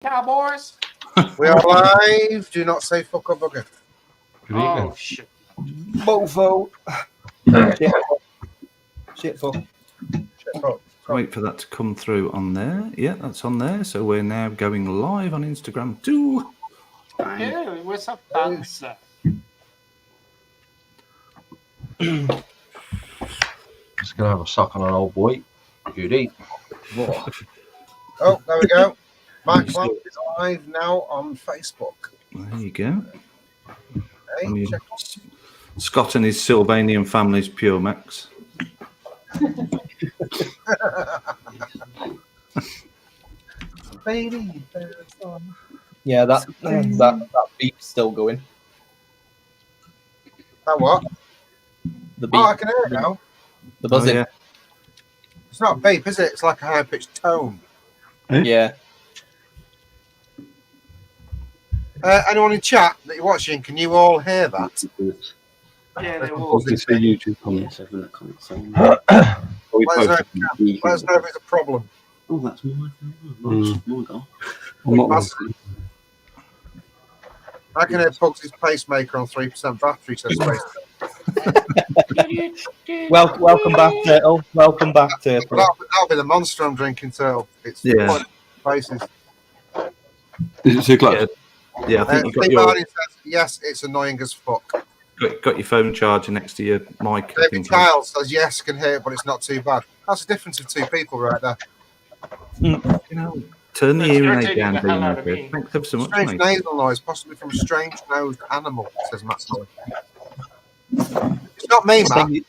Cowboys. We are live. Do not say fuck or bugger. Oh, shit. Mofo. Shit fuck. Wait for that to come through on there. Yeah, that's on there. So we're now going live on Instagram too. Yeah, what's up, dancer? Just gonna have a suck on an old boy. Judy. Oh, there we go. Mike Lamp is live now on Facebook. There you go. Hey, check Scott and his Sylvanian family's pure max. baby. Yeah, that beep's still going. That what? The beep. Oh, I can hear it now. The buzzing. Oh, yeah. It's not a beep, is it? It's like a high-pitched tone. Yeah. Anyone in chat that you're watching, can you all hear that? Yeah, they will. YouTube Yes, I've been at comments. Let us know if it's a problem. Oh, that's my phone. My God. I can hear Pugs' pacemaker on 3% battery, says Space. Welcome back, Turtle. Welcome back, Turtle. That'll be the monster I'm drinking, Turtle. It's places. Is it too close? Yeah, I think you got Steve your Hardy says, yes, it's annoying as fuck. got your phone charger next to your mic. I David think. Kyle says, yes, can hear it, but it's not too bad. That's the difference of two people right there. You know, turn the That's hearing irritating aid down, the hell out of David. me. Thanks ever so much, Strange mate. nasal noise, possibly from a strange-nosed animal, says Matt Smith. It's not me, Matt.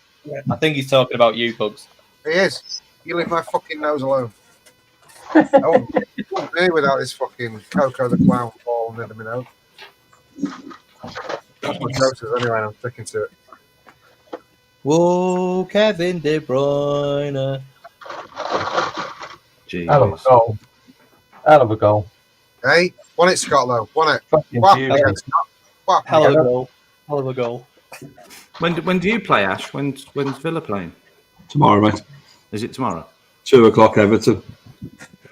I think he's talking about you, Pugs. He is. You leave my fucking nose alone. I won't be without this fucking Coco the Clown falling into my nose. That's what Coco is anyway, and I'm sticking to it. Whoa, Kevin De Bruyne. Out of a goal. Out of a goal. Hey, won it, Scott, though. Won it. Fucking What beauty. happened against Scott? What Hell happened of a against- goal. Hell of a goal. When do you play, Ash? When's Villa playing? Tomorrow, mate. Is it tomorrow? 2 o'clock, Everton.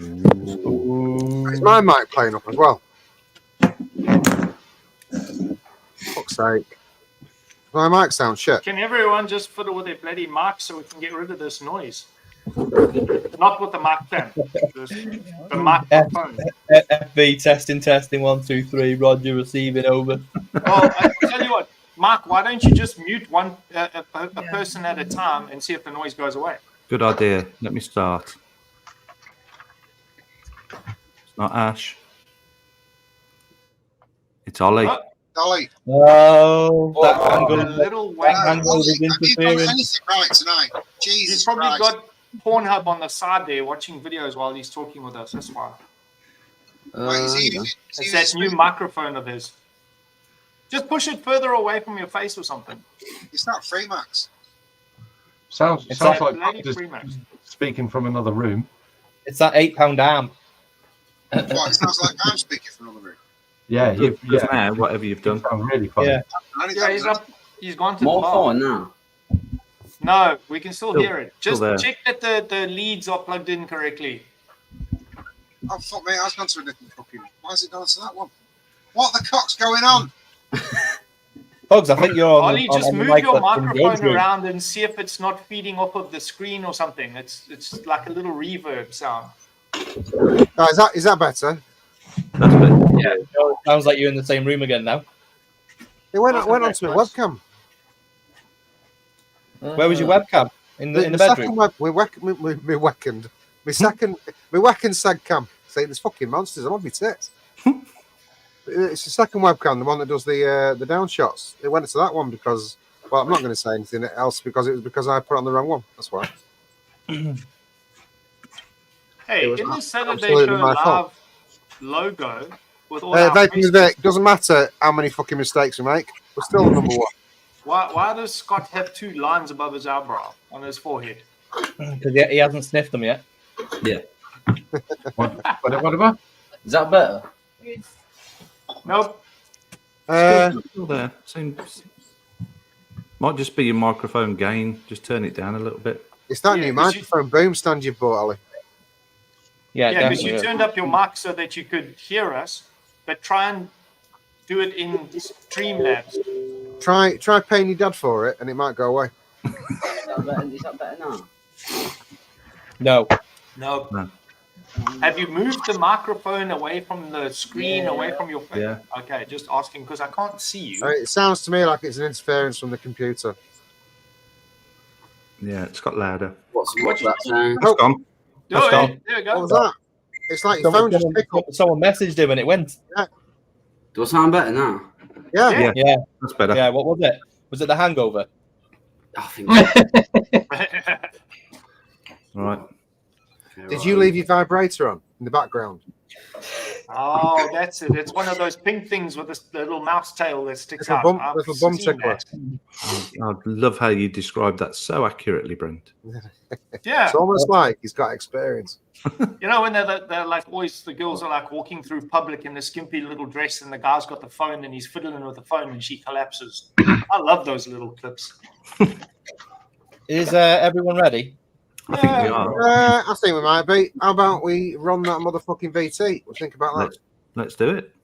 Is my mic playing up as well? Fuck's sake. My mic sounds shit. Can everyone just fiddle with their bloody mic so we can get rid of this noise? Not with the mic stand. The microphone. FV testing 1 2 3. Roger receiving over. Well, I tell you what, Mark, why don't you just mute a person at a time and see if the noise goes away? Good idea. Let me start. It's not Ash. It's Ollie. Oh, Dolly, Oh, that the angle. little That wank. angle is interfering. anything right tonight. He's Jesus probably Christ. got Pornhub on the side there watching videos while he's talking with us. That's why. It's that new microphone of his. Just push it further away from your face or something. It's not Freemax. Sounds It's like bloody just Freemax. speaking from another room. It's that £8 arm. What, it sounds like I'm speaking from another room. Yeah, Just now, whatever you've done. Sounds really funny. Yeah. Yeah, he's up. He's gone to the More bar. fun now. No, we can still Still- hear it. Just still there. check that the leads are plugged in correctly. Oh, fuck me, I was going to a different fucking... Why is it going to that one? What the cock's going on? Pugs, I think you're on, Ollie, on, just on the move mic your that's in microphone Dave's room. around and see if it's not feeding off of the screen or something. It's like a little reverb sound. Oh, is that better? That's a bit. Yeah, sounds like you're in the same room again now. It went That's onto a nice. webcam. Where was your webcam? In the bedroom? My second sag cam. See, there's fucking monsters. I'm on my tits. It's the second webcam, the one that does the down shots. It went to that one because, well, I'm not going to say anything else because I put it on the wrong one. That's why. Hey, It was in the Saturday absolutely Show my Live fault. logo with all our Vaping faces, Vic, doesn't matter how many fucking mistakes we make. We're still the number one. why does Scott have 2 lines above his eyebrow on his forehead? Because he hasn't sniffed them yet. Yeah. Whatever. Is that better? Nope. Still there. Might just be your microphone gain. Just turn it down a little bit. It's that Yeah, new 'cause microphone boom stand you bought, Ollie. Yeah, Yeah, because you definitely. turned up your mic so that you could hear us, but try and do it in Streamlabs. Try paying your dad for it, and it might go away. Is that better now? No. No. No. Have you moved the microphone away from the screen, away from your face? Yeah. Okay, just asking because I can't see you. It sounds to me like it's an interference from the computer. Yeah, it's got louder. What's that sound? It's gone. Do it. gone. There you What go. was that? It's like your phone just picked up. Someone messaged him and it went. Do I sound better now? Yeah. Yeah. Yeah, That's better. yeah. What was it? Was it the hangover? I think so. All right. Did you leave your vibrator on in the background? Oh, that's it. It's one of those pink things with the little mouse tail that sticks Little out. bump- I've little bum seen tickler. that. I love how you described that so accurately, Brent. Yeah. It's almost like he's got experience. You know, when they're like always, the girls are like walking through public in a skimpy little dress and the guy's got the phone and he's fiddling with the phone and she collapses. I love those little clips. Is everyone ready? I think we are. I think we might be. How about we run that motherfucking VT? What do you think about that? Let's do it.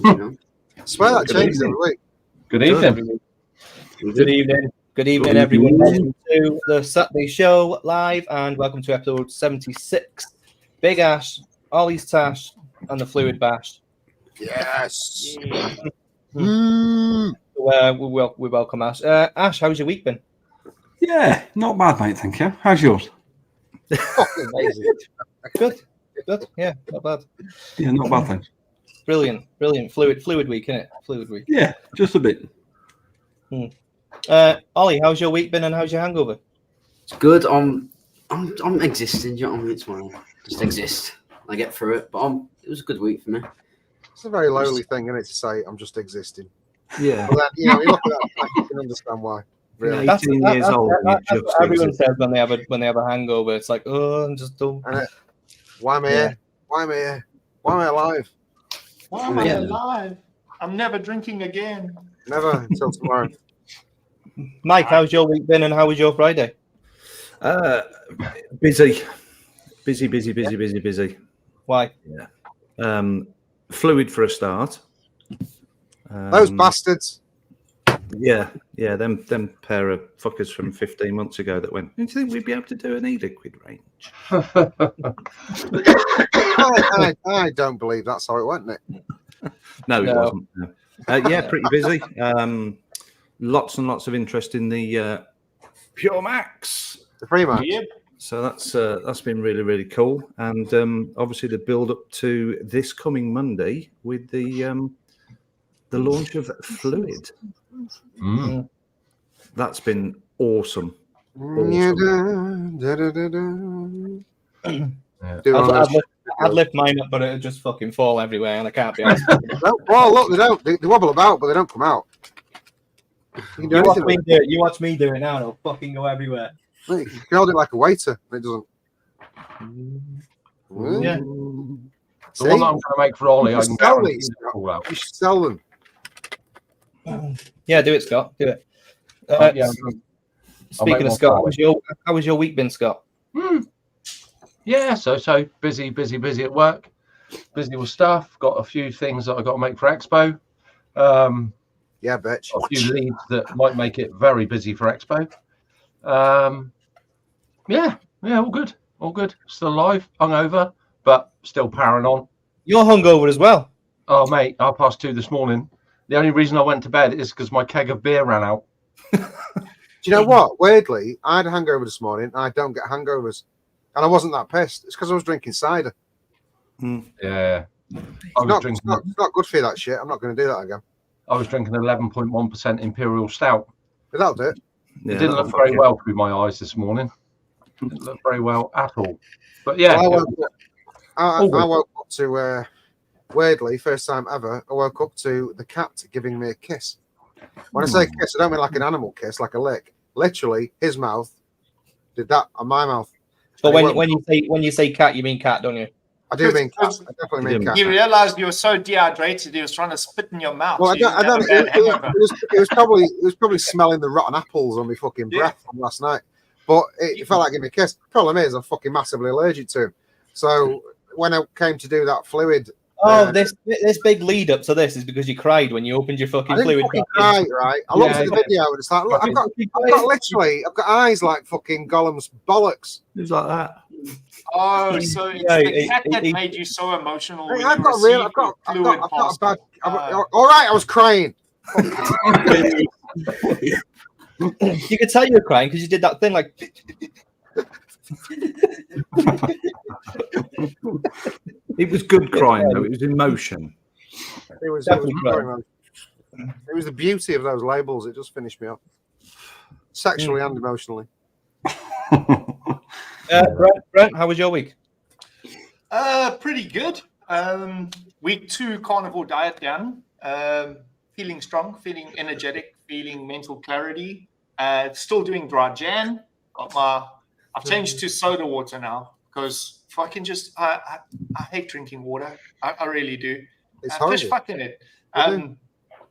You know? I swear that changes every week. Good evening. Good evening. Good evening, everyone. Welcome to the Saturday show live, and welcome to episode 76. Big Ash, Ollies, Tash, and the Fluid Bash. Yes. So, we welcome Ash. Ash, how's your week been? Yeah, not bad, mate. Thank you. How's yours? Fucking amazing. Good. Yeah, not bad. Yeah, not bad, thanks. Brilliant. Fluid week, isn't it? Fluid week. Yeah, just a bit. Ollie, how's your week been, and how's your hangover? It's good. I'm existing. You know what I mean? It's fine. Just exist. I get through it, but it was a good week for me. It's a very lowly thing, isn't it, to say I'm just existing. Yeah. But then, you look at that, you can understand why. Really. 18 years old. That's you what just everyone exist. says when they have a hangover. It's like, oh, I'm just dumb. Why am I here? Why am I here? Why am I alive? Why am I Yeah. alive? I'm never drinking again. Never until tomorrow. Mike, how's your week been, and how was your Friday? Busy. Why? Fluid for a start. Those bastards. Yeah, them pair of fuckers from 15 months ago that went, do you think we'd be able to do an e-liquid range? I don't believe that's how it went, Nick. No, it No. wasn't. No. Yeah, pretty busy. Lots and lots of interest in the Pure Max. The free match. Yep. So that's been really, really cool. And obviously the build up to this coming Monday with the launch of Fluid. That's been awesome. I'd lift mine up, but it'd just fucking fall everywhere, and I can't be honest. Well, look, they don't. They wobble about, but they don't come out. You can do anything with it. You watch me do it now, and it'll fucking go everywhere. You can hold it like a waiter, and it doesn't. Yeah. See? The one that I'm going to make for Ollie, I You can sell guarantee these. it'll fall out. You should sell them. Yeah, do it, Scott. Do it. Yeah, I'll make Speaking of one Scott, for how was your week been, Scott? Yeah, so busy at work, busy with stuff. Got a few things that I got to make for Expo. Yeah, bitch. A few leads that might make it very busy for Expo. Yeah, all good. All good. Still alive, hungover, but still powering on. You're hungover as well. Oh, mate, 2:30 this morning. The only reason I went to bed is because my keg of beer ran out. Do you know what? Weirdly, I had a hangover this morning. And I don't get hangovers, and I wasn't that pissed. It's because I was drinking cider. Yeah. It's not good for you, that shit. I'm not going to do that again. I was drinking 11.1% Imperial Stout. That'll do it. It didn't look very well through my eyes this morning. It didn't look very well at all. But yeah. Well, I woke up to, weirdly, first time ever, I woke up to the cat giving me a kiss. When I say kiss, I don't mean like an animal kiss, like a lick. Literally, his mouth did that on my mouth. But when you say cat, you mean cat, don't you? I do mean cat. I definitely mean cat. He realized you were so dehydrated, he was trying to spit in your mouth. Well, so I don't. It was probably smelling the rotten apples on my fucking breath from last night. But it felt like giving me a kiss. Problem is, I'm fucking massively allergic to him. So when I came to do that fluid, this big lead up to this is because you cried when you opened your fucking fluid. Cry, right? I looked at the video and it's like, look, I've got eyes like fucking Gollum's bollocks. It was like that. Oh, so it's the cat that made you so emotional. I've got a bad. All right, I was crying. You could tell you were crying because you did that thing like. It was good crying though. It was emotion. It was the beauty of those labels. It just finished me off, sexually and emotionally. Brent, how was your week? Pretty good. Week 2 carnivore diet done. Feeling strong, feeling energetic, feeling mental clarity. Still doing dry Jan. I've changed to soda water now because fucking just I hate drinking water. I really do. It's horrible. Fish fucking it.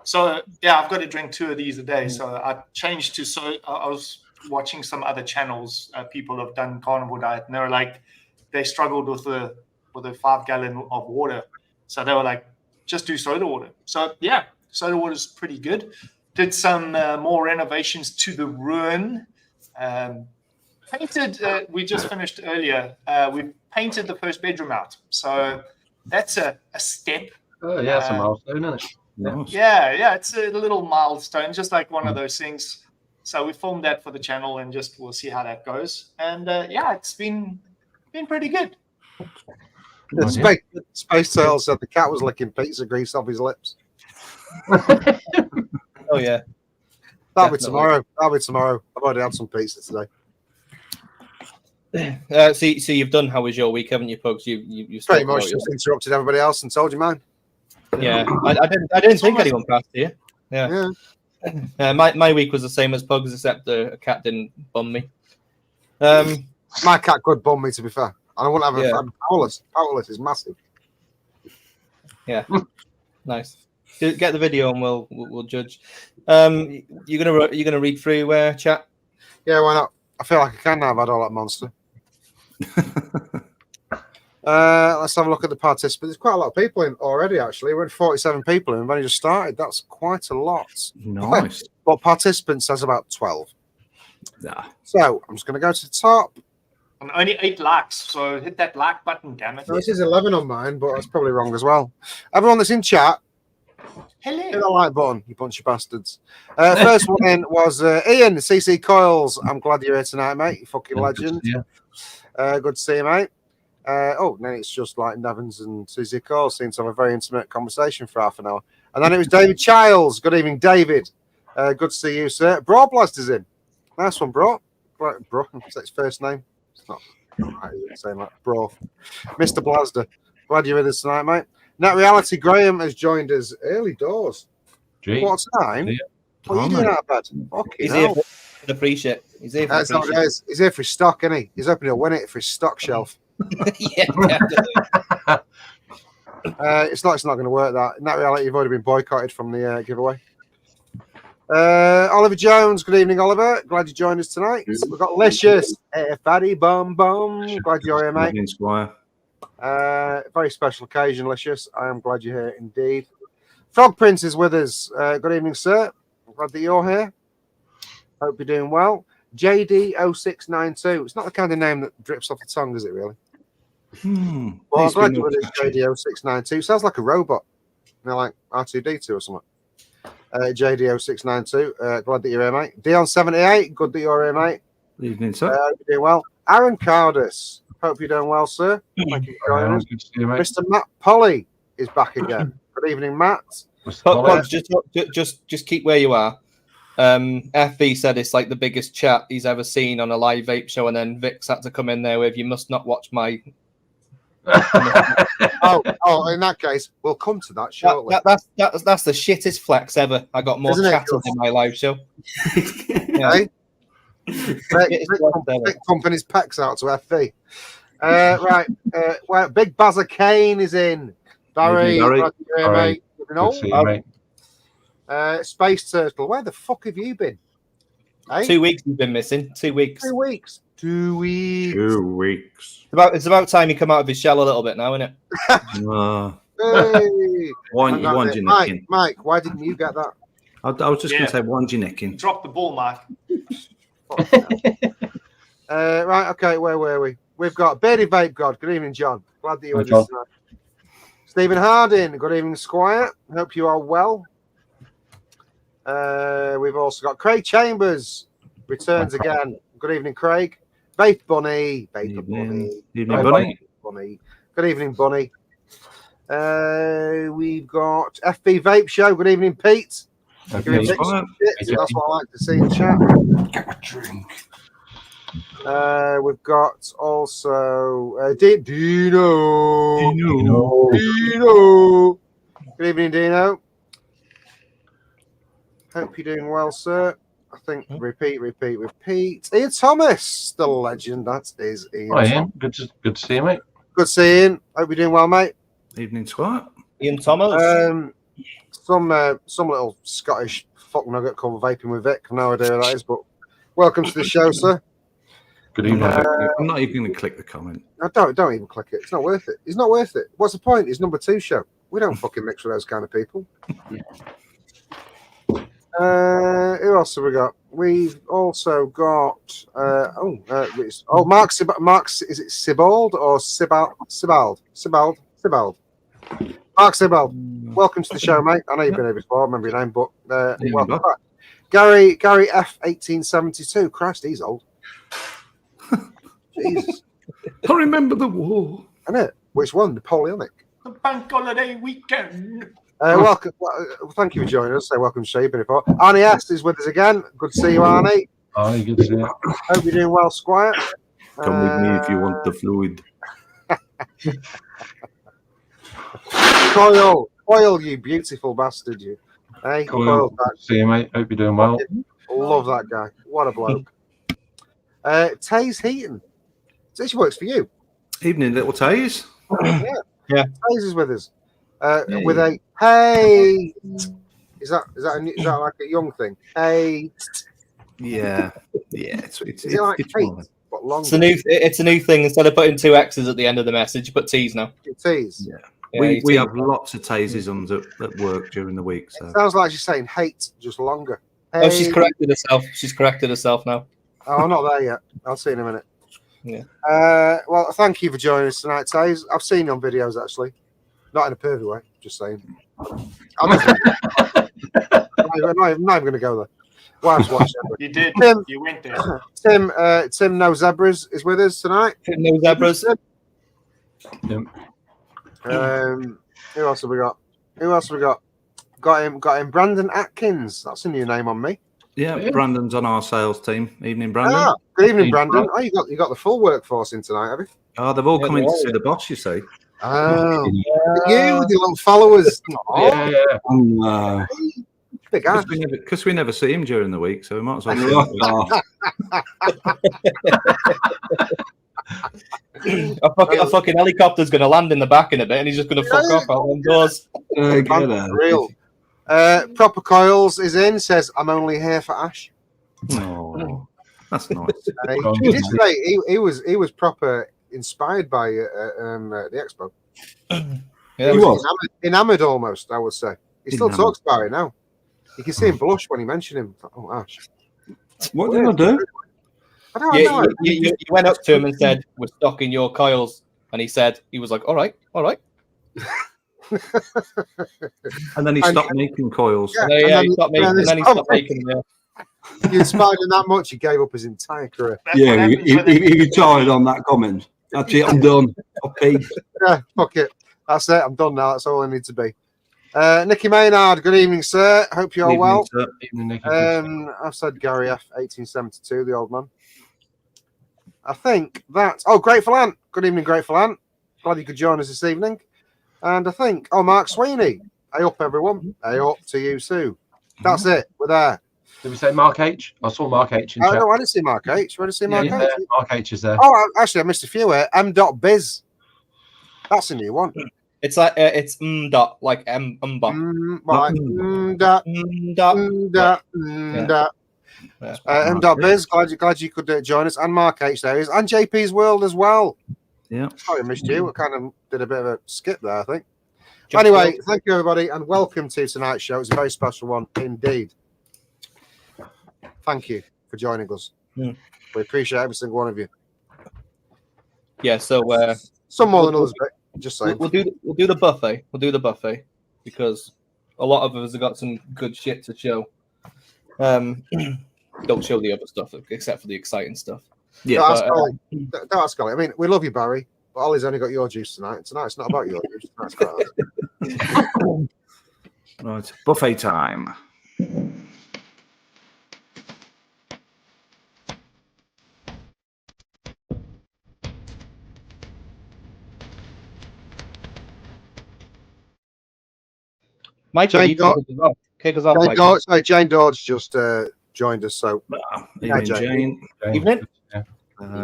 So yeah, I've got to drink 2 of these a day. So I changed to I was watching some other channels. People have done carnivore diet, and they were like, they struggled with a 5 gallon of water. So they were like, just do soda water. So yeah, soda water is pretty good. Did some more renovations to the ruin. Painted. We just finished earlier. We painted the first bedroom out. So that's a step. Oh yeah, it's a milestone, isn't it? Nice. Yeah, it's a little milestone, just like one of those things. So we filmed that for the channel, and we'll see how that goes. And yeah, it's been pretty good. Space Tail said the cat was licking pizza grease off his lips. Oh yeah, that'll be tomorrow. I've already had some pizza today. So you've done how was your week, haven't you, Pugs? You pretty much just interrupted everybody else and told you mine. Yeah, I didn't think anyone passed you. Yeah. My week was the same as Pugs, except a cat didn't bum me. My cat could bum me, to be fair. And I wouldn't have a powerless. Powerless is massive. Yeah, nice. Get the video and we'll judge. You're gonna read through chat. Yeah, why not? I feel like I can now. I've had all that monster. Let's have a look at the participants. There's quite a lot of people in already, actually. We're at 47 people and we've only just started. That's quite a lot. Nice. But participants says about 12. Nah. So I'm just going to go to the top. And only 8 likes, so hit that like button, damn it. No, this is 11 on mine, but that's probably wrong as well. Everyone that's in chat, hello. hit the like button, you bunch of bastards. First one in was Ian, CC Coils. I'm glad you're here tonight, mate. You fucking legend. Good to see you, mate. Then it's just like Nevans and CC Coils seem to have a very intimate conversation for half an hour. And then it was David Childs. Good evening, David. Good to see you, sir. Bro Blasters in. Nice one, bro. Right, bro. That's his first name. It's not right, saying that. Bro. Mr. Blaster. Glad you're with us tonight, mate. Net Reality Graham has joined us early doors. Gee. What time? Yeah. What are you doing out of bed? He's here for the free shit. He's here for the free shit. He's here for his stock, isn't he? He's hoping he'll win it for his stock shelf. Yeah. It's not going to work, that. In that reality, you've already been boycotted from the giveaway. Oliver Jones, good evening, Oliver. Glad you joined us tonight. We've got Licious. Hey, fatty bum bum. Glad you're here, mate. Squire. Very special occasion, Licious. I am glad you're here indeed. Frog Prince is with us. Good evening, sir. I'm glad that you're here. Hope you're doing well. JD0692. It's not the kind of name that drips off the tongue, is it really? Well, I'm glad you were JD0692. Sounds like a robot. Like R2D2 or something. JD0692. Glad that you're here, mate. Dion78. Good that you're here, mate. Evening, sir. Hope you're doing well. Aaron Cardis. Hope you're doing well, sir. Thank you for joining us. Good to see you, mate. Mr. Matt Polly is back again. Good evening, Matt. Pugs, just keep where you are. FV said it's like the biggest chat he's ever seen on a live vape show, and then Vic's had to come in there with, "You must not watch my." oh, in that case, we'll come to that shortly. That's the shittest flex ever. I got more chatters in my live show. Hey? Big company's pecs out to FV. Right. Well, Big Bazza Kane is in. Barry. Mate. Good to see you, mate. Space Turtle, where the fuck have you been? Hey? 2 weeks you've been missing. 2 weeks. 2 weeks. 2 weeks. 2 weeks. It's about time you come out of his shell a little bit now, isn't it? Hey. Necking? Mike, why didn't you get that? I was just going to say, wind your necking. Drop the ball, Mike. Right, okay, where were we? We've got Beardy Vape God. Good evening, John. Glad that you were with us tonight. Stephen Harding. Good evening, Squire. Hope you are well. We've also got Craig Chambers. Returns again. Good evening, Craig. Vape Bunny. Vape Bunny. Evening, Bunny. Bunny. Good evening, Bunny. We've got FB Vape Show. Good evening, Pete. That's what I like to see in chat. Get a drink. We've got also Dino. Good evening, Dino. Hope you're doing well, sir. I think repeat. Ian Thomas, the legend. That is Ian. Hi, Ian. Good to see you, mate. Good seeing. Hope you're doing well, mate. Evening, Squire. Ian Thomas. Some little Scottish fuck nugget called Vaping with Vic. I've no idea who that is, but welcome to the show, sir. Good evening. I'm not even going to click the comment. No, don't even click it. It's not worth it. It's not worth it. What's the point? It's number 2 show. We don't fucking mix with those kind of people. Who else have we got? We've also got Mark. Is it Sibald or Sibald? Mark Sibald. Welcome to the show, mate. I know you've been here before. I remember your name, but welcome back. Gary F.78. Christ, he's old. Jesus. I remember the war. Isn't it? Which one? Napoleonic. The bank holiday weekend. Welcome. Thank you for joining us. Welcome to the show. You've been before. Arnie S is with us again. Good to see you, Arnie. Arnie, good to see you. Hope you're doing well, Squire. Come with me if you want the fluid. Coil, you beautiful bastard, you. Hey, Coil, good to see you, mate. Hope you're doing well. Love that guy. What a bloke. Taze Heaton. So she works for you. Evening, little Taze. Yeah. Taze is with us. With a hey. Is that like a young thing? Hey. Yeah. It's like Kate, but longer. It's a new thing. Instead of putting 2 X's at the end of the message, put T's now. T's. Yeah. We have lots of Tazes on at work during the week. So. It sounds like she's saying hate, just longer. Hey. Oh, she's corrected herself now. Oh, I'm not there yet. I'll see you in a minute. Yeah. Well, thank you for joining us tonight, Taze. I've seen you on videos actually, not in a pervy way. Just saying. I'm not even going to go there. Wife's watching. You did. You went there. Tim No Zebras is with us tonight. Tim No Zebras. Yep. Who else have we got? Got him. Brandon Atkins. That's a new name on me. Yeah, Brandon's on our sales team. Evening, Brandon. Good evening, Brandon. Oh, you got the full workforce in tonight, have you? Oh, they've all come in to see the boss, you see. Oh, you with your little followers. Yeah. Big ass. Because we never see him during the week, so we might as well. A fucking helicopter's going to land in the back in a bit, and he's just going to fuck off out them doors. Real. Proper Coils is in. Says I'm only here for Ash. Oh, that's nice. He did say he was proper inspired by the expo. Yeah, he was enamored almost. I would say he still talks about it now. You can see him blush when he mentioned him. Oh, Ash. What did I do? I don't know. You went up to him and said, "We're stocking your coils," and he was like, "All right." And then he stopped making coils. Yeah, he stopped making. And then he stopped making them. You inspired him that much, he gave up his entire career. Yeah, he retired on that comment. That's it. I'm done. Okay. Yeah, fuck it. That's it. I'm done now. That's all I need to be. Nicky Maynard, good evening, sir. Hope you're well. Evening, Nicky. I've said Gary F. 1872, the old man. I think that's. Oh, Grateful Ant. Good evening, Grateful Ant. Glad you could join us this evening. And I think, Mark Sweeney. Hey up, everyone. Hey up to you, Sue. That's it. We're there. Did we say Mark H? I saw Mark H in chat. No, I didn't see Mark H. Where did I see Mark H? There. Mark H is there. Oh, actually, I missed a few here. M.biz. That's a new one. It's like it's dot like dot. M.biz. Glad you could join us, and Mark H there is, and JP's World as well. Yeah. Sorry, I missed you. I kind of did a bit of a skip there, I think. Anyway, thank you everybody, and welcome to tonight's show. It's a very special one indeed. Thank you for joining us. We appreciate every single one of you. Yeah, so some more than others, but just saying. We'll do the buffet. We'll do the buffet because a lot of us have got some good shit to show. Don't show the other stuff except for the exciting stuff. Yeah, don't ask Ollie. I mean, we love you, Barry, but Ollie's only got your juice tonight. Tonight it's not about your juice. Tonight's about us. Right, buffet time. Jane Dodge just joined us. So, evening, Jane. Evening.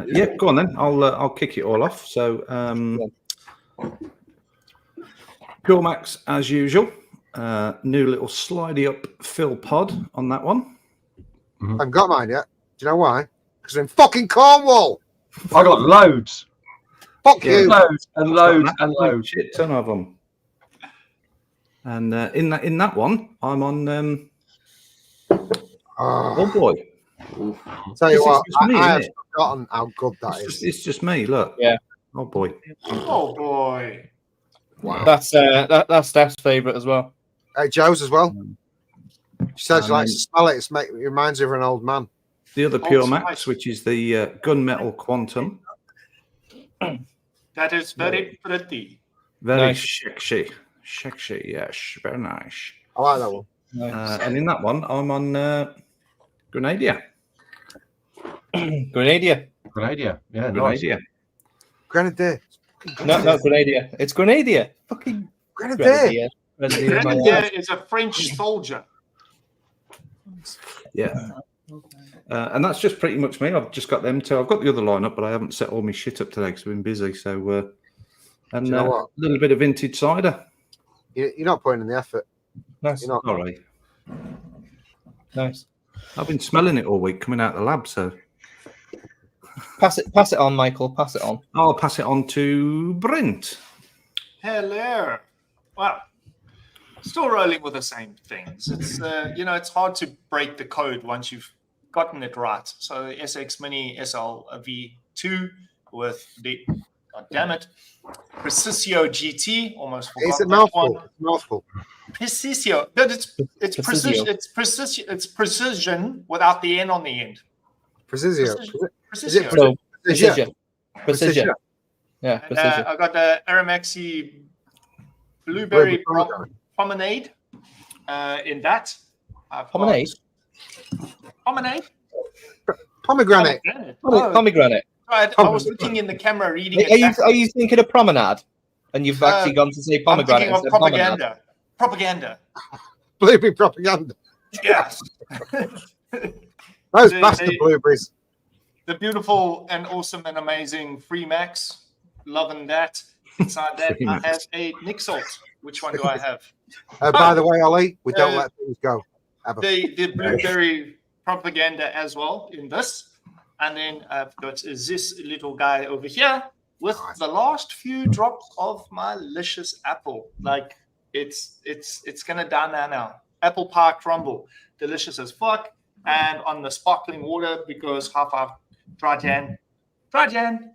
Yeah, go on then. I'll kick it all off. So, Pure Max as usual. New little slidey up fill pod on that one. I haven't got mine yet. Do you know why? Because I'm in fucking Cornwall. I got loads. Fuck you. Loads and loads and loads. Shit ton of them. And in that one, I'm on. Oh boy! Tell you what, I have forgotten how good that is. It's just me. Look. Yeah. Oh boy. Oh boy. Wow. That's Steph's favourite as well. Hey, Joe's as well. She says she likes to smell it. It reminds her of an old man. The other Pure Max, which is the Gunmetal Quantum. That is very pretty. Very sexy. Sexy, yes. Very nice. I like that one. Nice. And in that one, I'm on Grenadier. Grenadier. Yeah, Grenadier. Grenadier. No, Grenadier. It's Grenadier. Fucking Grenadier. Grenadier is a French soldier. Yeah. And that's just pretty much me. I've just got them two. I've got the other lineup, but I haven't set all my shit up today because I've been busy. So, and a little bit of vintage cider. You're not putting in the effort. Nice. You're not. All right. Nice. I've been smelling it all week coming out of the lab, so. Pass it on, Michael. Pass it on. I'll pass it on to Brent. Hello. Well, still rolling with the same things. It's it's hard to break the code once you've gotten it right. So SX Mini SL V2 with the Precisio GT. Almost forgot. It's a mouthful. Mouthful. Precisio, but it's precision. It's precision. It's precision without the N on the end. Precisio. Precision. Yeah, and, precision. I got the Aramaxi Blueberry Promenade in that. Promenade? Pomegranate. Pomegranate. Right, I was looking in the camera reading it. Are you thinking of promenade? And you've actually gone to say pomegranate. I'm thinking of propaganda. Propaganda. Blueberry propaganda. Yes. Those bastard blueberries. The beautiful and awesome and amazing Free Max. Loving that. Inside that, I have a Nick Salt. Which one do I have? By the way, Ollie, we don't let things go. Ever. The blueberry propaganda as well in this. And then I've got this little guy over here with the last few drops of my delicious apple. Like it's gonna die now. Apple pie crumble, delicious as fuck. And on the sparkling water because half Trajan. Trajan.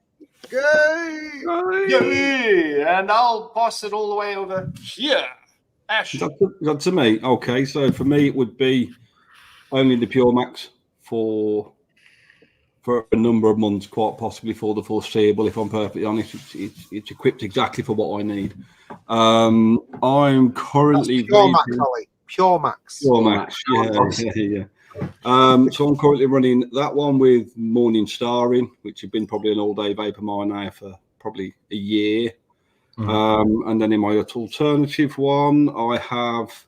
Yay! Yay! And I'll pass it all the way over here. Ash. Is that to me? Okay, so for me it would be only the Pure Max for a number of months, quite possibly for the foreseeable. If I'm perfectly honest, it's equipped exactly for what I need. I'm currently Pure Max, Ollie. Pure Max. Pure Max, yeah. So I'm currently running that one with Morning Star in, which has been probably an all-day vapor mine now for probably a year. And then in my alternative one, I have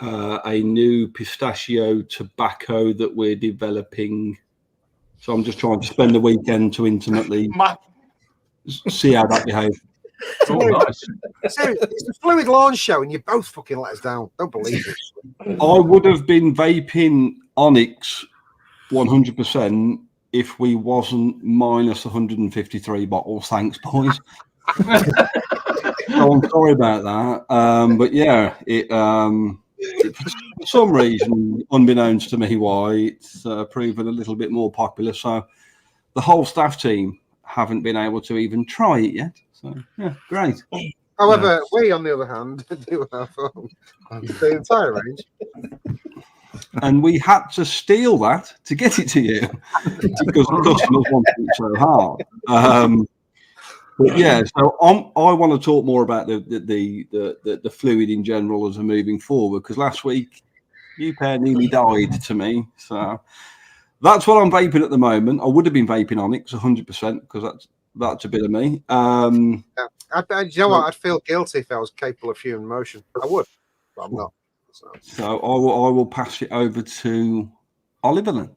a new pistachio tobacco that we're developing. So I'm just trying to spend the weekend to intimately see how that behaves. Oh, nice. Seriously, it's the Fluid launch show, and you both fucking let us down. Don't believe it. I would have been vaping Onyx 100% if we wasn't minus 153 bottles. Thanks, boys. So I'm sorry about that. But yeah, it for some reason, unbeknownst to me why, it's proven a little bit more popular. So the whole staff team haven't been able to even try it yet. So yeah, great. However, we, on the other hand, do have the entire range. And we had to steal that to get it to you because the customers wanted it so hard. But yeah, so I want to talk more about the Fluid in general as a moving forward, because last week you pair nearly died to me. So that's what I'm vaping at the moment. I would have been vaping Onyx 100% because that's a bit of me. You know what? I'd feel guilty if I was capable of human motion. I would, but I'm not. So I will pass it over to Oliver then.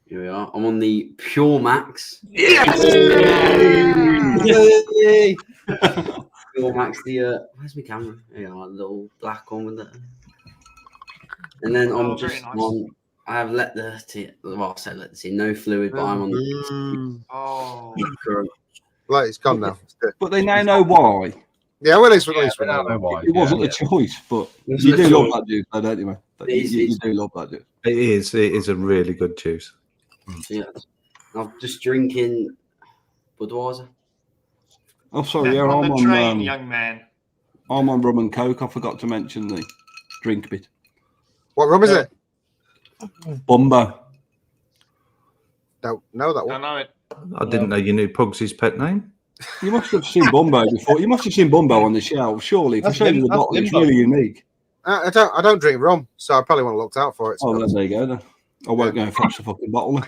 Here we are. I'm on the Pure Max. Yes! Yay! Pure Max. Where's my camera? Here you are, the little black one with it. And then I'm just on. I have let the tea. No fluid, but I'm on the. Like it's gone now. But they now know why. Yeah, well, it's we know why. It wasn't a choice, but you do love that juice, don't you, man? You do love that juice. It is a really good juice. So yeah, I'm just drinking Budweiser. Oh, sorry, yeah, on I'm the train, on young man. I'm on rum and coke. I forgot to mention the drink bit. What rum is it? Bumbo. Don't know that I one. know it. I didn't know you knew Pugs' pet name. You must have seen Bumbo before. You must have seen Bumbo on the shelf, surely. If I show you the bottle, it's really unique. I don't drink rum, so I probably want to look out for it. Oh, well, there you go. Then. I won't go and fetch the fucking bottle.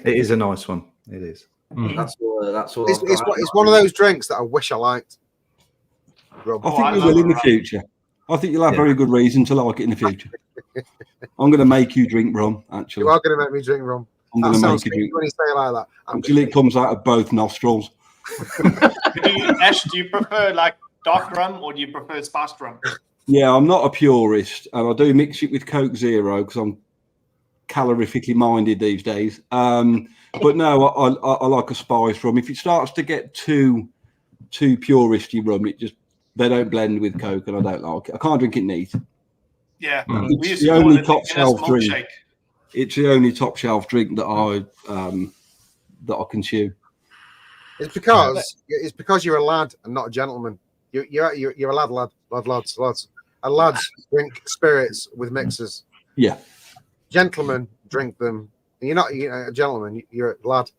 It is a nice one. It is. That's all. It's one of those drinks that I wish I liked. Rum. I think you will in the future. I think you'll have very good reason to like it in the future. I'm going to make you drink rum, actually. You are going to make me drink rum. I'm going to make you drink. When you say it like that, Until it comes out of both nostrils. Ash, do you prefer like dark rum or do you prefer spiced rum? Yeah, I'm not a purist, and I do mix it with Coke Zero because I'm calorifically minded these days. But no, I like a spiced rum. If it starts to get too puristy rum, they don't blend with Coke, and I don't like it. I can't drink it neat. Yeah, it's the only top shelf drink. It's the only top shelf drink that I consume. It's because you're a lad and not a gentleman. You're a lads. And lads drink spirits with mixers. Yeah. Gentlemen drink them. You're not a gentleman. You're a lad.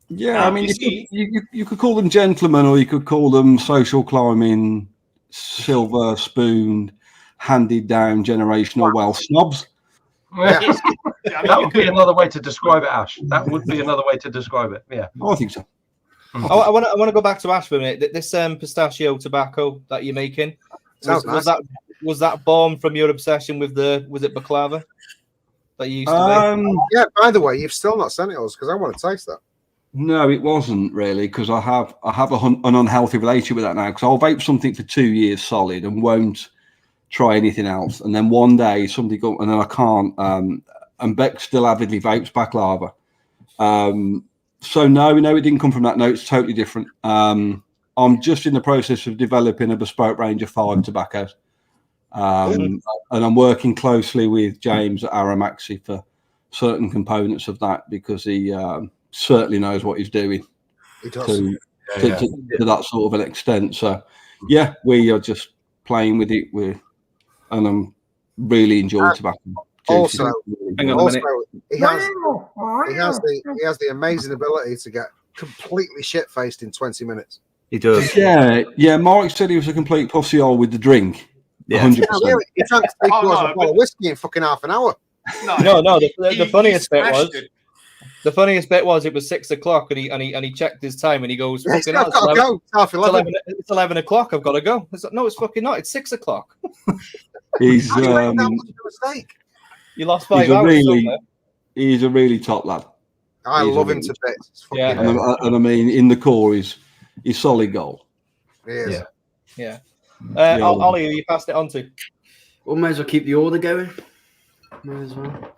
Yeah, I mean, you could call them gentlemen, or you could call them social climbing, silver spoon, handed down generational wealth snobs. Yeah. That would be another way to describe it, Ash. That would be another way to describe it. Yeah. I think so. I want to go back to Ash for a minute. This pistachio tobacco that you're making, was that born from your obsession with was it baklava that you used to make? Yeah. By the way, you've still not sent it us because I want to taste that. No, it wasn't really, because I have an unhealthy relationship with that now, because I'll vape something for 2 years solid and won't try anything else, and then one day something go, and then I can't. And Beck still avidly vapes baklava. So no, it didn't come from that. No, it's totally different. I'm just in the process of developing a bespoke range of 5 tobaccos. And I'm working closely with James at Aramaxi for certain components of that because he certainly knows what he's doing. He does. To that sort of an extent. So, yeah, we are just playing with it. And I'm really enjoying tobacco. Also, hang on a minute. He has the amazing ability to get completely shit-faced in 20 minutes. He does. Yeah. Mike said he was a complete pussy hole with the drink. Yeah. 100%. Yeah, really. He drank 3 quarters of a bottle of whiskey in fucking half an hour. No. The funniest bit was. The funniest bit was it was 6 o'clock and he checked his time and he goes, I've got to go. Half 11. It's 11 o'clock. I've got to go. It's like, no, it's fucking not. It's 6 o'clock. He's mistake. You lost 5 hours. He's a really top lad. I love him to bits. Yeah. And I mean, in the core, he's solid gold. He is. Yeah. Ollie, who you passed it on to? Well, may as well keep the order going. May as well.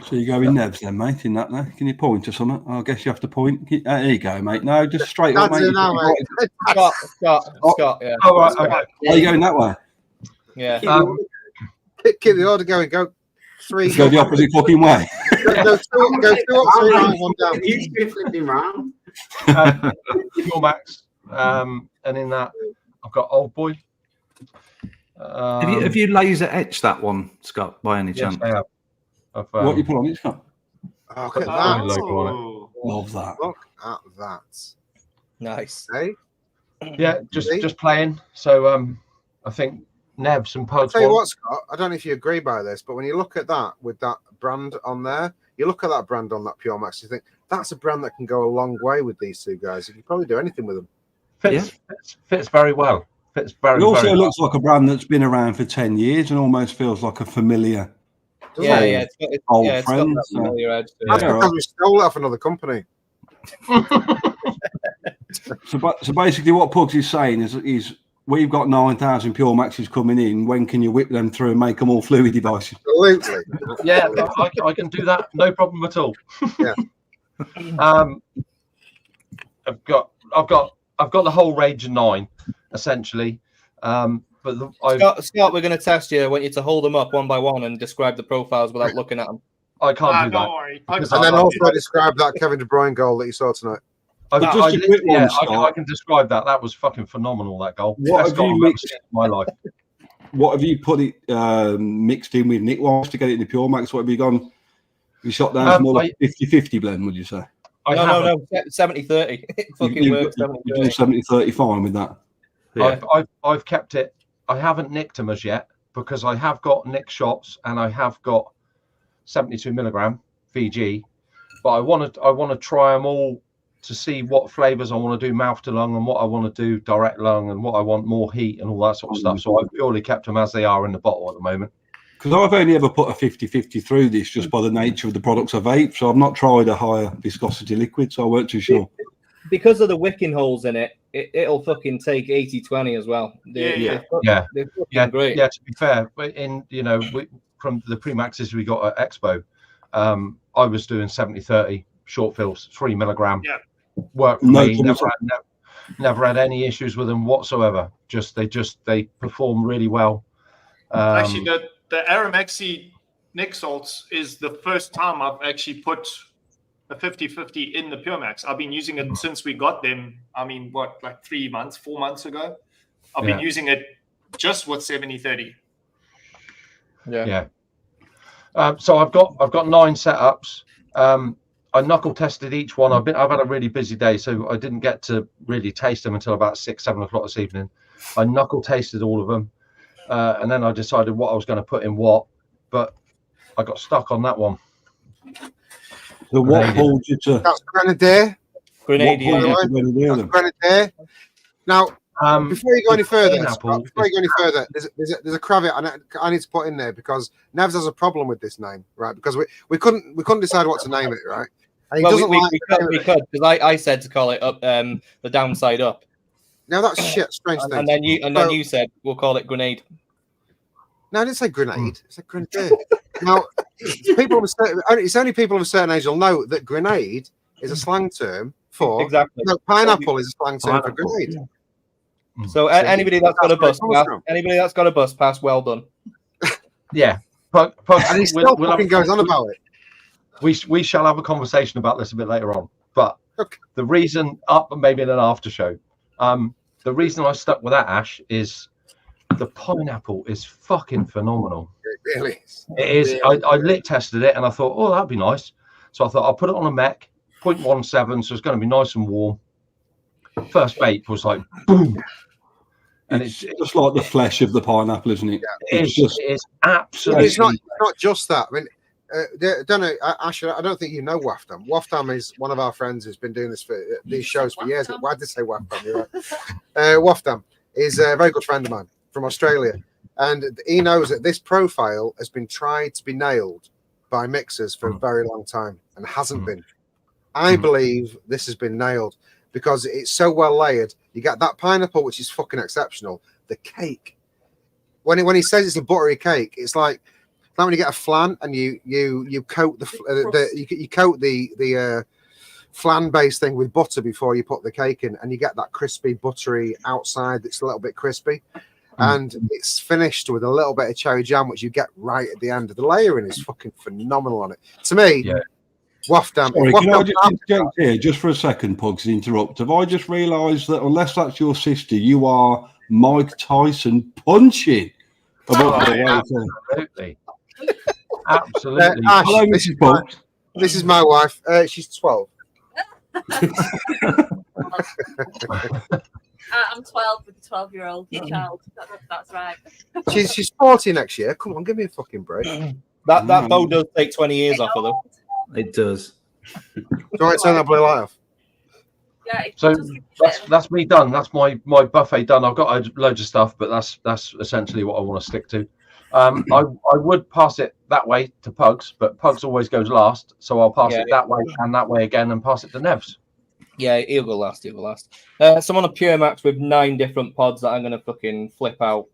So you go in Nevs then, mate, in that there. Can you point to something? I guess you have to point. There you go, mate. No, just straight up, mate. Scott, yeah. Oh, right, okay. Are you going that way? Yeah. Keep the order going. Go 3. Go the opposite fucking way. Go 2 up, 3 down, 1 down. He's flipping round. Pure Max. And in that, I've got Old Boy. Have you laser etched that one, Scott, by any chance? Yes, I have. What you put on it, Scott? Oh, look at that. Logo on Love that. Look at that. Nice. Hey? Yeah, just playing. So I think Nevs and Pugs. I'll tell you what, Scott, I don't know if you agree by this, but when you look at that with that brand on there, you look at that brand on that Pure Max, you think that's a brand that can go a long way with these two guys. You can probably do anything with them. Fits very well. Fits very. It also very looks like a brand that's been around for 10 years and almost feels like a familiar. It's got that So. familiar edge. That's because we stole it off another company. So basically, what Pugs is saying is we've got 9,000 Pure Maxes coming in. When can you whip them through and make them all Flooid devices? Absolutely. Yeah, I can do that. No problem at all. Yeah. I've got the whole range of 9, essentially. Scott, we're going to test you. I want you to hold them up one by one and describe the profiles without looking at them. I can't do that. Don't worry. And then also describe that Kevin De Bruyne goal that you saw tonight. I can describe that. That was fucking phenomenal, that goal. What have you mixed in my life? What have you put it mixed in with Nick Walsh to get it in the Pure Max? What have you gone? You shot down more like 50-50 blend, would you say? No, 70-30. It fucking works. You do 70-30 fine with that. Yeah. I've kept it. I haven't nicked them as yet because I have got nick shots and I have got 72 milligram VG, but I want to try them all to see what flavors I want to do mouth to lung and what I want to do direct lung and what I want more heat and all that sort of stuff. So I've purely kept them as they are in the bottle at the moment. Because I've only ever put a 50-50 through this just by the nature of the products I vape. So I've not tried a higher viscosity liquid, so I weren't too sure. Because of the wicking holes in it, it'll fucking take 80-20 as well. They're great. Yeah, to be fair, from the pre-maxes we got at Expo, I was doing 70-30 short fills, 3 milligram. Yeah. Worked for me. Never had any issues with them whatsoever. They perform really well. Actually, the Aramaxi Nick salts is the first time I've actually put a 50-50 in the Pure Max. I've been using it since we got them. I mean, like 4 months ago? I've been using it just with 70-30. Yeah. So I've got 9 setups. I knuckle tested each one. I've had a really busy day, so I didn't get to really taste them until about 6-7 o'clock this evening. I knuckle tasted all of them, and then I decided what I was going to put in what. But I got stuck on that one. So what pulled you to? That's Grenadier. Grenadier. Now, before you go any further, Pineapple. there's a caveat I need to put in there because Nevs has a problem with this name, right? Because we couldn't decide what to name it, right? And we could because I said to call it up the downside up. Now that's shit, strange thing. And then you said we'll call it grenade. No, I didn't say grenade. I said grenadier. Now, it's only people of a certain age will know that grenade is a slang term for exactly. No, pineapple is a slang term for grenade. So anybody that's got a bus pass, well done. Yeah, and he still fucking goes on about it. We shall have a conversation about this a bit later on. But the reason, maybe in an after show, the reason I stuck with that, Ash, is the pineapple is fucking phenomenal. It really is. It is. I lit tested it and I thought, oh, that'd be nice. So I thought I'll put it on a mech, 0.17, so it's going to be nice and warm. First vape was like boom, and it's just like the flesh of the pineapple, isn't it? Yeah, it's absolutely. It's not just that. I mean, don't know, Ash. I don't think you know Waftam. Waftam is one of our friends who's been doing this for these shows for years. Why did I say Waftam? You're right. Waftam is a very good friend of mine from Australia, and he knows that this profile has been tried to be nailed by mixers for a very long time and hasn't been. I believe this has been nailed because it's so well layered. You get that pineapple, which is fucking exceptional. The cake, when he says it's a buttery cake, it's like when you get a flan and you coat the flan based thing with butter before you put the cake in, and you get that crispy buttery outside that's a little bit crispy. And it's finished with a little bit of cherry jam, which you get right at the end. The layering is fucking phenomenal on it. To me, Waftam. Sorry, can I just interject here just for a second, Pugs, interrupt? Have I just realised that unless that's your sister, you are Mike Tyson punching? Absolutely. Absolutely. Ash, Hello, Mrs. Pugs. This is my wife. She's 12. I'm 12 with a 12-year-old child. That's right. She's 40 next year. Come on, give me a fucking break. That bow does take 20 years off of them. It does. Do you want to turn that blue light off? Yeah. So that's me done. That's my buffet done. I've got loads of stuff, but that's essentially what I want to stick to. I would pass it that way to Pugs, but Pugs always goes last, so I'll pass it that way and that way again, and pass it to Nevs. Yeah, he'll go last. So I'm on a Pure Max with 9 different pods that I'm gonna fucking flip out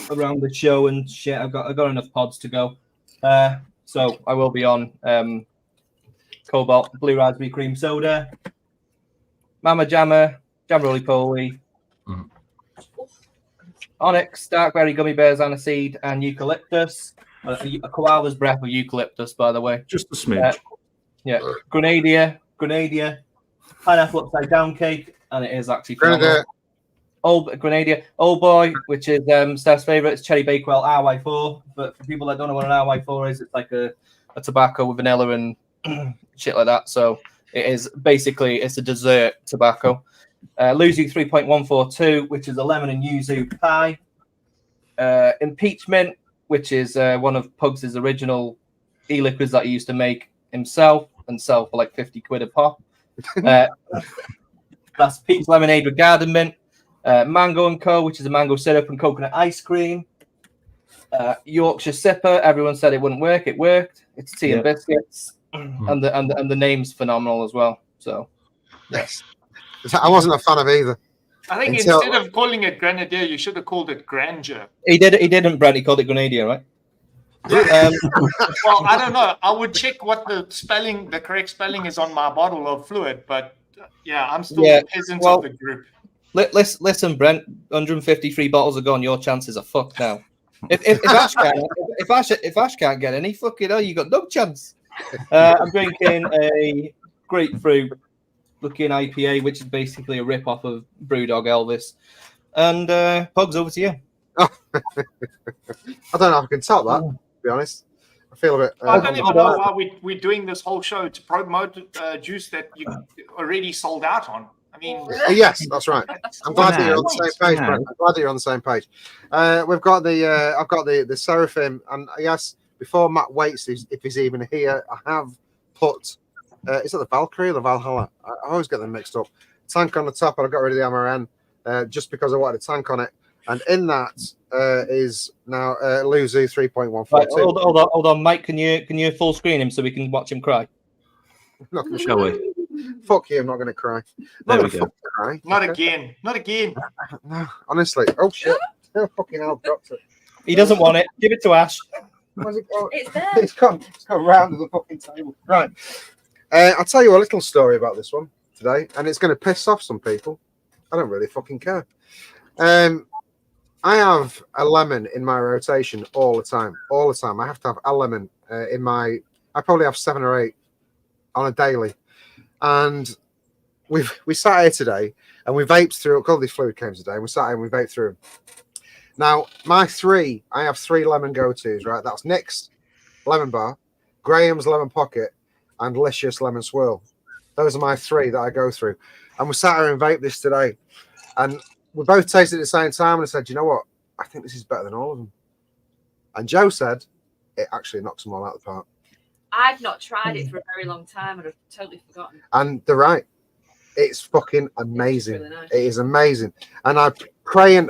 around the show and shit. I've got enough pods to go. So I will be on Cobalt, Blue Raspberry Cream Soda, Mama Jammer, Jam Roly Poly, Onyx, Darkberry Gummy Bears, Aniseed, and Eucalyptus. A koala's breath of eucalyptus, by the way. Just a smidge. Grenadier, Pineapple Upside Down Cake, and it is actually phenomenal. Grenadier, Old Boy, which is Steph's favourite. It's Cherry Bakewell RY4. But for people that don't know what an RY4 is, it's like a tobacco with vanilla and shit like that. So it is basically it's a dessert tobacco. Luzu 3.142, which is a lemon and yuzu pie. Impeachment, which is one of Pugs' original e-liquids that he used to make himself and sell for like 50 quid a pop. That's peach lemonade with garden mint. Mango and Co, which is a mango syrup and coconut ice cream. Yorkshire Sipper, everyone said it wouldn't work. It worked. It's tea and biscuits, and the name's phenomenal as well. So yes, I wasn't a fan of either. I think instead of calling it Grenadier, you should have called it Grandeur. He didn't, Brent. He called it Grenadier, right? Well, I don't know. I would check what the correct spelling is on my bottle of Flooid, but I'm still the peasant of the group. Listen, Brent. 153 bottles are gone. Your chances are fucked now. If Ash can't get any, fucking hell, you got no chance. I'm drinking a grapefruit looking IPA, which is basically a rip off of Brewdog Elvis. And Pugs, over to you. I don't know if I can top that. To be honest, I feel a bit. I don't even know why we're doing this whole show to promote juice that you already sold out on. I mean, yes, that's right. I'm glad that you're on the same page, Brent. I'm glad that you're on the same page. We've got I've got the Seraphim, and yes, before Matt waits, if he's even here, I have put. Is it the Valkyrie or the Valhalla? I always get them mixed up. Tank on the top, and I got rid of the MRN just because I wanted a tank on it. And in that is now Luzu 3.142. Right, hold on, Mike. Can you full screen him so we can watch him cry? Not gonna Shall we? Fuck you! I'm not going to cry. There we go. Cry. Not again. Not again. No, honestly. Oh shit! Oh, fucking hell! Dropped it. He doesn't want it. Give it to Ash. It's there. It's gone round to the fucking table. Right. I'll tell you a little story about this one. today, and it's going to piss off some people. I don't really fucking care. I have a lemon in my rotation all the time. All the time. I have to have a lemon in my... I probably have 7 or 8 on a daily. And we sat here today, and we vaped through... All these Flooid came today, and we sat here and we vaped through them. Now, I have 3 lemon go-tos, right? That's Nick's lemon bar, Graham's lemon pocket, and Licious lemon swirl. Those are my 3 that I go through. And we sat here and vaped this today. And we both tasted it at the same time and I said, you know what? I think this is better than all of them. And Joe said it actually knocks them all out of the park. I've not tried it for a very long time and I've totally forgotten. And they're right. It's fucking amazing. It's really nice. It is amazing. And I pray. I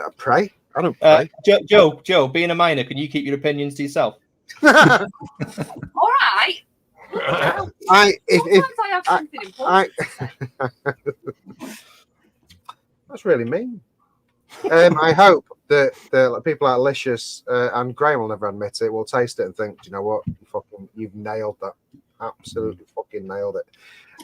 don't pray. Joe, being a minor, can you keep your opinions to yourself? All right. If Sometimes I have something important. That's really mean. I hope that the people like Licious and Graham will never admit it, will taste it and think, do you know what? You've nailed that. Absolutely fucking nailed it.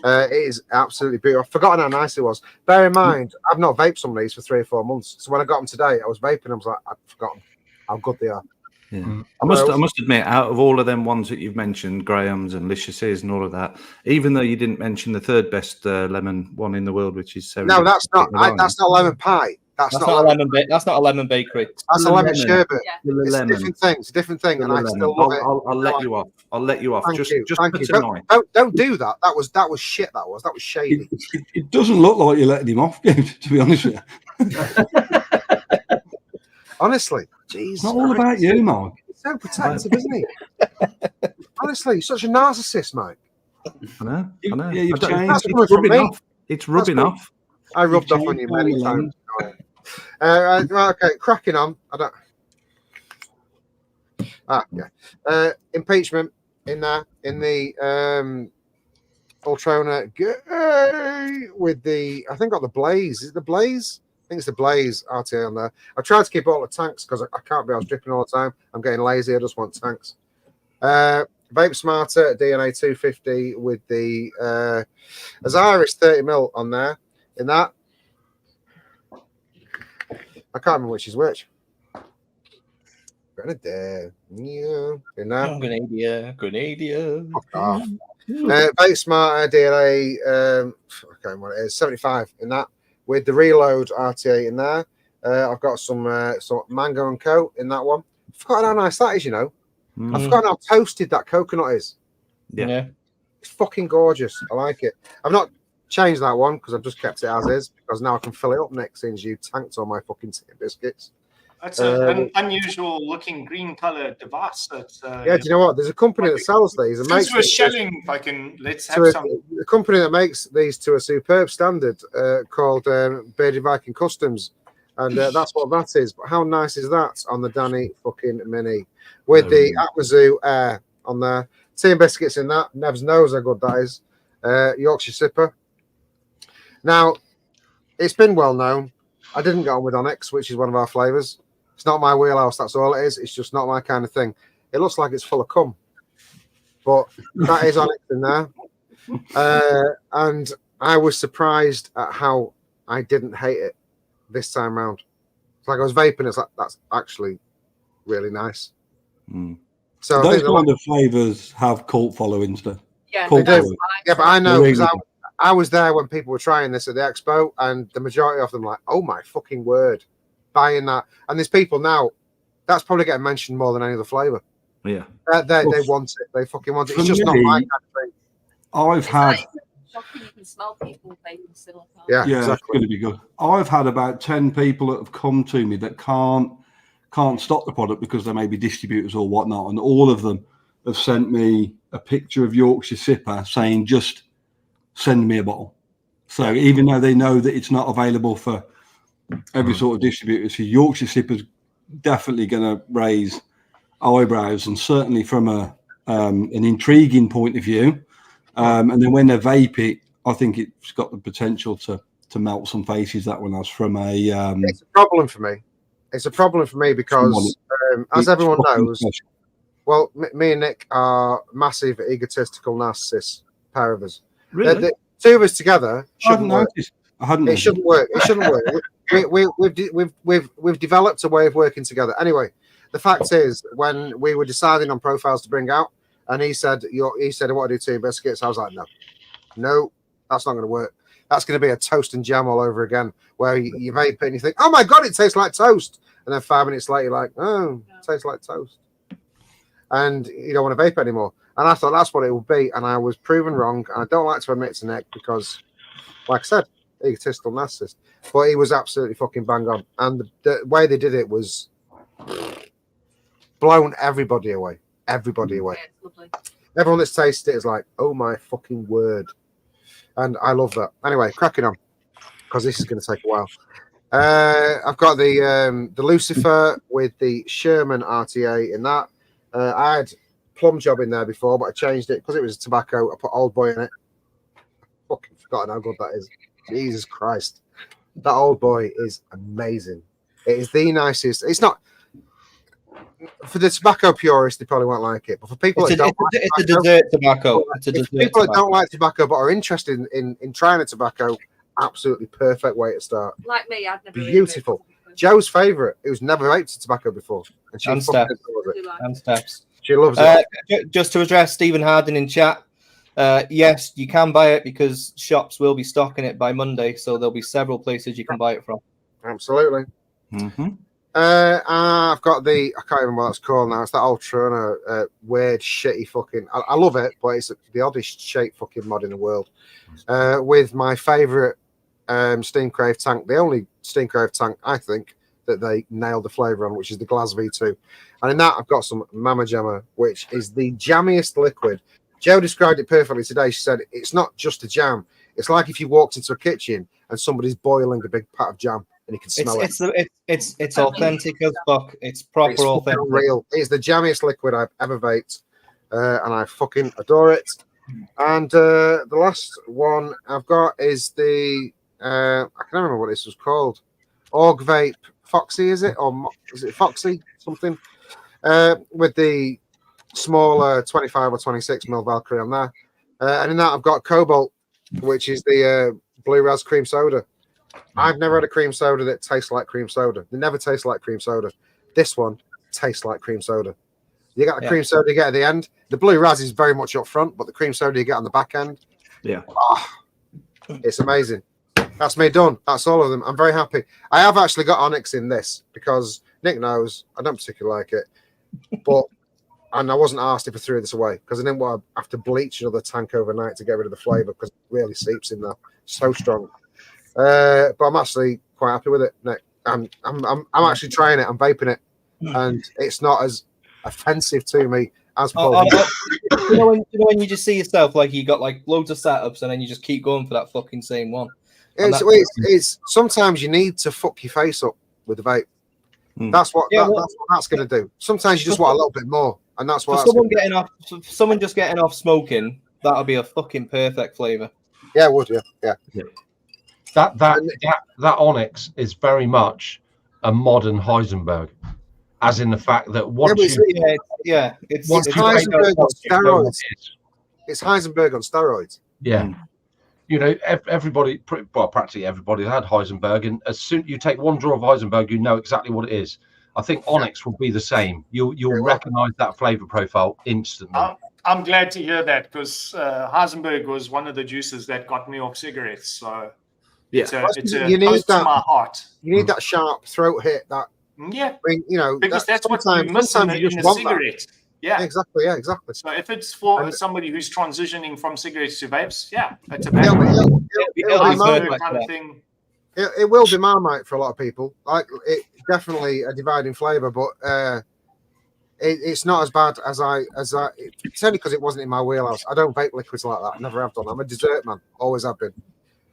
It is absolutely beautiful. I've forgotten how nice it was. Bear in mind, I've not vaped some of these for 3 or 4 months. So when I got them today, I was vaping. I was like, I've forgotten how good they are. Yeah. I must admit, out of all of them ones that you've mentioned, Graham's and Licious and all of that, even though you didn't mention the 3rd best lemon one in the world, which is no, that's not. That's not lemon pie. That's not a lemon. That's not a lemon bakery. That's a lemon sherbet. Yeah. It's a different thing. It's a different thing, and I still love it. I'll let you off. I'll let you off. Thank Just you. for tonight. Don't do that. That was shit. That was shady. It doesn't look like you're letting him off, to be honest with you. Honestly, jeez. It's not all about you, Mike. He's so protective, isn't he? Honestly, you're such a narcissist, Mike. I know. Yeah, you've changed. That's coming from me. It's rubbing off. I rubbed off on you many times. Okay, cracking on. Impeachment in there in the Ultrona with the I think got the Blaze. Is it the Blaze? I think it's the Blaze RTA on there. I tried to keep all the tanks because I can't be. I was dripping all the time. I'm getting lazy. I just want tanks. Vape Smarter DNA 250 with the Azaris 30mm on there. In that, I can't remember which is which. Grenadier. Yeah. In that. Grenadier. Fuck off. Vape Smarter DNA. I can't remember what it is. 75 in that. With the Reload RTA in there. I've got some Mango and Co in that one. I've forgotten how nice that is, you know. I've forgotten how toasted that coconut is. Yeah. It's fucking gorgeous. I like it. I've not changed that one because I've just kept it as is because now I can fill it up next since you tanked all my fucking biscuits. That's an unusual looking green color device. Yeah, do you know what? There's a company that sells these. And since we're shelling, let's have some. The company that makes these to a superb standard called Bearded Viking Customs. And that's what that is. But how nice is that on the Danny fucking Mini with the Atmazoo Air on there? Tea and biscuits in that. Nevs knows how good that is. Yorkshire Sipper. Now, it's been well known. I didn't get on with Onyx, which is one of our flavors. It's not my wheelhouse. That's all it is. It's just not my kind of thing. It looks like it's full of cum, but that is Onyx in there. And I was surprised at how I didn't hate it this time round. It's like I was vaping. It's like that's actually really nice. So those kind of flavors have cult followings, though. Yeah, cult they do. Yeah, but I know because really? I was there when people were trying this at the expo, and the majority of them like, oh my fucking word, buying that. And there's people now that's probably getting mentioned more than any other flavor. Yeah, they want it. They fucking want it. It's just not my kind of thing. I've had. Shocking, you can smell people vaping still. Yeah, exactly. It's going to be good. I've had about 10 people that have come to me that can't stock the product because they may be distributors or whatnot, and all of them have sent me a picture of Yorkshire Sipper saying just send me a bottle. So even though they know that it's not available for every sort of distributor, so Yorkshire Sipper's definitely going to raise eyebrows, and certainly from an intriguing point of view. And then when they vape it, I think it's got the potential to melt some faces. That one has from a. It's a problem for me. It's a problem for me because, as everyone knows, well, me and Nick are massive egotistical narcissists, pair of us. Really? Two of us together I hadn't shouldn't work. noticed. I hadn't. It noticed. shouldn't work. It shouldn't work. We've developed a way of working together. Anyway, the fact is, when we were deciding on profiles to bring out, and he said, I want to do 2 investigates. I was like, no, that's not going to work. That's going to be a toast and jam all over again, where you vape it and you think, oh my god, it tastes like toast, and then 5 minutes later, you're like, oh, it tastes like toast, and you don't want to vape anymore. And I thought that's what it would be, and I was proven wrong. And I don't like to admit to Nick because, like I said, egotistical narcissist, but he was absolutely fucking bang on, and the way they did it was blown everybody away. Everybody away. Yeah, it's lovely. Everyone that's tasted it is like, oh my fucking word. And I love that. Anyway, cracking on, because this is going to take a while. I've got the Lucifer with the Sherman RTA in that. I had Plum Job in there before, but I changed it because it was tobacco. I put Old Boy in it. Fucking forgotten how good that is. Jesus Christ. That Old Boy is amazing. It is the nicest. It's not... For the tobacco purists, they probably won't like it. But for people that don't like it's a dessert tobacco. It's a dessert people that tobacco. don't like tobacco but are interested in trying a tobacco, absolutely perfect way to start. Like me, I'd never. Beautiful. Joe's favourite, who's never vaped tobacco before, and she And fucking Steph. adores it. And steps. She loves it. Just to address Stephen Harding in chat, yes, you can buy it because shops will be stocking it by Monday, so there'll be several places you can buy it from. Absolutely. Mm-hmm. I've got I can't remember what it's called now. It's that Ultrona weird, shitty fucking. I love it, but it's the oddest shaped fucking mod in the world. With my favourite Steam Crave tank, the only Steam Crave tank I think that they nailed the flavour on, which is the Glass V2. And in that, I've got some Mama Jammer, which is the jammiest liquid. Jo described it perfectly today. She said it's not just a jam. It's like if you walked into a kitchen and somebody's boiling a big pot of jam. And you can smell it. It's authentic as fuck. It's proper it's authentic. Real. It's the jammiest liquid I've ever vaped, and I fucking adore it. And the last one I've got is the I can't remember what this was called. Org Vape Foxy, is it? Or is it Foxy something? With the smaller 25 or 26 mil Valkyrie on there. And in that I've got Cobalt, which is the Blue Raz cream soda. I've never had a cream soda that tastes like cream soda. They never taste like cream soda. This one tastes like cream soda. You got the cream soda you get at the end. The Blue Raz is very much up front, but the cream soda you get on the back end. Yeah. It's amazing. That's me done. That's all of them. I'm very happy. I have actually got Onyx in this because Nick knows I don't particularly like it. And I wasn't asked if I threw this away because I didn't want to have to bleach another tank overnight to get rid of the flavour because it really seeps in there. So strong. But I'm actually quite happy with it, Nick. I'm actually trying it. I'm vaping it, and it's not as offensive to me as Paul. You know when you just see yourself like you got like loads of setups, and then you just keep going for that fucking same one. It's sometimes you need to fuck your face up with the vape. That's what that's going to do. Sometimes you just want a little bit more, and that's what. Someone just getting off smoking, that'll be a fucking perfect flavor. Yeah, it would. Yeah. That Onyx is very much a modern Heisenberg, as in the fact that it's Heisenberg on steroids. It's Heisenberg on steroids. Yeah. You know, practically everybody had Heisenberg, and as soon you take one draw of Heisenberg, you know exactly what it is. I think Onyx will be the same. You'll recognise that flavour profile instantly. I'm glad to hear that because Heisenberg was one of the juices that got me off cigarettes. So it's you need close to my heart. You need that sharp throat hit. That because that's what you miss in the cigarette. Yeah, exactly. Yeah, exactly. So if it's for somebody who's transitioning from cigarettes to vapes, it's a kind of thing. It will be Marmite for a lot of people. Like it definitely a dividing flavour, but it's not as bad as I. It's only because it wasn't in my wheelhouse. I don't vape liquids like that. I never have done. I'm a dessert man. Always have been.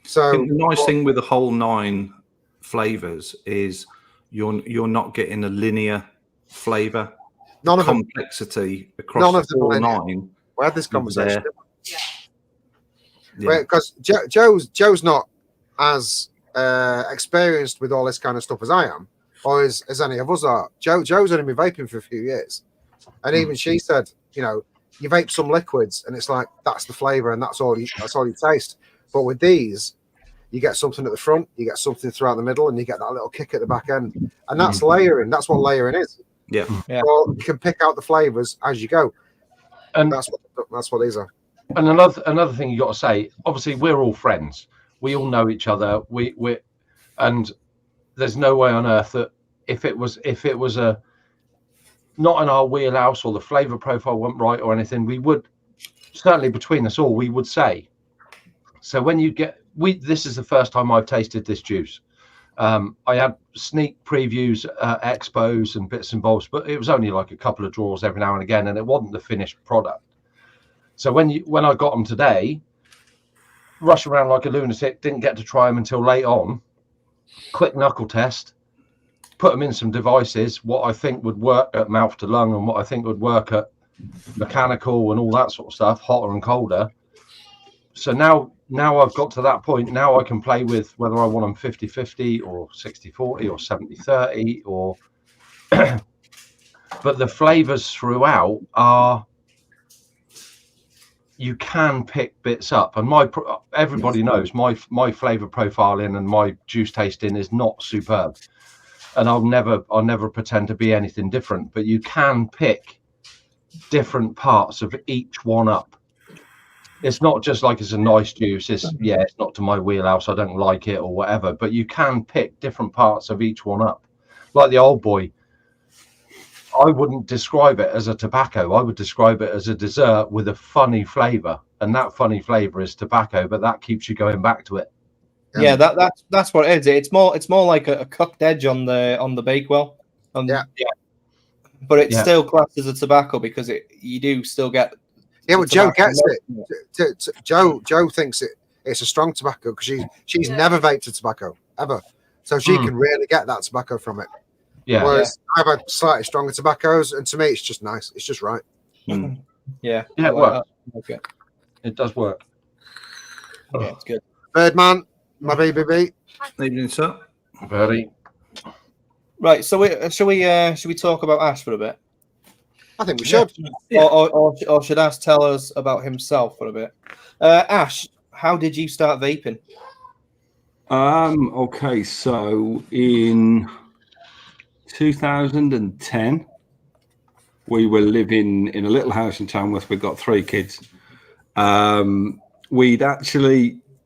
So the nice thing with the whole 9 flavours is you're not getting a linear flavour. None of complexity across all 9. We had this conversation. Because Joe's not as experienced with all this kind of stuff as I am, or as any of us are. Joe's only been vaping for a few years, and even she said, you vape some liquids, and it's like that's the flavour, and that's all you taste. But with these, you get something at the front, you get something throughout the middle, and you get that little kick at the back end. And that's layering. That's what layering is. Yeah. So you can pick out the flavors as you go. And that's what these are. And another thing you got to say, obviously we're all friends. We all know each other. And there's no way on earth that if it was a not in our wheelhouse or the flavor profile weren't right or anything, we would certainly between us all, we would say. So when you this is the first time I've tasted this juice. I had sneak previews at expos and bits and bobs, but it was only like a couple of draws every now and again, and it wasn't the finished product. So when I got them today, rushed around like a lunatic, didn't get to try them until late on. Quick knuckle test, put them in some devices, what I think would work at mouth to lung and what I think would work at mechanical and all that sort of stuff, hotter and colder. So now I've got to that point. Now I can play with whether I want them 50-50 or 60-40 or 70-30 or but the flavors throughout are, you can pick bits up, and everybody knows my flavor profiling and my juice tasting is not superb, and I'll never pretend to be anything different, but you can pick different parts of each one up. It's not just like it's a nice juice, it's not to my wheelhouse, I don't like it or whatever, but you can pick different parts of each one up. Like the Old Boy, I wouldn't describe it as a tobacco. I would describe it as a dessert with a funny flavor, and that funny flavor is tobacco, but that keeps you going back to it. Yeah, that's what it is. It's more like a cooked edge on the Bakewell. But it's still classed as a tobacco because you do still get. Yeah, well, Joe gets it. Joe thinks it's a strong tobacco because she's never vaped a tobacco ever, so she can really get that tobacco from it. Yeah. Whereas I've had slightly stronger tobaccos, and to me, it's just nice. It's just right. Yeah, it works. Okay, it does work. Yeah, it's good. Birdman, my BBB. Evening, sir. Very. Right. So should we talk about Ash for a bit? I think we should. Or should Ash tell us about himself for a bit? Ash, how did you start vaping? Okay, so in 2010, we were living in a little house in Tamworth. We've got 3 kids.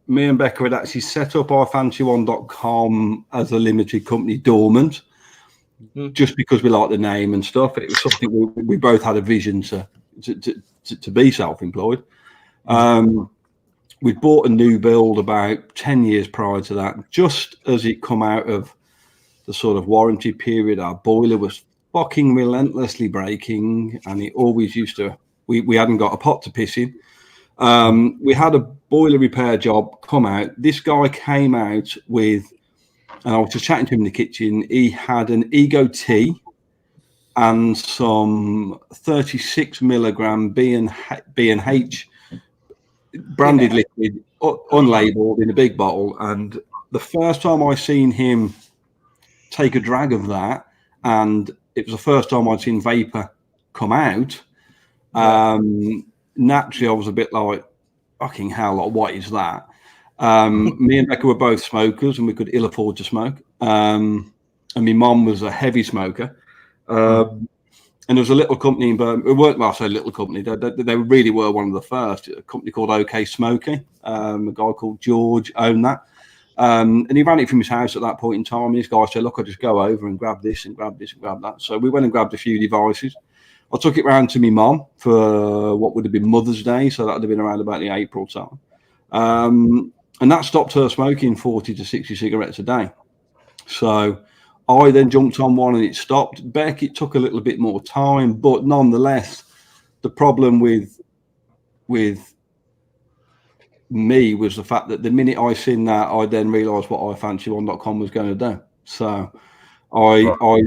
Me and Becca had actually set up our fancyone.com as a limited company dormant, just because we like the name and stuff. It was something we both had a vision to be self-employed. We bought a new build about 10 years prior to that. Just as it come out of the sort of warranty period, our boiler was fucking relentlessly breaking, and it always used to. We hadn't got a pot to piss in. We had a boiler repair job come out. This guy came out with, and I was just chatting to him in the kitchen. He had an Ego T and some 36 milligram B&H branded liquid, unlabeled in a big bottle. And the first time I seen him take a drag of that, and it was the first time I'd seen vapor come out. Naturally, I was a bit like, fucking hell, like, what is that? Me and Becca were both smokers, and we could ill afford to smoke. And my mum was a heavy smoker. And there was a little company in Birmingham. Well, I say little company. They really were one of the first. A company called OK Smoking. A guy called George owned that. And he ran it from his house at that point in time. And this guy said, look, I'll just go over and grab this and grab this and grab that. So we went and grabbed a few devices. I took it round to my mum for what would have been Mother's Day. So that would have been around about the April time. And that stopped her smoking 40 to 60 cigarettes a day. So I then jumped on one and it stopped. Beck, it took a little bit more time, but nonetheless, the problem with me was the fact that the minute I seen that, I then realised what ifancyone.com was going to do. So I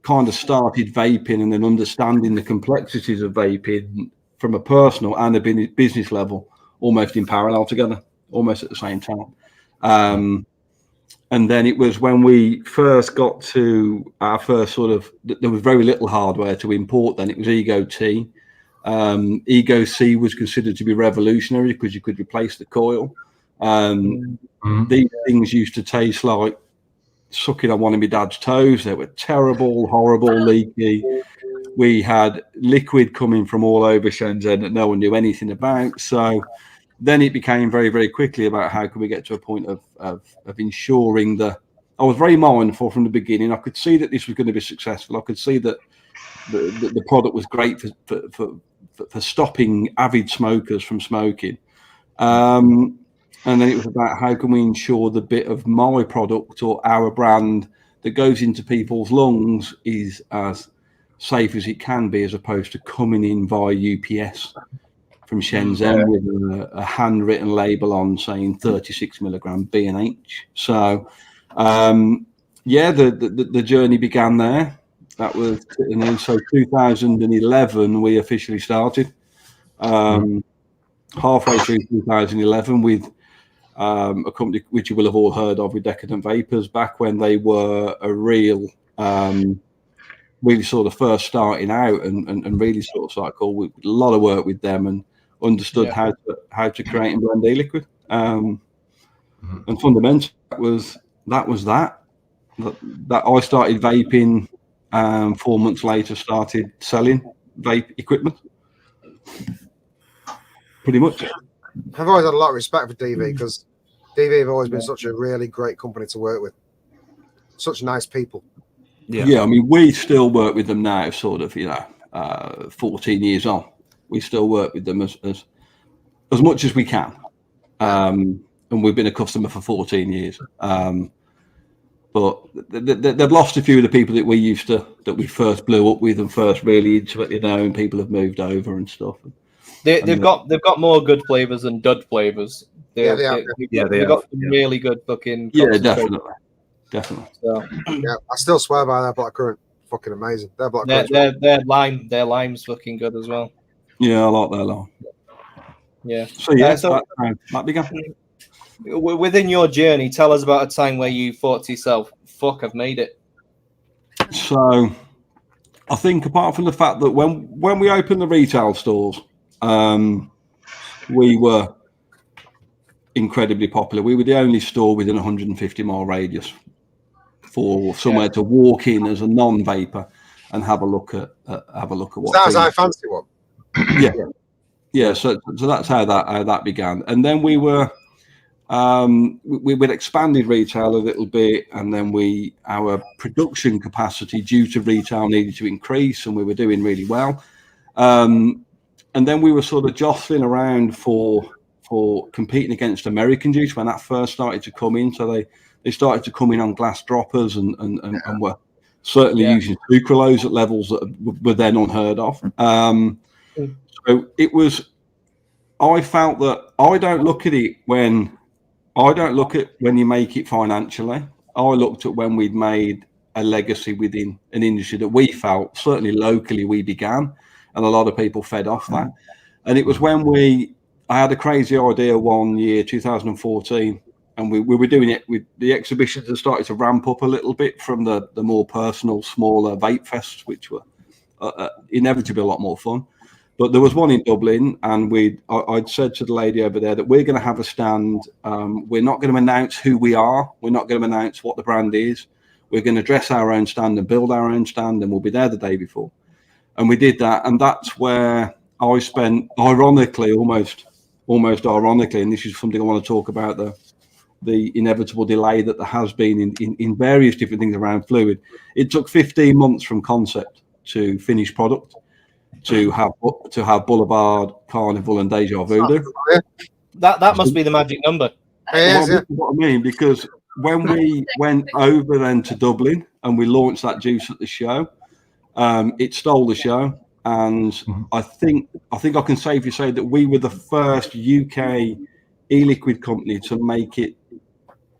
kind of started vaping and then understanding the complexities of vaping from a personal and a business level, almost in parallel together, almost at the same time. And then it was when we first got to our first sort of, there was very little hardware to import then. It was Ego T. Ego C was considered to be revolutionary because you could replace the coil. These things used to taste like sucking on one of my dad's toes. They were terrible, horrible, leaky. We had liquid coming from all over Shenzhen that no one knew anything about. So then it became very, very quickly about how can we get to a point of ensuring that I was very mindful from the beginning. I could see that this was going to be successful. I could see that the product was great for stopping avid smokers from smoking. And then it was about how can we ensure the bit of my product or our brand that goes into people's lungs is as safe as it can be, as opposed to coming in via UPS from Shenzhen with a handwritten label on saying 36 milligram B&H. So, the journey began there. That was, and then so 2011 we officially started. Halfway through 2011 with a company which you will have all heard of, with Decadent Vapors, back when they were a real, really sort of first starting out and really sort of cycle with a lot of work with them and understood how to create and blend e-liquid. And fundamentally, that was that I started vaping. 4 months later, started selling vape equipment. Pretty much. I've always had a lot of respect for DV because DV have always been such a really great company to work with. Such nice people. Yeah, I mean, we still work with them now, sort of, 14 years on. We still work with them as much as we can. And we've been a customer for 14 years. But they've lost a few of the people that we first blew up with and first really intimately know, and people have moved over and stuff. They've got more good flavors than dud flavors. They've got some really good fucking. Yeah, definitely. So, yeah, I still swear by their black currant. Fucking amazing. Their black currant. Their lime's fucking good as well. Yeah, I like their lime. Yeah. So that began. Within your journey, tell us about a time where you thought to yourself, "Fuck, I've made it." So, I think apart from the fact that when we opened the retail stores, we were incredibly popular. We were the only store within a 150-mile radius for somewhere to walk in as a non-vapor and have a look at what. That was I fancy one. Yeah. So that's how that began, and then we were. We'd expanded retail a little bit, and then our production capacity due to retail needed to increase, and we were doing really well. And then we were sort of jostling around for competing against American juice when that first started to come in. So they started to come in on glass droppers and were certainly using sucralose at levels that were then unheard of. So it was. I felt that I don't look at when you make it financially. I looked at when we'd made a legacy within an industry that we felt, certainly locally, we began, and a lot of people fed off that. And it was when I had a crazy idea one year, 2014, and we were doing it with the exhibitions that started to ramp up a little bit from the more personal, smaller vape fests, which were inevitably a lot more fun. But there was one in Dublin, and I'd said to the lady over there that we're going to have a stand. We're not going to announce who we are. We're not going to announce what the brand is. We're going to dress our own stand and build our own stand, and we'll be there the day before. And we did that, and that's where I spent, ironically, almost ironically, and this is something I want to talk about, the inevitable delay that there has been in various different things around Flooid. It took 15 months from concept to finished product. To have Boulevard, Carnival, and Deja Voodoo. That must be the magic number. What I mean, because when we went over then to Dublin and we launched that juice at the show, it stole the show, and I think I can safely say that we were the first UK e-liquid company to make it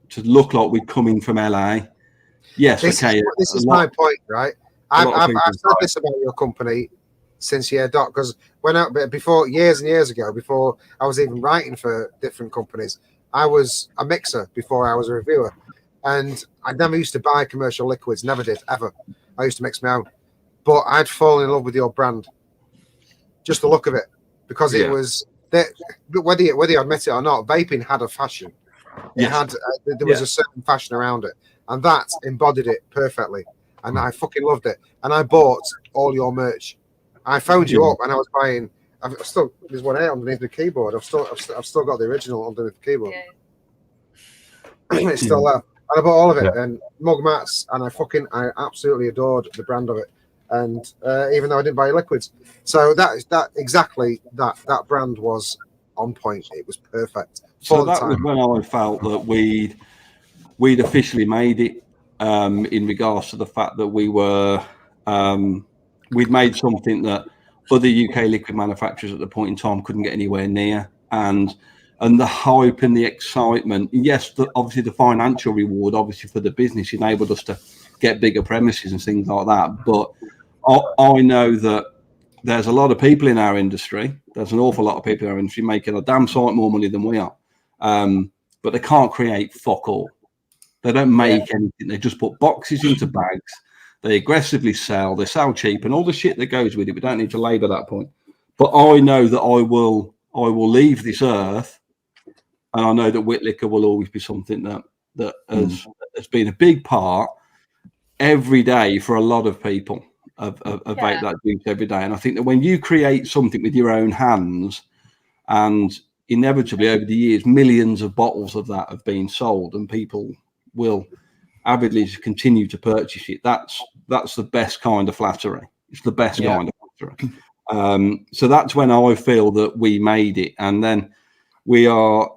to look like we'd come in from LA. Yes, this is my point, right? I've said this about your company since because when years and years ago, before I was even writing for different companies, I was a mixer before I was a reviewer, and I never used to buy commercial liquids, never did ever. I used to mix my own, but I'd fallen in love with your brand, just the look of it, because it was But whether you admit it or not, vaping had a fashion. It had there was a certain fashion around it, and that embodied it perfectly. And I fucking loved it. And I bought all your merch. I phoned you up, and I was buying. There's one here underneath the keyboard. I've still got the original underneath the keyboard. It's still there. And I bought all of it, and mug mats, and I absolutely adored the brand of it. And even though I didn't buy liquids, so that brand was on point. It was perfect. So that was when I felt that we'd officially made it in regards to the fact that we'd made something that other UK liquid manufacturers at the point in time couldn't get anywhere near, and the hype and the excitement. Yes, obviously the financial reward, obviously for the business, enabled us to get bigger premises and things like that. But I know that there's a lot of people in our industry. There's an awful lot of people in our industry making a damn sight more money than we are. But they can't create fuck all. They don't make anything. They just put boxes into bags. They aggressively sell. They sell cheap and all the shit that goes with it. We don't need to labour that point. But I know that I will leave this earth, and I know that Wick Liquor will always be something that has been a big part every day for a lot of people of vape that juice every day. And I think that when you create something with your own hands, and inevitably over the years, millions of bottles of that have been sold, and people will avidly continue to purchase it. That's the best kind of flattery. It's the best kind of flattery. So that's when I feel that we made it, and then we are,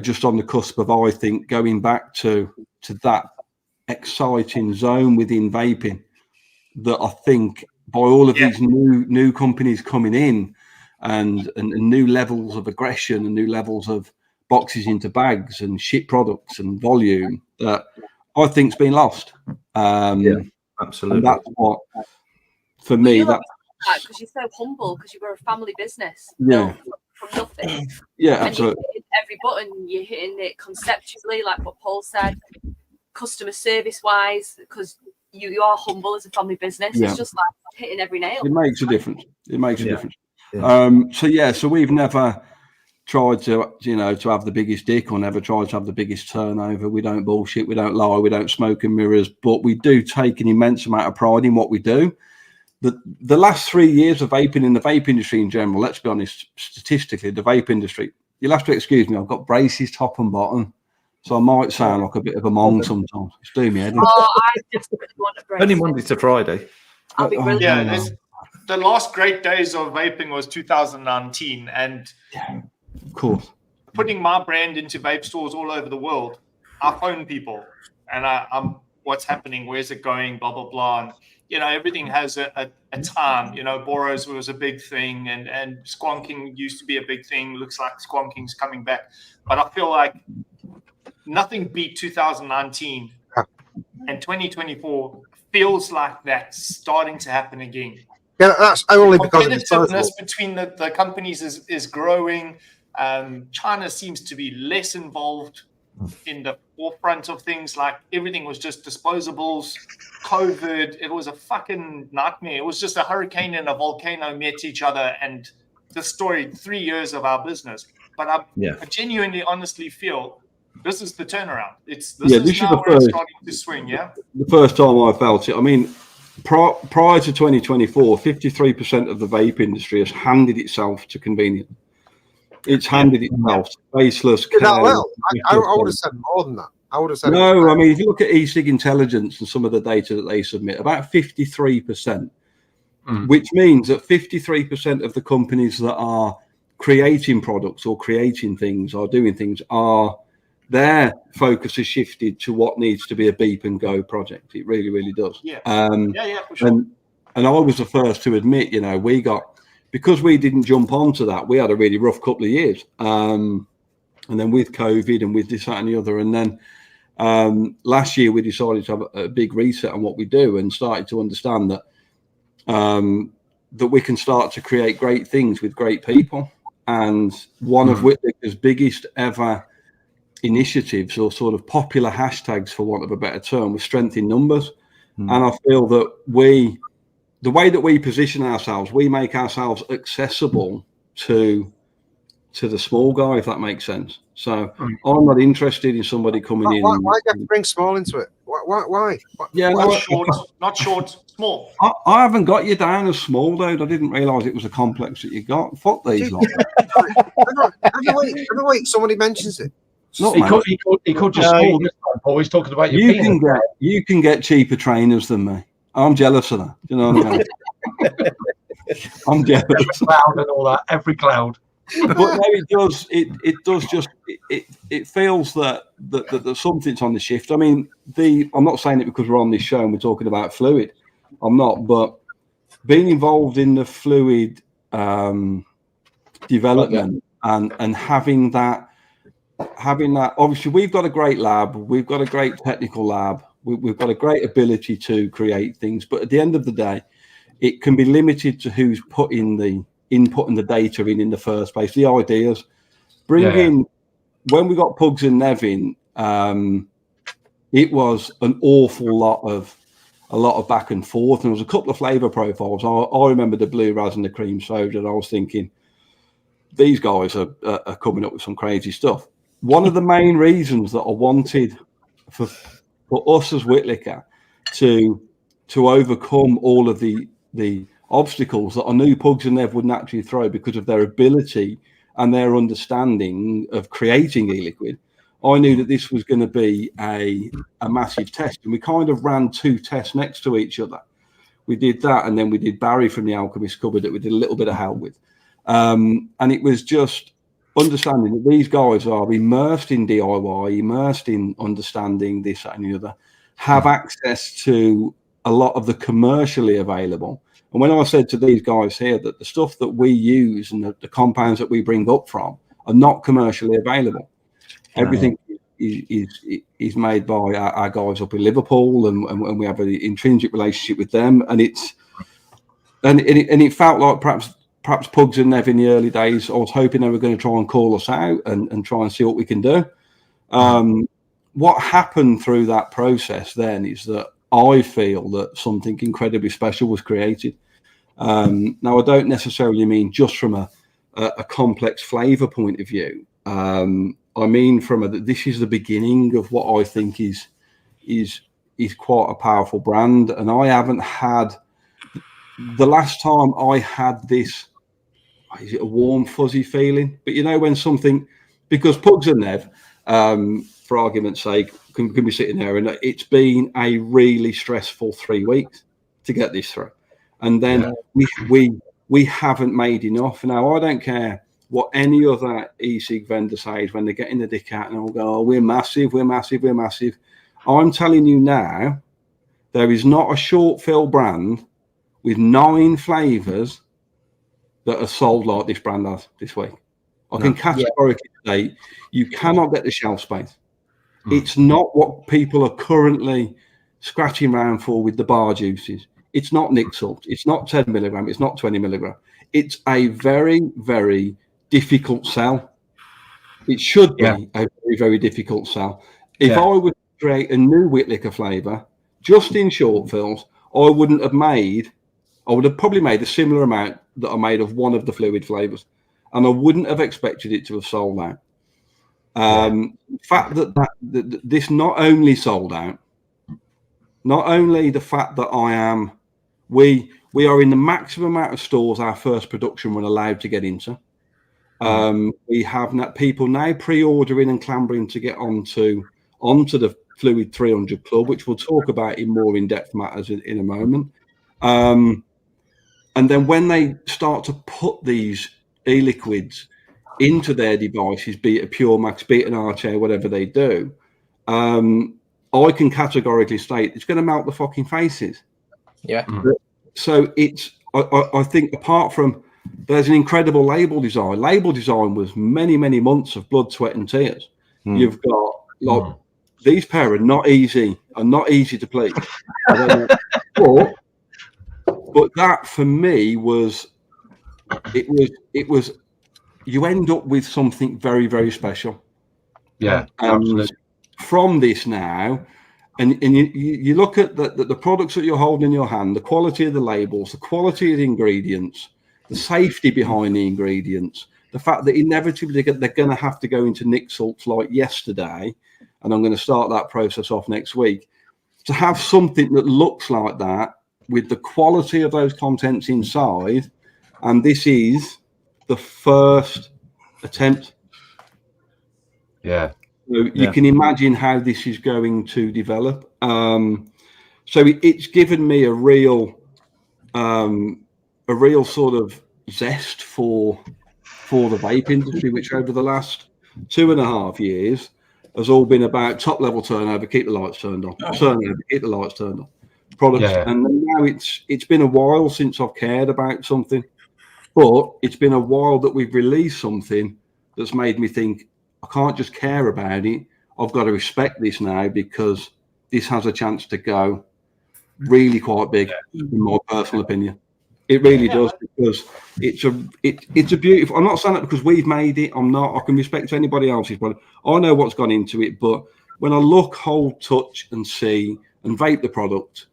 just on the cusp of, I think, going back to that exciting zone within vaping that I think by all of these new companies coming in and new levels of aggression and new levels of boxes into bags and shit products and volume that I think's been lost. Absolutely. And that's what, for me, that's because you're so humble, because you were a family business. Yeah. From nothing. Yeah, and absolutely. you're hitting every button, you're hitting it conceptually, like what Paul said, customer service wise, because you are humble as a family business. It's just like hitting every nail. It makes a difference. It makes a difference. Yeah. So we've never tried to have the biggest dick, or never tried to have the biggest turnover. We don't bullshit, we don't lie, we don't smoke and mirrors, but we do take an immense amount of pride in what we do. The last 3 years of vaping in the vape industry in general, let's be honest, statistically, the vape industry, you'll have to excuse me, I've got braces top and bottom, so I might sound like a bit of a mong sometimes. It's doing me head in. I desperately want a brace. Only Monday to Friday. I'll be brilliant. Yeah, the last great days of vaping was 2019, and of course, putting my brand into vape stores all over the world, I phone people and I'm what's happening, where's it going, blah blah blah. And everything has a time. Boros was a big thing, and squonking used to be a big thing. Looks like squonking's coming back, but I feel like nothing beat 2019, and 2024 feels like that's starting to happen again. Yeah, that's only because of competitiveness between the companies is growing. China seems to be less involved in the forefront of things. Like everything was just disposables. COVID, it was a fucking nightmare. It was just a hurricane and a volcano met each other and destroyed 3 years of our business. But I genuinely, honestly feel this is the turnaround. This is now where it's starting to swing. Yeah, the first time I felt it. I mean, prior to 2024, 53% of the vape industry has handed itself to convenience. It's handed itself faceless. I would have said more than that. I would have said no. I mean, if you look at e-cig intelligence and some of the data that they submit, about 53%, which means that 53% of the companies that are creating products or creating things or doing things their focus has shifted to what needs to be a beep and go project. It really, really does. For sure. And I was the first to admit, because we didn't jump onto that, we had a really rough couple of years. And then with COVID and with this, that, and the other. And then last year we decided to have a big reset on what we do and started to understand that that we can start to create great things with great people. And one of Wick Liquor's biggest ever initiatives, or sort of popular hashtags, for want of a better term, was strength in numbers. And I feel that the way that we position ourselves, we make ourselves accessible to the small guy, if that makes sense. So I'm not interested in somebody coming in. Why do you have to bring small into it? Why? Yeah, not short, small. I haven't got you down as small, dude. I didn't realise it was a complex that you got. Fuck these lot. Every week somebody mentions it. He could just small this time, Paul. He's talking about your penis. You can get cheaper trainers than me. I'm jealous of that. Do you know what I mean? I'm jealous. Every cloud and all that. Every cloud. But no, it does. It does just. It feels that something's on the shift. I mean, I'm not saying it because we're on this show and we're talking about Flooid. I'm not, but being involved in the Flooid development and having that. Obviously, we've got a great lab. We've got a great technical lab. We've got a great ability to create things. But at the end of the day, it can be limited to who's putting the input and the data in the first place, the ideas. When we got Pugs and Nevin, it was an awful lot of back and forth. And there was a couple of flavour profiles. I remember the blue ras and the cream soda, and I was thinking, these guys are coming up with some crazy stuff. One of the main reasons that I wanted for us as Wick Liquor to overcome all of the obstacles that I knew Pugs and Nev would naturally throw because of their ability and their understanding of creating e-liquid, I knew that this was going to be a massive test. And we kind of ran 2 tests next to each other. We did that, and then we did Barry from the Alchemist Cupboard that we did a little bit of help with. And it was just understanding that these guys are immersed in DIY, immersed in understanding this, that, and the other, have access to a lot of the commercially available. And when I said to these guys here that the stuff that we use and the compounds that we bring up from are not commercially available, everything is made by our guys up in Liverpool, and we have an intrinsic relationship with them. And it felt like perhaps Pugs and Nev in the early days, I was hoping they were going to try and call us out and try and see what we can do. What happened through that process then is that I feel that something incredibly special was created. Now, I don't necessarily mean just from a complex flavour point of view. I mean this is the beginning of what I think is quite a powerful brand. And I haven't had, the last time I had this, is it a warm, fuzzy feeling? But you know, when something, because Pugs and Nev, for argument's sake, can be sitting there, and it's been a really stressful 3 weeks to get this through. And then we haven't made enough. Now, I don't care what any other e-cig vendor says when they're getting the dick out and they'll go, oh, we're massive, we're massive, we're massive. I'm telling you now, there is not a short fill brand with 9 flavours that are sold like this brand has this week. I can categorically say you cannot get the shelf space. It's not what people are currently scratching around for with the bar juices. It's not Nick Salt. It's not 10 milligram. It's not 20 milligram. It's a very, very difficult sell. It should be a very, very difficult sell. If I would create a new Wick Liquor flavour just in short fills, I would have probably made a similar amount that I made of one of the Flooid flavours, and I wouldn't have expected it to have sold out. The fact that this not only sold out, not only the fact that we are in the maximum amount of stores our first production run allowed to get into. We have people now pre-ordering and clambering to get onto the Flooid 300 Club, which we'll talk about in more in-depth matters in a moment. And then when they start to put these e-liquids into their devices, be it a Pure Max, be it an RTA, whatever they do, I can categorically state it's going to melt the fucking faces. Yeah. So I think apart from, there's an incredible label design. Label design was many, many months of blood, sweat, and tears. You've got these pair are not easy to please. But that for me was you end up with something very, very special. Yeah, absolutely. From this now, and you look at the products that you're holding in your hand, the quality of the labels, the quality of the ingredients, the safety behind the ingredients, the fact that inevitably they're going to have to go into Nick salts like yesterday, and I'm going to start that process off next week. To have something that looks like that with the quality of those contents inside, and this is the first attempt. Yeah. So you can imagine how this is going to develop. So it's given me a real sort of zest for the vape industry, which over the last 2.5 years has all been about top level turnover, keep the lights turned on, turnover, keep the lights turned on, products. Yeah. And now it's been a while since I've cared about something, but it's been a while that we've released something that's made me think I can't just care about it. I've got to respect this now because this has a chance to go really quite big, in my personal opinion. It really does, because it's a beautiful. I'm not saying that because we've made it. I'm not. I can respect anybody else's product. I know what's gone into it, but when I look, hold, touch, and see and vape the product,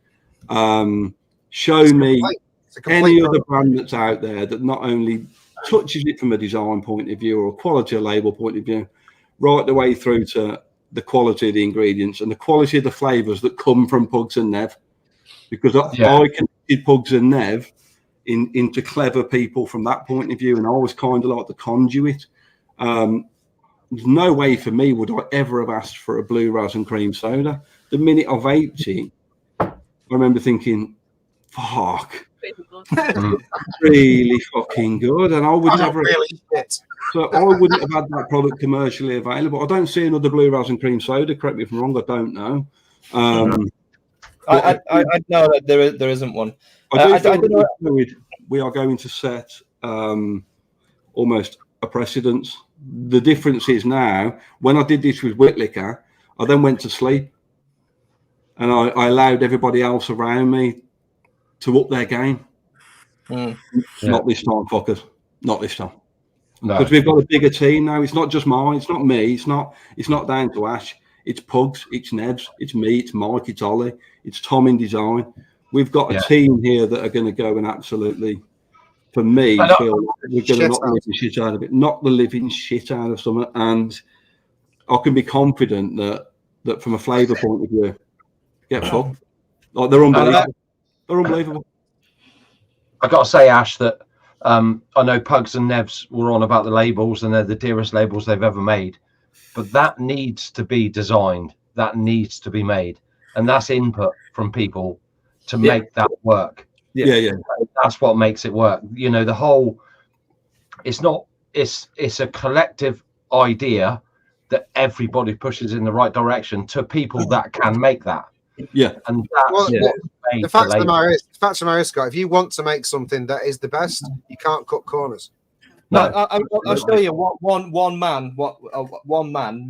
show me any other brand that's out there that not only touches it from a design point of view or a quality of label point of view, right the way through to the quality of the ingredients and the quality of the flavors that come from Pugs and Nev, because I connected Pugs and Nev into clever people from that point of view, and I was kind of like the conduit. There's no way for me would I ever have asked for a blue ras and cream soda. The minute I vaped it, I remember thinking, fuck, really fucking good, and I would never so I wouldn't have had that product commercially available. I don't see another blue ras and cream soda, correct me if I'm wrong, I don't know. I know that there isn't one. I don't know. We are going to set almost a precedence. The difference is now, when I did this with Wick Liquor, I then went to sleep, and I allowed everybody else around me to up their game. Not this time, fuckers. Not this time. Because we've got a bigger team now. It's not just mine. It's not me. It's not down to Ash. It's Pugs. It's Nebs. It's me. It's Mike. It's Ollie. It's Tom in design. We've got a team here that are going to go and absolutely, for me, feel we're going to knock the living shit out of it. Knock the living shit out of something. And I can be confident that from a flavour point of view, get fucked. Like, they're unbelievable. They're unbelievable. I got to say, Ash, that I know Pugs and Nevs were on about the labels, and they're the dearest labels they've ever made. But that needs to be designed. That needs to be made. And that's input from people to make that work. Yeah. That's what makes it work. You know, the whole, it's a collective idea that everybody pushes in the right direction to people that can make that. Yeah. And that's the fact of the matter is, Scott, if you want to make something that is the best, you can't cut corners. No, I'll show you one man,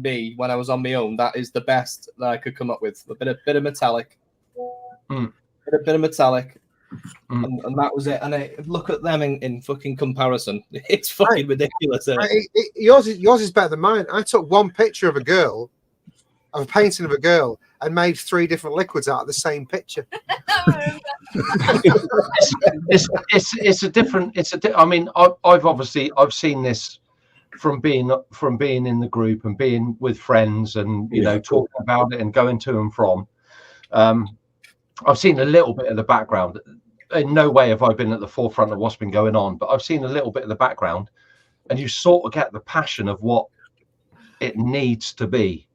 me, when I was on my own, that is the best that I could come up with. A bit of metallic. A bit of metallic. And that was it. And look at them in fucking comparison. It's fucking ridiculous. Yours is better than mine. I took one picture of a painting of a girl, and made 3 different liquids out of the same picture. I mean, I've seen this from being in the group and being with friends and you know talking about it and going to and from. I've seen a little bit of the background. In no way have I been at the forefront of what's been going on, but I've seen a little bit of the background, and you sort of get the passion of what it needs to be.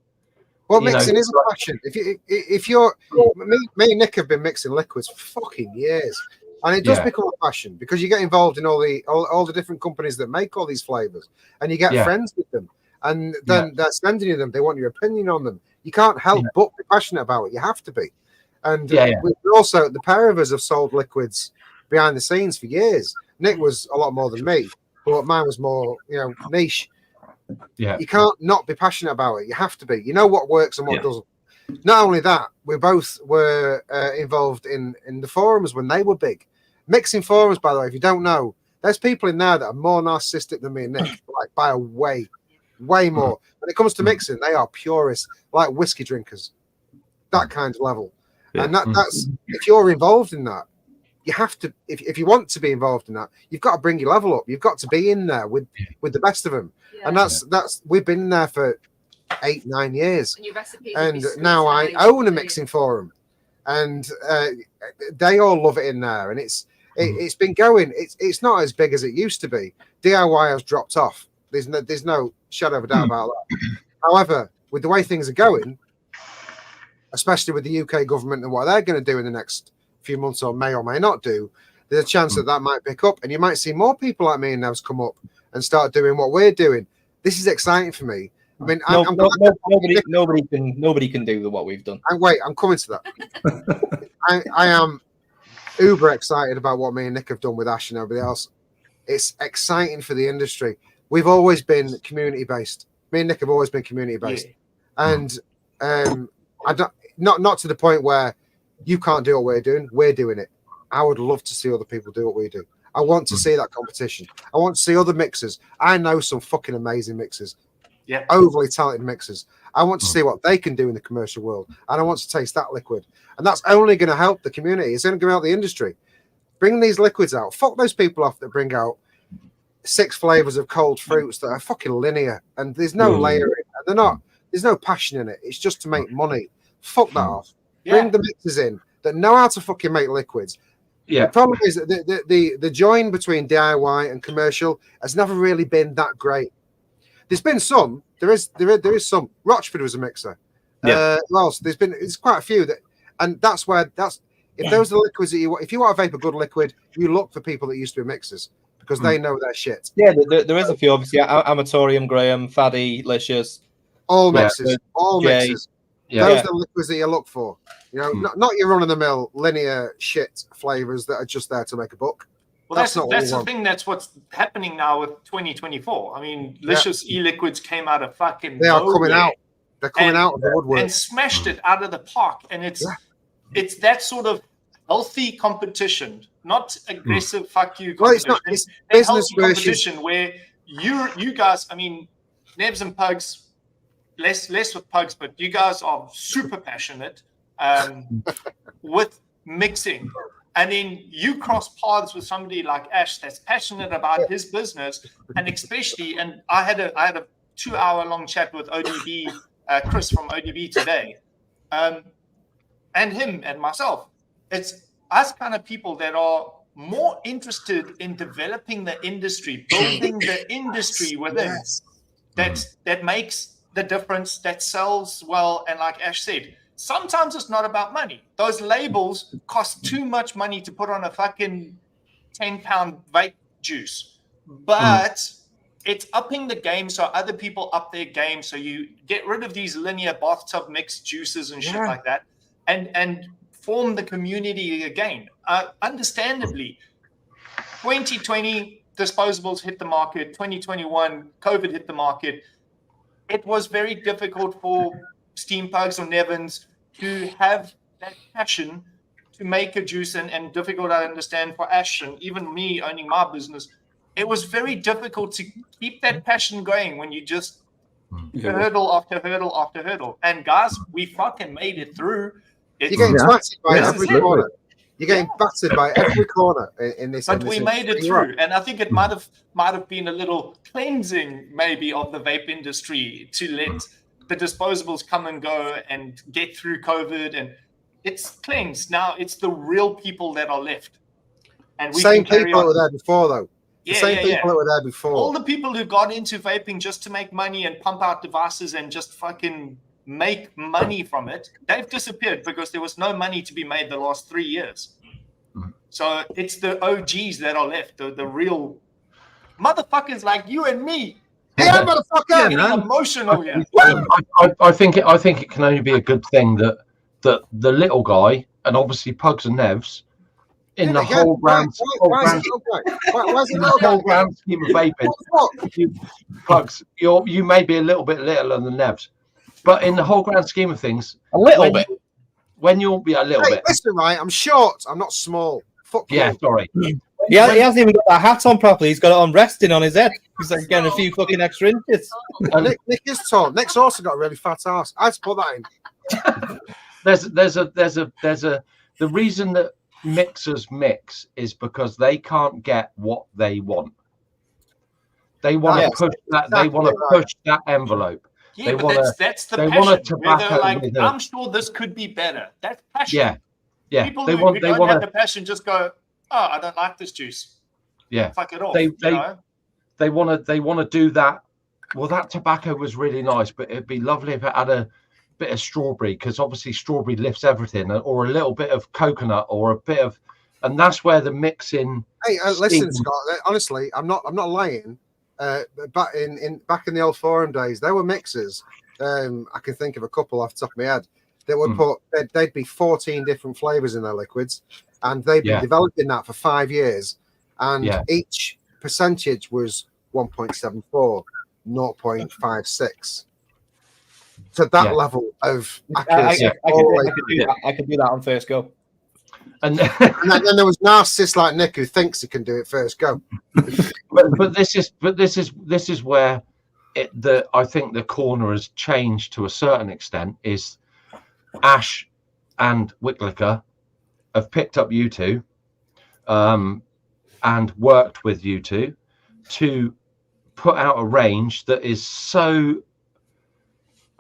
Well, mixing is a passion. If you're me and Nick have been mixing liquids for fucking years, and it does become a passion because you get involved in all the different companies that make all these flavors, and you get friends with them, and then they're sending you them. They want your opinion on them. You can't help but be passionate about it. You have to be. And we're also, the pair of us have sold liquids behind the scenes for years. Nick was a lot more than me, but mine was more, niche. Yeah, you can't not be passionate about it. You have to be. You know what works and what doesn't. Not only that, we both were involved in the forums when they were big. Mixing forums, by the way, if you don't know, there's people in there that are more narcissistic than me and Nick, like by a way more. When it comes to mixing, they are purists, like whiskey drinkers, that kind of level. And that's if you're involved in that, you have to, if you want to be involved in that, you've got to bring your level up. You've got to be in there with the best of them. Yeah. And that's we've been there for 8-9 years. And now I own a mixing forum, and they all love it in there. And it's been going. It's not as big as it used to be. DIY has dropped off. There's no shadow of a doubt about that. However, with the way things are going, especially with the UK government and what they're going to do in the next few months, or may not do, there's a chance that might pick up, and you might see more people like me and Nevs come up and start doing what we're doing. This is exciting for me. I mean, nobody can do what we've done. And wait, I'm coming to that. I am uber excited about what me and Nick have done with Ash and everybody else. It's exciting for the industry. We've always been community based. Me and Nick have always been community based, and I don't, not to the point where you can't do what we're doing. We're doing it. I would love to see other people do what we do. I want to see that competition. I want to see other mixers. I know some fucking amazing mixers, overly talented mixers. I want to see what they can do in the commercial world, and I want to taste that liquid. And that's only going to help the community. It's going to help the industry. Bring these liquids out. Fuck those people off that bring out 6 flavors of cold fruits that are fucking linear, and there's no layering. And they're not. There's no passion in it. It's just to make money. Fuck that off. Bring the mixers in that know how to fucking make liquids. The problem is that the join between DIY and commercial has never really been that great. There's been some. There is some. Rochford was a mixer. Well, there's quite a few and that's if those are the liquids that if you want to vape a good liquid, you look for people that used to be mixers, because they know their shit. Yeah, there is a few, obviously. Amatorium, Graham, Faddy, Licious. All mixers. Mixers. Yeah. Those are the liquids that you look for. You know, not your run-of-the-mill linear shit flavors that are just there to make a buck. Well, that's the thing. That's what's happening now with 2024. I mean, Licious e-liquids came out of fucking They are coming out. They're coming out of the woodwork. And smashed it out of the park. And it's that sort of healthy competition, not aggressive fuck you competition. Well, it's business competition where you guys, I mean, Nevs and Pugs, less with Pugs, but you guys are super passionate with mixing. And then you cross paths with somebody like Ash that's passionate about his business, and especially, and I had a 2-hour-long chat with ODB, Chris from ODB today, and him and myself. It's us kind of people that are more interested in developing the industry, building the industry within that makes the difference, that sells well. And like Ash said, sometimes it's not about money. Those labels cost too much money to put on a fucking 10-pound vape juice. But it's upping the game so other people up their game. So you get rid of these linear bathtub mixed juices and shit like that, and form the community again. Understandably, 2020 disposables hit the market. 2021 COVID hit the market. It was very difficult for Steam Pugs or Nevans to have that passion to make a juice, and difficult, I understand, for Ash and even me owning my business. It was very difficult to keep that passion going when you just hurdle after hurdle after hurdle. And guys, we fucking made it through. You're getting battered by every corner. You're getting battered by every corner in this. But we made it through, and I think it might have been a little cleansing, maybe, of the vape industry to let the disposables come and go and get through COVID, and it's cleansed. Now it's the real people that are left. And we same people that were there before, though. The same people that were there before. All the people who got into vaping just to make money and pump out devices and just fucking make money from it, they've disappeared because there was no money to be made the last 3 years. So it's the OGs that are left, the real motherfuckers like you and me. Yeah, motherfucker. Emotional. I think it can only be a good thing that the little guy, and obviously Pugs and Nevs, in the whole grand scheme of vaping, Pugs, you may be a little bit littler than Nevs, but in the whole grand scheme of things, a little bit. When you'll be a little bit. Listen, right, I'm short. I'm not small. Fuck yeah, you. Sorry. Yeah, he hasn't even got that hat on properly. He's got it on resting on his head. He's like getting a few fucking extra inches. Nick is tall. Nick's also got a really fat ass. I had to put that in. There's the reason that mixers mix is because they can't get what they want. They want to push that. They want to push that envelope. Yeah, they but that's the passion. Where they're like, I'm sure this could be better. That's passion. Yeah, yeah. People who don't have the passion just go, oh, I don't like this juice. Yeah, fuck it off. They want to do that. Well, that tobacco was really nice, but it'd be lovely if it had a bit of strawberry, because obviously strawberry lifts everything, or a little bit of coconut, or a bit of, and that's where the mixing. Hey, listen, Scott. Honestly, I'm not lying. Back in the old forum days, there were mixers. I can think of a couple off the top of my head that would put. They'd be 14 different flavors in their liquids, and they'd be developing that for 5 years, and each percentage was 1.74, 0.56. To that level of accuracy. I could do that on first go. And then there was narcissists like Nick who thinks he can do it first go. but this is where I think the corner has changed to a certain extent. Is Ash and Wick Liquor have picked up you two, and worked with you two to put out a range that is so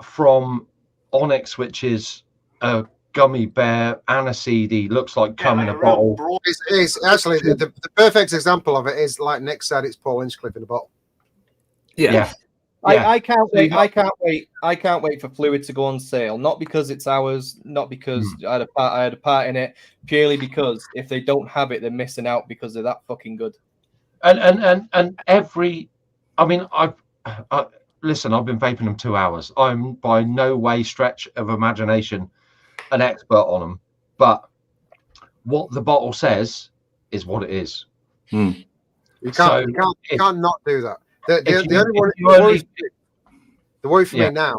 from Onyx, which is a gummy bear, aniseedy, looks like cum in a bottle. It's actually the perfect example of it is, like Nick said, it's Paul Inchcliffe in a bottle. Yeah. I can't wait. I can't wait for Flooid to go on sale. Not because it's ours, not because I had a part in it, purely because if they don't have it, they're missing out because they're that fucking good. And every, I mean, listen, I've been vaping them 2 hours. I'm by no way stretch of imagination an expert on them, but what the bottle says is what it is. You can't not do that. The only one, the worry for me now,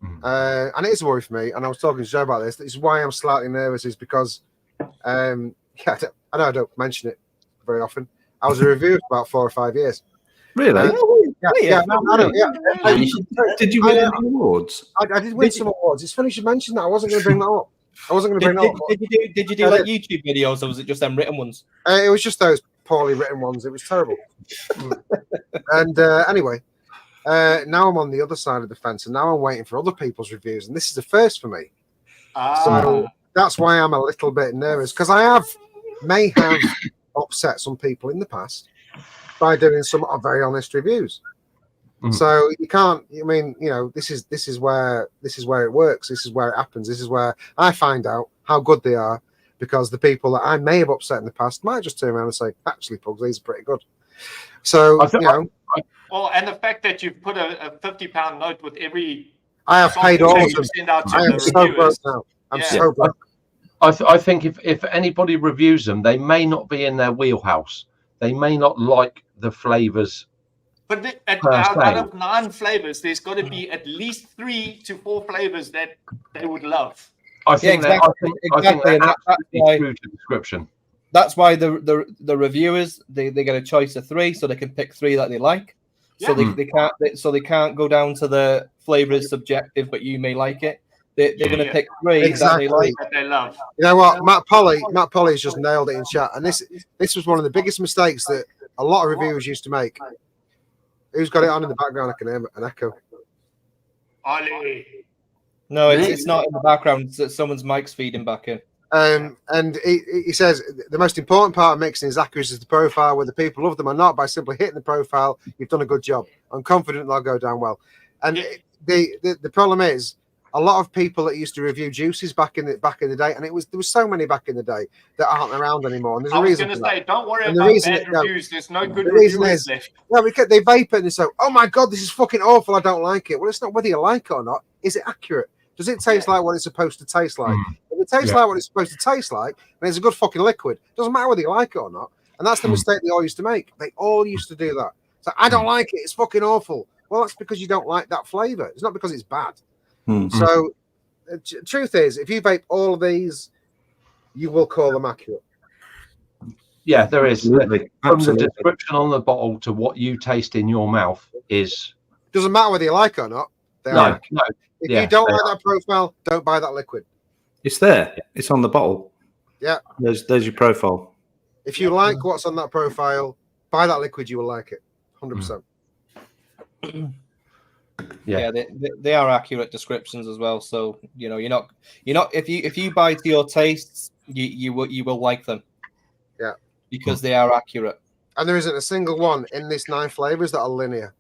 and it is a worry for me, and I was talking to Joe about this. This is why I'm slightly nervous, is because I know I don't mention it very often. I was a reviewer for about 4 or 5 years. Really? Did you win any awards? I did win some awards. It's funny you should mention that. I wasn't going to bring that up. Did you do like YouTube videos, or was it just them written ones? It was just those poorly written ones. It was terrible. And anyway, now I'm on the other side of the fence, and now I'm waiting for other people's reviews, and this is a first for me. So that's why I'm a little bit nervous, because I may have upset some people in the past by doing some very honest reviews. So you can't. I mean, this is where it works. This is where it happens. This is where I find out how good they are, because the people that I may have upset in the past might just turn around and say, "Actually, Pugs, these are pretty good." So well, and the fact that you've put a £50 note with every. I have paid all of them. I am so broke now. I'm so broke. I think if anybody reviews them, they may not be in their wheelhouse. They may not like the flavors. But out of 9 flavors, there's got to be at least 3 to 4 flavors that they would love. I think that's absolutely true to description. That's why the reviewers they get a choice of 3, so they can pick 3 that they like. So they can't go down to the flavor is subjective, but you may like it. They're going to pick 3 that they like. That they love. You know what, Matt Polly's just nailed it in chat, and this was one of the biggest mistakes that a lot of reviewers used to make. Who's got it on in the background? I can hear an echo. Ollie. No, it's not in the background. It's someone's mic's feeding back in. And he says the most important part of mixing is accuracy of the profile, whether people love them or not. By simply hitting the profile, you've done a good job. I'm confident they'll go down well. And the problem is, a lot of people that used to review juices back in the day, and there was so many back in the day that aren't around anymore. And there's a reason. I was going to say, don't worry about bad reviews. There's no good reviews left. Yeah, because they vape it and they say, "Oh my god, this is fucking awful. I don't like it." Well, it's not whether you like it or not. Is it accurate? Does it taste like what it's supposed to taste like? If it tastes like what it's supposed to taste like, then it's a good fucking liquid. Doesn't matter whether you like it or not. And that's the mistake they all used to make. They all used to do that. So I don't like it. It's fucking awful. Well, that's because you don't like that flavor. It's not because it's bad. So the truth is, if you vape all of these, you will call them accurate. Yeah, there is. Absolutely. From the description on the bottle to what you taste in your mouth is. Doesn't matter whether you like it or not. No. If you don't like that profile, don't buy that liquid. It's there. It's on the bottle. Yeah. There's your profile. If you like what's on that profile, buy that liquid. You will like it, 100%. Yeah, they are accurate descriptions as well. So you're not if you buy to your tastes, you will like them. Yeah, because they are accurate. And there isn't a single one in this 9 flavors that are linear.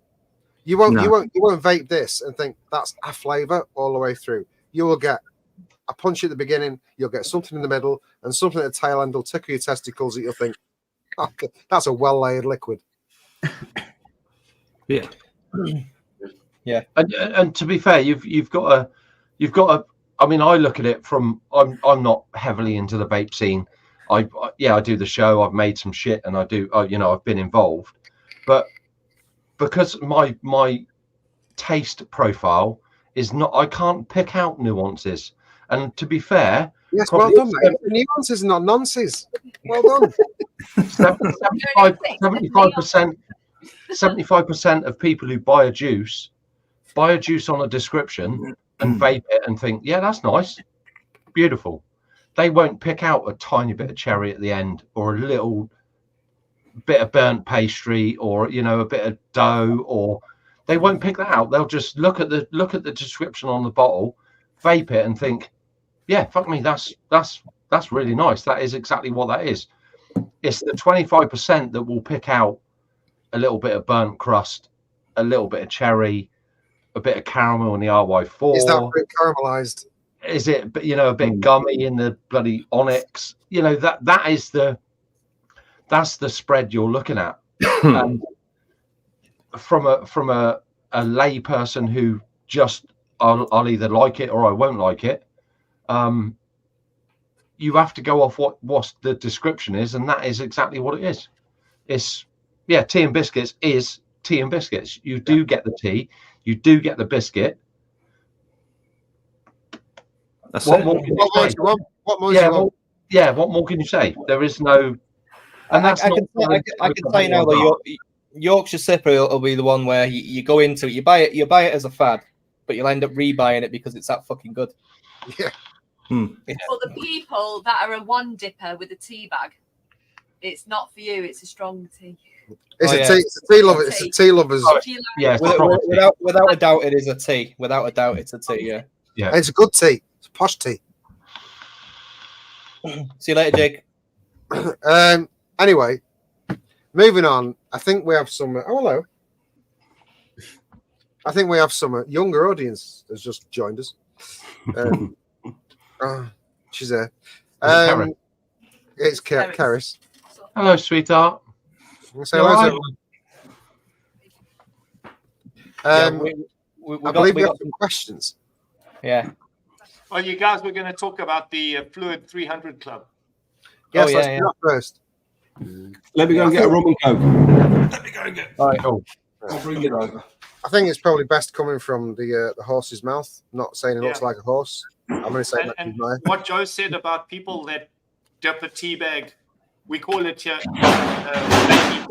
You won't vape this and think that's a flavor all the way through. You will get a punch at the beginning, you'll get something in the middle, and something at the tail end will tickle your testicles that you'll think, okay, that's a well-layered liquid. Yeah. Yeah. And to be fair, you've got a I mean, I look at it from I'm not heavily into the vape scene. I do the show, I've made some shit, and I've been involved, but because my taste profile is not, I can't pick out nuances. And to be fair, yes, well done, mate. Nuances, not nonsense. Well done. 75% of people who buy a juice on a description and vape it and think, yeah, that's nice, beautiful. They won't pick out a tiny bit of cherry at the end, or a little bit of burnt pastry, or a bit of dough, or they won't pick that out. They'll just look at the description on the bottle, vape it, and think, yeah, fuck me, that's really nice. That is exactly what that is. It's the 25% that will pick out a little bit of burnt crust, a little bit of cherry, a bit of caramel in the RY4. Is that bit caramelized? Is it, a bit gummy in the bloody Onyx? That's the spread you're looking at. And from a lay person who just I'll either like it or I won't like it. You have to go off what the description is, and that is exactly what it is. It's tea and biscuits is tea and biscuits. You do get the tea, you do get the biscuit. What more can you say? There is no, and that's I can say now that Yorkshire Sipper will be the one where you go into it, you buy it as a fad, but you'll end up rebuying it because it's that fucking good. Yeah. For the people that are a one dipper with a tea bag, it's not for you. It's a strong tea. It's a tea lover. It's a tea lovers. Yeah, without a doubt, it is a tea. Without a doubt, it's a tea. Yeah. Yeah. It's a good tea. It's a posh tea. See you later, Jake. Anyway, moving on. I think we have some. Oh, hello. I think we have some younger audience that's just joined us. She's there. It's Karis. Hello, sweetheart. Say hello to everyone. I believe we have some questions. Yeah. Well, you guys were going to talk about the Flooid 300 Club. Yes, let's do that first. Let me go and get a rum and coke. Let me go and get. All right, cool. I'll bring it over. I think it's probably best coming from the horse's mouth. Not saying it looks like a horse. I'm going to say and what Joe said about people that dip a tea bag, we call it here baby.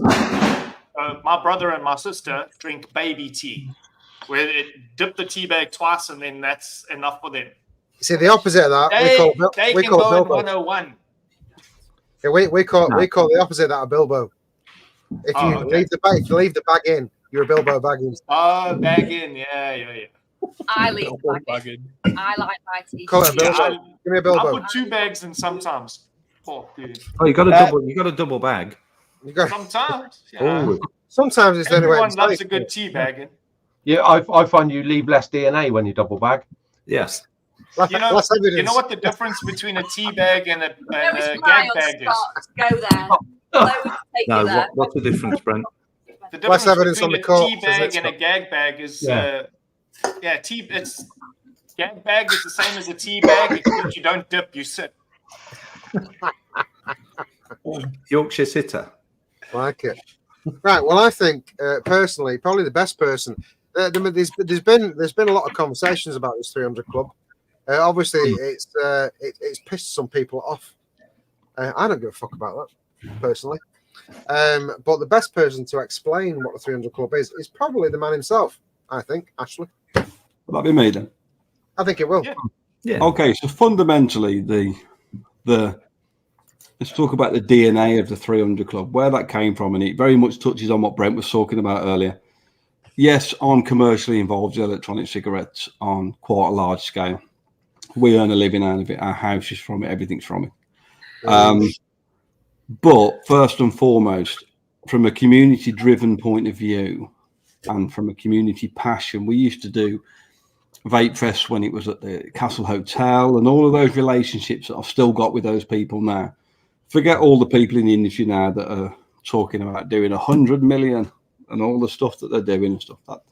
My brother and my sister drink baby tea, where they dip the tea bag twice and then that's enough for them. See, the opposite of that, we call Bilbo. 101. Yeah, we call the opposite of that a Bilbo. If you leave the bag in, you're a Bilbo Baggins. Oh, bag in, yeah. I leave the bag in. I like my tea. Call it a Bilbo. Give me a Bilbo. I put 2 bags in sometimes. Oh, dude. Oh, you got a double bag. Sometimes. Yeah. Sometimes it's the only way. Everyone loves a good tea bagging. Yeah, I find you leave less DNA when you double bag. Yes. You know what the difference between a tea bag and a gag bag is? Go there. What's the difference, Brent? The difference between a tea bag and a gag bag is, gag bag is the same as a tea bag, except you don't dip, you sit. Yorkshire sitter. Like it. Right. Well, I think personally, probably the best person. There's been a lot of conversations about this 300 Club. Obviously, it's pissed some people off. I don't give a fuck about that personally. But the best person to explain what the 300 Club is probably the man himself. I think Ashley. Will that be me then? I think it will. Yeah. Okay. So fundamentally, the let's talk about the DNA of the 300 Club, where that came from, and it very much touches on what Brent was talking about earlier. Yes, I'm commercially involved in electronic cigarettes on quite a large scale. We earn a living out of it. Our house is from it. Everything's from it. But first and foremost, from a community-driven point of view and from a community passion, we used to do Vape Fest when it was at the Castle Hotel, and all of those relationships that I've still got with those people now. Forget all the people in the industry now that are talking about doing 100 million and all the stuff that they're doing and stuff. That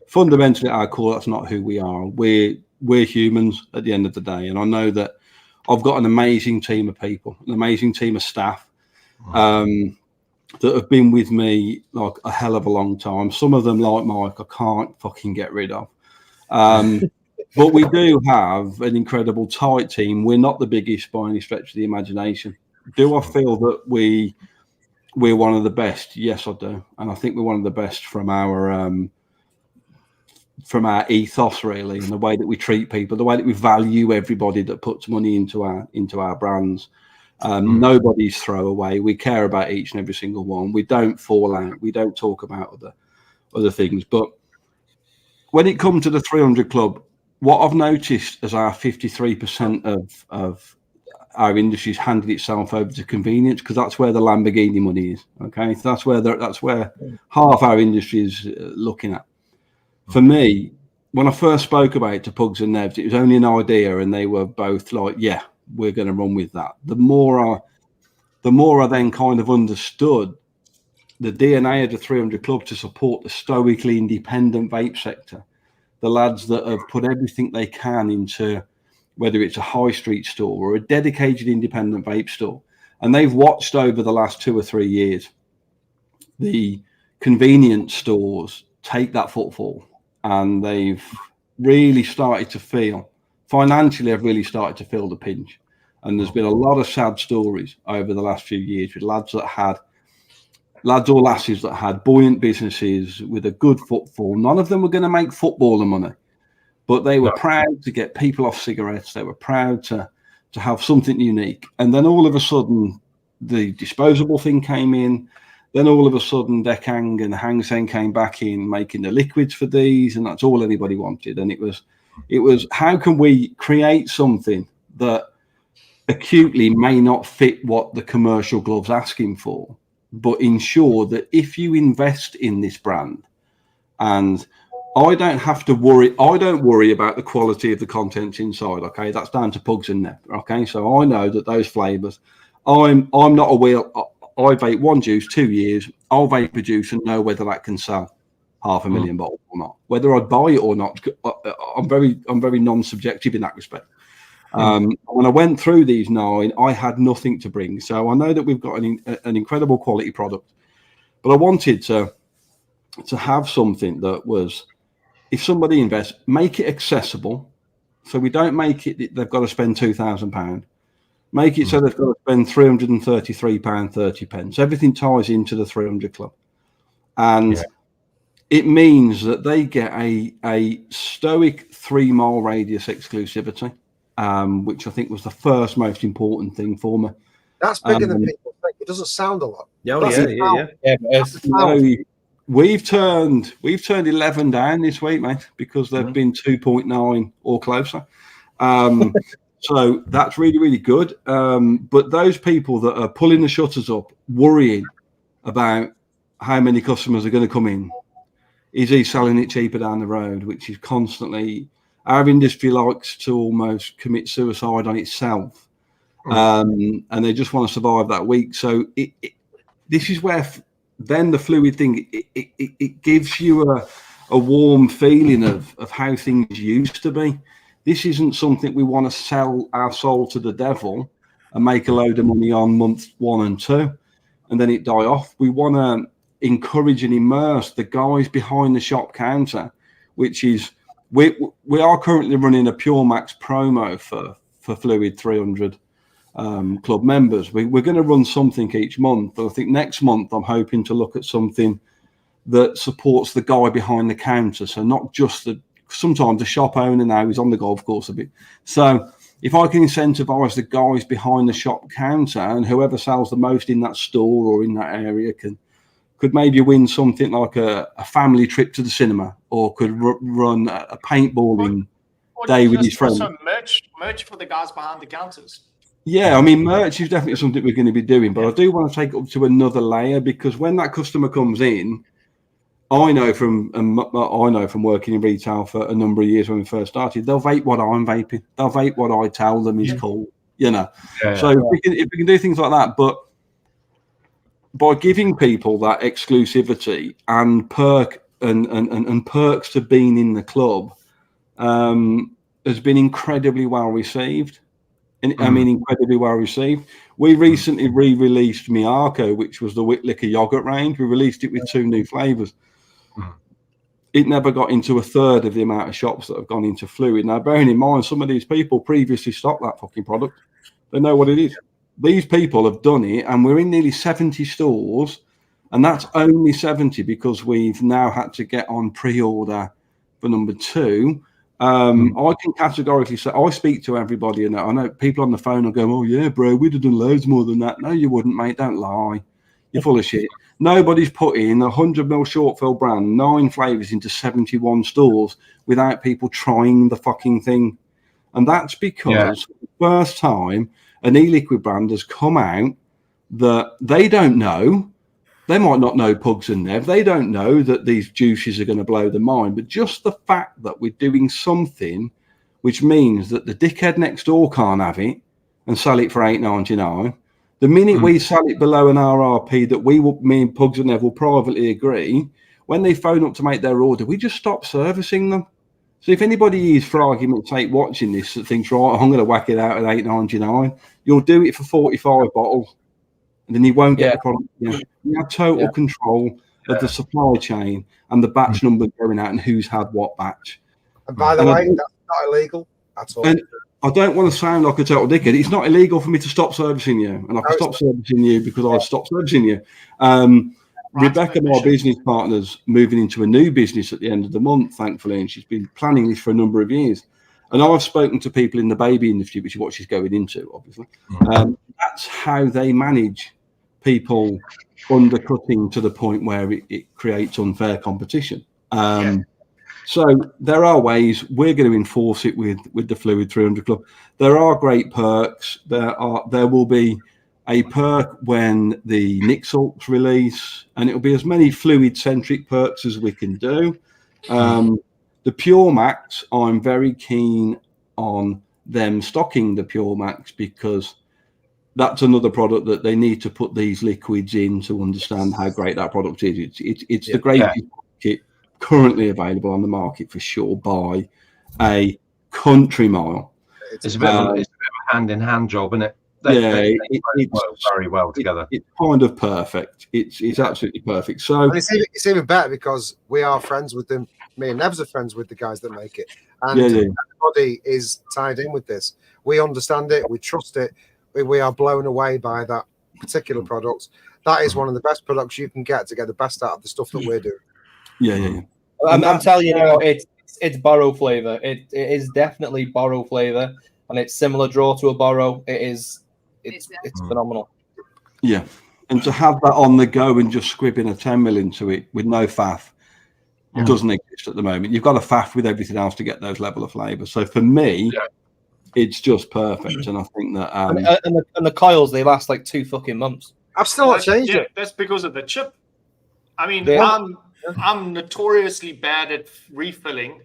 fundamentally, at our core, that's not who we are. We're humans at the end of the day, and I know that I've got an amazing team of people, an amazing team of staff that have been with me like a hell of a long time. Some of them, like Mike, I can't fucking get rid of. But we do have an incredible tight team. We're not the biggest by any stretch of the imagination. Do I feel that we're one of the best? Yes, I do, and I think we're one of the best from our ethos, really, and the way that we treat people, the way that we value everybody that puts money into our brands. Nobody's throwaway. We care about each and every single one. We don't fall out. We don't talk about other things. But when it comes to the 300 Club, what I've noticed as our 53% of our industry's handed itself over to convenience, because that's where the Lamborghini money is. Okay, so that's where half our industry is looking at. For me, when I first spoke about it to Pugs and Nevs, it was only an idea, and they were both like, "Yeah, we're going to run with that." The more I then kind of understood the DNA of the 300 Club to support the stoically independent vape sector, the lads that have put everything they can into, whether it's a high street store or a dedicated independent vape store, and they've watched over the last 2 or 3 years the convenience stores take that footfall, and they've really started to feel financially, have really started to feel the pinch. And there's been a lot of sad stories over the last few years with lads or lasses that had buoyant businesses with a good footfall. None of them were going to make footballer money, but they were proud to get people off cigarettes. They were proud to have something unique. And then all of a sudden, the disposable thing came in. Then all of a sudden, Dekang and Hang Seng came back in, making the liquids for these, and that's all anybody wanted. And it was how can we create something that acutely may not fit what the commercial glove's asking for, but ensure that if you invest in this brand, and I don't worry about the quality of the contents inside. Okay, that's down to Pugs and Nev. Okay, so I know that those flavors, I'm not a wheel. I vape one juice 2 years. I'll vape a juice and know whether that can sell 500,000 bottles or not. Whether I buy it or not, I'm very non-subjective in that respect. When I went through these 9, I had nothing to bring. So I know that we've got an incredible quality product, but I wanted to have something that was, if somebody invests, make it accessible. So we don't make it that they've got to spend £2,000. Make it so they've got to spend £333.30. Everything ties into the 300 Club. And it means that they get a stoic 3-mile radius exclusivity, which I think was the first most important thing for me. That's bigger than people think. It doesn't sound a lot. We've turned 11 down this week, mate, because they've been 2.9 or closer. So that's really, really good. But those people that are pulling the shutters up, worrying about how many customers are going to come in, is he selling it cheaper down the road, which is constantly, our industry likes to almost commit suicide on itself. And they just want to survive that week. So this is where then the Flooid thing, it gives you a warm feeling of how things used to be. This isn't something we want to sell our soul to the devil and make a load of money on month 1 and 2 and then it die off. We want to encourage and immerse the guys behind the shop counter, which is, we are currently running a Pure Max promo for Flooid 300 Club members. We're going to run something each month, but I think next month I'm hoping to look at something that supports the guy behind the counter. So not just sometimes the shop owner now is on the golf course a bit. So if I can incentivize the guys behind the shop counter and whoever sells the most in that store or in that area could maybe win something like a family trip to the cinema, or could run a paintballing day with his friends. Also merch for the guys behind the counters. Yeah, I mean, merch is definitely something we're going to be doing, but I do want to take it up to another layer, because when that customer comes in, I know from working in retail for a number of years when we first started, they'll vape what I'm vaping. They'll vape what I tell them is cool, you know. Yeah. So if we can do things like that, but by giving people that exclusivity and perks to being in the club, has been incredibly well received. I mean, incredibly well received. We recently re-released Miyako, which was the Wick Liquor yogurt range. We released it with 2 new flavors. It never got into a third of the amount of shops that have gone into Flooid. Now, bearing in mind, some of these people previously stocked that fucking product. They know what it is. These people have done it, and we're in nearly 70 stores, and that's only 70 because we've now had to get on pre-order for number 2. I can categorically say, I speak to everybody, and I know people on the phone will go, "Oh yeah, bro, we'd have done loads more than that." No, you wouldn't, mate. Don't lie. You're full of shit. Nobody's putting a 100ml short fill brand, 9 flavors into 71 stores without people trying the fucking thing. And that's because the first time an e-liquid brand has come out that they don't know. They might not know Pugs and Nev. They don't know that these juices are going to blow their mind. But just the fact that we're doing something which means that the dickhead next door can't have it and sell it for $8.99. The minute we sell it below an RRP that me and Pugs and Nev will privately agree, when they phone up to make their order, we just stop servicing them. So if anybody is, for argument's sake, watching this that thinks, right, I'm going to whack it out at $8.99, you'll do it for 45 bottles. And then you won't get the product. You have total control of the supply chain and the batch number going out and who's had what batch. And by the way, that's not illegal at all. And I don't want to sound like a total dickhead. It's not illegal for me to stop servicing you, and I can stop servicing you because I've stopped servicing you. Rebecca, my business partner's moving into a new business at the end of the month, thankfully, and she's been planning this for a number of years. And I've spoken to people in the baby industry, which is what she's going into, obviously. That's how they manage people undercutting to the point where it creates unfair competition. So there are ways we're going to enforce it with the Flooid 300 Club. There are great perks. There will be a perk when the Nick Salts release, and it'll be as many Flooid-centric perks as we can do. The Pure Max, I'm very keen on them stocking the Pure Max, because that's another product that they need to put these liquids in to understand how great that product is. It's the greatest kit currently available on the market for sure by a country mile. It's a bit of a hand-in-hand job, isn't it? They work very well together. It's kind of perfect. It's absolutely perfect. So and it's even better because we are friends with them. Me and Nevs are friends with the guys that make it, and everybody is tied in with this. We understand it. We trust it. We are blown away by that particular product. That is one of the best products you can get to get the best out of the stuff that we're doing. I'm telling you now, it's Burrow flavor. It is definitely Burrow flavor, and it's similar draw to a Burrow. It's phenomenal. Yeah, and to have that on the go and just squibbing a 10 mil into it with no faff doesn't exist at the moment. You've got to faff with everything else to get those level of flavor. So for me, it's just perfect, and I think that and the coils, they last like 2 fucking months. I've still not changed it. That's because of the chip. I mean, I'm notoriously bad at refilling,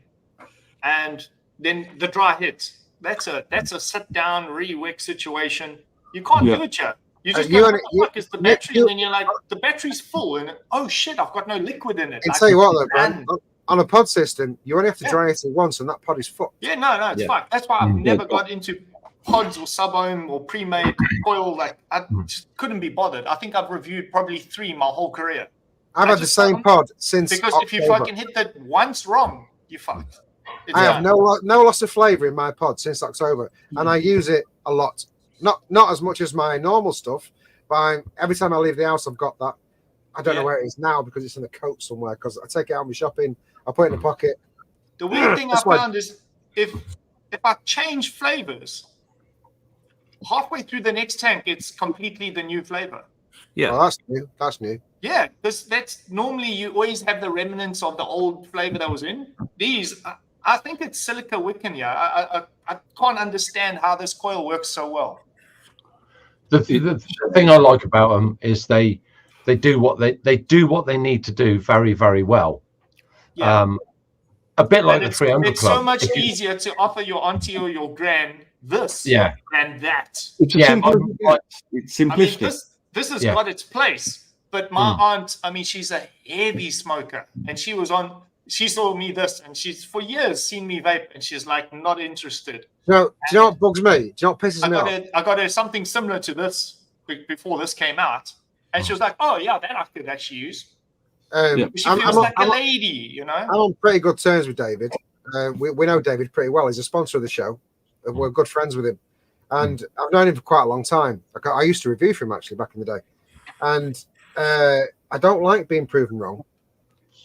and then the dry hits. That's a sit down re-wick situation. You can't do it, Chad. You just go, what the fuck is the battery? And then you're like, the battery's full, and oh shit, I've got no liquid in it. And tell you what, though, Brent, on a pod system, you only have to dry it once, and that pod is fucked. Yeah, no, it's fucked. That's why I've never got into pods or sub-ohm or pre-made coil. Like, I just couldn't be bothered. I think I've reviewed probably 3 my whole career. I've had the same pod since because October. If you fucking hit that once wrong, you fucked. I have no loss of flavour in my pod since October, and I use it a lot. Not as much as my normal stuff, but every time I leave the house, I've got that. I don't know where it is now because it's in a coat somewhere. Because I take it out of my shopping, I put it in a pocket. The weird thing I found is if I change flavors, halfway through the next tank, it's completely the new flavor. Yeah, Oh, that's new. That's new. Yeah, because that's normally you always have the remnants of the old flavor that was in. These, I think it's silica wick in here. I can't understand how this coil works so well. The thing I like about them is they do what they need to do very, very well. Yeah. A bit like And the 300 it's Club. so much easier to offer your auntie or your gran this than that. It's it's simplistic. I mean, this has got its place. But my aunt, I mean, she's a heavy smoker, and she saw me this, and she's for years seen me vape, and she's like not interested. No, do you know what bugs me? Do you know what pisses me off? I got her something similar to this before this came out, and she was like, "Oh yeah, that I could actually use." She feels like a lady, you know. I'm on pretty good terms with David. We know David pretty well. He's a sponsor of the show. We're good friends with him, and I've known him for quite a long time. I used to review for him actually back in the day, and I don't like being proven wrong.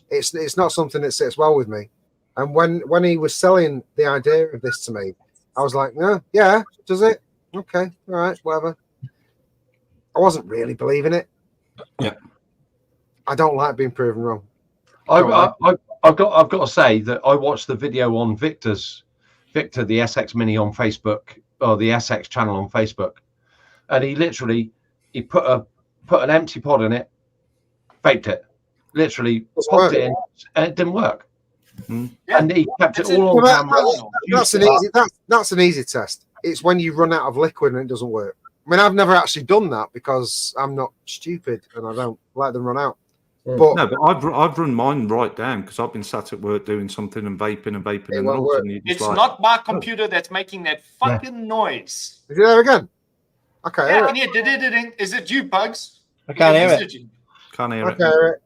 It's not something that sits well with me. And when he was selling the idea of this to me, I was like, yeah, does it? Okay, all right, whatever. I wasn't really believing it. Yeah. I don't like being proven wrong. I've got to say that I watched the video on Victor, the SX Mini on Facebook, or the SX channel on Facebook, and he put an empty pod in it, vaped it, literally popped it in, and it didn't work. Yeah. And he kept it all on camera. That's an easy test. It's when you run out of liquid and it doesn't work. I mean, I've never actually done that because I'm not stupid and I don't let them run out. But no, but I've run mine right down because I've been sat at work doing something and vaping and all of a sudden it's not my computer that's making that fucking noise. Is it there again? Okay. Yeah, I can hear. Is it you, Bugs? I can't hear it. Can't hear it. Okay.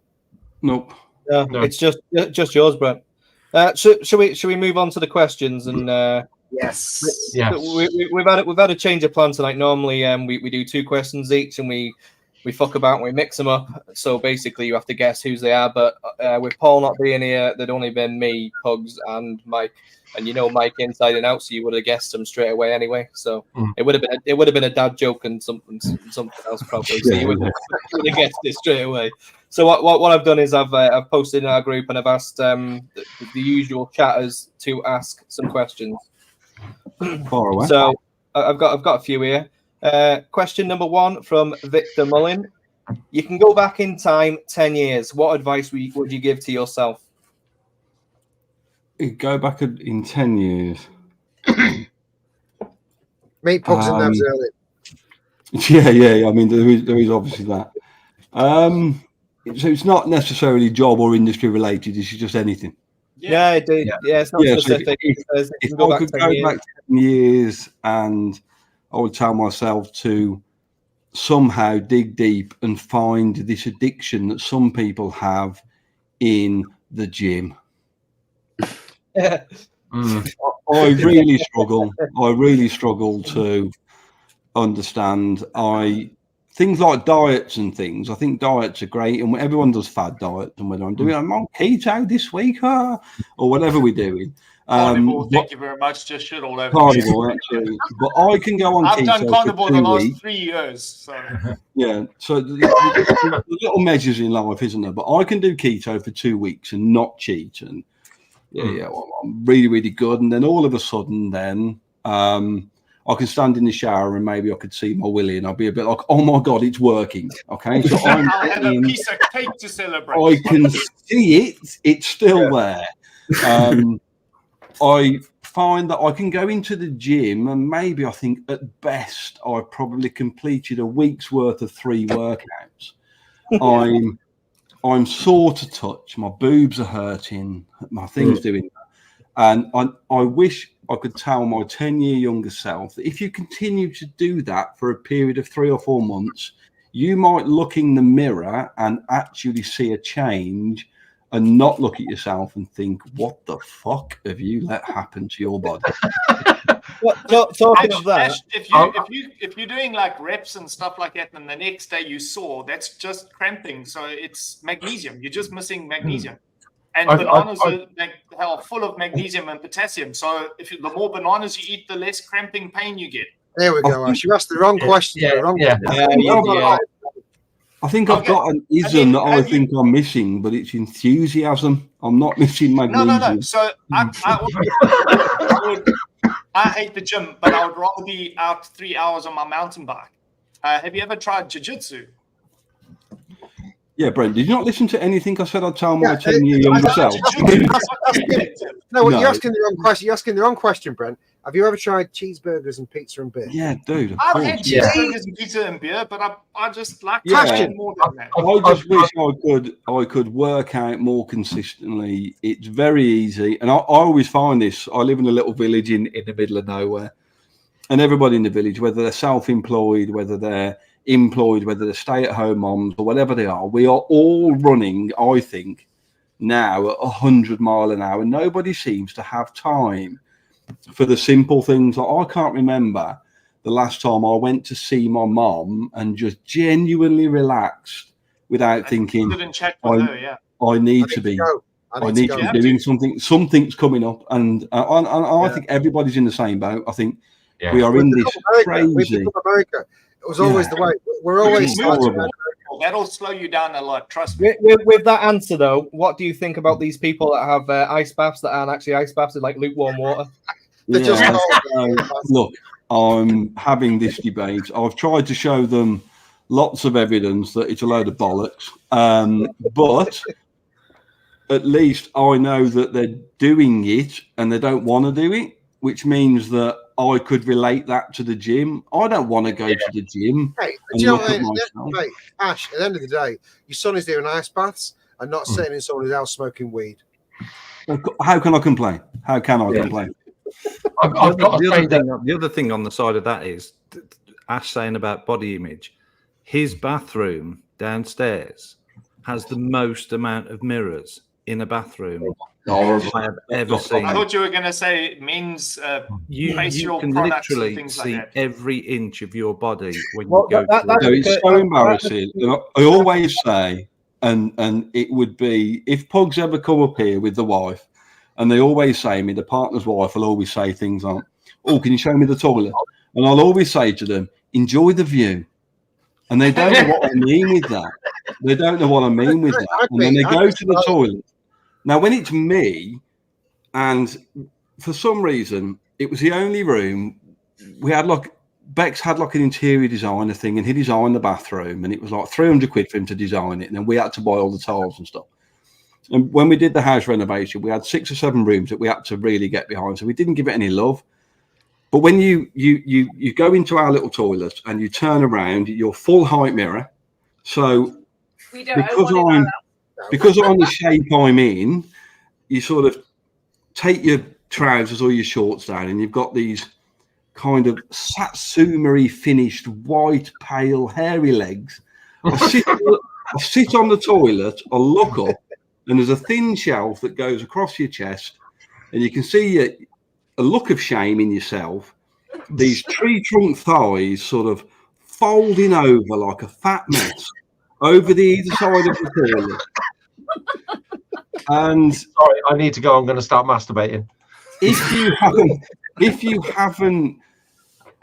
Nope. No, it's just yours, Brent. Should we move on to the questions and? Yes. We've had a change of plan tonight. Normally, we do 2 questions each, and we fuck about and we mix them up. So basically, you have to guess whose they are. But with Paul not being here, there'd only been me, Pugs, and Mike. And you know Mike inside and out, so you would have guessed him straight away anyway. So it would have been a dad joke and something else probably. So you would have guessed it straight away. So what I've done is I've posted in our group and I've asked the usual chatters to ask some questions. Far away. So I've got a few here. Question number 1 from Victor Mullin. You can go back in time 10 years. What advice would you give to yourself? Go back in 10 years. Meet Pugs and Nevs early. Yeah. I mean, there is obviously that. So it's not necessarily job or industry related. It's just anything. Yeah, it did. Yeah, it's not specific. So if I could go back 10 years and I would tell myself to somehow dig deep and find this addiction that some people have in the gym. I really struggle to understand. Things like diets and things. I think diets are great, and everyone does fad diets. And whether I'm on keto this week, or whatever we're doing. Carnivore, thank you very much. Just shit all over. Carnivore, actually, but I can go on. I've keto done carnivore for 2 the last weeks. 3 years. So. Yeah, so the little measures in life, isn't there? But I can do keto for 2 weeks and not cheat, and well, I'm really, really good. And then all of a sudden, then I can stand in the shower and maybe I could see my willy, and I'll be a bit like, "Oh my god, it's working!" Okay, so I'll have a piece of cake to celebrate. I can see it; it's still there. I find that I can go into the gym and maybe I think at best I've probably completed a week's worth of 3 workouts. I'm sore to touch, my boobs are hurting, my thing's doing that. And I wish I could tell my 10-year younger self that if you continue to do that for a period of 3 or 4 months, you might look in the mirror and actually see a change and not look at yourself and think, what the fuck have you let happen to your body? Talking of that, Ash, if you're doing like reps and stuff like that, and the next day you saw, that's just cramping. So it's magnesium. You're just missing magnesium. And bananas are full of magnesium and potassium. So the more bananas you eat, the less cramping pain you get. There we go, Ash. You asked the wrong question. I think I've got an ism that I think I'm missing, but it's enthusiasm. I'm not missing magnesium. No. So I hate the gym, but I would rather be out 3 hours on my mountain bike. Have you ever tried jiu-jitsu? Yeah, Brent, did you not listen to anything I said? I'd tell my 10-year younger self. No, you're asking the wrong question. You're asking the wrong question, Brent. Have you ever tried cheeseburgers and pizza and beer? Yeah, dude. I've had cheeseburgers and pizza and beer, but I just like more than that. I just wish I could work out more consistently. It's very easy, and I always find this. I live in a little village in the middle of nowhere, and everybody in the village, whether they're self-employed, whether they're employed, whether they're stay-at-home moms or whatever they are, we are all running, I think, now at 100 miles an hour. Nobody seems to have time for the simple things. Like, I can't remember the last time I went to see my mom and just genuinely relaxed without thinking, I need to be doing something. Something's coming up, and I think everybody's in the same boat. I think we are in this crazy. America. It was always the way. We're always that'll slow you down a lot. Trust me. With that answer, though, what do you think about these people that have ice baths that aren't actually ice baths, like lukewarm water? Look, I'm having this debate. I've tried to show them lots of evidence that it's a load of bollocks, but at least I know that they're doing it and they don't want to do it, which means that I could relate that to the gym. I don't want to go to the gym. Hey, do you know what, Ash, at the end of the day, your son is doing ice baths and not sitting in someone's house smoking weed. How can I complain? How can I complain? The other thing on the side of that is Ash saying about body image. His bathroom downstairs has the most amount of mirrors in a bathroom I have ever seen. I thought you were going to say men's you facial can products literally and things see like that. every inch of your body when you go. It's so embarrassing. I always say, and it would be if Pugs ever come up here with the wife, and they always say me, the partner's wife will always say things like, "Oh, can you show me the toilet?" And I'll always say to them, "Enjoy the view." And they don't know what I mean with that. They don't know what I mean with that. And then they go to the toilet. Now, when it's me, and for some reason, it was the only room we had, Bex had an interior designer thing, and he designed the bathroom, and it was like 300 quid for him to design it. And then we had to buy all the tiles and stuff. And when we did the house renovation, we had 6 or 7 rooms that we had to really get behind. So we didn't give it any love. But when you go into our little toilet and you turn around, you're full height mirror. So because I'm the shape I'm in, you sort of take your trousers or your shorts down, and you've got these kind of Satsuma-y finished white, pale, hairy legs. I sit on the toilet, I look up, and there's a thin shelf that goes across your chest, and you can see a look of shame in yourself. These tree trunk thighs sort of folding over like a fat mess over the either side of the toilet. And sorry, I need to go. I'm going to start masturbating. If you haven't,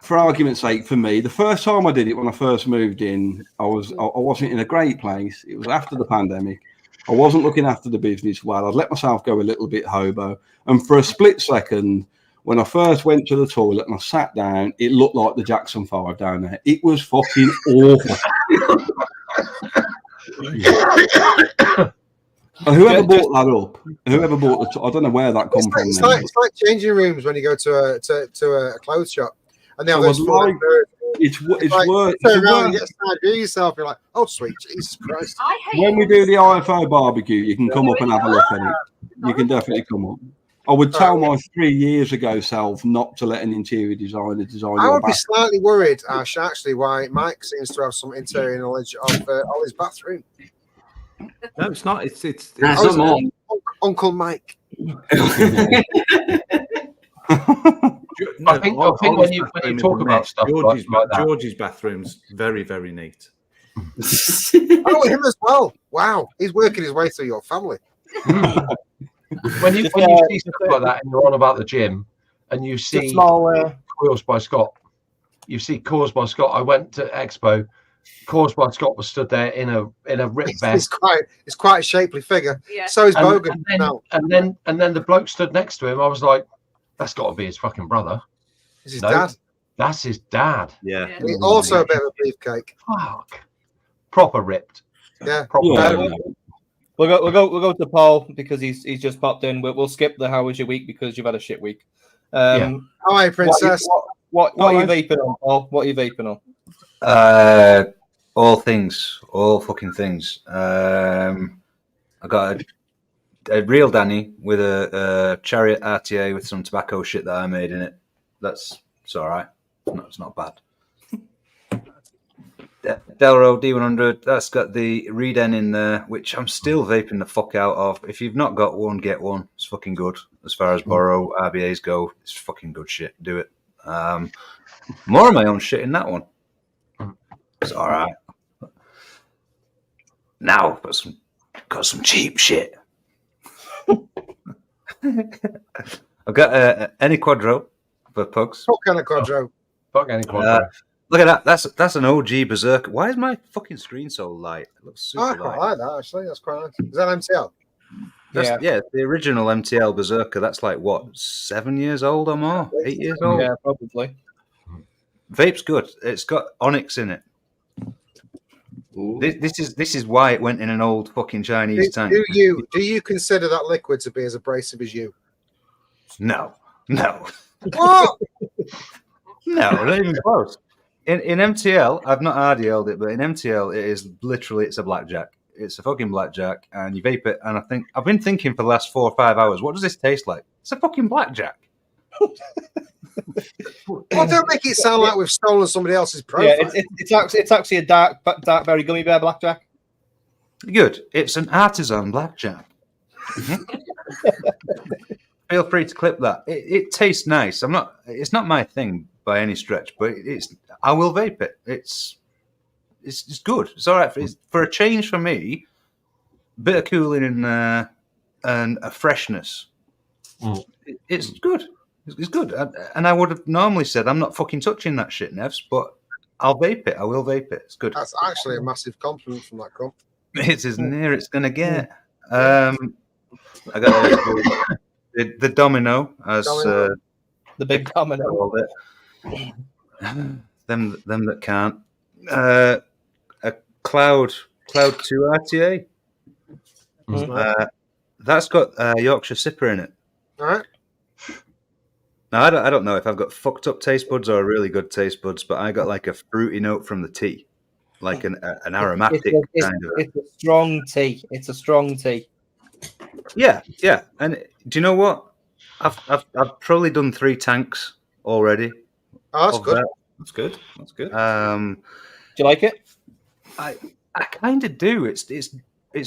for argument's sake, for me, the first time I did it when I first moved in, I wasn't in a great place. It was after the pandemic. I wasn't looking after the business well. I'd let myself go a little bit hobo, and for a split second, when I first went to the toilet and I sat down, it looked like the Jackson 5 down there. It was fucking awful. Whoever bought that up, whoever bought I don't know where that come from. It's like changing rooms when you go to a clothes shop, and they have those it's like, worse. You turn around and get started doing yourself. You're like, oh sweet Jesus Christ! When we do the IFO barbecue, you can come up and have a look at it. You can definitely come up. I would tell my 3 years ago self not to let an interior designer design. I would be slightly worried, Ash, actually, why Mike seems to have some interior knowledge of Ollie's bathroom. No, it's not. It's Uncle Mike. I think when you talk about stuff like that, George's bathroom's very, very neat. Oh, him as well. Wow, he's working his way through your family. When you see stuff like that and you're on about the gym and you see Wheels by Scott, you see Cause by Scott. I went to Expo. Cause by Scott was stood there in a rip vest. It's quite a shapely figure. Yeah. So is Bogan. And then the bloke stood next to him. I was like, that's got to be his fucking brother. Is his dad? That's his dad. Yeah. Also a bit of a beefcake. Fuck. Proper ripped. Yeah. We'll go to Paul because he's just popped in. We'll skip the how was your week because you've had a shit week. How are you, Princess? What are you vaping on, Paul? What are you vaping on? All things, all fucking things. I got a real Danny with a Chariot RTA with some tobacco shit that I made in it. It's all right. No, it's not bad. Delro D100, that's got the Reden in there, which I'm still vaping the fuck out of. If you've not got one, get one. It's fucking good. As far as Borrow RBAs go, it's fucking good shit. Do it. More of my own shit in that one. It's all right. Now, got some cheap shit. I've got any Quadro for Pugs. What kind of Quadro? Fuck any Quadro. Look at that. That's an OG Berserker. Why is my fucking screen so light? It looks super I quite light. like that, actually. That's quite nice. Is that MTL? Yeah, the original MTL Berserker. That's like, what, 7 years old or more? 8 years old? Yeah, probably. Vape's good. It's got Onyx in it. This is why it went in an old fucking Chinese tank. Do you consider that liquid to be as abrasive as you? No. What? No, not even close. In MTL, I've not RDL'd it, but in MTL, it is literally, it's a blackjack. It's a fucking blackjack, and you vape it, and I've been thinking for the last 4 or 5 hours, what does this taste like? It's a fucking blackjack. Well, don't make it sound like we've stolen somebody else's profile. Yeah, it's actually a dark berry gummy bear blackjack. Good. It's an artisan blackjack. Feel free to clip that. It tastes nice. It's not my thing by any stretch, but I will vape it. It's good. It's all right for a change for me. Bit of cooling in there and a freshness. It's good. It's good. And I would have normally said I'm not fucking touching that shit, Nevs, but I'll vape it. I will vape it. It's good. That's actually a massive compliment from that comp. It's as near it's gonna get. I got the domino as the big domino. Them that can't. A Cloud 2 RTA. That's got Yorkshire Sipper in it. All right. Now I don't know if I've got fucked up taste buds or really good taste buds, but I got like a fruity note from the tea, like an aromatic kind of. It's a strong tea. It's a strong tea. Yeah. And do you know what? I've probably done 3 tanks already. Oh, that's good. That's good. That's good. Do you like it? I kind of do. It's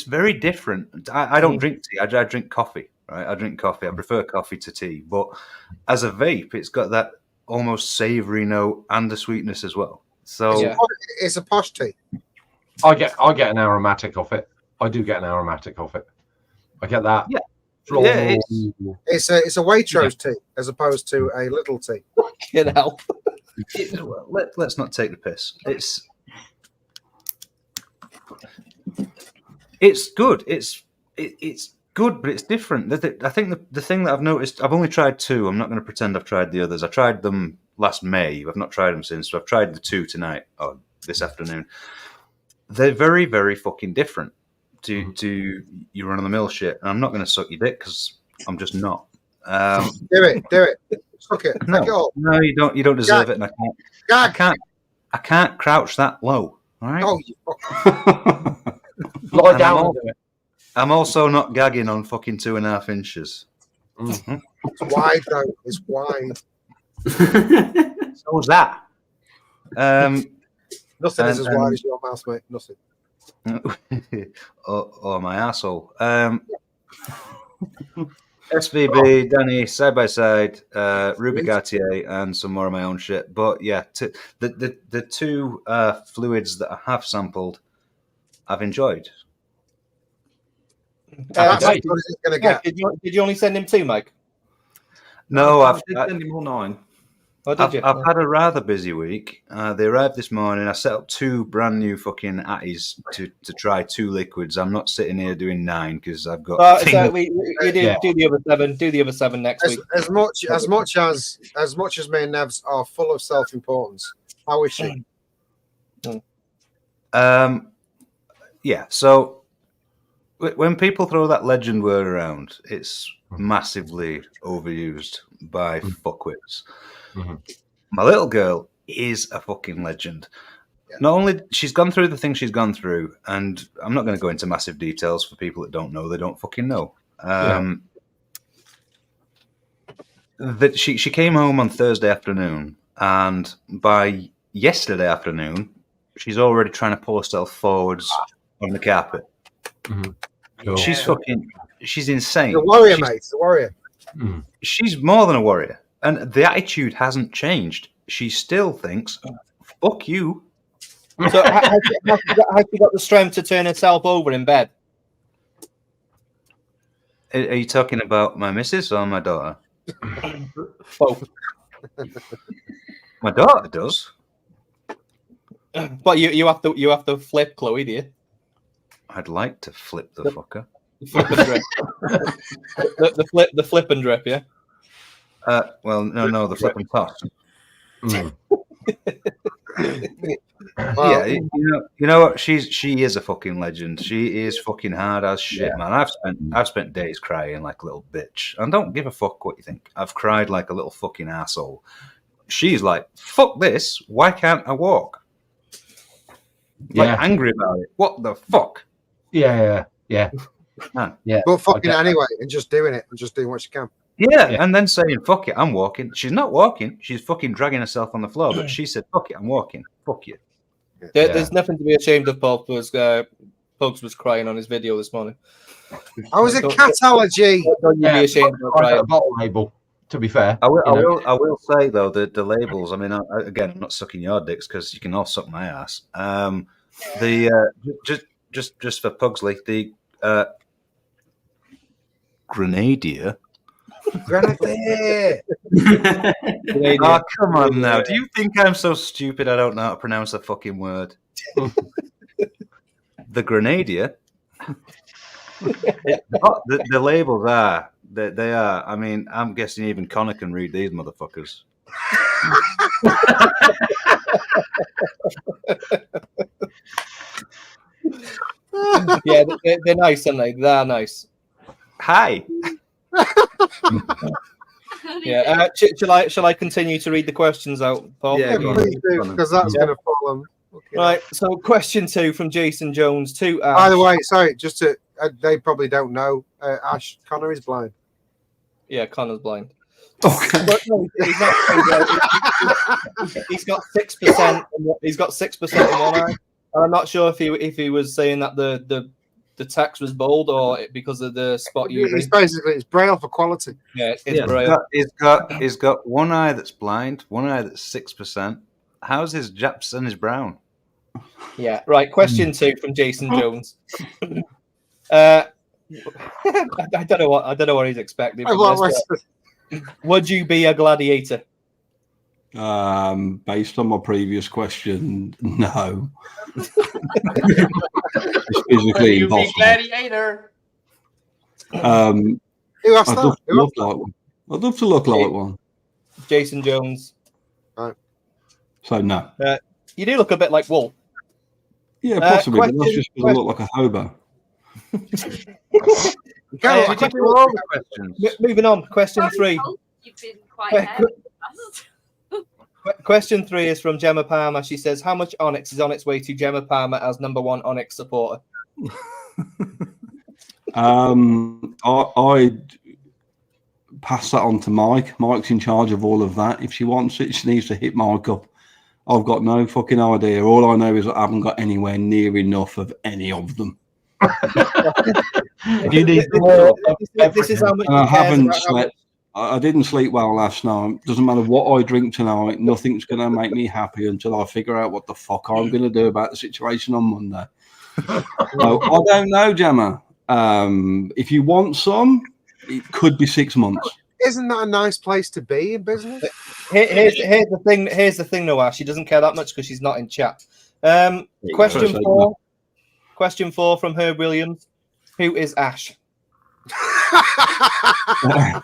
very different. I don't drink tea. I drink coffee. Right? I drink coffee. I prefer coffee to tea. But as a vape, it's got that almost savoury note and the sweetness as well. So it's a posh tea. I get an aromatic off it. I do get an aromatic off it. I get that. Yeah. Yeah, it's a Waitrose tea as opposed to a little tea. Get out. Let's not take the piss. It's good. It's good, but it's different. I think the thing that I've noticed, I've only tried 2. I'm not going to pretend I've tried the others. I tried them last May. I've not tried them since. So I've tried the 2 tonight or this afternoon. They're very, very fucking different to your run-of-the-mill shit. And I'm not going to suck your dick because I'm just not. Do it. Suck it. No, Take it all. No, you don't deserve it. And I can't crouch that low. All right. Oh, lie down. I'm also not gagging on fucking 2.5 inches. It's wide though. It's wide. So is that. Nothing is as wide as your mouth, mate. Nothing. or my asshole. SVB, Danny, side by side, Rubik RTA, and some more of my own shit. But yeah, the 2 fluids that I have sampled, I've enjoyed. Did you only send him 2, Mike? No, I did send him all 9. Oh, did you? I've had a rather busy week. They arrived this morning. I set up 2 brand new fucking atties to try 2 liquids. I'm not sitting here doing 9 because I've got. So do the other 7. Do the other 7 next week. As much as me and Nevs are full of self-importance, how is she? Yeah. So when people throw that legend word around, it's massively overused by fuckwits. My little girl is a fucking legend. Yeah. Not only she's gone through the things she's gone through, and I'm not going to go into massive details for people that don't know. They don't fucking know. That she came home on Thursday afternoon, and by yesterday afternoon, she's already trying to pull herself forwards on the carpet. Cool. She's insane. The warrior, mate. The warrior. She's more than a warrior. And the attitude hasn't changed. She still thinks, fuck you. So has she got the strength to turn herself over in bed? Are you talking about my missus or my daughter? Both. My daughter does. But you have to flip Chloe, do you? I'd like to flip the fucker. The flip and drip. the flip and drip, yeah. Well, no, the flip and toss. Well, yeah, you know what? She is a fucking legend. She is fucking hard as shit, man. I've spent days crying like a little bitch, and don't give a fuck what you think. I've cried like a little fucking asshole. She's like, fuck this. Why can't I walk? Like angry about it. What the fuck? Yeah. Man. Yeah. But fucking it anyway, and just doing it, and just doing what she can. Yeah, and then saying, fuck it, I'm walking. She's not walking. She's fucking dragging herself on the floor, but she said, fuck it, I'm walking. Fuck you. There's nothing to be ashamed of. Pugs was crying on his video this morning. I was a cat allergy. Don't you be ashamed of crying. A bottle label, to be fair. I will say, though, the labels, I mean, again, I'm not sucking your dicks because you can all suck my ass. Just for Pugsley, the Grenadier. Grenadier. Oh, come on now. Do you think I'm so stupid I don't know how to pronounce a fucking word? The Grenadier. The labels are. They are. I mean, I'm guessing even Connor can read these motherfuckers. Yeah, they're nice, aren't they? They're nice. Hi. Yeah. Shall I continue to read the questions out, Paul? Yeah, please do, because that's going to fall on. Okay. Right. So, question 2 from Jason Jones to Ash. By the way, sorry, just to they probably don't know. Ash, Connor is blind. Yeah, Connor's blind. Okay. But no, he's not. He's got 6%. He's got 6% in one eye. And I'm not sure if he was saying that the text was bold or because of the spot using. It's braille for quality. Yeah, it's braille. He's got one eye that's blind, one eye that's 6%. How's his Japs and his brown? Yeah, right. Question 2 from Jason Jones. I don't know what he's expecting. Would you be a gladiator? Based on my previous question, no. It's physically impossible. Gladiator. Who asked that? I'd love to look like one. Jason Jones. Right. So no. You do look a bit like Wolf. Yeah, possibly. But that's just because I look like a hobo. Moving on. Question 3. You've been quite Question 3 is from Gemma Palmer. She says, how much Onyx is on its way to Gemma Palmer as #1 Onyx supporter? I'd pass that on to Mike. Mike's in charge of all of that. If she wants it, she needs to hit Mike up. I've got no fucking idea. All I know is I haven't got anywhere near enough of any of them. You need more. This is how much I haven't slept. I didn't sleep well last night. Doesn't matter what I drink tonight. Nothing's going to make me happy until I figure out what the fuck I'm going to do about the situation on Monday. So, I don't know, Gemma. If you want some, it could be 6 months. Isn't that a nice place to be in business? Here's the thing. Here's the thing, Noah. She doesn't care that much because she's not in chat. Question four. Question 4 from Herb Williams. Who is Ash? I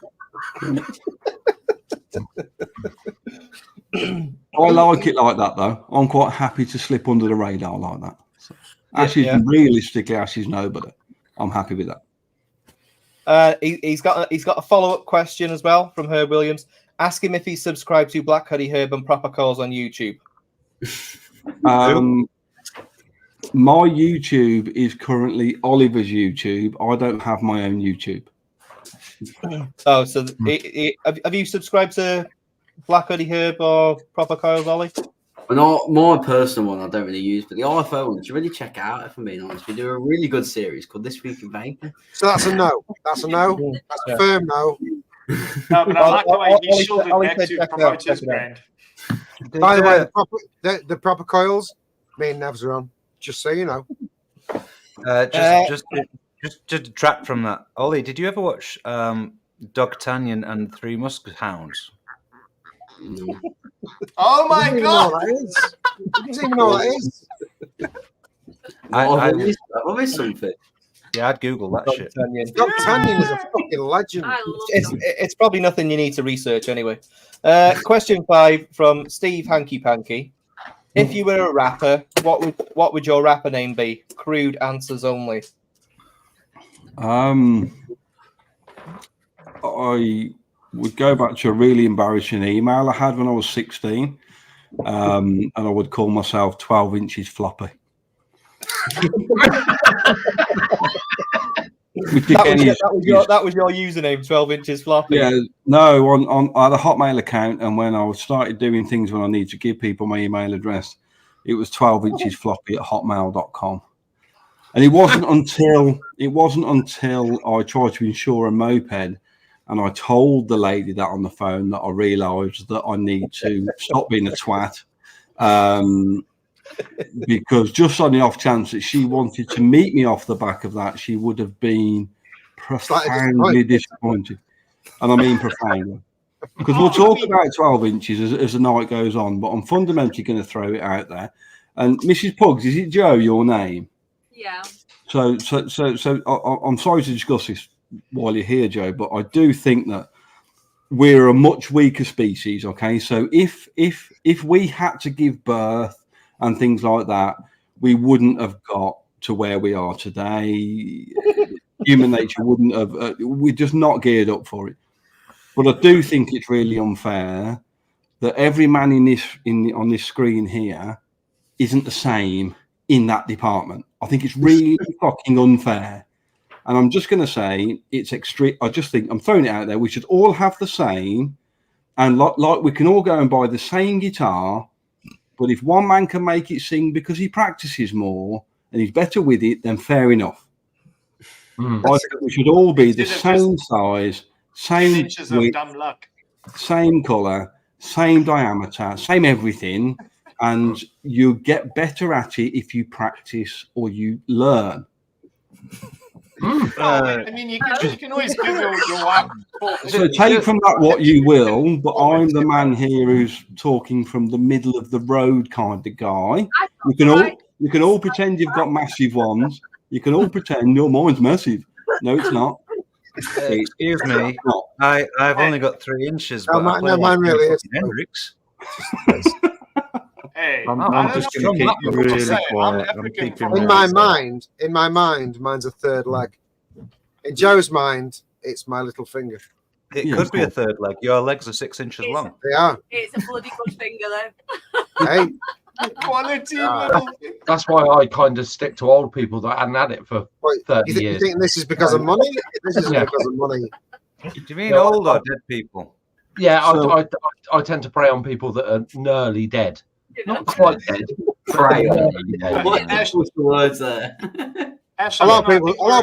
like it like that, though. I'm quite happy to slip under the radar like that. So, Ash is realistically, Ash is nobody. I'm happy with that. He's got a follow-up question as well from Herb Williams. Ask him if he's subscribed to Black Hoodie Herb and Proper Calls on YouTube. My YouTube is currently Oliver's YouTube. I don't have my own YouTube. Oh, so have you subscribed to Black Hoodie Herb or Proper Coils, Ollie? Well, not my personal one. I don't really use, but the iPhone one, you should really check out. If I'm being honest, we do a really good series called This Week in Vaping. So that's a no. That's a no. That's a firm no. No, but I like the way he shielded back to promote his brand. By the way, the proper coils, me and Nevs are on. Just so you know. Just to detract from that, Ollie, did you ever watch D'Artagnan and Three Muskehounds? No. Oh my god! He doesn't even know what that is. I missed something. Yeah, I'd Google that shit. D'Artagnan is a fucking legend. It's probably nothing you need to research anyway. Question 5 from Steve Hanky Panky. If you were a rapper, what would your rapper name be? Crude answers only. I would go back to a really embarrassing email I had when I was 16, and I would call myself 12 inches floppy. That was your username, 12 inches floppy. Yeah, no, I had a Hotmail account, and when I started doing things when I need to give people my email address, it was 12 inches floppy at hotmail.com. And it wasn't until I tried to insure a moped, and I told the lady that on the phone that I realised that I need to stop being a twat. Because just on the off chance that she wanted to meet me off the back of that, she would have been profoundly disappointed. And I mean profoundly. Because we'll talk about 12 inches as the night goes on, but I'm fundamentally going to throw it out there. And Mrs. Pugs, is it Joe, your name? Yeah. So I'm sorry to discuss this while you're here, Joe, but I do think that we're a much weaker species, okay? So if we had to give birth and things like that, we wouldn't have got to where we are today. Human nature wouldn't have. We're just not geared up for it. But I do think it's really unfair that every man on this screen here isn't the same in that department. I think it's really fucking unfair. And I'm just going to say it's extreme. I just think I'm throwing it out there. We should all have the same, and like we can all go and buy the same guitar. But if one man can make it sing because he practices more and he's better with it, then fair enough. I think we should all be the same size, same inches of dumb luck, same colour, same diameter, same everything, and you get better at it if you practice or you learn. I mean, you can always give your wife. So take from that what you will, but I'm the man here who's talking from the middle of the road kind of guy. You can all pretend you've got massive ones. You can all pretend your mine's massive. No, it's not. Excuse me. I've only got 3 inches. But mine really is. Hendrix. Hey, I'm just going to keep really quiet. In my mind, mine's a third leg. In Joe's mind, it's my little finger. It could be a third leg. Your legs are 6 inches long. They are. It's a bloody good finger, though. Hey. Quality. That's why I kind of stick to old people that hadn't had it for 30 years. You think this is because of money? This isn't because of money. Do you mean old or dead people? Yeah, I tend to prey on people that are nearly dead. Not quite dead. Prey on dead. What was the words there? A lot of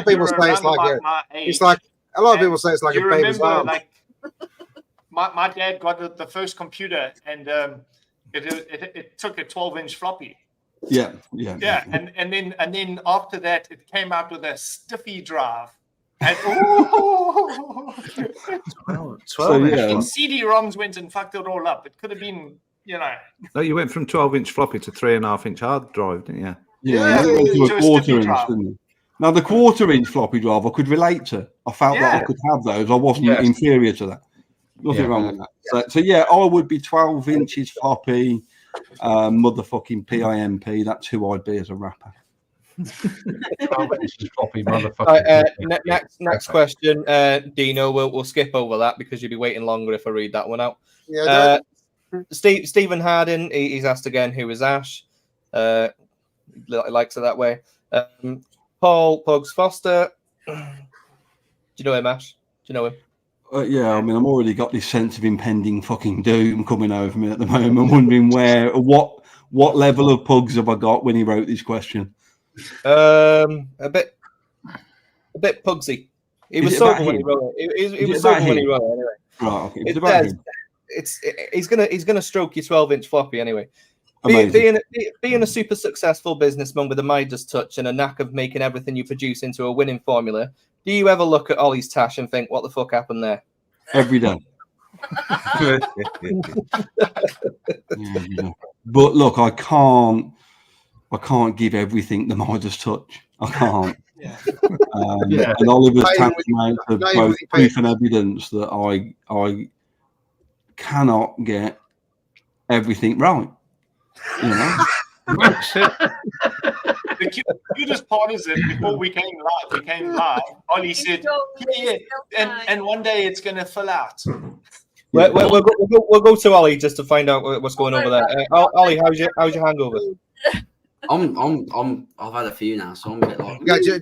people say it's like a lot of people say it's like a baby's arm. Like, my dad got the first computer, and it took a 12-inch floppy. Yeah. And then after that, it came out with a stiffy drive, And, 12 So, inch. yeah. CD-ROMs went and fucked it all up. It could have been, you know. No, you went from 12-inch floppy to 3.5-inch hard drive, didn't you? Yeah, Yeah, it went to to a a quarter stiffy inch, drive. didn't it? Now, the quarter-inch floppy drive I could relate to. I felt that I Yeah. could have those. I wasn't Yes. inferior to that. Nothing Yeah. wrong with that. So, yeah, I would be 12 inches floppy, motherfucking PIMP. That's who I'd be as a rapper. 12 inches floppy, motherfucker. Next question, Dino. We'll skip over that because you'll be waiting longer if I read that one out. Yeah, Stephen Harden, he's asked again, who is Ash? Likes it that way. Paul Pugs Foster. Do you know him, Ash? Do you know him? Yeah, I mean, I've already got this sense of impending fucking doom coming over me at the moment, wondering what level of pugs have I got when he wrote this question? A bit pugsy. He was sober when he wrote it. He was sober when he wrote it anyway. Right, okay. It's about him. He's gonna stroke your 12-inch floppy anyway. Being a super successful businessman with a Midas touch and a knack of making everything you produce into a winning formula, do you ever look at Ollies Tash and think, what the fuck happened there? Every day. But look, I can't give everything the Midas touch. I can't. And Oliver's tantamount of both proof and evidence that I cannot get everything right. You know. The cutest part is that before we came live, Ollie said, "Yeah, and one day it's going to fill out." We'll go to Ollie just to find out what's going on with that. Ollie, how's your hangover? I've had a few now, so I'm a bit like. Yeah, do you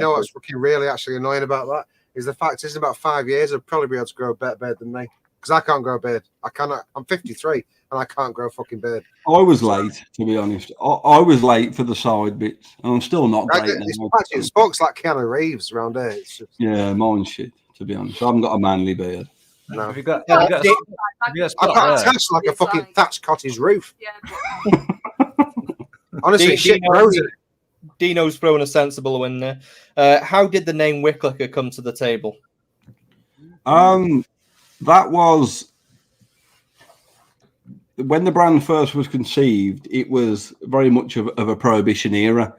know what's fucking really actually annoying about that is the fact is in about 5 years I'll probably be able to grow a better beard than me because I can't grow a beard. I cannot. I'm 53 and I can't grow a fucking beard. I was late, to be honest. I was late for the side bits, and I'm still not great. It spokes like Keanu Reeves around here. It's just... Yeah, mine's shit, to be honest. I haven't got a manly beard. No. Have you got I can't touch like a fucking thatched cottage roof. Yeah, Honestly, shit grows it. Dino's thrown a sensible one there. How did the name Wick Liquor come to the table? That was when the brand first was conceived. It was very much of a prohibition era.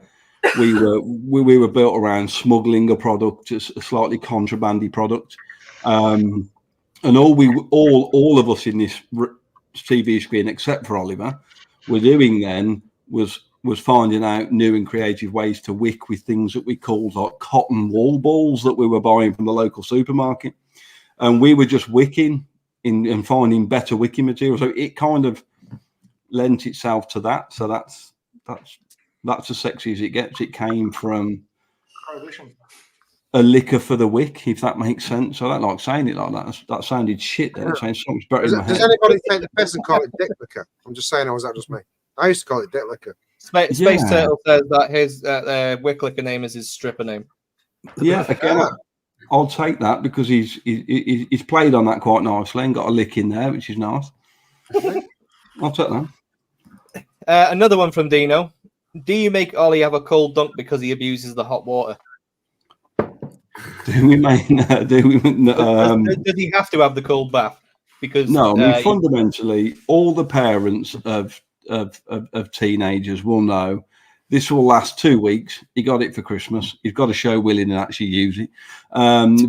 We were built around smuggling a product, a slightly contrabandy product, and all of us in this TV screen, except for Oliver, were doing then was finding out new and creative ways to wick with things that we called like cotton wall balls that we were buying from the local supermarket. And we were just wicking and finding better wicking material. So it kind of lent itself to that. So that's as sexy as it gets. It came from a liquor for the wick, if that makes sense. So I don't like saying it like that. That sounded shit. That sounds so much better in my head. Does anybody take the piss and call it dick liquor? I'm just saying, or was that just me? I used to call it dick liquor. Space Turtle says that his Wick Liquor name is his stripper name. Yeah, again, I'll take that because he's played on that quite nicely and got a lick in there, which is nice. I'll take that. Another one from Dino. Do you make Ollie have a cold dunk because he abuses the hot water? Do we mean? Does he have to have the cold bath? Because no, I mean fundamentally, all the parents of teenagers will know this will last 2 weeks. He got it for Christmas. He's got to show willing and actually use it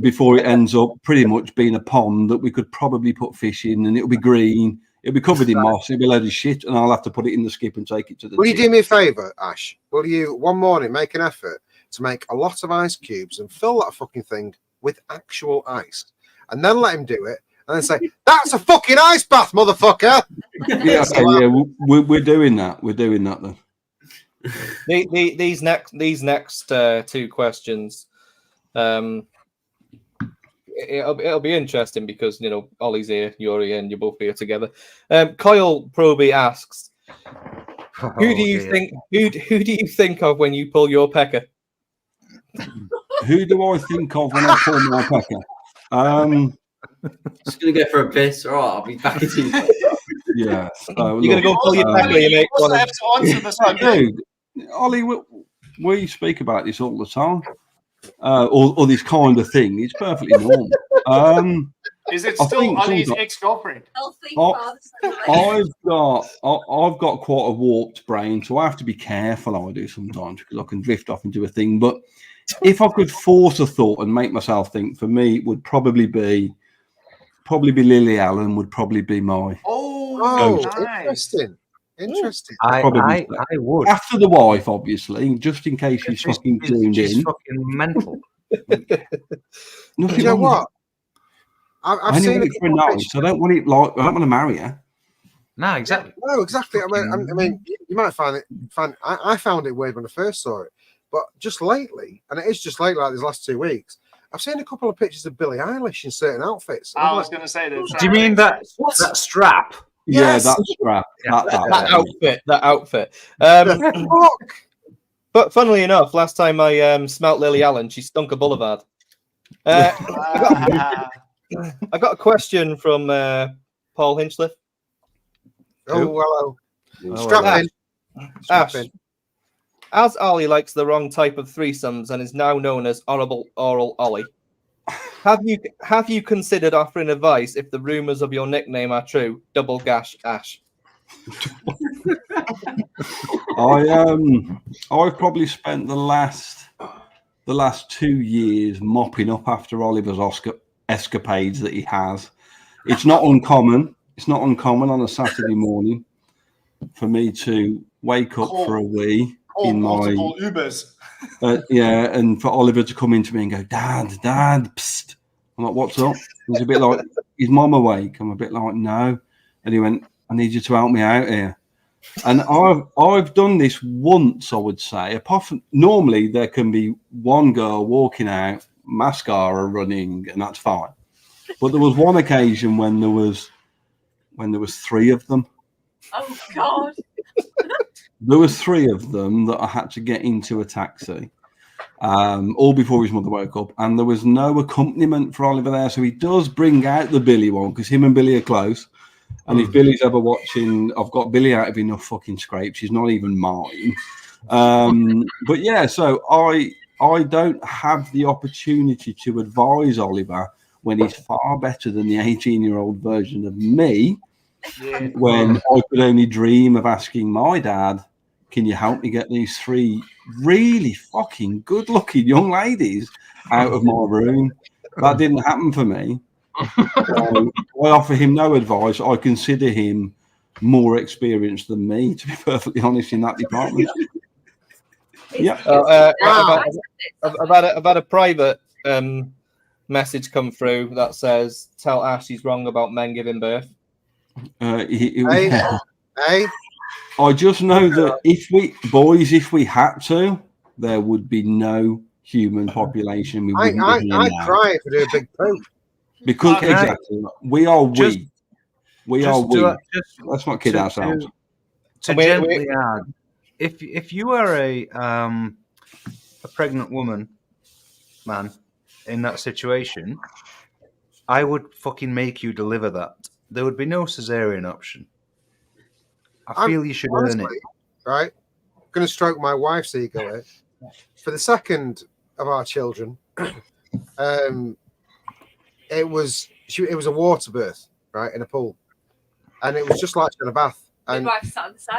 before it ends up pretty much being a pond that we could probably put fish in, and it'll be green. It'll be covered in moss. It'll be a load of shit, and I'll have to put it in the skip and take it to the. Will you do me a favour, Ash? Will you one morning make an effort to make a lot of ice cubes and fill that fucking thing with actual ice, and then let him do it, and then say, "That's a fucking ice bath, motherfucker." Yeah, okay, yeah, we're doing that. We're doing that then. These next two questions, it'll be interesting because Ollie's here, you're here, and you're both here together. Kyle Proby asks, "Who do you think of when you pull your pecker?" Who do I think of when I pull my pecker? Just gonna go for a piss. All right, I'll be back in 2 minutes. Yeah, you're gonna go pull your pecker. You make one. Have to answer this. Dude, Ollie, we speak about this all the time. or this kind of thing. It's perfectly normal. Is it still Ollie's ex-girlfriend? I've got quite a warped brain, so I have to be careful how I do sometimes because I can drift off into a thing. But if I could force a thought and make myself think, for me, it would probably be Lily Allen. Would probably be my. Oh, interesting. Interesting. I would. After the wife, obviously, just in case she's fucking tuned in. She's fucking mental. You know what? I've seen it for now, so I don't want it like I don't want to marry her. No, exactly. No, exactly. I mean, you might find it. I found it weird when I first saw it, but just lately, and it is just lately, like these last 2 weeks, I've seen a couple of pictures of Billie Eilish in certain outfits. I was going to say that. Do you mean that strap? Yes. Yeah, that strap. That outfit. But funnily enough, last time I smelt Lily Allen, she stunk a boulevard. I got a question from Paul Hinchliffe. Oh, hello. Strap in. As Ollie likes the wrong type of threesomes and is now known as Horrible Oral Ollie, have you considered offering advice if the rumours of your nickname are true? Double Gash Ash. I've probably spent the last 2 years mopping up after Oliver's escapades that he has. It's not uncommon. It's not uncommon on a Saturday morning for me to wake up for a wee in my Ubers. And for Oliver to come into me and go, Dad, psst. I'm like, what's up? He's a bit like, is Mum awake? I'm a bit like, no. And he went, I need you to help me out here. And I've done this once, I would say. Apart from normally there can be one girl walking out, mascara running, and that's fine. But there was one occasion when there was 3 of them. Oh God. There was 3 of them that I had to get into a taxi, all before his mother woke up, and there was no accompaniment for Oliver there. So he does bring out the Billy one because him and Billy are close. And if Billy's ever watching, I've got Billy out of enough fucking scrapes. She's not even mine. But yeah, so I don't have the opportunity to advise Oliver when he's far better than the 18-year-old version of me. Yeah. When I could only dream of asking my dad, can you help me get these 3 really fucking good-looking young ladies out of my room? That didn't happen for me. I offer him no advice. I consider him more experienced than me, to be perfectly honest, in that department. Yeah. I've had a private message come through that says, tell Ash he's wrong about men giving birth. Hey. I just know that if we had to, there would be no human population. I cry if we do a big poop. Because exactly, we are weak. Let's not kid ourselves. To gently add, if you are a pregnant woman, man, in that situation, I would fucking make you deliver that. There would be no cesarean option. I feel you should earn it. Right? I'm going to stroke my wife's ego here. For the second of our children, it was a water birth, right, in a pool. And it was just like in a bath. And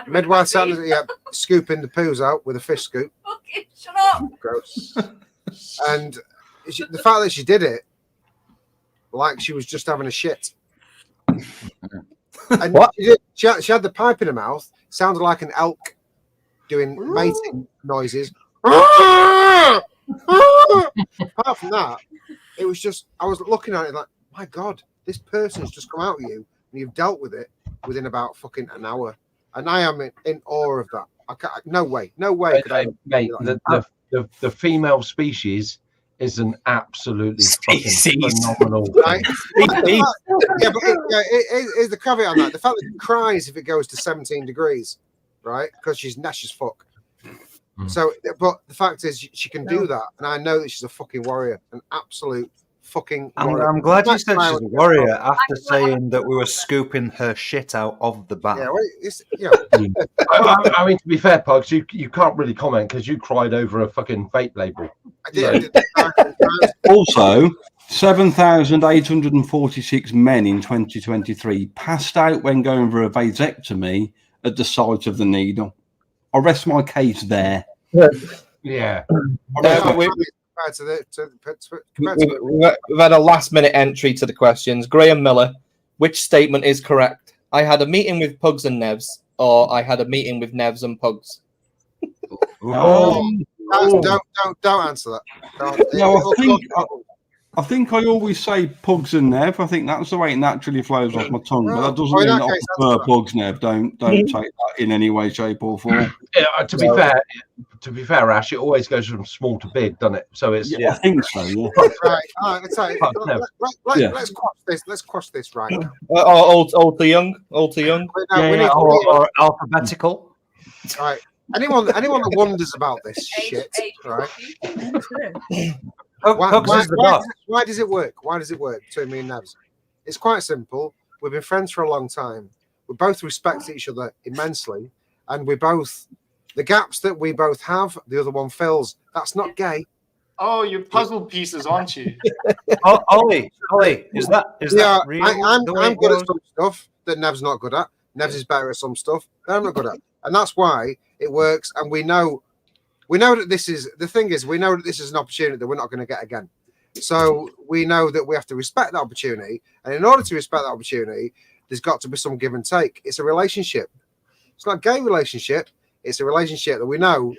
midwife sat on the scooping the poos out with a fish scoop. Fucking shut up. Gross. And the fact that she did it like she was just having a shit. And what? She had the pipe in her mouth, sounded like an elk doing mating noises. Apart from that, it was just, I was looking at it like, my God, this person's just come out of you and you've dealt with it within about fucking an hour. And I am in awe of that. No way. Mate, the female species is an absolutely fucking phenomenal right? But here's the caveat on that. The fact that she cries if it goes to 17 degrees, right? Because she's nash as fuck. So, but the fact is, she can do that, and I know that she's a fucking warrior, an absolute fucking warrior. I'm glad you said she's a warrior after saying that we were scooping her shit out of the bath. Yeah, I mean, to be fair, Pugs, you can't really comment because you cried over a fucking vape label. I did. Also, 7,846 men in 2023 passed out when going for a vasectomy at the site of the needle. I rest my case there. Yeah. We've had a last-minute entry to the questions. Graham Miller, which statement is correct? I had a meeting with Pugs and Nevs, or I had a meeting with Nevs and Pugs. Don't answer that. No, I think I always say Pugs and Nev. I think that's the way it naturally flows off my tongue. But that doesn't mean that I prefer Pugs, Nev. Don't take that in any way, shape, or form. Yeah, to be fair, Ash, it always goes from small to big, doesn't it? So it's I think so. Yeah. Right. Let's quash this. Let's quash this right now. Old to young. Or alphabetical. Right. Anyone that wonders about this shit, right? Why does it work? Why does it work between me and Nevs? It's quite simple. We've been friends for a long time. We both respect each other immensely, and the gaps that we both have, the other one fills. That's not gay. Oh, you're puzzle pieces, aren't you? Ollie, is that real? I'm good at some stuff that Nev's not good at. Nevs is better at some stuff that I'm not good at, and that's why it works. And we know that this is the thing. We know that this is an opportunity that we're not going to get again. So we know that we have to respect that opportunity, and in order to respect that opportunity, there's got to be some give and take. It's a relationship. It's not a gay relationship. It's a relationship that we know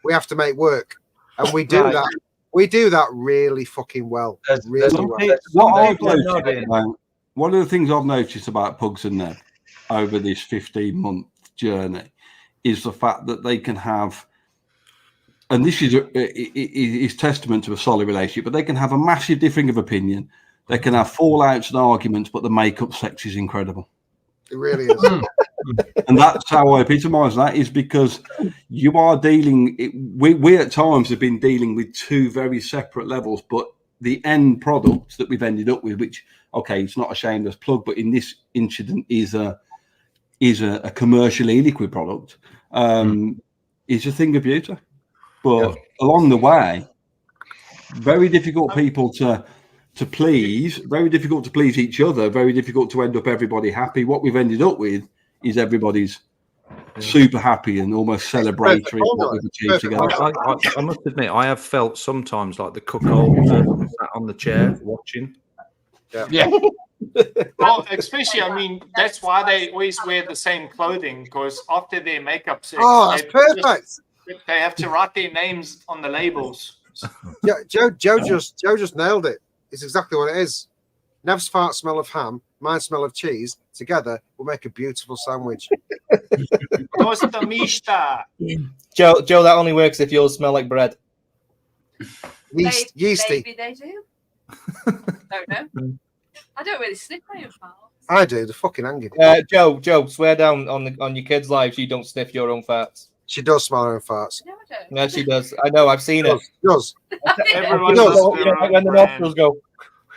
we have to make work, and we do that. We do that really fucking well. One of the things I've noticed about Pugs and Nev over this 15-month journey is the fact that they can have, and this is testament to a solid relationship, but they can have a massive differing of opinion. They can have fallouts and arguments, but the makeup sex is incredible. It really is. And that's how I epitomise that, is because you are dealing, we at times have been dealing with two very separate levels, but the end product that we've ended up with, which, okay, it's not a shameless plug, but in this incident is a commercially liquid product, is a thing of beauty. But along the way, very difficult people to please, very difficult to please each other, very difficult to end up everybody happy. What we've ended up with is everybody's super happy and almost celebratory of what we've achieved together. I must admit, I have felt sometimes like the cuckold sat on the chair watching. Yeah. Well, especially, I mean, that's why they always wear the same clothing, because after their makeup sex, that's perfect. They have to write their names on the labels. Yeah, Joe just nailed it. It's exactly what it is. Nev's fart smell of ham, mine smell of cheese. Together, we'll make a beautiful sandwich. Joe, that only works if yours smell like bread. Yeasty. Maybe they do. Don't know. I don't really sniff my own farts. I do. The fucking hanging. Joe, swear down on your kids' lives you don't sniff your own farts. She does smell her own farts. No, I don't. No, she does. I know. I've seen it. She does. Everyone does. When the nostrils go.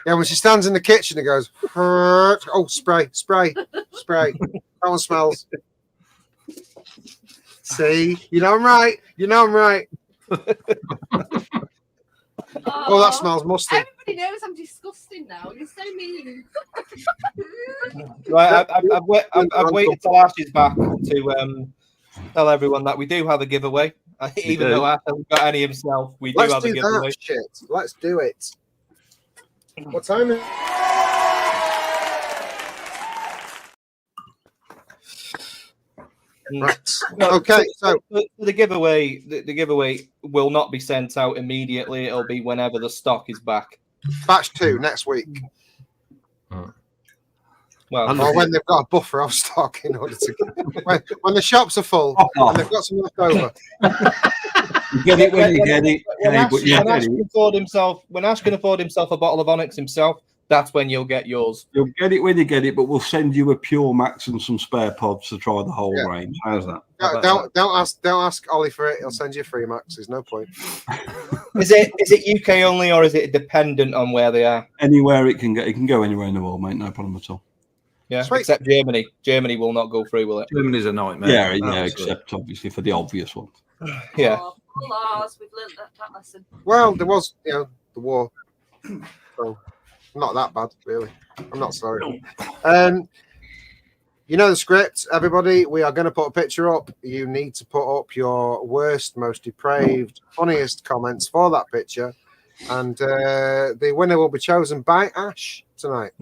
Yeah, when she stands in the kitchen, it goes. Oh, spray. That one smells. See, you know I'm right. Oh, that smells musty. Everybody knows I'm disgusting now. You're so mean. Right, I've waited till Ash is back to tell everyone that we do have a giveaway. Even though Ash hasn't got any himself, we do have a giveaway. Let's do it. What time is it? Right. Okay, so the giveaway will not be sent out immediately. It'll be whenever the stock is back. Batch 2 next week. Well, or when they've got a buffer of stock in order to when the shops are full and they've got some left over. You get it when you get it. When Ash can afford himself a bottle of Onyx himself, that's when you'll get yours. You'll get it when you get it, but we'll send you a pure Max and some spare pods to try the whole range. How's that? Don't ask Ollie for it. He'll send you free Max. There's no point. Is it UK only, or is it dependent on where they are? Anywhere it can go. It can go anywhere in the world, mate. No problem at all. Yeah, sweet. Except Germany. Germany will not go through, will it? Germany's a nightmare. Yeah, except obviously for the obvious ones. Yeah. laws. We've learned that lesson. Well, there was, the war. So, not that bad, really. I'm not sorry. You know the script, everybody. We are going to put a picture up. You need to put up your worst, most depraved, funniest comments for that picture. And the winner will be chosen by Ash tonight.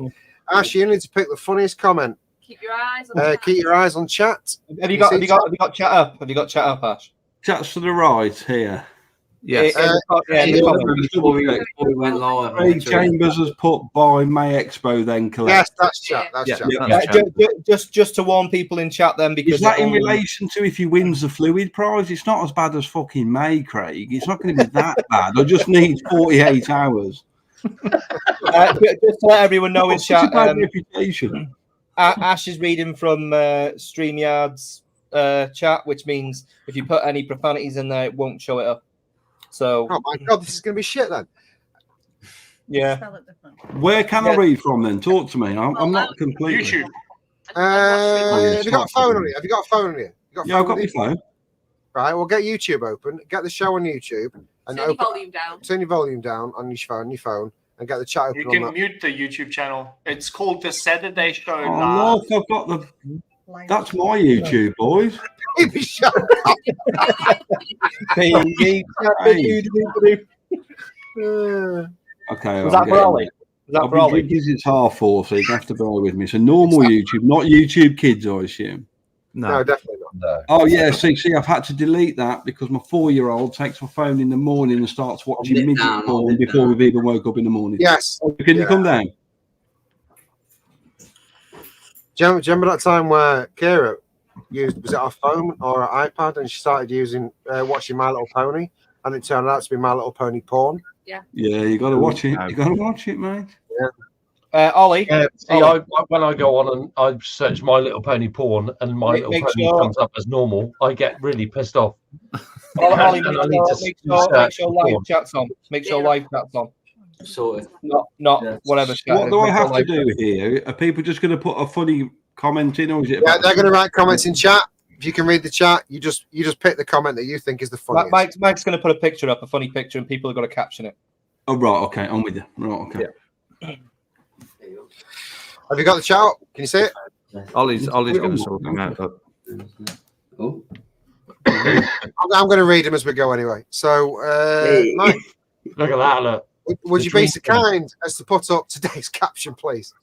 Ash, you need to pick the funniest comment. Keep your eyes on chat. Keep your eyes on chat. Have you got chat up? Have you got chat up, Ash? Chat's to the right here. Yes. Before we went live, Craig Chambers has put by May Expo, then collect. Yes, that's chat. That's chat. Just to warn people in chat then, because is that in relation to if he wins the Flooid prize? It's not as bad as fucking May, Craig. It's not going to be that bad. I just need 48 hours. Just to let everyone know in chat, reputation. Ash is reading from StreamYard's chat, which means if you put any profanities in there, it won't show it up. So, oh my god, this is going to be shit then. Yeah. Where can I read from then? Talk to me. I'm not completely. YouTube. Have you got a phone on you? Have you got a phone on you? Yeah, I've got my phone. Right, we'll get YouTube open. Get the show on YouTube and Turn your volume down. Turn your volume down on your phone, and get the chat open. You can mute the YouTube channel. It's called The Saturday Show Oh, Live. look, I've got the. That's my YouTube, boys. Baby show. Okay. Was that for Ollie? I'll be because it's 4:30, so you have to bear with me. So normal YouTube, not YouTube Kids, I assume. No, definitely not. No. Oh yeah, see, I've had to delete that because my 4-year-old takes my phone in the morning and starts watching midget porn before we've even woke up in the morning. Yes. Can you come down? Do you remember that time where Kira used, was it her phone or her iPad, and she started using watching My Little Pony, and it turned out to be My Little Pony porn? Yeah. Yeah, you got to watch it. You got to watch it, mate. Yeah. Ollie. See, when I go on and I search My Little Pony porn and My Little Pony comes up as normal, I get really pissed off. Ollie, make sure live chat's on. Make sure live chat's on. Sorted. Not whatever. What do I have to do here? Are people just going to put a funny comment in, or is it? Yeah, they're going to write comments in chat. If you can read the chat, you just pick the comment that you think is the funniest. Mike's going to put a picture up, a funny picture, and people are going to caption it. Oh right, okay, I'm with you. Right, okay. Yeah. Have you got the chat up? Can you see it? Ollie's going to sort them out. Oh. I'm going to read them as we go anyway. So, Mike, Look at that, look. would you be so kind as to put up today's caption, please?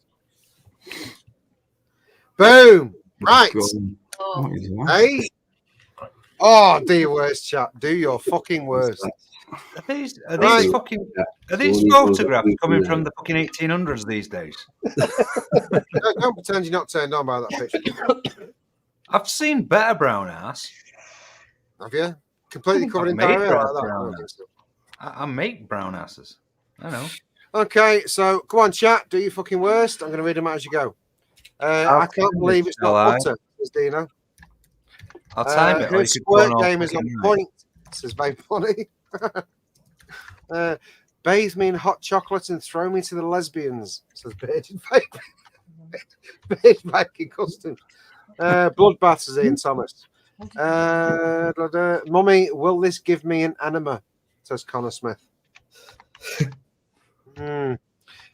Boom. Right. Hey. Oh, do your worst, chat. Do your fucking worst. Are these photographs coming from the fucking 1800s these days? Don't pretend you're not turned on by that picture. I've seen better brown ass. Have you? Completely covered in diarrhea like that. I make brown asses. I know. Okay, so come on, chat. Do your fucking worst. I'm going to read them out as you go. I can't believe it's not butter, says Dino. I'll time it. His squirt game is on point, says Babe Funny. Bathe me in hot chocolate and throw me to the lesbians, says Bearded Viking Customs. Bloodbath, says Ian Thomas. Mummy, will this give me an enema, says Connor Smith.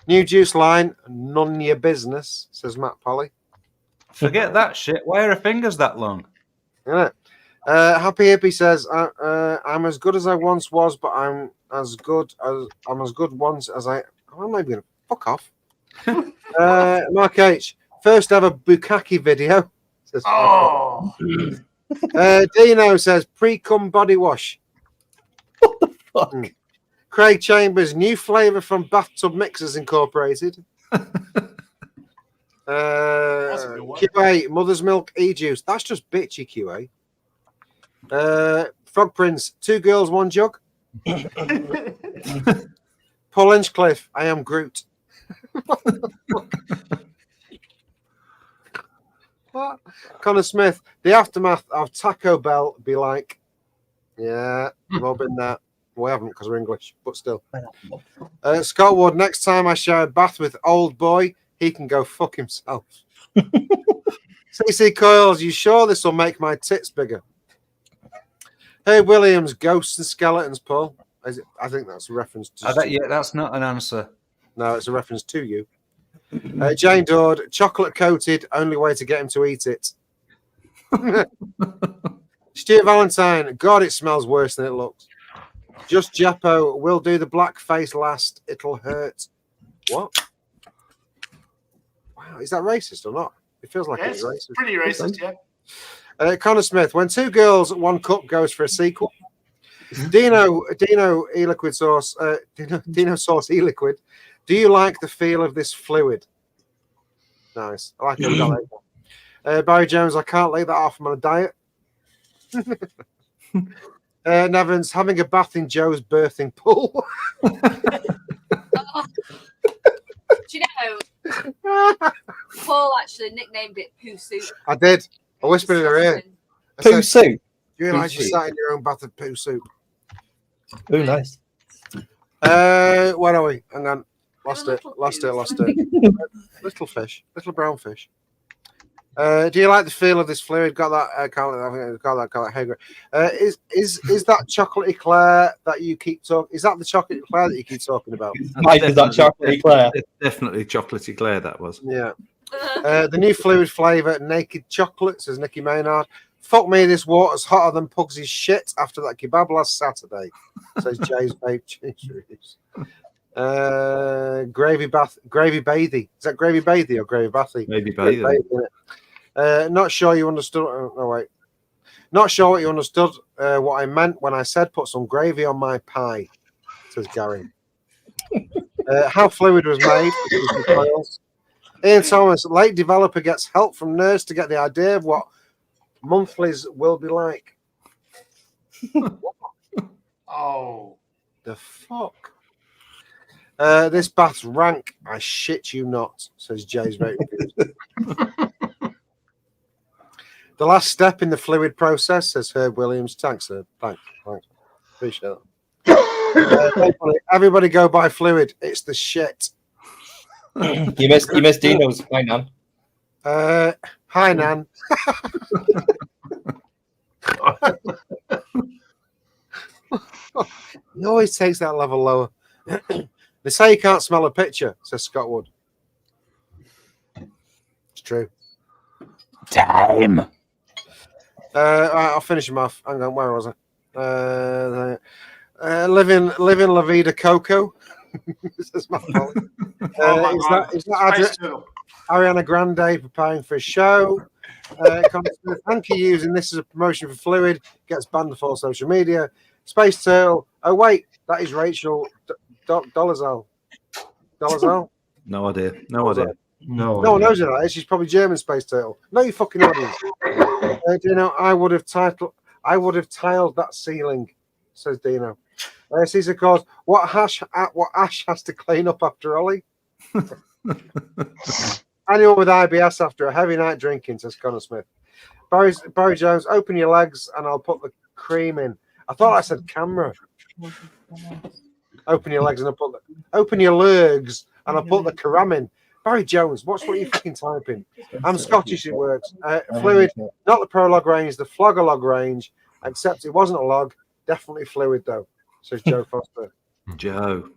New juice line, none your business, says Matt Polly. Forget that shit. Why are her fingers that long? Yeah. Happy Hippie says, I'm as good as I once was, but I'm as good once as I. I'm maybe gonna fuck off. Mark H. First ever Bukkake video. Says, Dino says pre-cum body wash. What the fuck? Craig Chambers, new flavour from Bathtub Mixers Incorporated. QA, Mother's Milk E-Juice. That's just bitchy, QA. Frog Prince, 2 girls, 1 jug. Paul Inchcliffe, I am Groot. What? Connor Smith, the aftermath of Taco Bell be like, yeah, we've all been there. We haven't because we're English, but still. Scott Wood, next time I share a bath with old boy, he can go fuck himself. CC Coils, you sure this will make my tits bigger? Hey, Williams, ghosts and skeletons, Paul. I think that's a reference to. Yeah, that's not an answer. No, it's a reference to you. Jane Dodd, chocolate coated, only way to get him to eat it. Stuart Valentine, God, it smells worse than it looks. Just Jeppo, we'll do the black face last. It'll hurt. What? Wow, is that racist or not? It feels like it's racist. Pretty racist, yeah. Connor Smith, when two girls, one cup goes for a sequel. Dino e-liquid sauce, Dino sauce e-liquid. Do you like the feel of this fluid? Nice. I like it. Barry Jones, I can't lay that off. I'm on a diet. Nevans, having a bath in Joe's birthing pool. Do you know, Paul actually nicknamed it Poo Soup. I did. I whispered in her ear. Poo soup? You realise you sat in your own bath of poo soup. Oh, nice. Where are we? Hang on. Lost it. Little fish. Little brown fish. Do you like the feel of this fluid? Got that? Got that. Hey, is that chocolate eclair that you keep talking? Is that the chocolate eclair that you keep talking about? Mike, is that chocolate eclair? It's definitely chocolate eclair. That was. Yeah. The new fluid flavour, naked chocolate, says Nicky Maynard. Fuck me, this water's hotter than Pugs' shit after that kebab last Saturday, says Jay's Babe Cheese. Gravy Bathy. Is that Gravy Bathy or Gravy Bathy? Maybe Bathy. Not sure you understood. Oh, wait. Not sure what you understood what I meant when I said put some gravy on my pie, says Gary. How fluid was made. Ian Thomas, late developer gets help from nurse to get the idea of what monthlies will be like. Oh, the fuck. This bath's rank. I shit you not, says Jay's very good. The last step in the fluid process, says Herb Williams. Thanks, Herb. Thanks. Appreciate that. Everybody go buy fluid. It's the shit. You missed Dino's. Hi, Nan. Hi, Nan. He always takes that level lower. They say you can't smell a picture, says Scott Wood. It's true. Time. Right, I'll finish him off. Hang on, where was I? Living La Vida Coco. Says Matt Polly. Is that Ariana Grande preparing for a show? Thank you using this as a promotion for Fluid. Gets banned for social media. Space Turtle. Oh wait, that is Rachel Dolezal. Dolezal? No idea. No idea. No one knows who that is. She's probably German Space Turtle. No, you fucking audience. Dino, I would have tiled that ceiling, says Dino. Caesar calls what Ash has to clean up after Ollie. Anyone with IBS after a heavy night drinking, says Connor Smith. Barry Jones, open your legs and I'll put the cream in. I thought I said camera. Open your legs and I'll put open your legs and I'll put the caram in. Barry Jones, what are you fucking typing? I'm Scottish, it works. Fluid, not the prologue range, the flog-a-log range, except it wasn't a log. Definitely fluid, though, says Joe Foster. Joe.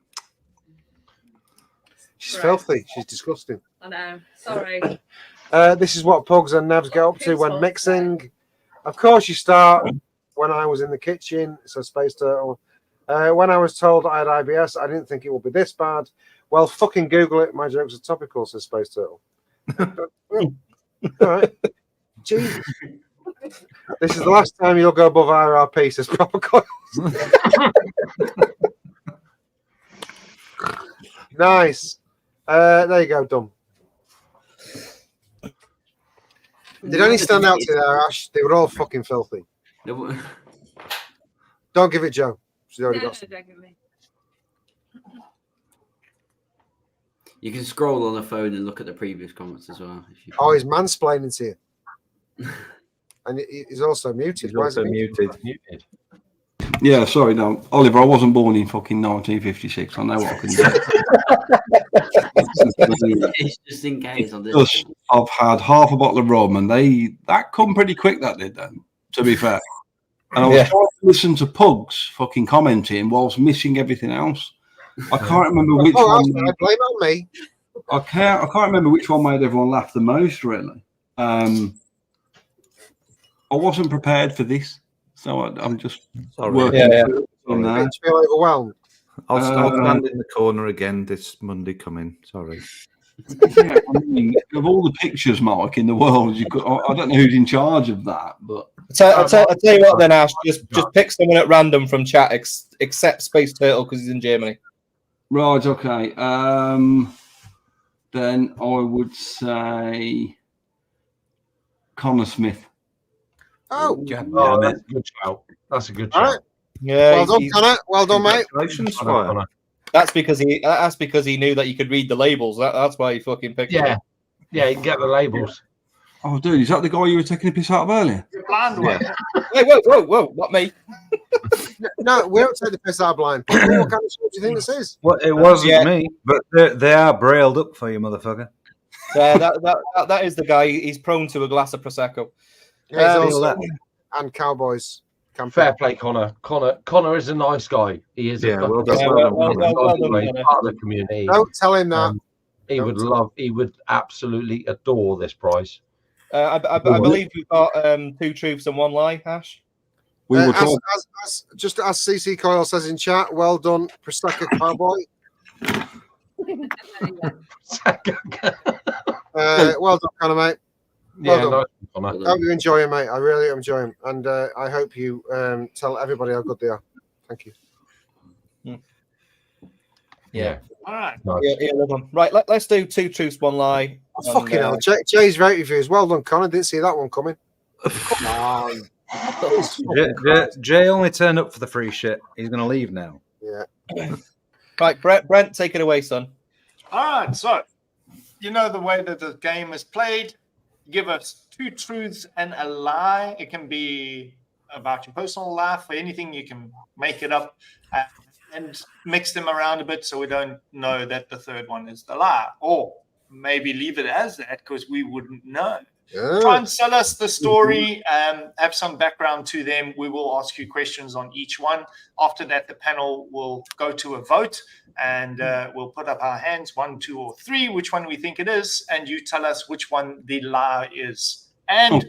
She's filthy. She's disgusting. I know. Sorry. This is what Pugs and Nevs get up to when mixing. Of course, you start when I was in the kitchen, says Space Turtle. When I was told I had IBS, I didn't think it would be this bad. Well, fucking Google it. My jokes are topical, says Space Turtle. All right. Jesus. This is the last time you'll go above IRP, says Proper Coils. Nice. There you go, dumb. Did any stand out to you there, Ash? They were all fucking filthy. Don't give it Joe. She's already got some. Don't give me. You can scroll on the phone and look at the previous comments as well. Oh, he's mansplaining to you. And he's also muted. He's also muted. Yeah, sorry, no. Oliver, I wasn't born in fucking 1956. I know what I can do. It's just in case. I've had half a bottle of rum and that come pretty quick, that did then, to be fair. And I was trying to listen to Pugs fucking commenting whilst missing everything else. I can't remember which one. I blame it on me. I can't remember which one made everyone laugh the most, really. I wasn't prepared for this, so I'm just working on that. I feel overwhelmed. I'll stand in the corner again this Monday coming. Sorry. Yeah, I mean, of all the pictures, Mike, in the world, I don't know who's in charge of that, but I'll tell you what, then Ash, just pick someone at random from chat, except Space Turtle because he's in Germany. Right, okay. Then I would say Connor Smith. Oh, that's a good shout. That's a good shout. Right. Yeah, well done, Connor. Well done, mate. Congratulations, Squire. That's because he knew that you could read the labels. That's why he fucking picked it. Yeah, you can get the labels. Oh, dude, is that the guy you were taking a piss out of earlier? Wait, whoa, not me. No, we don't take the piss out of blind people. What kind of show do you think this is? Well, it wasn't me, but they are brailed up for you, motherfucker. Yeah, that is the guy. He's prone to a glass of prosecco. Yeah, and Cowboys. Fair play, Connor. Connor is a nice guy. He is well done, part of the community. Don't tell him that. He would absolutely adore this prize. I believe we've got 2 truths and 1 lie, Ash. Just as CC Coyle says in chat, well done, Prosecco Cowboy. Well done, Connor, mate. Well done. I hope you enjoy it, mate. I really enjoy them, and I hope you tell everybody how good they are. Thank you. Yeah. All right. Right, let's do 2 truths, 1 lie. Oh, fucking hell. Jay's rate reviews. Well done, Connor. Didn't see that one coming. Come on. Jay only turned up for the free shit. He's going to leave now. Yeah. Right, Brent, take it away, son. All right. So, you know the way that the game is played. Give us 2 truths and a lie. It can be about your personal life or anything. You can make it up and mix them around a bit so we don't know that the third one is the lie. Or maybe leave it as that because we wouldn't know. Yeah. Try and sell us the story, have some background to them. We will ask you questions on each one. After that, the panel will go to a vote and we'll put up our hands, 1, 2, or 3, which one we think it is. And you tell us which one the lie is and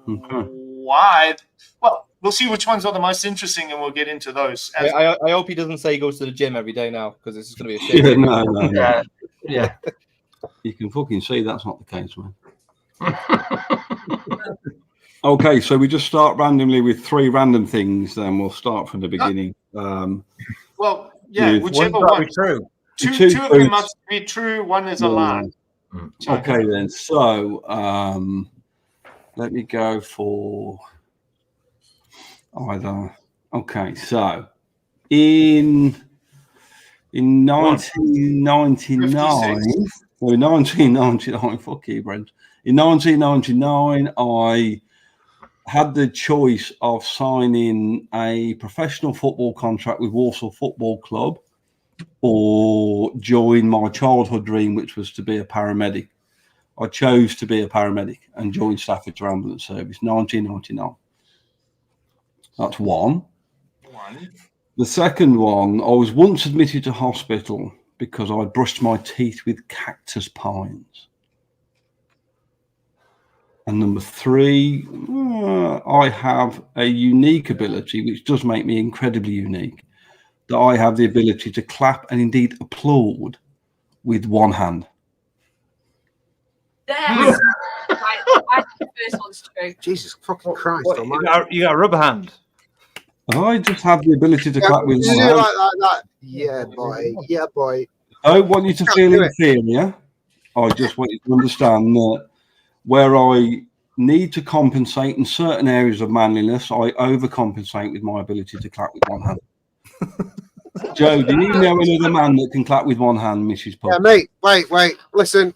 why. Well, we'll see which ones are the most interesting and we'll get into those. I hope he doesn't say he goes to the gym every day now because this is going to be a shit. No. Yeah. You can fucking see that's not the case, man. Okay, so we just start randomly with 3 random things, then we'll start from the beginning. Well, yeah, whichever one. True. Two of them must be true, one is a lie. Okay, then. So let me go for either. Okay, so in 1999, fuck you, Brent. In 1999, I had the choice of signing a professional football contract with Walsall Football Club or join my childhood dream, which was to be a paramedic. I chose to be a paramedic and joined Staffordshire Ambulance Service, 1999. That's one. The second one, I was once admitted to hospital because I brushed my teeth with cactus pines. And number 3, I have a unique ability, which does make me incredibly unique, that I have the ability to clap and indeed applaud with one hand. Yes. Right, I think the first one's true. Jesus fucking Christ. You got a rubber hand. I just have the ability to clap with one hand. Like that. Yeah, boy. Yeah, boy. I don't want you to feel inferior. I just want you to understand that where I need to compensate in certain areas of manliness, I overcompensate with my ability to clap with one hand. Joe, do you know another man that can clap with one hand, Mrs. Puck? Yeah, mate. Wait. Listen.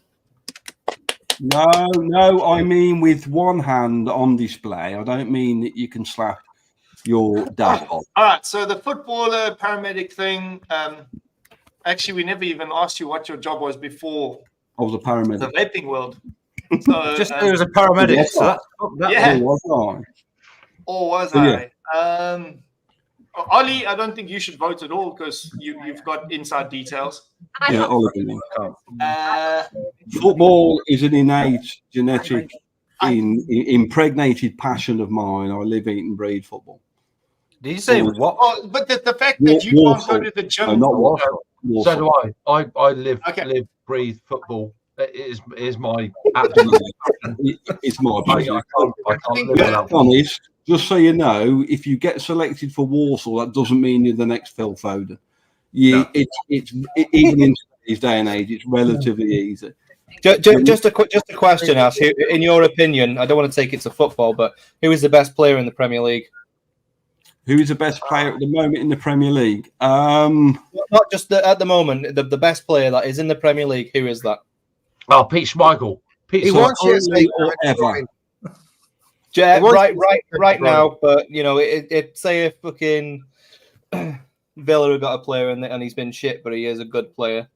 No, I mean with one hand on display. I don't mean that you can slap your dad off. All right, so the footballer paramedic thing, actually, we never even asked you what your job was before. I was a paramedic. The vaping world. So, just it was a paramedic. So yeah. Or was I? Or was I? I? Ollie, I don't think you should vote at all because you've got inside details. Yeah, Oliver. Uh, Football is an innate, genetic, impregnated passion of mine. I live, eat, and breathe football. Did you say what? Oh, but the fact that you can't go to the gym. No, not Warsaw. So do I. I live, breathe football. It is my absolute. It's my passion. I can't live To without be honest, just so you know, if you get selected for Warsaw, that doesn't mean you're the next Phil Foden. Even in today's day and age, it's relatively easy. Just a question, Ash. In your opinion, I don't want to take it to football, but who is the best player in the Premier League? Who is the best player at the moment in the Premier League? Not just at the moment. The best player that is in the Premier League. Who is that? Oh, Pete Schmeichel. He wants you to say ever. Right now, but you know, say if fucking Villa have got a player and he's been shit, but he is a good player.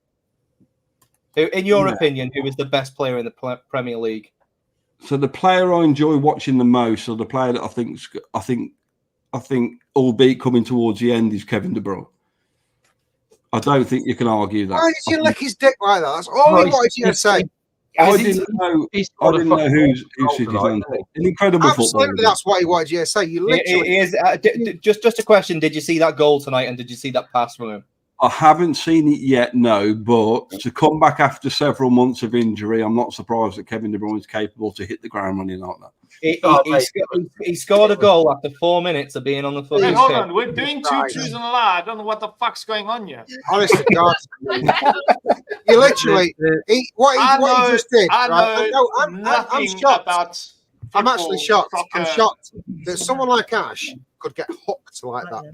In your opinion, who is the best player in the Premier League? So the player I enjoy watching the most, or the player that I think, albeit coming towards the end, is Kevin De Bruyne. I don't think you can argue that. Why did you lick his dick like that? That's all he wanted you to say. I didn't know whose City's on. An incredible Absolutely, footballer. that's what he wanted you to say. You literally. Just a question. Did you see that goal tonight, and did you see that pass from him? I haven't seen it yet, no, but to come back after several months of injury, I'm not surprised that Kevin De Bruyne is capable to hit the ground running like that. He scored a goal after 4 minutes of being on the foot. Hey, hold on, we're doing two truths and a lie. I don't know what the fuck's going on here. Honest to God, you literally what he just did. I know I'm shocked. I'm actually shocked. I'm shocked that someone like Ash could get hooked like that.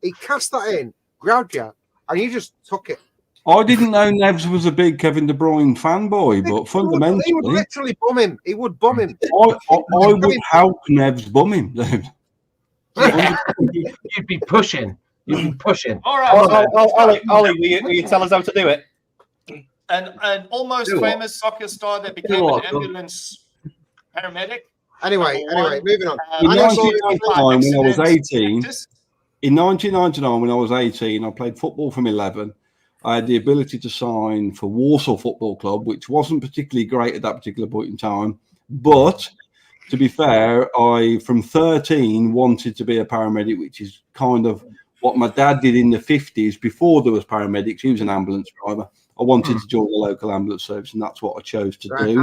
He cast that in, grabbed you, and you just took it. I didn't know Nevs was a big Kevin De Bruyne fanboy, but fundamentally, he would literally bum him. He would bum him. I would help Nevs bum him. You'd be pushing. All right. Ollie, will you tell us how to do it? An almost famous soccer star that became an ambulance paramedic. Anyway, moving on. In 1999, when I was 18. In 1999, when I was 18, I played football from 11. I had the ability to sign for Warsaw Football Club, which wasn't particularly great at that particular point in time. But to be fair, I, from 13, wanted to be a paramedic, which is kind of what my dad did in the 50s before there was paramedics. He was an ambulance driver. I wanted to join the local ambulance service, and that's what I chose to do.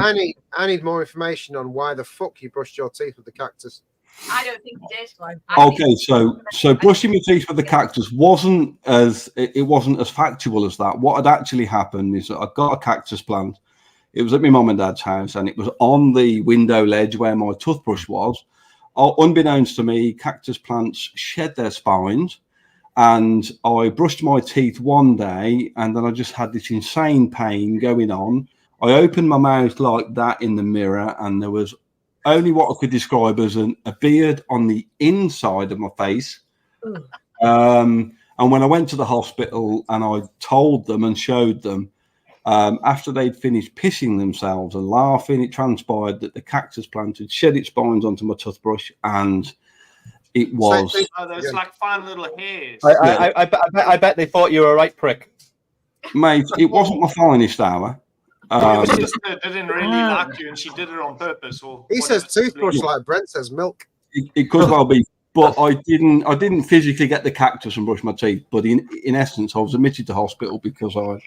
I need more information on why the fuck you brushed your teeth with the cactus. I don't think he did. Okay, so brushing my teeth with the cactus wasn't as factual as that. What had actually happened is that I got a cactus plant. It was at my mum and dad's house, and it was on the window ledge where my toothbrush was. Unbeknownst to me, cactus plants shed their spines, and I brushed my teeth one day, and then I just had this insane pain going on. I opened my mouth like that in the mirror, and there was only what I could describe as a beard on the inside of my face. And when I went to the hospital and I told them and showed them, after they'd finished pissing themselves and laughing, it transpired that the cactus plant had shed its spines onto my toothbrush, and it was... There's like fine little hairs. I bet they thought you were a right prick. Mate, it wasn't my finest hour. It was just that they didn't really like you, and she did it on purpose. He says toothbrush like Brent says milk. It could well be, but I didn't physically get the cactus and brush my teeth. But in essence, I was admitted to hospital because hang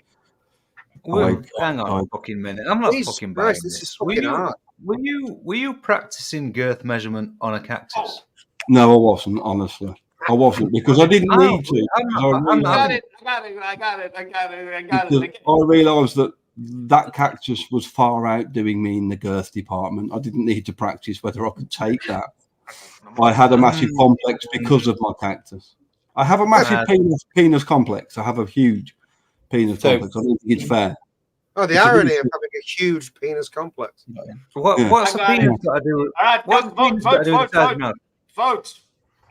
on a fucking minute. I'm not fucking buying this. Were you practicing girth measurement on a cactus? No, I wasn't. Honestly, I wasn't because I didn't need to. I got it. I realised that cactus was far outdoing me in the girth department. I didn't need to practice whether I could take that. I had a massive complex because of my cactus. I have a massive penis complex. I have a huge penis complex. I don't think it's fair. Oh, the irony of having a huge penis complex. What's a penis got to do with... All right, vote.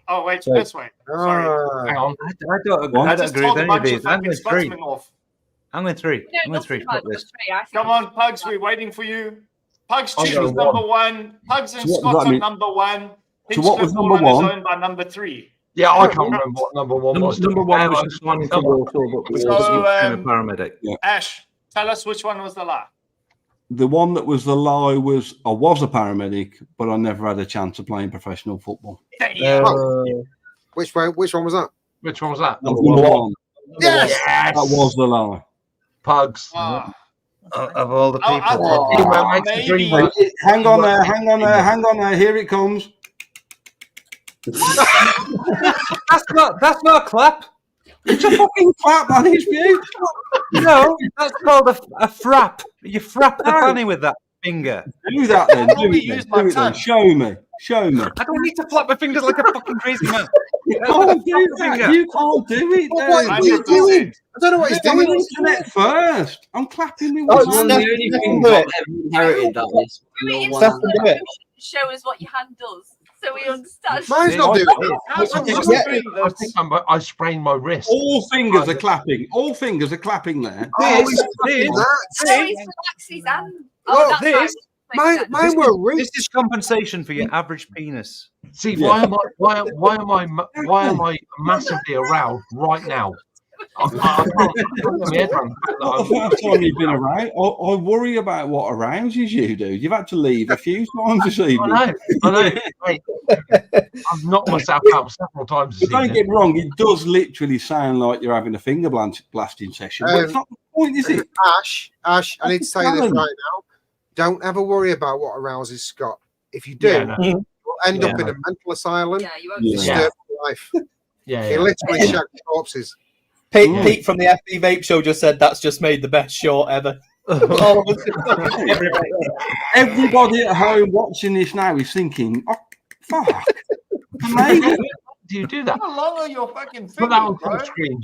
Oh, wait, this way. Sorry. Hang on. I don't agree with any of these. I'm going three. I'm going three. Come on, Pugs, we're waiting for you. Pugs choose number one. Pugs and Scott are number one. So what was number on his one? own by number 3. Yeah, I can't remember what number one was. Number one was just one for Walsall, but we So, became a paramedic. Yeah. Ash, tell us which one was the lie. The one that was the lie was I was a paramedic, but I never had a chance of playing professional football. Which one was that? Which one was that? Number one. Yes. That was the lie. Pugs. Of all the people. Maybe. Hang on there. Here it comes. That's not a clap. It's a fucking clap, man. It's beautiful. No, that's called a frap. You frap the fanny with that finger. Do that then. Do Probably it then. use my Do it then. tongue. Show me. I don't need to flap my fingers like a fucking crazy man. You can't do that. You can't do it. What are you doing? I don't know what he's I'm doing. looking at first. I'm clapping with Oh, one Steph, hand. you can do it. Inherited that. This. Do it in Steph can do it. show us what your hand does, so we understand. Mine's not doing it. I think I sprained my wrist. All fingers are clapping. All fingers are clapping there. Oh, he's relaxed his hand. Oh, that's right. Mine were real. This is compensation for your average penis. See, why am I massively aroused right now? Not the first time you've been around. I worry about what arouses you, dude. You've had to leave a few times this evening. I know. Mate, I've knocked myself out several times this But don't evening. get me wrong, it does literally sound like you're having a finger blasting session. But it's not the point, is it? Ash, I need to say this right now. Don't ever worry about what arouses Scott. If you do, you'll end up in a mental asylum. Yeah, you won't disturb your life. He literally shagged corpses. Pete from the FB Vape Show just said that's just made the best short ever. Everybody at home watching this now is thinking, oh, fuck. Amazing. Do you do that? How long are your fucking fingers, Put that on bro? full screen.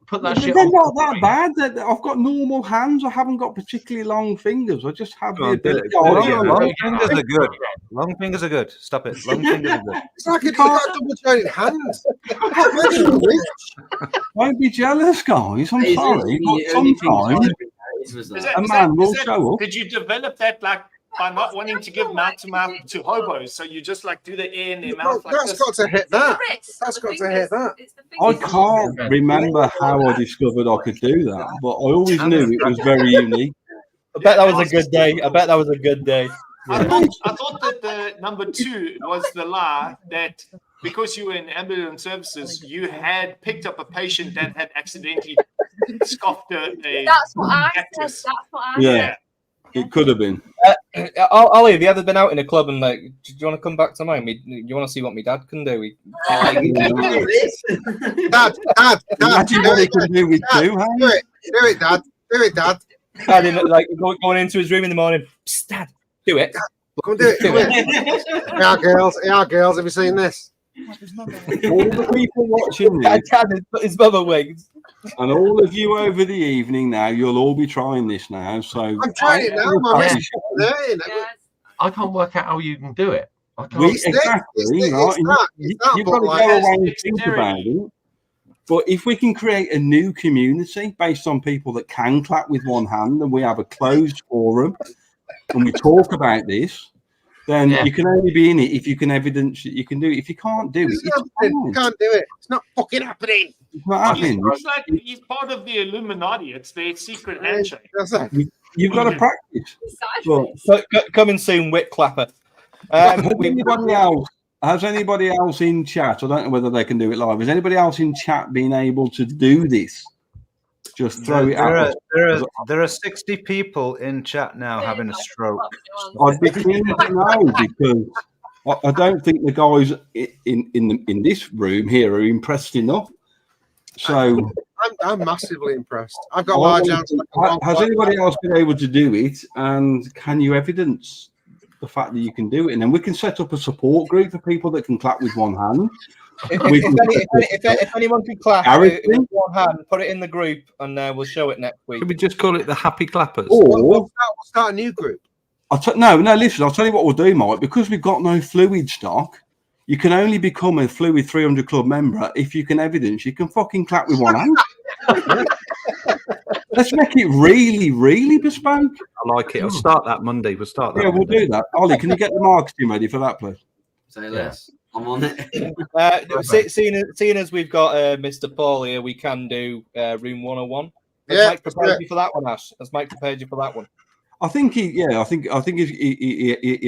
Put that shit They're on not full that bad. I've got normal hands. I haven't got particularly long fingers. I just have the ability. Long fingers are good. Long fingers are good. Stop it. Long fingers are good. It's like you've got double-jointed hands. Don't be jealous, guys. I'm sorry. But sometimes a man will show up. Did you develop that like by not wanting to give mouth to mouth to hobos? So you just like do the air in their mouth like That's this? got to hit that. That's got to hit that. I can't remember how I discovered I could do that, but I always knew it was very unique. I bet that was a good day. I thought that the number 2 was the lie that because you were in ambulance services, you had picked up a patient that had accidentally scoffed a That's what I said. cactus. That's what I Yeah, it could have been. Ollie, have you ever been out in a club and like, do you want to come back to mine? You want to see what my dad can do? Dad, Imagine what he can do with two hands. Do it, Dad. Do it, Dad. Dad, like going into his room in the morning. Psst, Dad, do it. Come on, do it. Yeah, girls. Have you seen this? All the people watching this, Dad has put his mother wings. and all of you over the evening now, you'll all be trying this now. So I'm trying it now. My wrist is hurting. I can't work out how you can do it. I can't. Exactly. Right? You've got to go away and think about it. But if we can create a new community based on people that can clap with one hand, and we have a closed forum, and we talk about this, then you can only be in it if you can evidence that you can do it. If you can't do it, it's you can't do it. It's not fucking happening. It's not happening. It's like he's part of the Illuminati. It's their secret handshake. You've got to practice. So, coming soon, Wick Clapper. Has anybody else in chat? I don't know whether they can do it live. Has anybody else in chat been able to do this? Just throw it out. There are 60 people in chat now having a stroke. I'd be keen to know because I don't think the guys in this room here are impressed enough. So I'm massively impressed. I've got large hands. Has anybody else been able to do it? And can you evidence the fact that you can do it? And then we can set up a support group for people that can clap with one hand. If anyone can clap with one hand, put it in the group, and we'll show it next week. Should we just call it the Happy Clappers? Or we'll start a new group. No, listen, I'll tell you what we'll do, Mike. Because we've got no Flooid stock, you can only become a Flooid 300 Club member if you can evidence you can fucking clap with one hand. Let's make it really, really bespoke. I like it. I'll start that Monday. We'll start that. Yeah, we'll do that. Ollie, can you get the marketing ready for that, please? Say less. I'm on it. Seeing as we've got Mr. Paul here, we can do room 101. Has Mike prepared you for that one, Ash? Has Mike prepared you for that one? I think he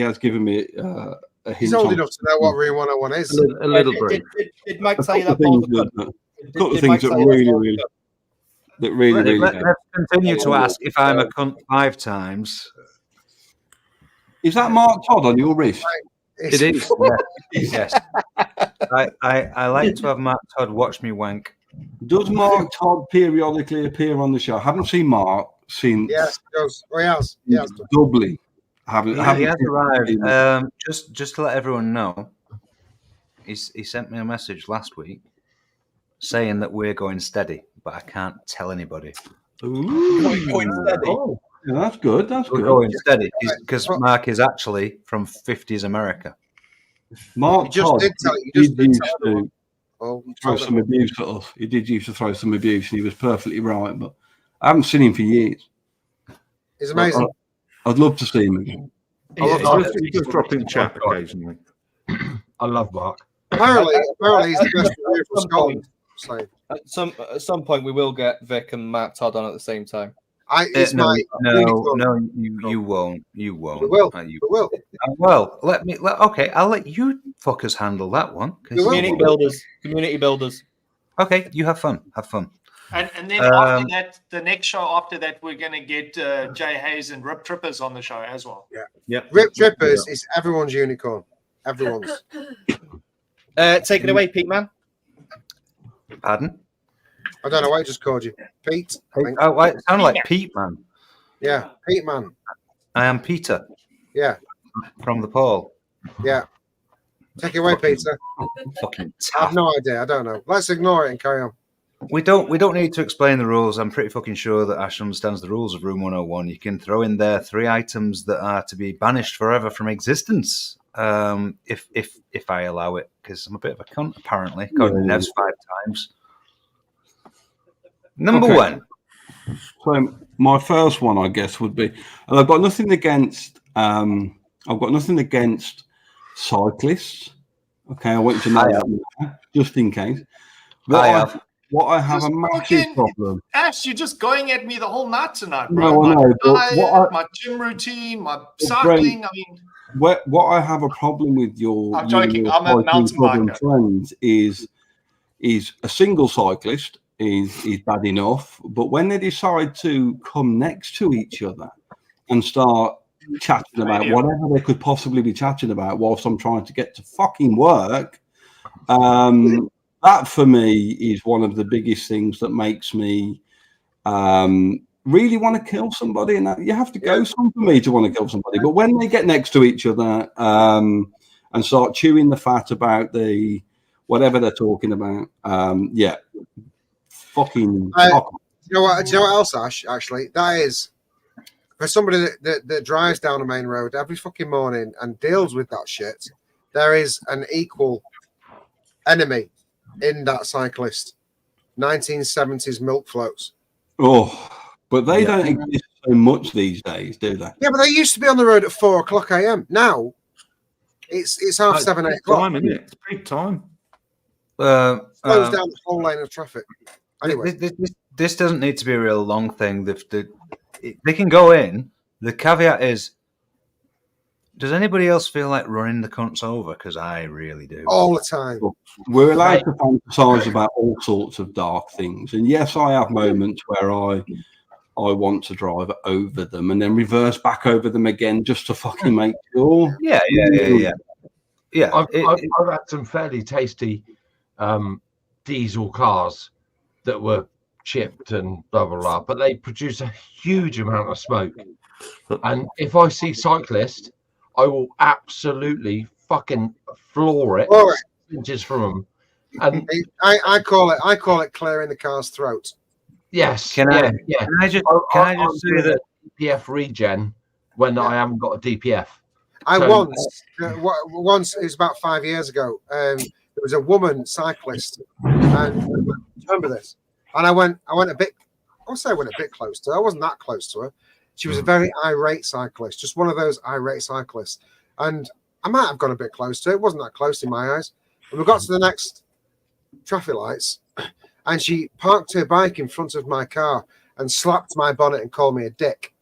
has given me a hint. He's old enough to know what room 101 is. A little brief. Did Mike tell you that, Paul? A couple of things that really. Let's continue to ask if I'm a cunt 5 times. Is that Mark Todd on your wrist? It is. Yes. I like to have Mark Todd watch me wank. Does Mark Todd periodically appear on the show? I haven't seen Mark since. Yes, he does. Oh, he has. Dublin. He has arrived. Just to let everyone know, he sent me a message last week saying that we're going steady, but I can't tell anybody. Going steady. Oh, yeah, that's good. We're going steady because Mark is actually from 50s America. Mark Todd did used to throw some abuse at us. He did used to throw some abuse, and he was perfectly right. But I haven't seen him for years. He's amazing. I'd love to see him again. He does drop in chat occasionally. I love Mark. Apparently he's the best player from Scotland. So. At some point, we will get Vic and Mark Todd on at the same time. No, you won't. You won't. We will. You will. Well, okay, I'll let you fuckers handle that one. Community builders. Okay, you have fun. And then after that, the next show after that, we're going to get Jay Hayes and Rip Trippers on the show as well. Yeah. Rip Trippers is everyone's unicorn. Everyone's. Take it away, Pete, man. Pardon? I don't know why I just called you. Pete. Oh, it sounded like Pete, man. Yeah, Pete, man. I am Peter. Yeah. From the Paul. Yeah. Take it away, Peter. Fucking I have no idea. I don't know. Let's ignore it and carry on. We don't need to explain the rules. I'm pretty fucking sure that Ash understands the rules of Room 101. You can throw in there 3 items that are to be banished forever from existence. If I allow it, because I'm a bit of a cunt, apparently. According to Nevs 5 times. Number 1. So my first one, I guess, would be, and I've got nothing against cyclists. Okay, I want you to know that now, just in case. What I have a massive problem. Ash, you're just going at me the whole night tonight, bro. No, my gym routine, my cycling. I mean, what I have a problem with I'm joking. I'm a mountain biker. Friends is a single cyclist is bad enough, but when they decide to come next to each other and start chatting about whatever they could possibly be chatting about whilst I'm trying to get to fucking work, that for me is one of the biggest things that makes me really want to kill somebody. And you have to go some for me to want to kill somebody. But when they get next to each other and start chewing the fat about the whatever they're talking about, fucking. Do you know what else, Ash? Actually, that is for somebody that drives down a main road every fucking morning and deals with that shit. There is an equal enemy in that cyclist. 1970s milk floats. Oh, but they don't exist so much these days, do they? Yeah, but they used to be on the road at 4:00 a.m. Now it's 7:30, 8 o'clock. Time, isn't it? It's peak time. Slows down the whole lane of traffic. Anyway, this doesn't need to be a real long thing. They can go in. The caveat is, does anybody else feel like running the cunts over? Because I really do. All the time. We're allowed to fantasize about all sorts of dark things. And yes, I have moments where I want to drive over them and then reverse back over them again just to fucking make sure. Yeah. I've had some fairly tasty diesel cars that were chipped and blah blah blah, but they produce a huge amount of smoke. And if I see cyclists, I will absolutely fucking floor it inches from them. And I call it clearing the car's throat. Yes. Can I just say that DPF regen when I haven't got a DPF? Once it was about 5 years ago. There was a woman cyclist, and remember this. And I went a bit. I would say I went a bit close to her. I wasn't that close to her. She was a very irate cyclist, just one of those irate cyclists. And I might have gone a bit close to it. It wasn't that close in my eyes. And we got to the next traffic lights, and she parked her bike in front of my car and slapped my bonnet and called me a dick.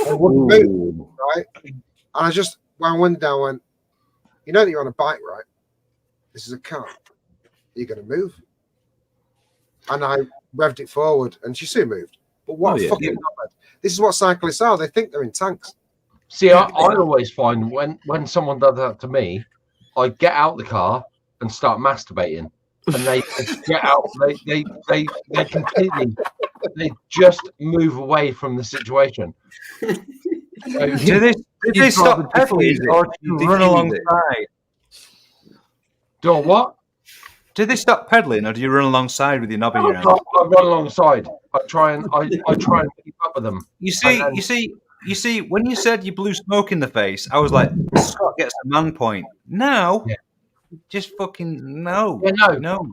I wouldn't move, right? And I just, when I went down, I went, you know that you're on a bike, right? This is a car. You're going to move. And I revved it forward, and she soon moved. But what fucking knobhead. This is what cyclists are. They think they're in tanks. See, I always find when someone does that to me, I get out the car and start masturbating, and they get out. They completely. They just move away from the situation. So Do they stop pedaling or do you run alongside? Do what? Do they stop pedaling or do you run alongside with your knob in your hand? I run alongside. I try and keep up with them. You see, when you said you blew smoke in the face, I was like, Scott gets a man point. Now, just fucking no. Yeah, no.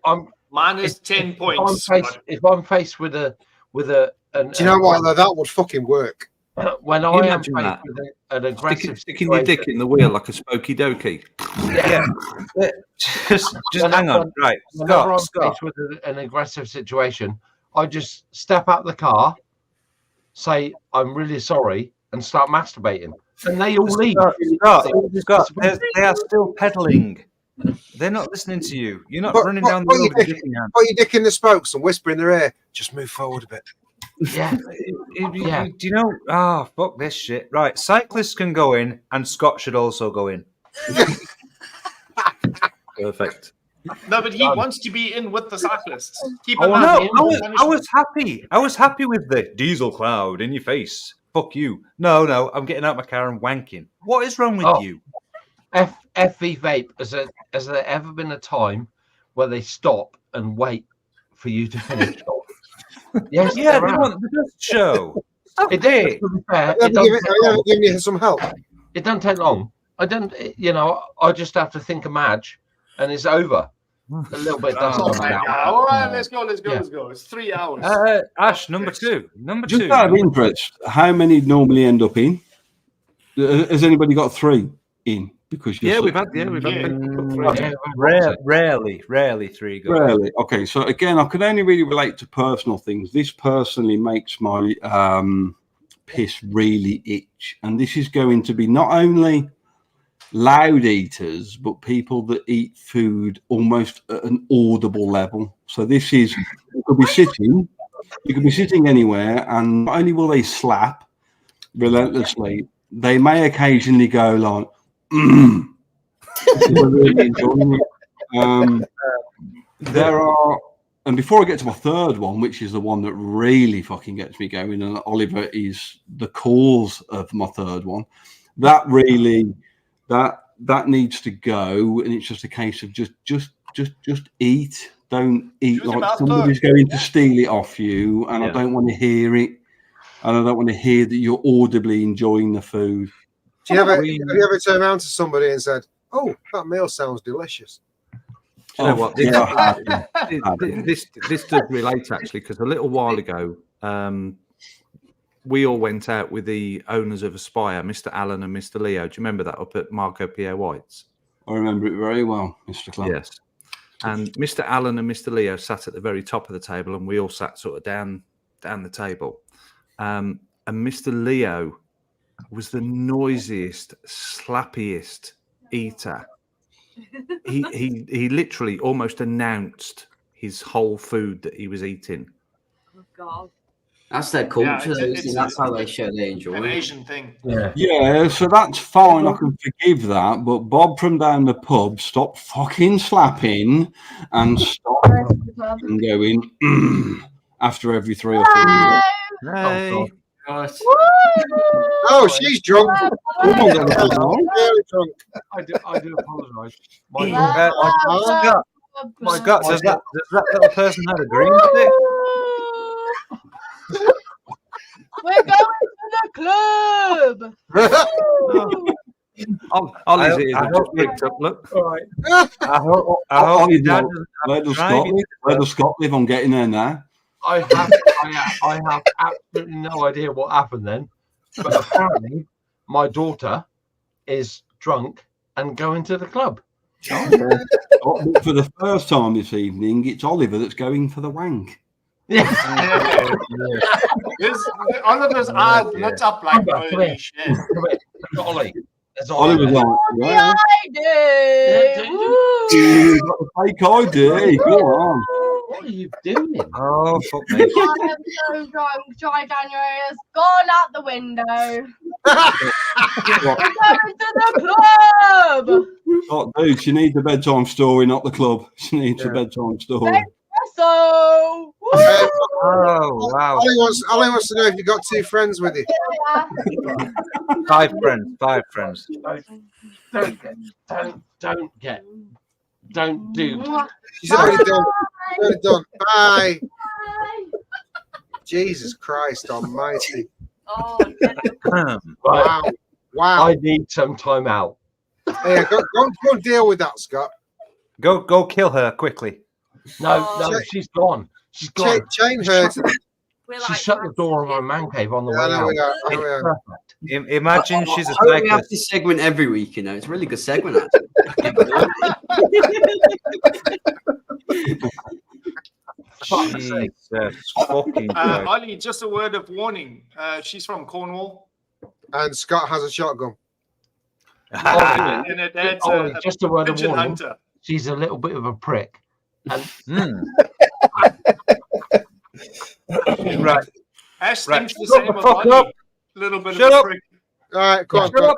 I'm minus 10 points. If I'm faced with a do you know what? Though, that would fucking work. When I am faced with an aggressive sticking your dick in the wheel like a spokey dokey. Yeah. just hang on. Right. Whenever I'm faced with an aggressive situation, I just step out the car, say I'm really sorry, and start masturbating. And they all leave. Scott, they are still pedaling. They're not listening to you. You're not running down the road with your dick in your hand. Put your dick in the spokes and whisper in their ear. Just move forward a bit. Yeah. Do you know? Ah, fuck this shit. Right, cyclists can go in, and Scott should also go in. Perfect. No, but he wants to be in with the cyclists. Keep I was happy. I was happy with the diesel cloud in your face. Fuck you. No, I'm getting out my car and wanking. What is wrong with you? FV Vape, has there ever been a time where they stop and wait for you to finish? Yes, yeah, they want the best show. It did. Give me some help. It doesn't take long. I just have to think a match, and it's over. A little bit done. All right, let's go. It's 3 hours. Ash, number two. Just out of interest, how many normally end up in? Has anybody got 3 in? Because we've had rarely 3 go. Rarely. Okay, so again, I can only really relate to personal things. This personally makes my piss really itch, and this is going to be not only loud eaters, but people that eat food almost at an audible level. So this is you could be sitting anywhere, and not only will they slap relentlessly, they may occasionally go like. Really enjoying it. There are, and before I get to my third one, which is the one that really fucking gets me going, and Oliver is the cause of my third one. That really, that needs to go, and it's just a case of just eat. Don't eat like somebody's going to steal it off you, and I don't want to hear it, and I don't want to hear that you're audibly enjoying the food. Have you ever turned around to somebody and said, "Oh, that meal sounds delicious"? You know what? This does relate actually, because a little while ago, we all went out with the owners of Aspire, Mr. Allen and Mr. Leo. Do you remember that up at Marco Pierre White's? I remember it very well, Mr. Clark. Yes. And Mr. Allen and Mr. Leo sat at the very top of the table, and we all sat sort of down the table. And Mr. Leo was the noisiest, slappiest eater. He literally almost announced his whole food that he was eating. Oh God. That's their culture. That's how they show they enjoy an it. Asian thing. Yeah, so that's fine. I can forgive that. But Bob from down the pub, stop fucking slapping and stop and going after every 3 or 4 minutes. Hey. Oh, she's drunk. Really drunk. I do apologise. My God, does that little person have a green stick? We're going to the club. Ollie's ears are just picked up. Look. All right. I hope your dad where does Scott live? I'm getting there now. I have absolutely no idea what happened then, but apparently my daughter is drunk and going to the club. For the first time this evening, it's Oliver that's going for the wank. Oliver's eyes lit up like holy shit. Ollie. Oliver's like, yeah. ID. Got the fake ID. Go on. What are you doing? Oh, fuck me. I am so drunk. Dry January has gone out the window. I'm going to the club. Oh, dude, she needs a bedtime story, not the club. She needs a bedtime story. So, Oh, wow. Ollie wants to know if you got 2 friends with you. Five friends. Don't do. She's already done. She's already done. Bye. Jesus Christ Almighty! Oh, Wow! Wow! I need some time out. Yeah, go and deal with that, Scott. Go kill her quickly. No, she's gone. She's gone. Chain her. She shut the door of my man cave on the way out. We are. Imagine she's a I hope we have cyclist. this segment every week. You know, it's a really good segment. Jesus fucking Christ. Ollie, just a word of warning. She's from Cornwall. And Scott has a shotgun. And her dad's Just a word of pigeon warning. hunter. She's a little bit of a prick. And Right. Ash Right. thinks the Shut same the of fuck Ollie. up. Little bit Shut of a up. prick. All right, go on, Shut up.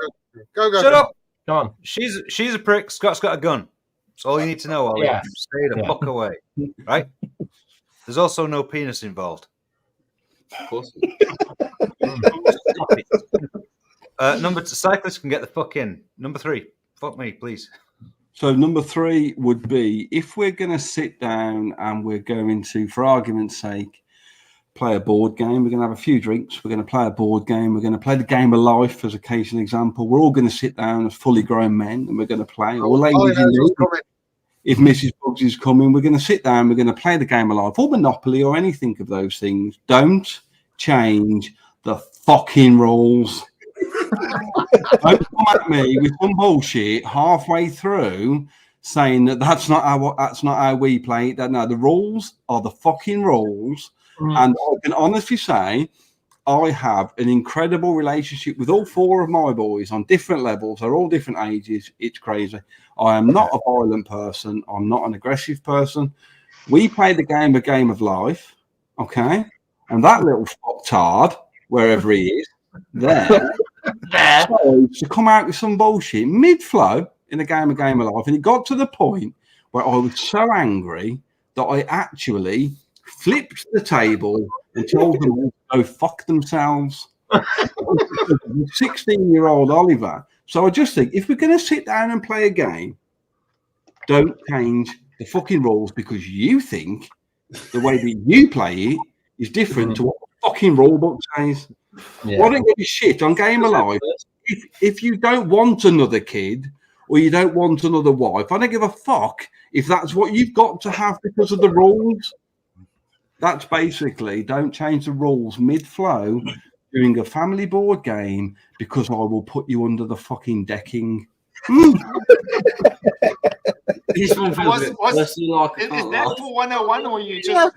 go. Shut up. go on. She's a prick. Scott's got a gun. That's all you need to know, Ollie. Yeah. Stay the fuck away. Right? There's also no penis involved. Of course. Number 2, cyclists can get the fuck in. Number 3, fuck me, please. So number 3 would be, if we're going to sit down and we're going to, for argument's sake, play a board game, we're going to have a few drinks, we're going to play a board game, we're going to play the game of life as a case in example. We're all going to sit down as fully grown men and we're going to play. Or ladies and gentlemen, if Mrs. Pugs is coming, we're going to sit down, we're going to play the game of life or Monopoly or anything of those things. Don't change the fucking rules. Don't come at me with some bullshit halfway through saying that's not how we play. That no, the rules are the fucking rules. And I can honestly say I have an incredible relationship with all 4 of my boys on different levels. They're all different ages. It's crazy. I am not a violent person. I'm not an aggressive person. We play the game of life, okay? And that little fucktard, wherever he is, there, to come out with some bullshit mid-flow in a game of life. And it got to the point where I was so angry that I actually flipped the table and told them all to go fuck themselves. 16-year-old Oliver. So I just think, if we're going to sit down and play a game, don't change the fucking rules because you think the way that you play it is different to what the fucking rule book says. Yeah. I don't give a shit on Game of Life. If you don't want another kid or you don't want another wife, I don't give a fuck if that's what you've got to have because of the rules. That's basically, don't change the rules mid-flow during a family board game because I will put you under the fucking decking. This one feels a bit personally like is that for 101 or you just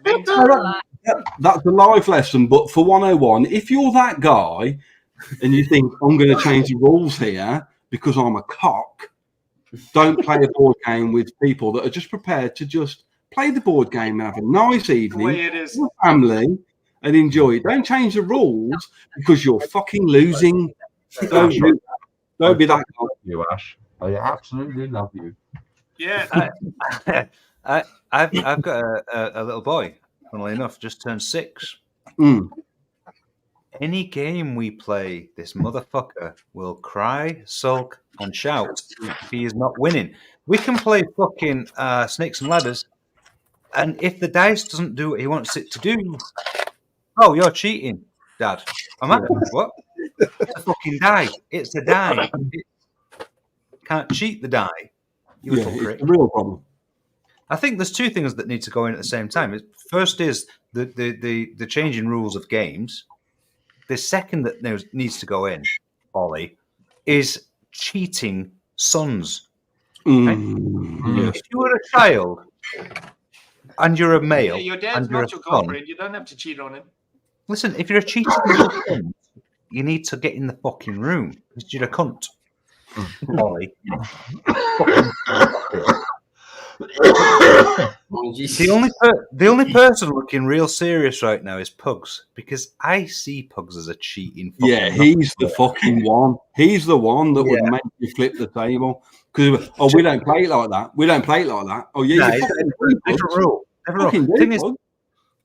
That's a life lesson, but for 101, if you're that guy and you think I'm going to change the rules here because I'm a cock, don't play a board game with people that are just prepared to just play the board game and have a nice evening with your family and enjoy it. Don't change the rules because you're fucking losing. Don't be that guy. You, Ash. I absolutely love you. Yeah. I've got a little boy, funnily enough, just turned 6. Any game we play, this motherfucker will cry, sulk, and shout if he is not winning. We can play fucking Snakes and Ladders, and if the dice doesn't do what he wants it to do, oh, you're cheating, Dad. I'm at what? It's a fucking die. It's a die. Can't cheat the die. You it's a real problem. I think there's 2 things that need to go in at the same time. First is the changing rules of games. The second that needs to go in, Ollie, is cheating sons. Yes. If you were a child and you're a male, Your dad's and you're not a your son, girlfriend. You don't have to cheat on him. listen, if you're a cheating son, you need to get in the fucking room because you're a cunt. Ollie. The only person looking real serious right now is Pugs, because I see Pugs as a cheating. Yeah, he's the fucking one. He's the one that would make you flip the table. Because we don't play it like that. We don't play it like that. Oh yeah, different rule. Fucking The thing is,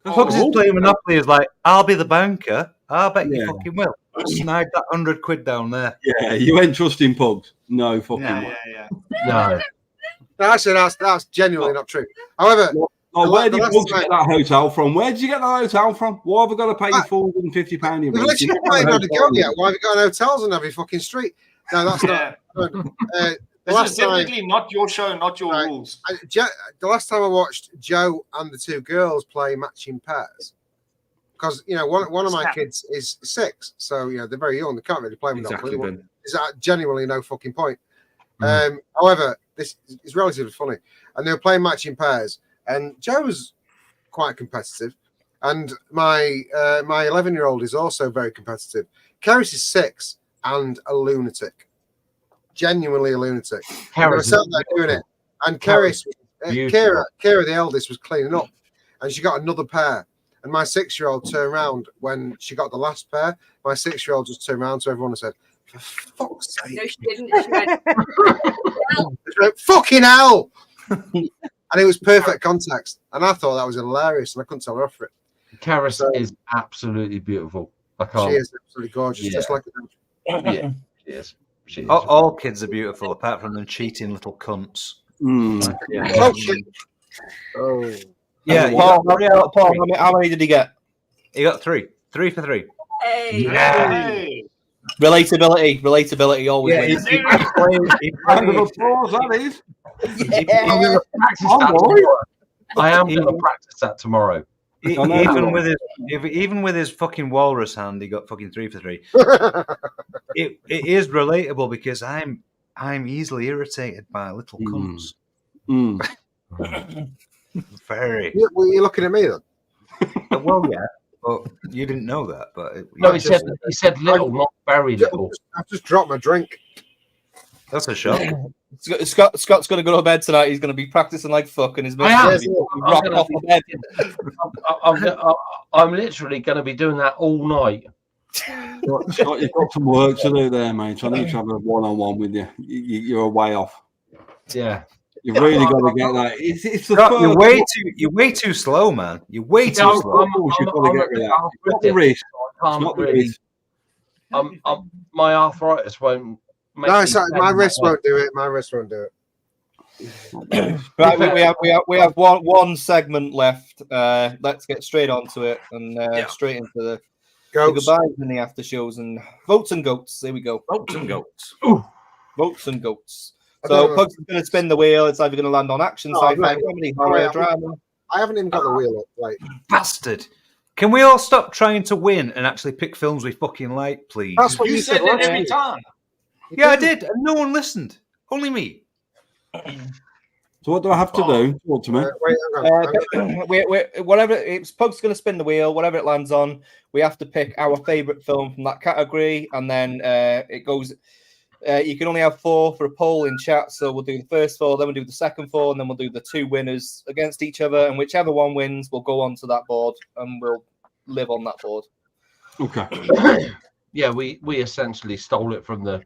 Pugs is playing Monopoly is like, I'll be the banker. I'll bet you fucking will. Snag that £100 down there. Yeah, you ain't trusting Pugs. No fucking way. No. Actually, that's genuinely not true. However, where did Pugs get that hotel from? Where did you get that hotel from? Why have we got to pay you £450? We've literally not even had a go yet. Why have you got hotels on every fucking street? No, that's not. This is definitely not your show, not your rules. The last time I watched Joe and the two girls play matching pairs, because one of my kids is 6, so they're very young. They can't really play Monopoly. There's genuinely no fucking point. However, this is relatively funny, and they were playing matching pairs, and Joe was quite competitive, and my 11-year-old is also very competitive. Keris is 6 and a lunatic, genuinely a lunatic. They were sat there doing it, and Keris, Kira, the eldest, was cleaning up, and she got another pair. And my 6-year-old turned around when she got the last pair. My 6-year-old just turned around to everyone and said, "For fuck's sake!" No, she didn't. She went, She went, "Fucking hell!" And it was perfect context, and I thought that was hilarious, and I couldn't tell her off for it. Karis is absolutely beautiful. She is absolutely gorgeous, just like yeah, she is. All kids are beautiful, apart from them cheating little cunts. Yeah, Paul, how many did he get? He got 3. 3 for 3. Hey. Relatability always wins. Round of applause, that is. I am going to practice that tomorrow. Even with his fucking walrus hand, he got fucking 3 for 3. It is relatable because I'm easily irritated by little cunts. Very. Were you looking at me then? Well, yeah, but you didn't know that. But he said little, not very little. I've just dropped my drink. That's a shock. Scott's going to go to bed tonight. He's going to be practicing like fuck, and his I'm literally going to be doing that all night. Scott, you've got some work to do there, mate. I need to have a one-on-one with you. You're way off. Yeah. You've really got to get that. It's the Scott, you're way too slow, man. You're way too slow. You've got to get rid of that. It's not the wrist. Not really. My arthritis won't. No, my wrist won't do it. My wrist won't do it. Right, we have one segment left. Let's get straight onto it and straight into the goodbyes and the after shows and votes and goats. There we go. Votes and goats. Votes and goats. So Pugs is going to spin the wheel. It's either going to land on action, sci-fi, comedy, horror, drama. I haven't even got the wheel up. Like, bastard. Can we all stop trying to win and actually pick films we fucking like, please? That's what you said every time. Yeah, I did, and no one listened. Only me. So what do I have to do? Talk to me. Whatever it's Pug's going to spin the wheel. Whatever it lands on, we have to pick our favourite film from that category, and then it goes. You can only have 4 for a poll in chat, so we'll do the first 4, then we'll do the second 4, and then we'll do the 2 winners against each other, and whichever one wins will go onto that board, and we'll live on that board. Okay. Yeah, we essentially stole it from the.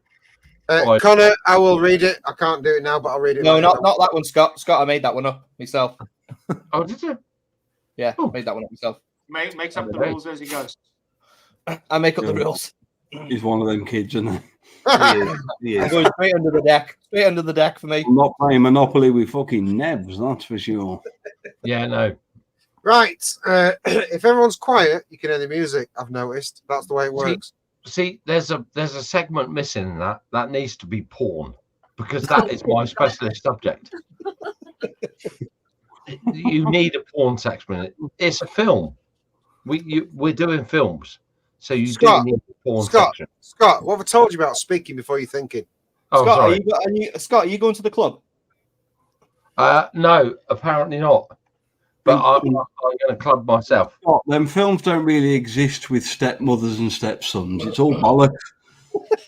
Connor, I will read it. I can't do it now, but I'll read it. No, not that one, Scott. Scott, I made that one up myself. Oh, did you? Yeah, made that one up myself. Makes up the rules as he goes. I make up the rules. He's one of them kids, isn't he? He is. Going straight under the deck. Straight under the deck for me. I'm not playing Monopoly with fucking Nevs, that's for sure. Yeah, no. Right. If everyone's quiet, you can hear the music. I've noticed. That's the way it works. See, there's a segment missing in that needs to be porn, because that is my specialist subject. You need a porn segment. It's a film. We're doing films, so you do need a porn section. Scott, what have I told you about speaking before you're thinking? Oh, Scott, sorry. Scott, are you going to the club? No, apparently not. But I'm going to club myself. Them films don't really exist with stepmothers and stepsons. It's all bollocks.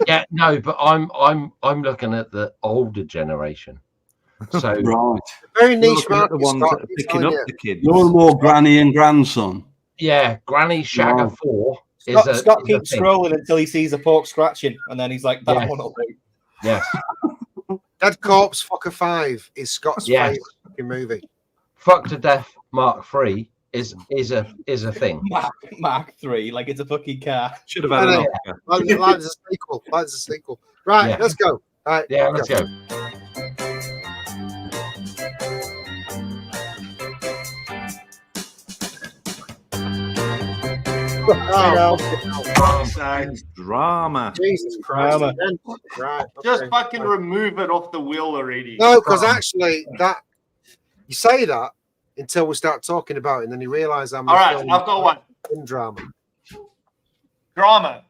Yeah, no, but I'm looking at the older generation. So Right. Very niche You're looking at market. the ones Scott, that are I'm picking telling up you. the kids. You're more granny and grandson. yeah, Granny Shagger Wow. 4 is Scott, a Scott is a keeps thing. scrolling until he sees a pork scratching, and then he's like, "That Yes. one will do." Yes. Dead Corpse Fucker 5 is Scott's Yes. favourite fucking movie. Fuck to Death Mark III is a thing. Mark 3, like it's a fucking car. Should have had an I know. Oscar. Like there's a sequel. Like there's a sequel. Right, Yeah. let's go. All right, Yeah, let's go. Drama. Jesus Christ. Drama. Right. Just okay. fucking remove it off the wheel already. No, because actually, that you say that until we start talking about it, and then you realise I'm All right, I've got one. in drama. Drama.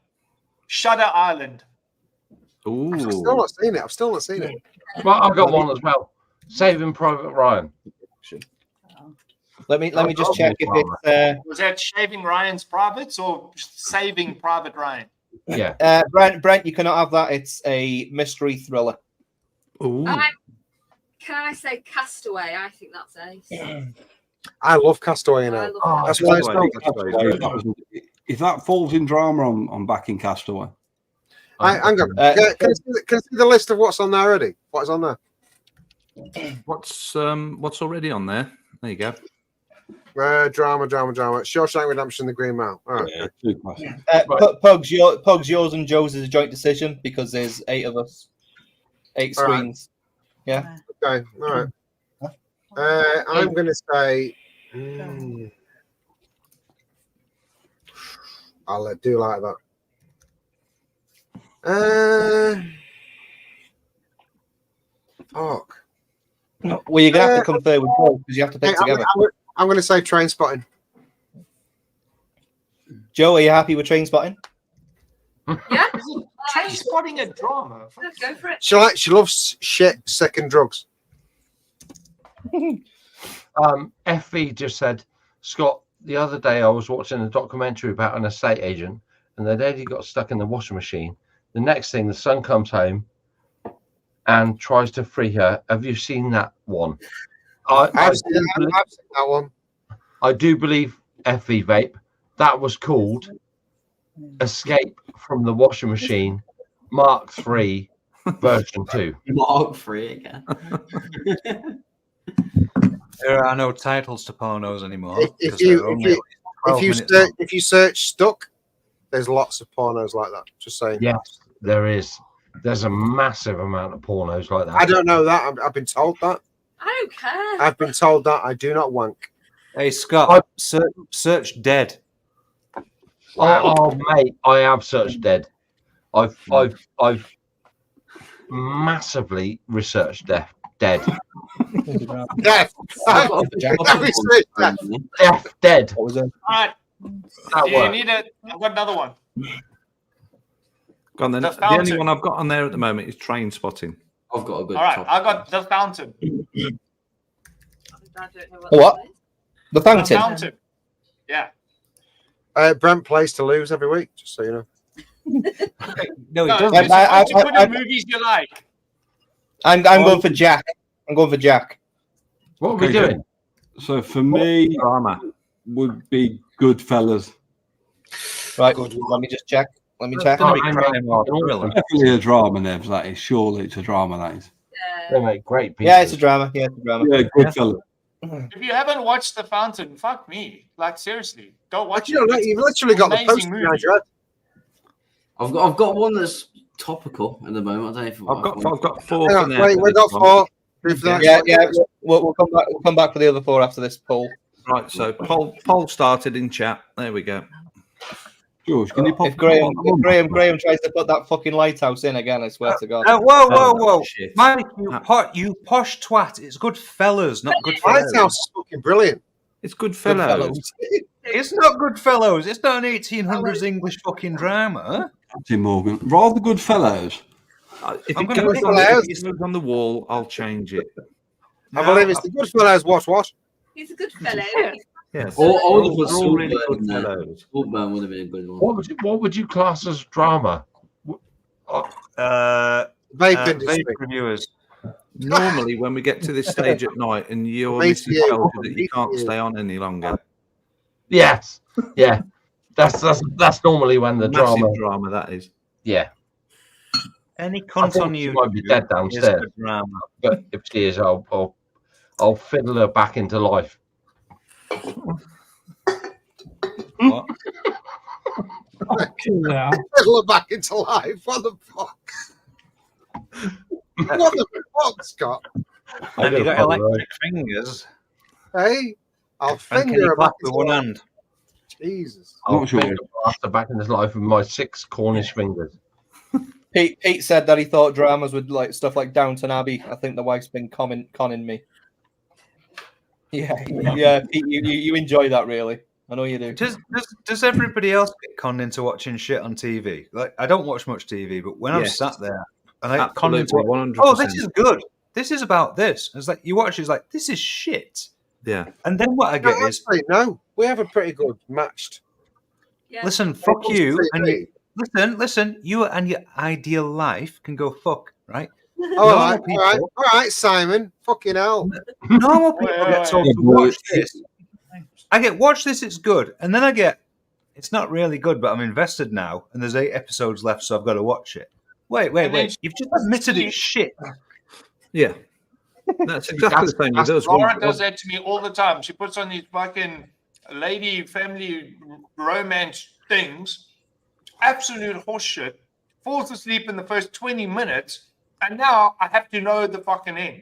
Shutter Island. Ooh. I've still not seen it. I've still not seen it. Well, I've got one as well. Saving Private Ryan. Let me just check if it's Was that Shaving Ryan's Privates or Saving Private Ryan? Yeah. Brent, you cannot have that. It's a mystery thriller. Ooh. Can I say Castaway? I think that's ace. I love Castaway, you I know. love That's Castaway. why it's called Castaway. If that falls in drama, I'm backing Castaway. Hang on. Can I see the list of what's on there already? What is on there? What's already on there? There you go. Drama. Shawshank Redemption, The Green Mile. All right. Pugs, yours and Joe's is a joint decision because there's 8 of us. 8 All right. screens. Yeah. Okay. All right. I'm going to say. I'll do like that. Fuck. Well, you're gonna have to confer with Joe because you have to pick together. I'm going to say Train Spotting. Joe, are you happy with Train Spotting? Yeah. Train Spotting a drama. Go for it. She loves shit, sick, and drugs. FV just said, Scott, the other day I was watching a documentary about an estate agent and the lady got stuck in the washing machine. The next thing, the son comes home and tries to free her. Have you seen that one? I've seen that one. I do believe FV Vape. That was called Escape from the Washing Machine Mark III version 2. Mark III again. There are no titles to pornos anymore. If you search stuck, there's lots of pornos like that. Just saying. Yes, there is. There's a massive amount of pornos like that. I don't know that. I've been told that. I don't care. I've been told that. I do not wank. Hey Scott, search dead. Oh, mate, I have searched dead. I've massively researched dead. Death. Dead. What was it? All right. That Do you worked. need it? I've got another one. Go on then. The The only Fountain. one I've got on there at the moment is Train Spotting. I've got a good All right, top. I got The Fountain. I don't know What? that is. The The Fountain. Fountain. Yeah. Brent plays to lose every week, just so you know. No, he No, doesn't. you're supposed to put in movies you like. I'm going for Jack. I'm going for Jack. What are we Okay, doing? So for me, Drama. would be Goodfellas. Right. Let me just check. Let me check. Gonna be crime or thriller. Definitely a drama, Nevs. That is surely it's a drama. That is. They make great pieces. Yeah, it's a drama. Yeah, it's a drama. Yeah, Goodfellas. If you haven't watched The Fountain, fuck me. Like, seriously, don't watch it. You've literally got the Amazing poster movie. behind your head. I've got one that's topical at the moment. I don't know if I've got 4 Hang for on, there. wait, for we've this got one. 4. Yeah. We'll come back. We'll come back for the other 4 after this poll. Right, so poll started in chat. There we go. George, can you pop? If Graham tries to put that fucking lighthouse in again, I swear to God. Whoa! Shit. Mike, you posh twat. It's good fellas, not good fellows. Lighthouse is fucking brilliant. It's good fellows. It's not good fellows. It's not an 1800s English fucking drama. Captain Morgan, rather Goodfellas. If I'm it gonna goes pick on, Flowers. if it goes on the wall, I'll change it. I believe it's the Goodfellas. What? He's a good fellow. Yes. Or I would have put They're all really Saltburn good in there. fellows. Saltburn would have been a good one. What would you class as drama? Vape industry. Vape reviewers. Normally, when we get to this stage at night and your Me missus too. tells you that Me you can't too. stay on any longer. Yes. Yeah. That's normally when the Massive drama. drama that is. Yeah. Any I cunt think on she you might be dead downstairs. drama. But if she is, I'll fiddle her back into life. What? Fiddle her back into life. What the fuck? What the fuck, Scott? Have you got electric fingers? Hey, I'll And can finger you her back clap with into one life. hand? Jesus. I'll Not sure. fiddle her back into life with my 6 Cornish fingers. Pete said that he thought dramas would like stuff like Downton Abbey. I think the wife's been conning me. Yeah, Pete, you enjoy that, really. I know you do. Does everybody else get conned into watching shit on TV? Like, I don't watch much TV, but when I'm Yes. sat there and I get conned into Absolutely, 100%. oh, this is good. This is about this. It's like you watch, it's like this is shit. Yeah. And then what I get No, is, actually, no. We have a pretty good matched. Yeah. listen, fuck you, and TV. listen, you and your ideal life can go fuck, right? All right, Normal people- all right, Simon. Fucking hell. Normal people Wait, get wait, told wait. to watch this. I get watch this, it's good, and then I get it's not really good, but I'm invested now, and there's 8 episodes left, so I've got to watch it. Wait, And then you've just admitted it's shit. Yeah. That's exactly the same with us. Laura does that to me all the time. She puts on these fucking lady family romance things, absolute horseshit, falls asleep in the first 20 minutes, and now I have to know the fucking end.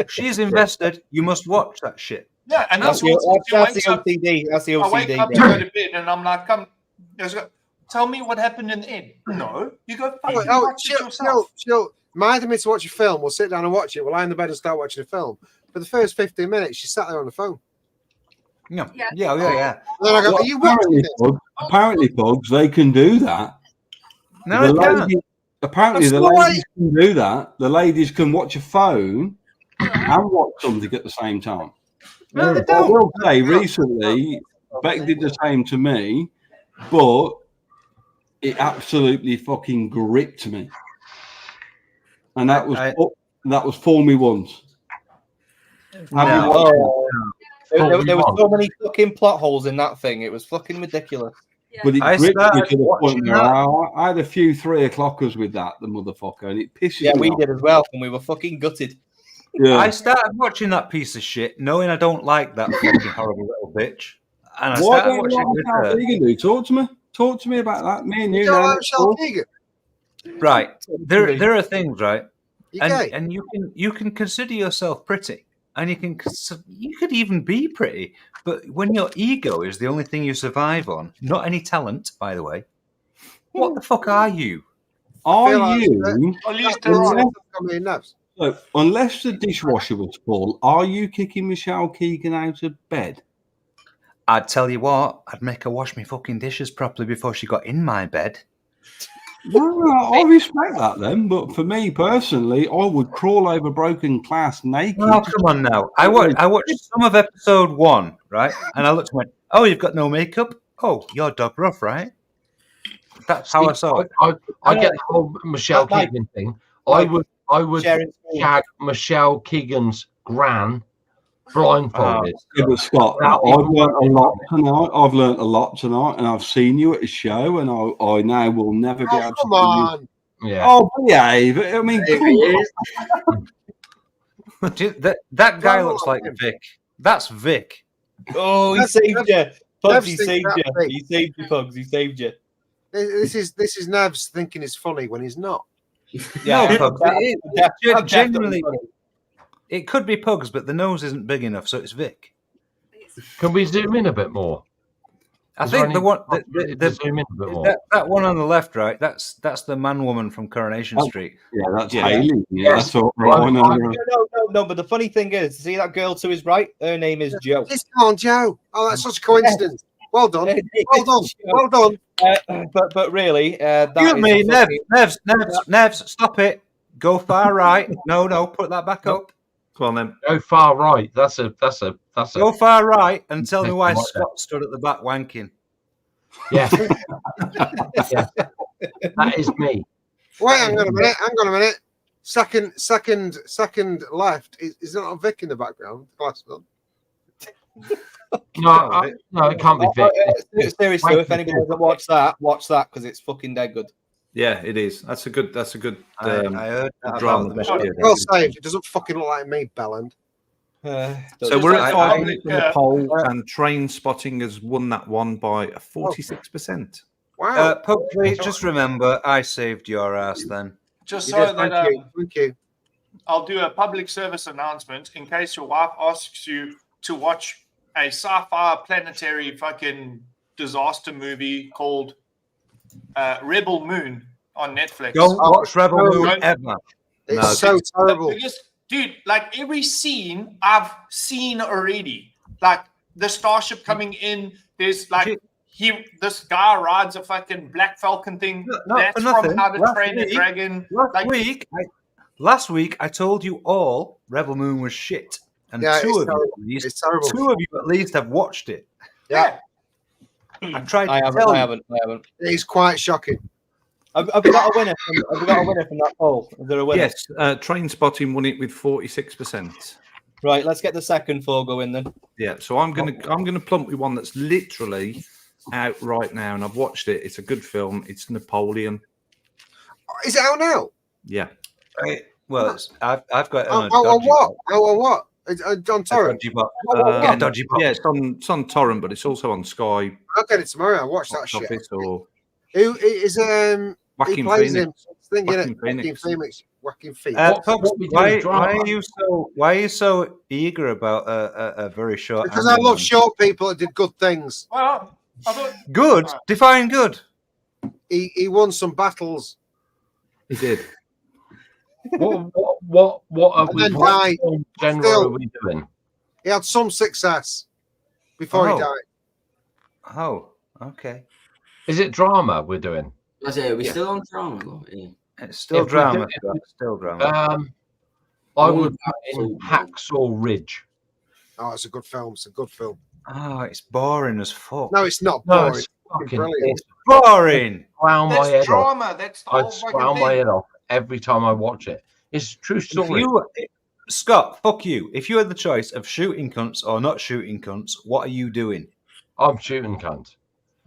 She's invested. You must watch that shit. Yeah, and That's that's what the she wakes up. OCD. That's the I wake OCD. up to bro. go to bed, and I'm like, "Come, let's go. Tell me what happened in the end." No, you go fucking watch it yourself. Chill. Minded me to watch a film. We'll sit down and watch it. We'll lie in the bed and start watching a film. For the first 15 minutes, she sat there on the phone. Yeah. Yeah. Yeah. And then I go, Well, "Are you watching apparently, this?" Pugs, they can do that. No, The I can't. lady- apparently, That's the not ladies can do that. The ladies can watch a phone and watch something at the same time. No, they I don't. will say, recently, Beck did the same to me, but it absolutely fucking gripped me. And that was for me once. Oh. There was so many fucking plot holes in that thing. It was fucking ridiculous. Yeah. But it I gripped me started to the point watching where that. I had a few 3 o'clockers with that, the motherfucker, and it pisses Yeah, me we off. did as well, and we were fucking gutted. Yeah. I started watching that piece of shit, knowing I don't like that fucking horrible little bitch. And I Why started don't you watching like it with Michelle her. Keegan do? Talk to me. Talk to me about that. Me and you. You don't know, like Michelle Keegan? Right. There are things, right? You gay? And you can consider yourself pretty, and you could even be pretty, but when your ego is the only thing you survive on, not any talent, by the way, what the fuck are you? Are like you? At least That's they're what on. got me in nerves. Look, unless the dishwasher was full, are you kicking Michelle Keegan out of bed? I'd tell you what, I'd make her wash me fucking dishes properly before she got in my bed. No, I respect that then, but for me personally, I would crawl over broken glass naked. Oh, come on now. I watched some of episode 1, right? And I looked and went, oh, you've got no makeup? Oh, you're dog rough, right? That's how I saw it. I get the whole Michelle Mike, Keegan thing. I would Sharing screen. shag Michelle Keegan's gran blindfolded. Yeah, but Scott, I've learned a lot tonight. I've learned a lot tonight, and I've seen you at a show, and I now will never be able to. Come on. Yeah. Oh, behave. I mean, come on. That guy looks like Vic. That's Vic. Oh, he That's- saved you. Pugs, he Nev's saved thinking you. that He saved you, Pugs. He saved you. This is Navs thinking it's funny when he's not. Yeah, No, Pugs, I'm genuinely, definitely- it could be Pugs, but the nose isn't big enough, so it's Vic. Can we zoom in a bit more? I Is there think the any one possibility to zoom in a bit more? that one on the left, right? That's the man woman from Coronation Oh, Street. Yeah, that's Yeah. Haley. Yeah, that's all Right. right. No, but the funny thing is, see that girl to his right? Her name is Joe. It's on Joe. Oh, that's such a coincidence. Well done. Well done. Well done. But really, that You is me, a fucking- Nevs, stop it. Go far right. No, put that back up. Come on then. Go far right. That's a. Go far right and tell me why Scott stood at the back wanking. Yeah. Yeah. That is me. Wait, hang on a minute. Second left. Is there not a Vic in the background? Glasses on. No, it can't be Vic. Seriously, if anybody doesn't watch that because it's fucking dead good. Yeah, it is. That's a good. I heard that drama. Well saved. It doesn't fucking look like me, Belland. So we're at 5 minutes in the poll, and Train Spotting has won that one by 46%. Wow. Pugsley, just remember, I saved your ass then. Just You so did, that thank you. I'll do a public service announcement in case your wife asks you to watch a sci-fi planetary fucking disaster movie called Rebel Moon on Netflix. Don't watch Rebel Moon ever. It's so terrible. Dude, like every scene I've seen already. Like the starship coming in, there's like this guy rides a fucking Black Falcon thing. That's from How to Train a Dragon. Last week I told you all Rebel Moon was shit. And two of you at least have watched it. Yeah. I tried to I tell you. haven't. It's quite shocking. Have we got a winner? Have we got a winner from that poll? Is there a winner? Yes, Train Spotting won it with 46%. Right, let's get the second four going then. Yeah, so I'm gonna plump with one that's literally out right now, and I've watched it. It's a good film. It's Napoleon. Is it out now? Yeah. Well, I've got it on what? It's on torrent. Dodgy box. Yeah, it's on torrent, but it's also on Sky. I'll get it tomorrow. I'll watch that shit. Or Who is Joaquin Phoenix. Joaquin Phoenix. Why are you so eager about a very short? Because I love short people that did good things. Well, good. Define good. He won some battles. He did. What genre are we doing? He had some success before he died. Oh, okay. Is it drama we're doing? Are we still on drama? Yeah. It's still drama. Still drama. I would put in Hacksaw Ridge. Oh, it's a good film. It's a good film. Oh, it's boring as fuck. No, it's not boring. It's It's boring. That's drama. That's the I'd whole fucking swound my thing. head off every time I watch it. It's a true story. Scott, fuck you. If you had the choice of shooting cunts or not shooting cunts, what are you doing? I'm shooting cunt.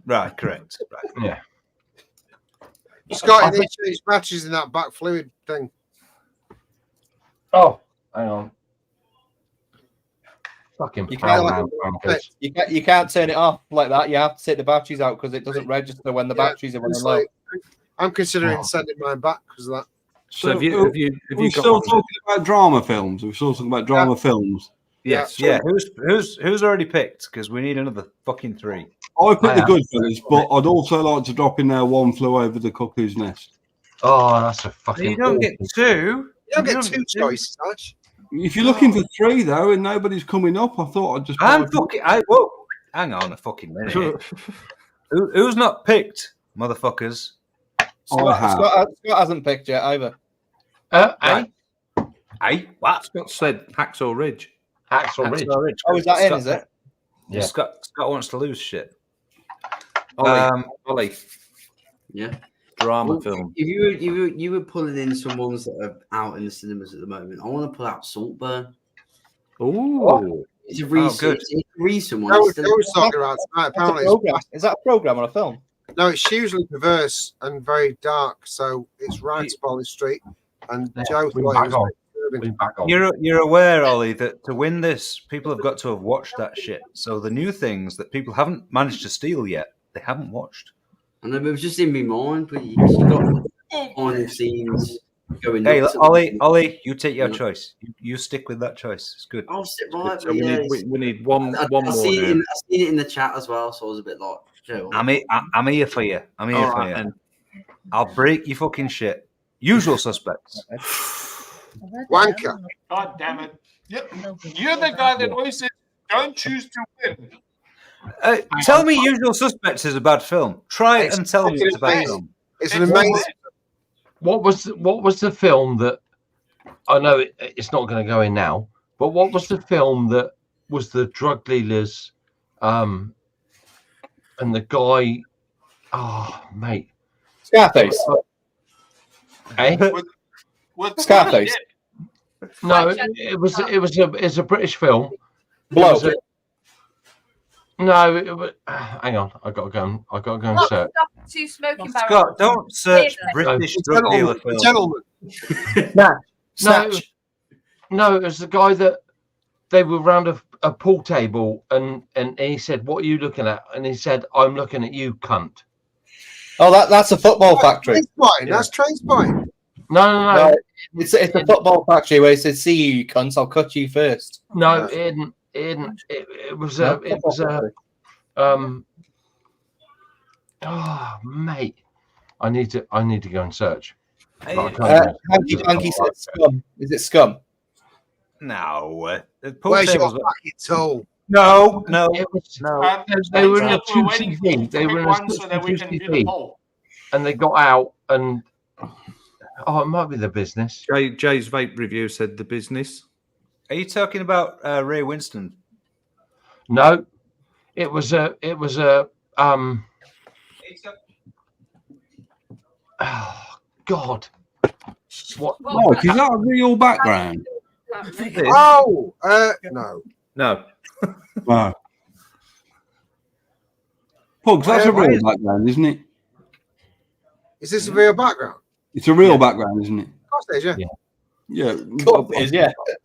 Right, correct. Right. Yeah. Scott, they changed matches in that back fluid thing. Oh, hang on. Fucking You can't turn it off like that. You have to take the batteries out because it doesn't register when the batteries are running low. I'm considering sending mine back because of that. So have you we're still talking about drama films. We're still talking about drama films. Yes. Yeah. Who's already picked? Because we need another fucking 3. I picked the Goodfellas, but I'd also like to drop in there One Flew Over the Cuckoo's Nest. Oh, that's a fucking. You don't get 2. You don't get 2 choices, Tash. If you're looking for 3 though, and nobody's coming up, I thought I'd just. Whoa, hang on a fucking minute. Who's not picked, motherfuckers? Scott hasn't picked yet either. What? Scott said Hacksaw Ridge. Hacksaw Ridge. Oh, is that in? Is it? Yeah. Scott wants to lose shit. Ollie. Yeah. Drama film. If you were pulling in some ones that are out in the cinemas at the moment, I want to pull out Saltburn. Ooh. It's a recent, Is that a program or a film? No, it's hugely perverse and very dark. So it's right up on the street. And Joe thought You're aware, Ollie, that to win this, people have got to have watched that shit. So the new things that people haven't managed to steal yet, they haven't watched. I know, but it was just in my mind. But you got behind the scenes going. Hey, Ollie, you take your choice. You stick with that choice. It's good. I'll sit right. So we need one I more. seen it in the chat as well, so I was a bit like, Joe. I'm here for you. I'm here for you. I'll break your fucking shit. Usual suspects. Wanker. God damn it. Yep. You're the guy that always says, don't choose to win. Tell me Usual Suspects is a bad film. Try it and tell me it's a bad film. It's an amazing. What was the film that I know it's not going to go in now, but what was the film that was the drug dealers and the guy? Oh, mate, Scarface. Scarface. No, it was a British film. Blow. No, it was, hang on. I got to go and search. Two smoking barrels. Scott, don't search British drug dealer films. Gentlemen. No, it was the guy that they were round a pool table and he said, "What are you looking at?" And he said, "I'm looking at you, cunt." Oh, that's a football factory. That's Trainspotting. No. It's a football factory where it says, "See you, cunt, I'll cut you first." No, it didn't. It was a. Oh, mate, I need to go and search. Hanky Panky said Scum. Is it Scum? No. Where's your fucking toe? No. They were in a 2CV. They were in a 2CV. And they got out and... Oh, it might be The Business. Jay's vape review said The Business. Are you talking about Ray Winston? No. It was a... Oh, God. What? Mike, is that a real background? Oh, no. No. Wow. Pugs, that's a real background, isn't it? Is this a real background? It's a real background, isn't it? Of course it is, yeah. Yeah.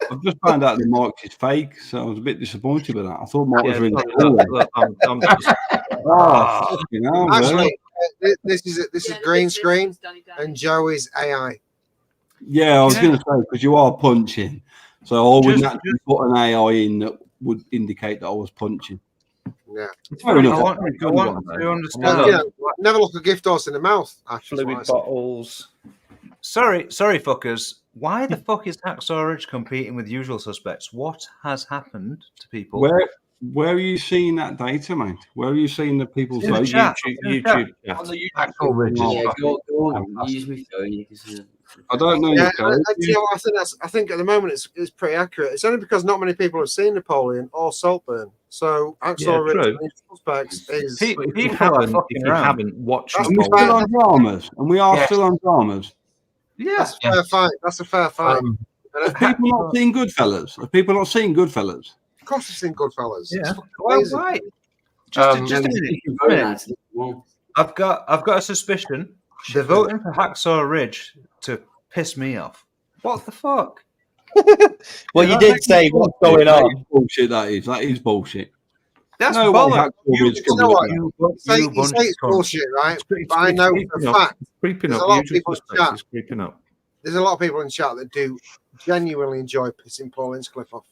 I've just found out that Mike's is fake, so I was a bit disappointed with that. I thought Mike was really cool. Actually, this is green screen, and Joe is AI. Yeah, I was going to say, because you are punching, so I would naturally put an AI in that would indicate that I was punching. Yeah. Fair enough. I want to understand. Never look a gift horse in the mouth. Actually, Fluid bottles. Sorry, fuckers. Why the fuck is Hacksaw Ridge competing with Usual Suspects? What has happened to people? Where are you seeing that data, mate? Where are you seeing the people's In the votes? chat. YouTube. On the Hacksaw Ridge. Yeah, go on. Use my phone. You can see it. I don't know. Yeah, I think at the moment it's pretty accurate. It's only because not many people have seen Napoleon or Saltburn. So Hacksaw Ridge and Suspects is. If you haven't watched Napoleon, we're still on dramas, and we are still on dramas. Yeah, that's a fair fight. Have people not seen Goodfellas? Have people not seen Goodfellas? Of course, they've seen Goodfellas. Yeah. Well, right. Just a minute. I've got a suspicion. They're voting for Hacksaw Ridge to piss me off. What the fuck? Well, you did say what's going on. Bullshit. That is bullshit. That's no bollocks. You know what? You say it's bullshit, right? But I know for a fact creeping there's up. a lot of people in chat. It's creeping up. There's a lot of people in chat that do genuinely enjoy pissing Paul Hinchcliffe off.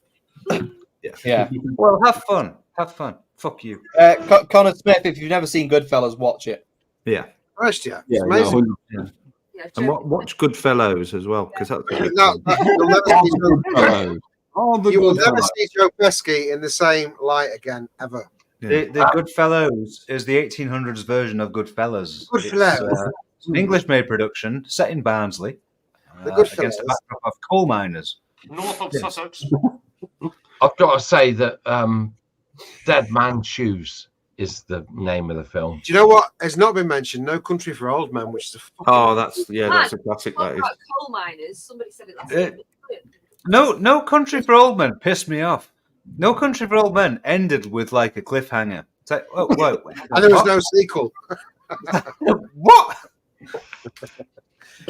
Yeah. Well, have fun. Fuck you. Connor Smith, if you've never seen Goodfellas, watch it. Yeah. It's amazing. And watch Goodfellows as well, because that's you will never see Joe Pesci in the same light again, ever. The Goodfellows is the 1800s version of Goodfellas. Goodfellas. It's an English-made production set in Barnsley against a backdrop of coal miners. North of Sussex. I've got to say that Dead Man's Shoes is the name of the film. Do you know what has not been mentioned? No Country for Old Men, which is that's a classic. That is. Coal miners. Somebody said it last week. No Country for Old Men pissed me off. No Country for Old Men ended with like a cliffhanger. It's like, whoa. And there was no sequel. What?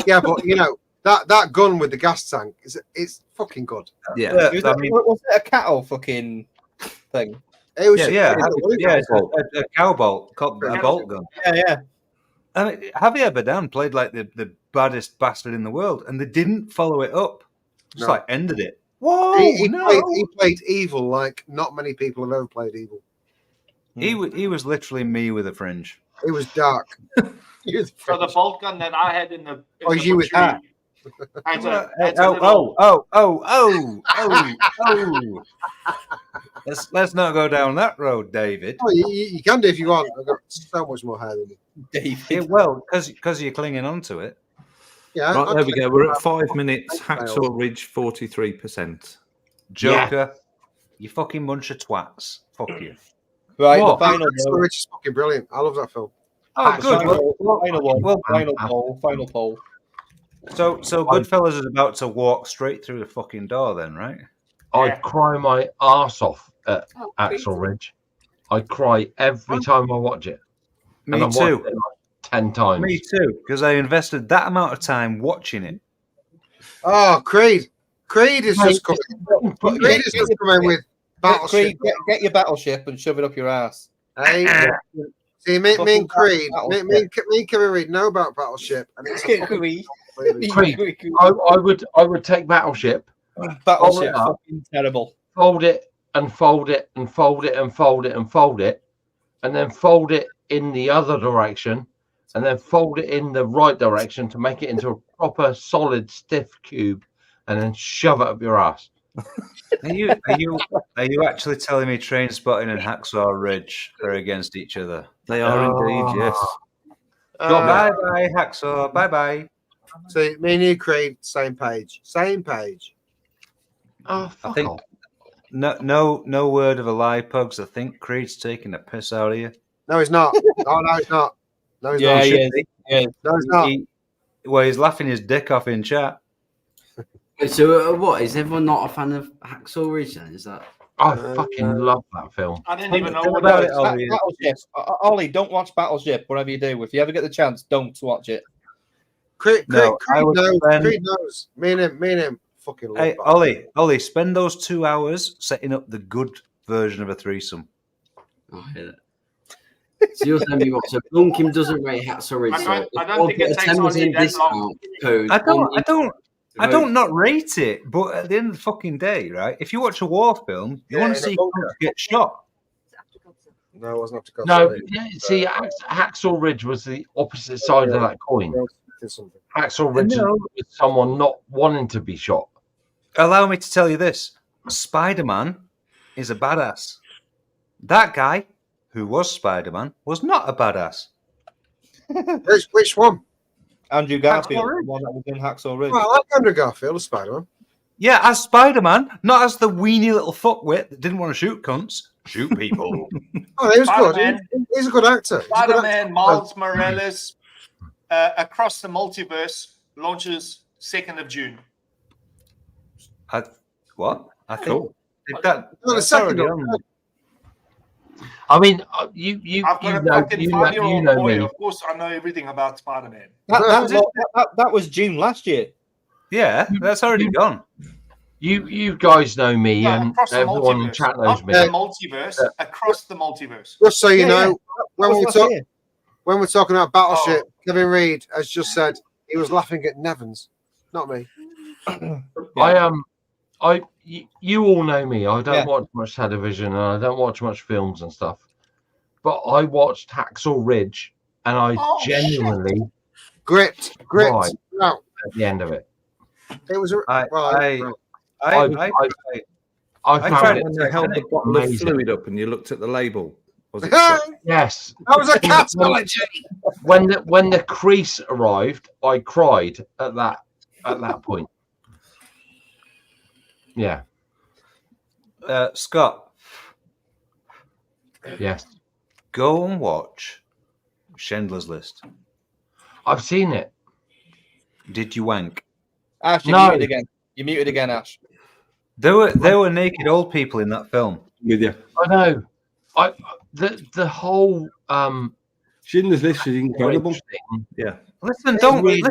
Yeah, but you know that gun with the gas tank is fucking good. Yeah. Was it a cattle fucking thing? It was it's a cow bolt, a bolt gun. Yeah. I mean, Javier Bardem played like the baddest bastard in the world, and they didn't follow it up. Just like ended it. Whoa! He played evil like not many people have ever played evil. He was literally me with a fringe. It was dark. So the bolt gun that I had in the you with that. Let's not go down that road, David. Oh, you can do if you want. I've got so much more hair than you. David. Yeah, well, because you're clinging on to it. Yeah. Right, there we go. We're at 5 minutes. Hacksaw Ridge, 43%. Joker, you fucking bunch of twats. Fuck you. Right, What? the final Hacksaw one. Ridge is fucking brilliant. I love that film. Oh, good. Final poll. So Goodfellas is about to walk straight through the fucking door, then, right? I'd cry my arse off at Axel Ridge. I cry every time I watch it. Me I've too. watched it like 10 times. Me too, because I invested that amount of time watching it. Oh, Creed. Creed is just coming. Creed is just coming with Battleship. Creed, get your battleship and shove it up your ass. Hey, see, me and Creed, me and Kevin Reed know about Battleship, and it's Creed. I would take Battleship. Battleship, fucking terrible. Fold it and fold it and fold it and fold it and fold it, and then fold it in the other direction, and then fold it in the right direction to make it into a proper solid stiff cube, and then shove it up your ass. Are you actually telling me Train Spotting and Hacksaw Ridge are against each other? They are indeed, yes. Bye bye, Hacksaw. Bye bye. See, me and you, Creed, same page. Same page. Oh, I think no word of a lie, Pugs. I think Creed's taking a piss out of you. No, he's not. No, he's not. No, he's Yeah, not. yeah. No, he's not. Well, he's laughing his dick off in chat. Wait, so what? Is everyone not a fan of Hacksaw Ridge then? Is that? I fucking love that film. I didn't even know Tell what about it it, was. Ollie. Battleship. Ollie, don't watch Battleship, whatever you do. If you ever get the chance, don't watch it. Creed No, I would knows. spend- Creed knows. Me and him fucking love Hey, Battleship. Ollie, spend those 2 hours setting up the good version of a threesome. Oh, I hear that. So you're saying you got so Blunkim doesn't rate Hacksaw Ridge. I don't think it takes only that long. Code I don't not rate it, but at the end of the fucking day, right? If you watch a war film, you want to see cunts get shot. No, it wasn't up to go. No, see, Hacksaw Ridge was the opposite side of that coin. Hacksaw Ridge is someone not wanting to be shot. Allow me to tell you this: Spider-Man is a badass. That guy, who was Spider-Man, was not a badass. Which one? Andrew Garfield, Hacksaw Ridge. the one that was in Hacksaw Ridge. Oh, I like Andrew Garfield as Spider-Man. Yeah, as Spider-Man, not as the weenie little fuckwit that didn't want to shoot cunts. Shoot people. Oh, he was good. Spider-Man. He's a good actor. He's a good actor. Spider-Man Miles Morales Across the Multiverse launches 2nd of June. What? I think Cool. that, No, the that's second already one. on. I mean, you I've got a fucking 5-year-old boy. me. Of course, I know everything about Spider-Man. That was June last year. Yeah, that's already gone. You guys know me, Yeah, and across the everyone in multiverse. chat knows Not me. the multiverse, across the multiverse. Just so you Yeah, know, when That we was talk, last year. when we're talking about Battleship, Kevin Reed has just said he was laughing at Nevans, not me. You all know me. I don't Yeah. watch much television, and I don't watch much films and stuff. But I watched Hacksaw Ridge, and I genuinely Gripped. Right. No, at the end of it. it was. I I tried found it it. When you held the bottle of amazing. fluid up and you looked at the label, was it? that Yes, was a catology. when the crease arrived, I cried at that point. Yeah. Scott, Yes. go and watch Schindler's List. I've seen it. Did you wank? Ash, you No. muted again. You muted again, Ash. There were naked old people in that film. With you. I know. The whole Schindler's List is incredible. thing. Yeah. Listen, don't really,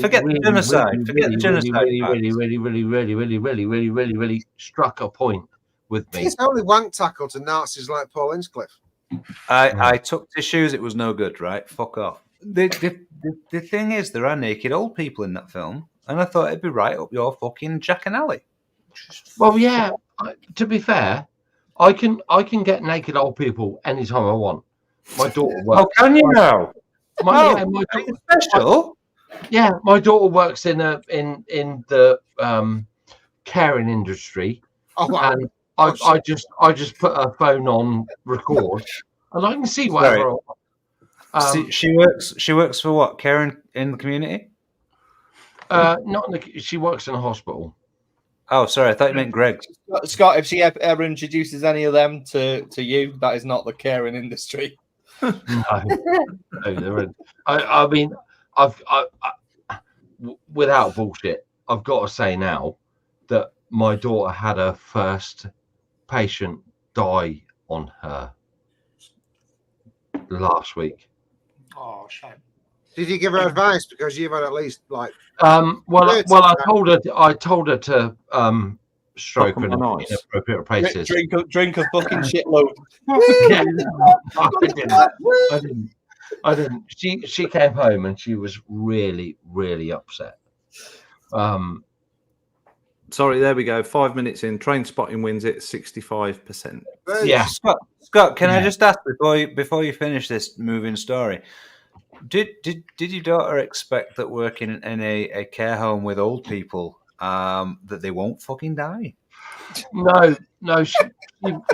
forget the genocide. Forget the genocide. Really struck a point with me. He's only wank tackle to Nazis like Paul Hinchcliffe. I took tissues. It was no good. Right? Fuck off. The thing is, there are naked old people in that film, and I thought it'd be right up your fucking Jack and Alley. Well, yeah. To be fair, I can get naked old people anytime I want. My daughter works. Oh, can you now? My It's special. Yeah, my daughter works in the caring industry, Oh, wow. I just put her phone on record, and I can see whatever. She works for what? Care in the community? Not in the, she works in a hospital. Oh, sorry, I thought you meant Greg. Scott, if she ever introduces any of them to you, that is not the caring industry. No, there isn't. I mean, I've without bullshit, I've got to say now that my daughter had her first patient die on her last week. Oh, shame. Did you give her advice? Because you've had at least like. Well, I told her to stroke in inappropriate places. Drink a fucking shitload. Yeah, I didn't. She came home and she was really, really upset. Sorry, there we go. 5 minutes in, train spotting wins it 65%. Yeah, Scott, can I just ask before you finish this moving story? Did your daughter expect that working in a care home with old people that they won't fucking die? No,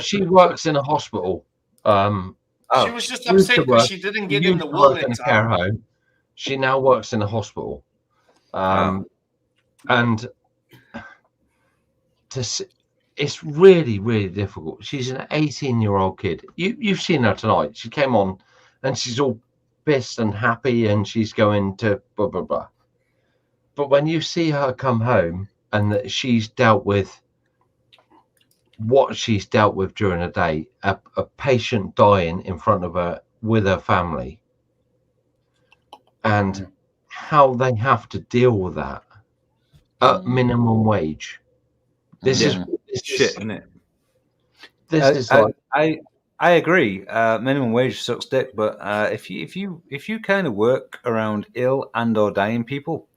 she works in a hospital. She was just upset because she didn't get in the will in a care home. She now works in a hospital, and it's really, really difficult. She's an 18-year-old kid. You've seen her tonight. She came on, and she's all pissed and happy, and she's going to blah blah blah. But when you see her come home and that she's dealt with what she's dealt with during a day, a patient dying in front of her with her family, and how they have to deal with that at minimum wage. This is shit, isn't it? This is like I agree. Minimum wage sucks dick, but if you kind of work around ill and or dying people,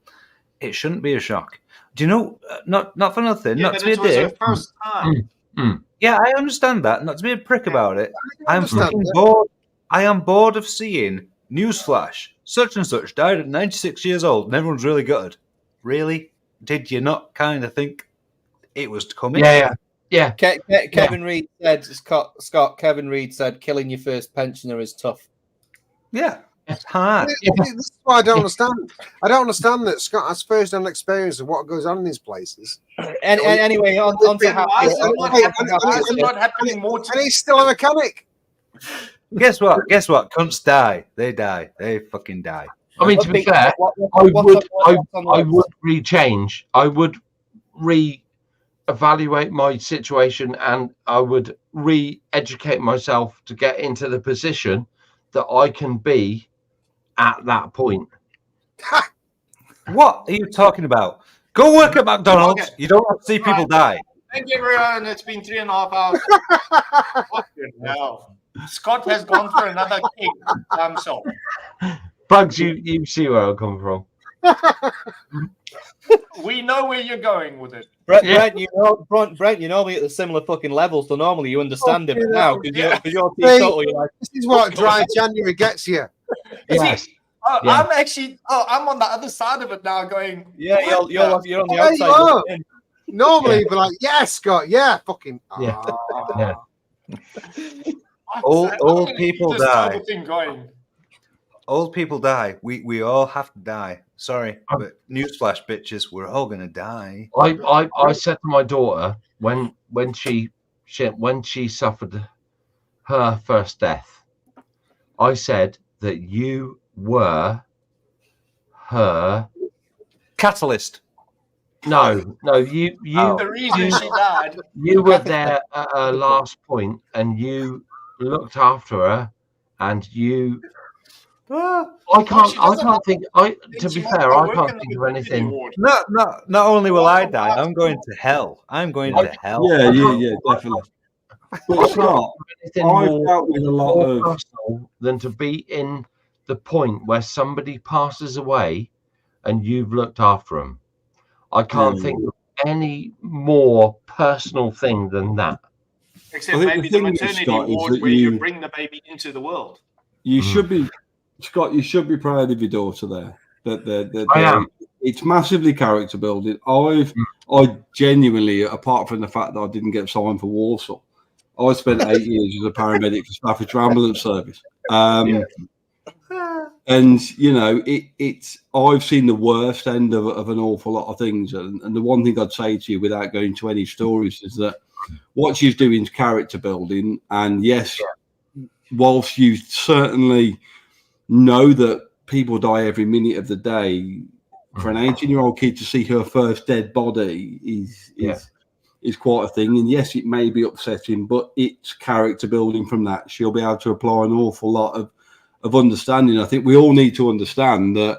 it shouldn't be a shock. Do you know? Not for nothing. Yeah, not to be a dick. First time. Yeah, I understand that. Not to be a prick about it. I'm fucking bored. I am bored of seeing newsflash. Such and such died at 96 years old, and everyone's really gutted. Really? Did you not kind of think it was coming? Yeah. Kevin Reed said, Scott. Kevin Reed said, killing your first pensioner is tough. Yeah, it's hard. This is why I don't understand. I don't understand that Scott has first-hand experience of what goes on in these places. Anyway, on to why is it not happening more? And he's still a mechanic. Guess what? Cunts die. They die. They fucking die. I mean, to be fair, I would rechange. I would evaluate my situation, and I would re-educate myself to get into the position that I can be at that point. What are you talking about? Go work at McDonald's. Okay. You don't have to see people die. Thank you, everyone. It's been 3.5 hours. Fucking hell. Scott has gone for another cake himself. Pugs, you see where I come from. We know where you're going with it. Brent, you know me at the similar fucking level, so normally you understand it, but now because you're teetotal, you're like, this is what dry January gets you. Yes. I'm on the other side of it now, going. Yeah, you're on the outside. Normally, you'd be like, yeah, Scott, yeah, fucking. Yeah. Old people die. Old people die. We all have to die. Sorry, but newsflash, bitches, we're all gonna die. I said to my daughter when she suffered her first death, I said that you were her catalyst. No, you. The reason she died. You were there at her last point, and you looked after her, and you. I can't think. To be fair, I can't think of anything. Not only will I die, I'm going to hell. I'm going to hell. Yeah, definitely. But Scott, I've dealt with a lot of personal than to be in the point where somebody passes away, and you've looked after them. I can't think of any more personal thing than that. Except maybe the maternity ward where you bring the baby into the world. You should be, Scott. You should be proud of your daughter there. I am. It's massively character building. I genuinely, apart from the fact that I didn't get signed for Warsaw, I spent 8 years as a paramedic for Staffordshire Ambulance Service. And you know, it's I've seen the worst end of an awful lot of things, and the one thing I'd say to you, without going to any stories, is that what she's doing is character building. And yes, whilst you certainly know that people die every minute of the day, for an 18-year-old kid to see her first dead body is quite a thing. And yes, it may be upsetting, but it's character building from that. She'll be able to apply an awful lot of understanding. I think we all need to understand that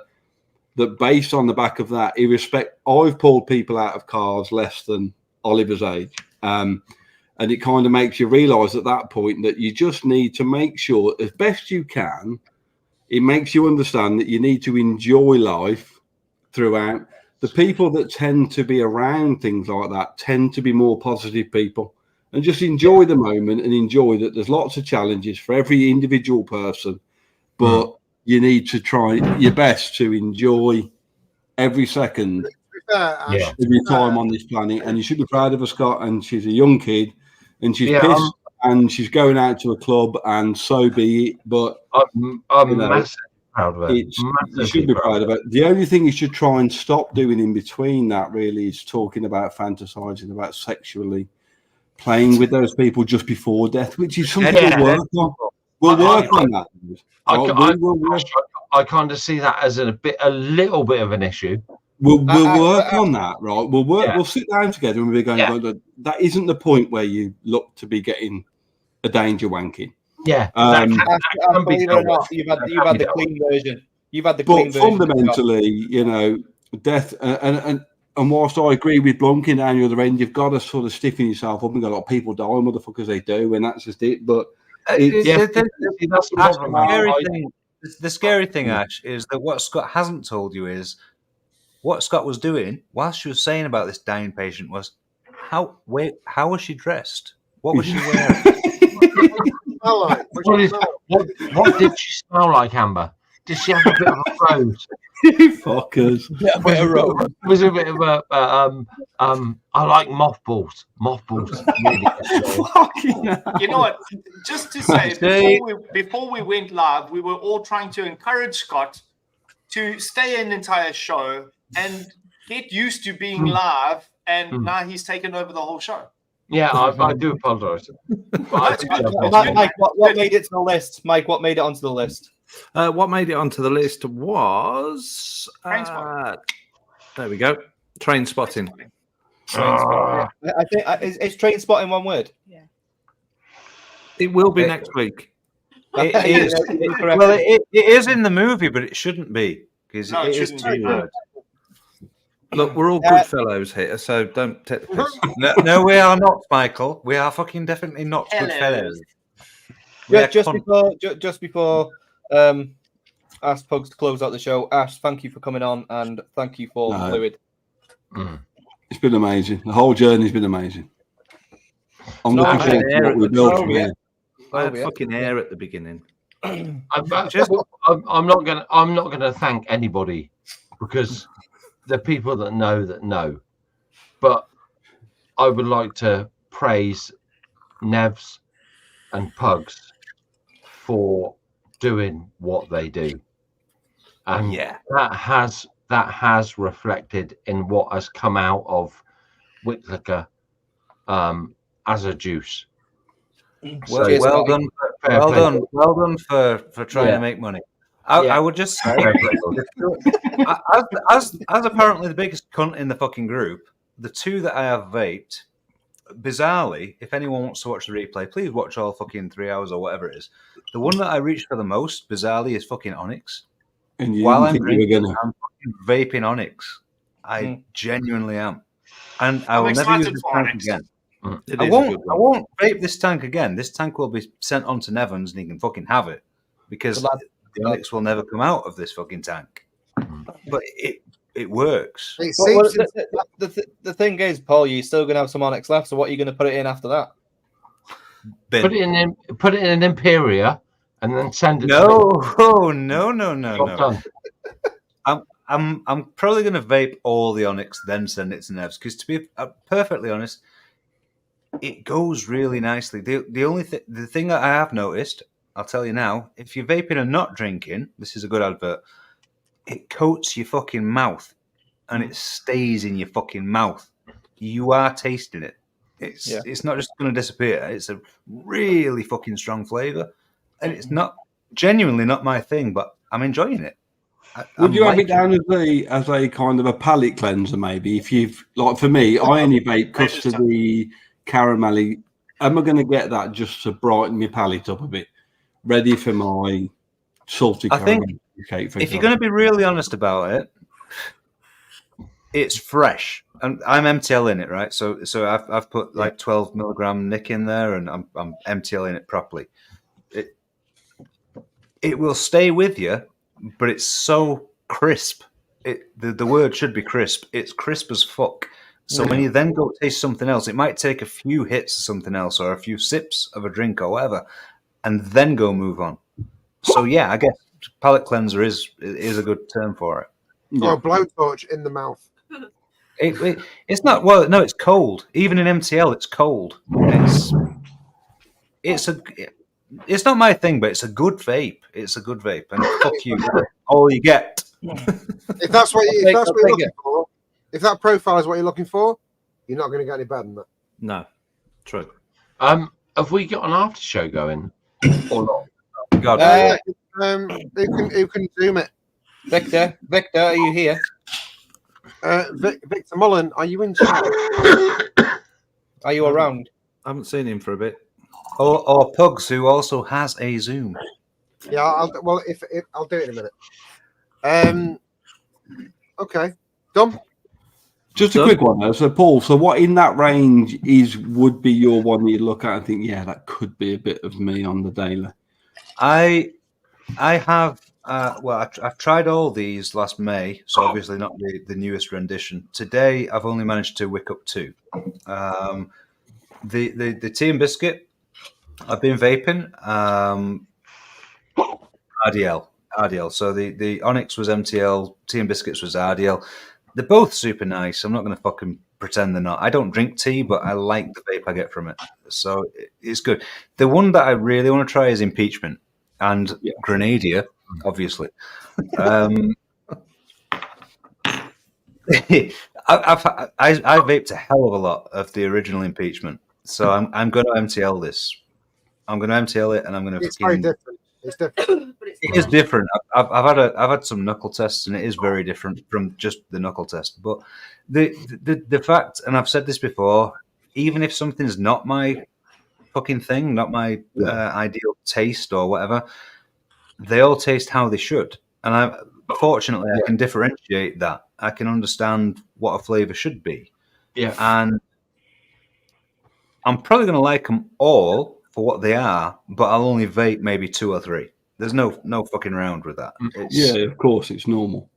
based on the back of that, I've pulled people out of cars less than Oliver's age. And it kind of makes you realise at that point that you just need to make sure, as best you can, it makes you understand that you need to enjoy life throughout. The people that tend to be around things like that tend to be more positive people, and just enjoy the moment and enjoy that there's lots of challenges for every individual person. But you need to try your best to enjoy every second of your time on this planet. And you should be proud of her, Scott. And she's a young kid, and she's pissed, and she's going out to a club, and so be it. But I'm massively proud of her. You should be proud of it. The only thing you should try and stop doing in between that really is talking about fantasizing about sexually playing with those people just before death, which is something we'll work on. We'll work on that. I kind of see that as a little bit of an issue. We'll work on that, right? We'll work. Yeah. We'll sit down together and we'll be going. That isn't the point where you look to be getting a danger wanking. Yeah. Believe it or not, you've had the clean version. You've had the clean version. But fundamentally, you know, death and whilst I agree with Blunking down the other end, you've got to sort of stiffen yourself up and go, like, people die, motherfuckers, they do, and that's just it. But the scary thing, Ash, is that what Scott hasn't told you is what Scott was doing whilst she was saying about this dying patient was how was she dressed? What was she wearing? What did she smell like, Amber? Did she have a bit of a rose? Fuckers. Yeah, a bit of rose. Was a bit of a I like mothballs. Really. You know what? Just to say, before we went live, we were all trying to encourage Scott to stay an entire show and get used to being live, and now he's taken over the whole show. Yeah, I do apologise. Mike, what made it to the list? Mike, what made it onto the list? What made it onto the list was there we go. Train spotting. I think is train spotting one word. Yeah. It will be next week. It is. It is in the movie, but it shouldn't be because it is 2 words. Look, we're all good fellows here, so don't take the piss. No, we are not, Michael. We are fucking definitely not good fellows. Just before ask Pugs to close out the show. Ash, thank you for coming on, and thank you for Flooid. It's been amazing. The whole journey's been amazing. I'm looking forward to what we built from here. I had fucking air at the beginning. I'm not gonna thank anybody because the people that know. But I would like to praise Nevs and Pugs for doing what they do, and that has reflected in what has come out of Wick Liquor as a juice. Well done for trying to make money. I would just say, as apparently the biggest cunt in the fucking group, the 2 that I have vaped, bizarrely, if anyone wants to watch the replay, please watch all fucking 3 hours or whatever it is. The one that I reached for the most, bizarrely, is fucking Onyx. And you While I'm fucking vaping Onyx, I genuinely am, and I will never use this tank again. I won't vape this tank again. This tank will be sent on to Nevans, and he can fucking have it because the Onyx will never come out of this fucking tank. But it works. The thing is, Paul, you're still going to have some Onyx left. So what are you going to put it in after that? Put it in an Imperia and then send it. No. I'm probably going to vape all the Onyx, then send it to Nevs, because to be perfectly honest, it goes really nicely. The thing that I have noticed, I'll tell you now, if you're vaping and not drinking, this is a good advert. It coats your fucking mouth, and it stays in your fucking mouth. You are tasting it. It's not just going to disappear. It's a really fucking strong flavor, and it's not genuinely not my thing, but I'm enjoying it. Would you have it down as a kind of a palate cleanser, maybe? If you've, like for me, I only vape custody, caramelly. Am I going to get that just to brighten my palate up a bit? Ready for my salty caramel cake. If you're going to be really honest about it, it's fresh. And I'm MTLing it, right? So I've put like 12 milligram Nick in there, and I'm MTLing it properly. It will stay with you, but it's so crisp. The word should be crisp. It's crisp as fuck. So when you then go taste something else, it might take a few hits of something else or a few sips of a drink or whatever, and then go move on. So yeah, I guess palate cleanser is a good term for it. Or a blowtorch in the mouth. It's not. Well, no, it's cold. Even in MTL, it's cold. It's not my thing, but it's a good vape. It's a good vape, and fuck you, all you get. If that's what you're looking for, if that profile is what you're looking for, you're not going to get any better than that. No, true. Have we got an after show going or not? God, who can zoom it? Victor, are you here? Victor Mullen, are you in chat? Are you around? I haven't seen him for a bit. Or Pugs, who also has a Zoom. Yeah, I'll do it in a minute. Okay, Dom. Just a quick one though. So Paul, what in that range would be your one that you look at and think, yeah, that could be a bit of me on the daily? I have. I've tried all these last May, so obviously not the newest rendition. Today, I've only managed to wick up 2. The tea and biscuit, I've been vaping. RDL. So the Onyx was MTL, tea and biscuits was RDL. They're both super nice. I'm not going to fucking pretend they're not. I don't drink tea, but I like the vape I get from it. So it's good. The one that I really want to try is Impeachment and Grenadier. Obviously, I vaped a hell of a lot of the original Impeachment, so I'm going to MTL this. I'm going to MTL it, and I'm going to. It's very different. It's different. It is different. I've had some knuckle tests, and it is very different from just the knuckle test. But the fact, and I've said this before, even if something's not my fucking thing, not my ideal taste or whatever. They all taste how they should, and fortunately I can differentiate that. I can understand what a flavor should be. Yeah, and I'm probably going to like them all for what they are, but I'll only vape maybe 2 or 3. There's no fucking around with that. Of course, it's normal.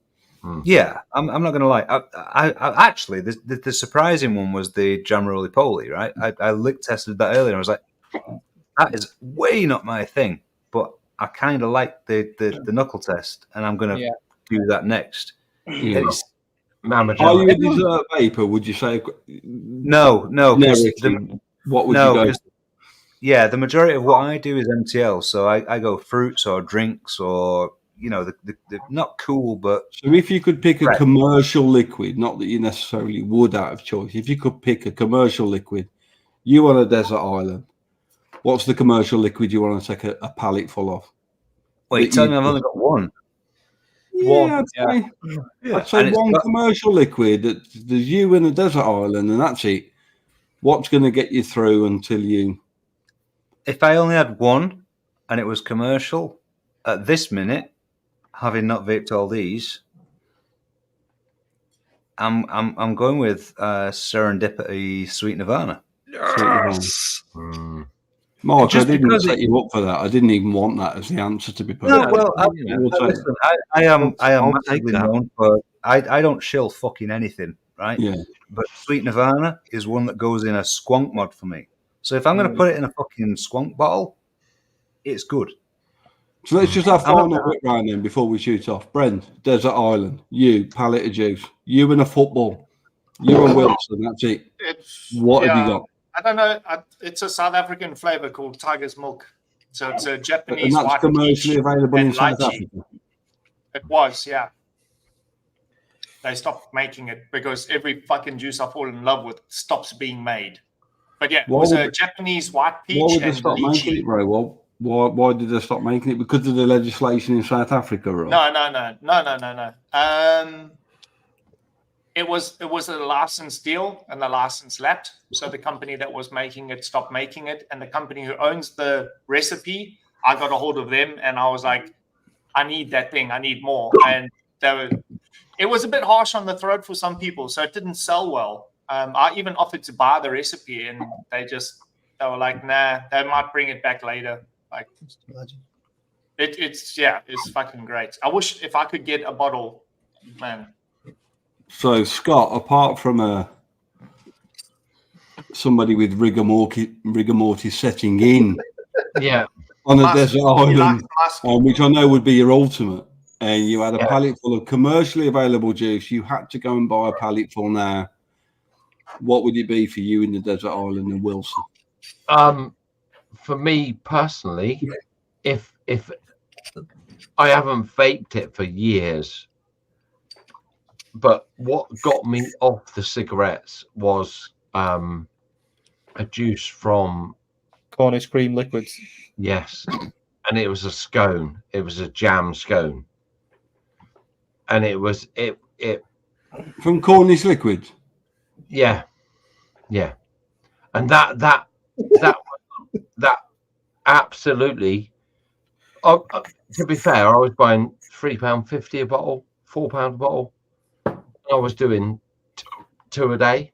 Yeah, I'm not going to lie. I actually, the surprising one was the Jam Roly Poly, right? I lick tested that earlier, and I was like, that is way not my thing, but I kind of like the knuckle test, and I'm going to do that next. Yeah. Are you a dessert vapor? Would you say? No. What would you go? Yeah, the majority of what I do is MTL, so I go fruits or drinks or the not cool, but so if you could pick a commercial liquid, not that you necessarily would out of choice, if you could pick a commercial liquid, you on a desert island. What's the commercial liquid you want to take a pallet full of? Wait, tell me I've only got one. I'd say one commercial liquid. There's you in a desert island, and that's it. What's going to get you through until you? If I only had one, and it was commercial, at this minute, having not vaped all these, I'm going with Serendipity Sweet Nirvana. Yes. Mark, I didn't set you up for that. I didn't even want that as the answer, to be perfect. No, well, listen, I am massively known for I don't shill fucking anything, right? Yeah. But Sweet Nirvana is one that goes in a squonk mod for me. So if I'm going to put it in a fucking squonk bottle, it's good. So let's just have final whip round then before we shoot off. Brent, Desert Island, you, pallet of juice, you and a football, you and Wilson, that's it. What have you got? I don't know. It's a South African flavor called Tiger's Milk. So it's a Japanese and that's white commercially peach available in and South lychee. Africa. It was, yeah. They stopped making it because every fucking juice I fall in love with stops being made. But yeah, it was a Japanese white peach Why would they and stop making lychee. it, bro? Well, why did they stop making it? Because of the legislation in South Africa, or? No. It was a license deal, and the license lapsed. So the company that was making it stopped making it, and the company who owns the recipe, I got a hold of them, and I was like, I need that thing. I need more. And it was a bit harsh on the throat for some people, so it didn't sell well. I even offered to buy the recipe, and they were like, nah, they might bring it back later. Like, it's fucking great. I wish if I could get a bottle, man. So Scott, apart from somebody with rigor mortis setting in, on a desert island, which I know would be your ultimate, and you had a pallet full of commercially available juice, you had to go and buy a pallet full now. What would it be for you in the desert island and Wilson? For me personally, if I haven't vaped it for years, but what got me off the cigarettes was a juice from Cornish cream liquids. Yes, and it was a scone. It was a jam scone, and it was it from Cornish liquids. Yeah, and that absolutely. To be fair, I was buying £3.50 a bottle, £4 a bottle. I was doing two a day.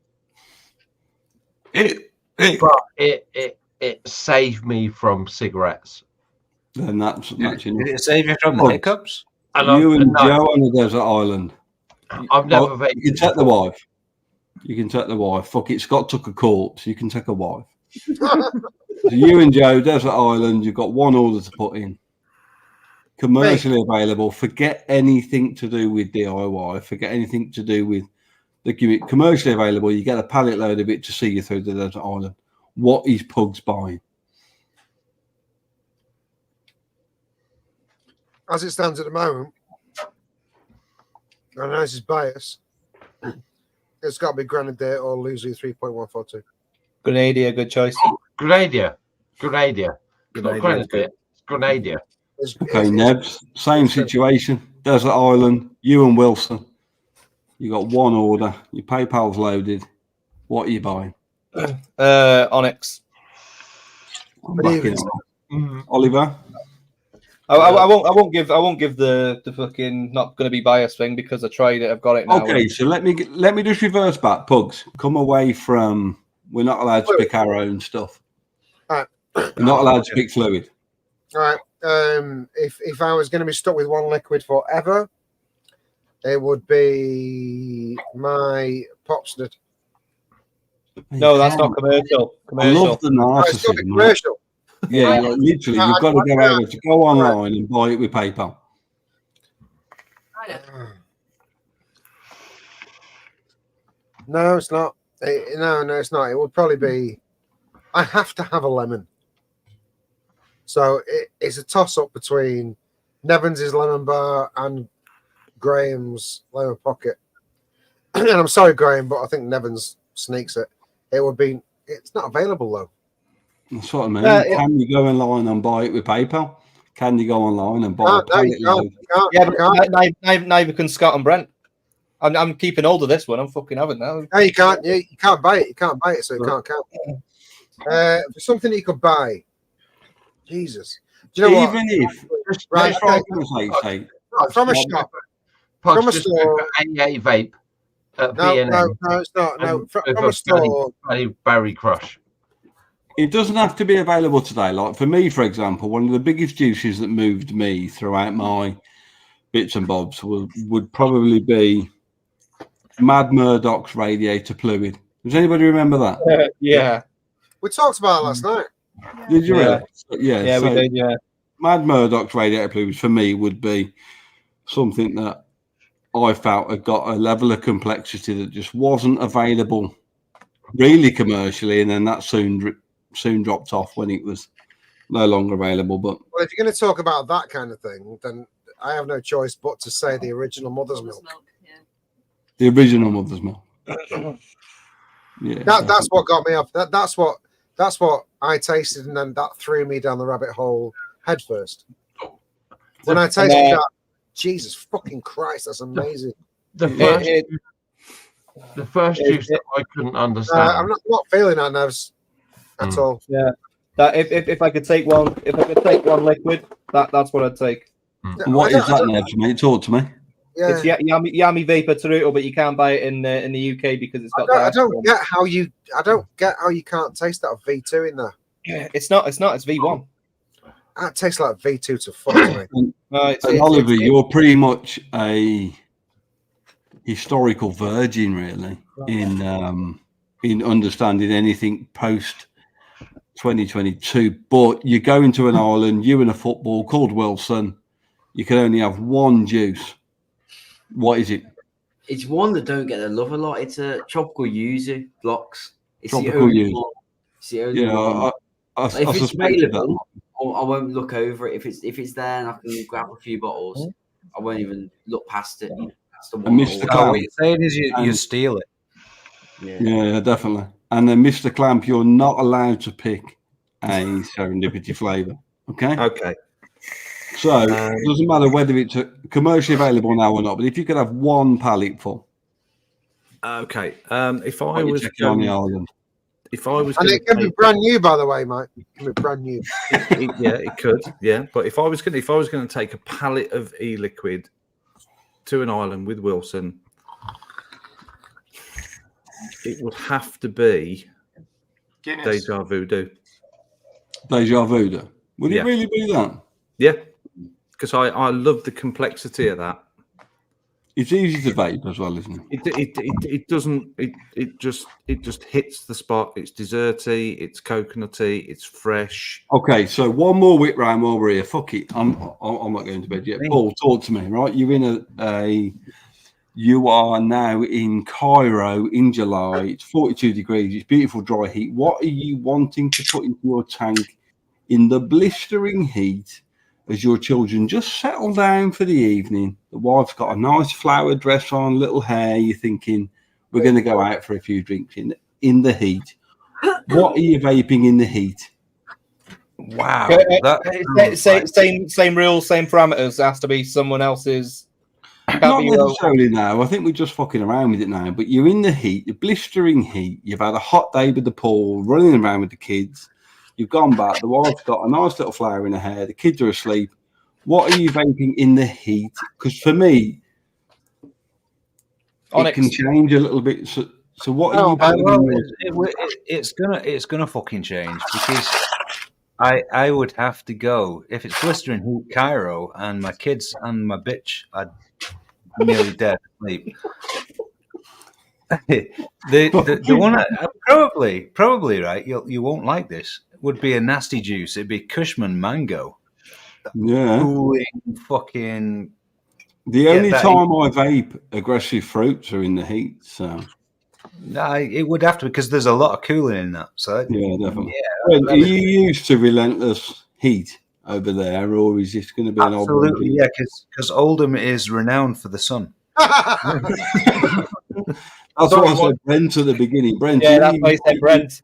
But it saved me from cigarettes. Then that's enough. Did it save you from the hiccups? You and Joe on the desert island. I've never vaped. You can take the wife. You can take the wife. Fuck it, Scott took a corpse. You can take a wife. So you and Joe, desert island. You've got one order to put in. Commercially available. Forget anything to do with DIY. Forget anything to do with the gimmick. Commercially available. You get a pallet load of it to see you through the desert island. What is Pugs buying? As it stands at the moment, I know this is bias. It's got to be Grenadier or Luzu 3.142. Grenadier, good choice. Grenadier. Not Grenadier. Grenadier. Okay, Nebs, same situation. Desert Island, you and Wilson. You got one order. Your PayPal's loaded. What are you buying? Onyx. Oliver. I won't give the fucking not going to be biased thing because I tried it. I've got it now. Okay, so let me just reverse back. Pugs, come away from. We're not allowed to pick our own stuff. All right. We're not allowed to pick Fluid. All right. If I was going to be stuck with one liquid forever, it would be my Popsted. No, that's not commercial. I love the narcissism. Commercial. Yeah, like, literally, you've got to go over to go online and buy it with PayPal. No, it's not. No, it's not. It would probably be. I have to have a lemon. So it's a toss-up between Nevans' lemon bar and Graham's lemon pocket. And I'm sorry, Graham, but I think Nevans sneaks it. It would be. It's not available though. That's what I mean. Can you go online and buy it with PayPal? Can you go online and buy it? Neither can Scott and Brent. I'm keeping hold of this one. I'm fucking having now. No, you can't. You can't buy it. You can't buy it, so you can't count. For something you could buy. Jesus. Do you know even what? If right, okay. From a shop, from a store, AA vape. No, it's not. No, from a store. Barry Crush. It doesn't have to be available today. Like for me, for example, one of the biggest juices that moved me throughout my bits and bobs would probably be Mad Murdoch's Radiator Fluid. Does anybody remember that? Yeah. We talked about it last night. Did you really? Yeah, we did, yeah. Mad Murdoch's Radiator Blues for me would be something that I felt had got a level of complexity that just wasn't available really commercially, and then that soon dropped off when it was no longer available. But well, if you're going to talk about that kind of thing, then I have no choice but to say the original Mother's Milk. The original Mother's Milk. Yeah, that's what got me off. That's what I tasted, and then that threw me down the rabbit hole head first. When I tasted that, Jesus fucking Christ, that's amazing. The first juice that I couldn't understand. I'm not feeling that nerves at all. Yeah, that if I could take one liquid, that's what I'd take. What is that, Nebs, mate? Talk to me. Yeah. It's Yami Vapor Taruto, but you can't buy it in the UK because it's got. I don't get how you can't taste that V2 in there. Yeah, it's not. It's V1. That tastes like V2 to fuck to me. And Oliver, you're pretty much a historical virgin, really, in understanding anything post 2022. But you go into an island, you and a football called Wilson. You can only have one juice. What is it? It's one that don't get the love a lot. It's a tropical yuzu blocks. It's Tropical yuzu. It's the only one. If it's available, I won't look over it. If it's there and I can grab a few bottles, I won't even look past it. That's the one. Mr. Clamp, what you're saying is you steal it. Yeah, definitely. And then Mr. Clamp, you're not allowed to pick a serendipity flavour. Okay. Okay. So it doesn't matter whether it's commercially available now or not. But if you could have one pallet full, okay. If I was on the island, if I was, and it can be brand new, by the way, mate. It can be brand new. Yeah, it could. Yeah, but if I was going to take a pallet of e-liquid to an island with Wilson, it would have to be Guinness. Deja Voodoo. Deja Voodoo. Would it really be that? Yeah, because I love the complexity of that. It's easy to vape as well, isn't it? It doesn't. It just hits the spot. It's desserty. It's coconutty. It's fresh. Okay, so one more whip round while we're here. Fuck it, I'm not going to bed yet. Paul, talk to me. Right, you're in you are now in Cairo in July. It's 42 degrees. It's beautiful dry heat. What are you wanting to put into your tank in the blistering heat as your children just settle down for the evening? The wife's got a nice flowered dress on, little hair. You're thinking, we're going to go out for a few drinks in the heat. What are you vaping in the heat? Wow. Same rules, same parameters. It has to be someone else's. Not necessarily now. I think we're just fucking around with it now. But you're in the heat, the blistering heat. You've had a hot day with the pool, running around with the kids. You've gone back. The wife's got a nice little flower in her hair. The kids are asleep. What are you vaping in the heat? Because for me, it can change a little bit. So what are you vaping? It's gonna fucking change because I would have to go if it's blistering heat Cairo and my kids and my bitch are nearly dead asleep. the one probably right. You won't like this. Would be a nasty juice. It'd be Cushman mango. Yeah. Cooling fucking. The only time I vape aggressive fruits are in the heat. So. No, it would have to because there's a lot of cooling in that. So yeah, definitely. Yeah, well, are you used to relentless heat over there, or is this going to be an old? Absolutely, yeah. Because Oldham is renowned for the sun. That's what I said, Brent, at the beginning. Brent, yeah, that's why I said Brent.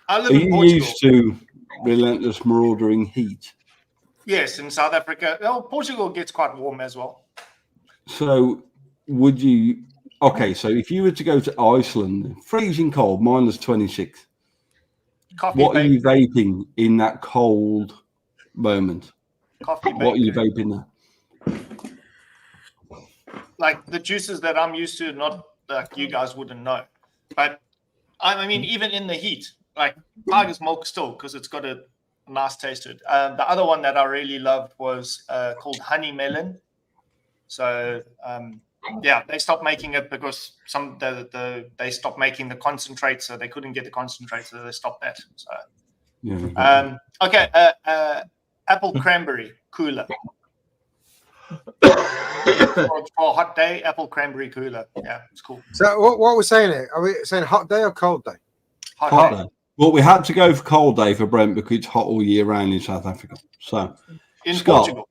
I live are in you Portugal. used to relentless marauding heat? Yes, in South Africa. Well, Portugal gets quite warm as well. So, would you? Okay, so if you were to go to Iceland, freezing cold, -26. What are you vaping in that cold moment? Coffee. What are you vaping there? Like the juices that I'm used to, not like you guys wouldn't know. But I mean, even in the heat, like Tiger's Milk still, because it's got a nice taste to it. The other one that I really loved was called Honey Melon. So yeah, they stopped making it because they stopped making the concentrate, so they couldn't get the concentrate, so they stopped that. So Yeah. Okay. Apple cranberry cooler. for a hot day, apple cranberry cooler. Yeah, it's cool. So what are we saying here? Are we saying hot day or cold day? Hot day. Well, we had to go for cold day for Brent because it's hot all year round in South Africa. So, In Portugal.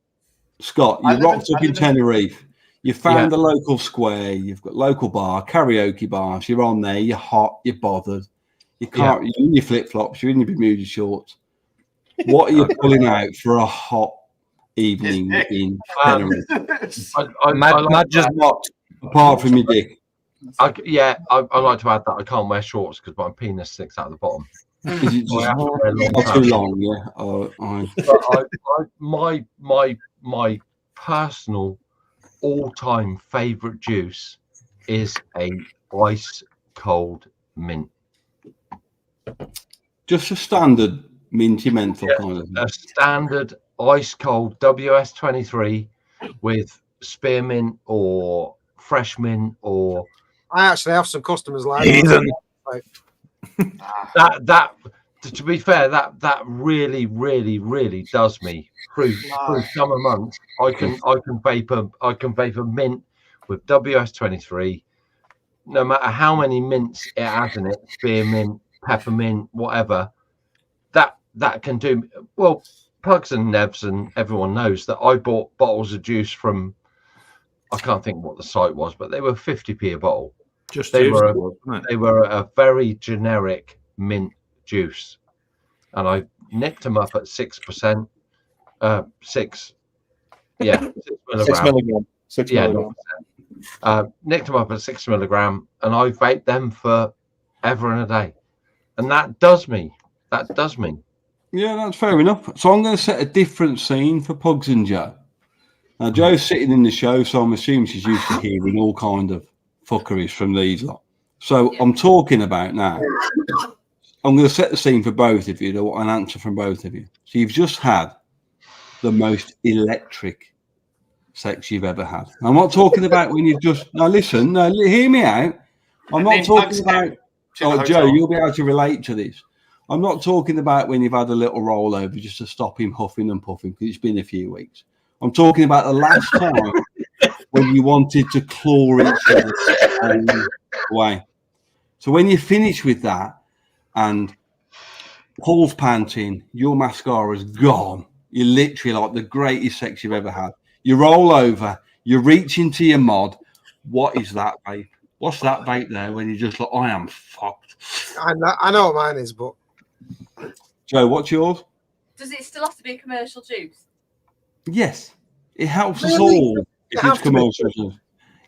Scott, you rocked up in Tenerife. You found the local square. You've got local bar, karaoke bars. You're on there. You're hot. You're bothered. You can't. You're in your flip flops. You're in your Bermuda shorts. What are you pulling out for a hot evening in Tenerife? Matt just mocked. Apart from your dick. I like to add that I can't wear shorts because my penis sticks out the bottom. Is it just too long? Yeah. My personal all-time favorite juice is a ice cold mint. Just a standard minty menthol kind of thing. A standard ice cold WS23 with spearmint or fresh mint or. I actually have some customers like that. To be fair, that really does me through summer months. I can vape a mint with WS23. No matter how many mints it has in it, spearmint, peppermint, whatever, that can do. Well, Pugs and Nevs and everyone knows that I bought bottles of juice from. I can't think what the site was, but they were 50p a bottle. They were a very generic mint juice, and I nicked them up at 6%. 6 milligram. 6 milligram. Nicked them up at 6 milligram, and I vaped them for ever and a day, and that does me. Yeah, that's fair enough. So I'm going to set a different scene for Pugs and Joe. Now Joe's sitting in the show, so I'm assuming she's used to hearing all kind of fuckeries from these lot. So I'm talking about now. I'm going to set the scene for both of you. I want an answer from both of you. So you've just had the most electric sex you've ever had. I'm not talking about when you've just hear me out. I'm not talking about. Oh, Joe, you'll be able to relate to this. I'm not talking about when you've had a little rollover just to stop him huffing and puffing because it's been a few weeks. I'm talking about the last time when you wanted to claw each other away. So when you finish with that and Paul's panting, your mascara's gone, you're literally like the greatest sex you've ever had. You roll over, you reach into your mod. What is that, vape? What's that vape there when you're just like, I am fucked? I know what mine is, but... Joe, what's yours? Does it still have to be a commercial juice? Yes. It helps us all if it's commercial juice.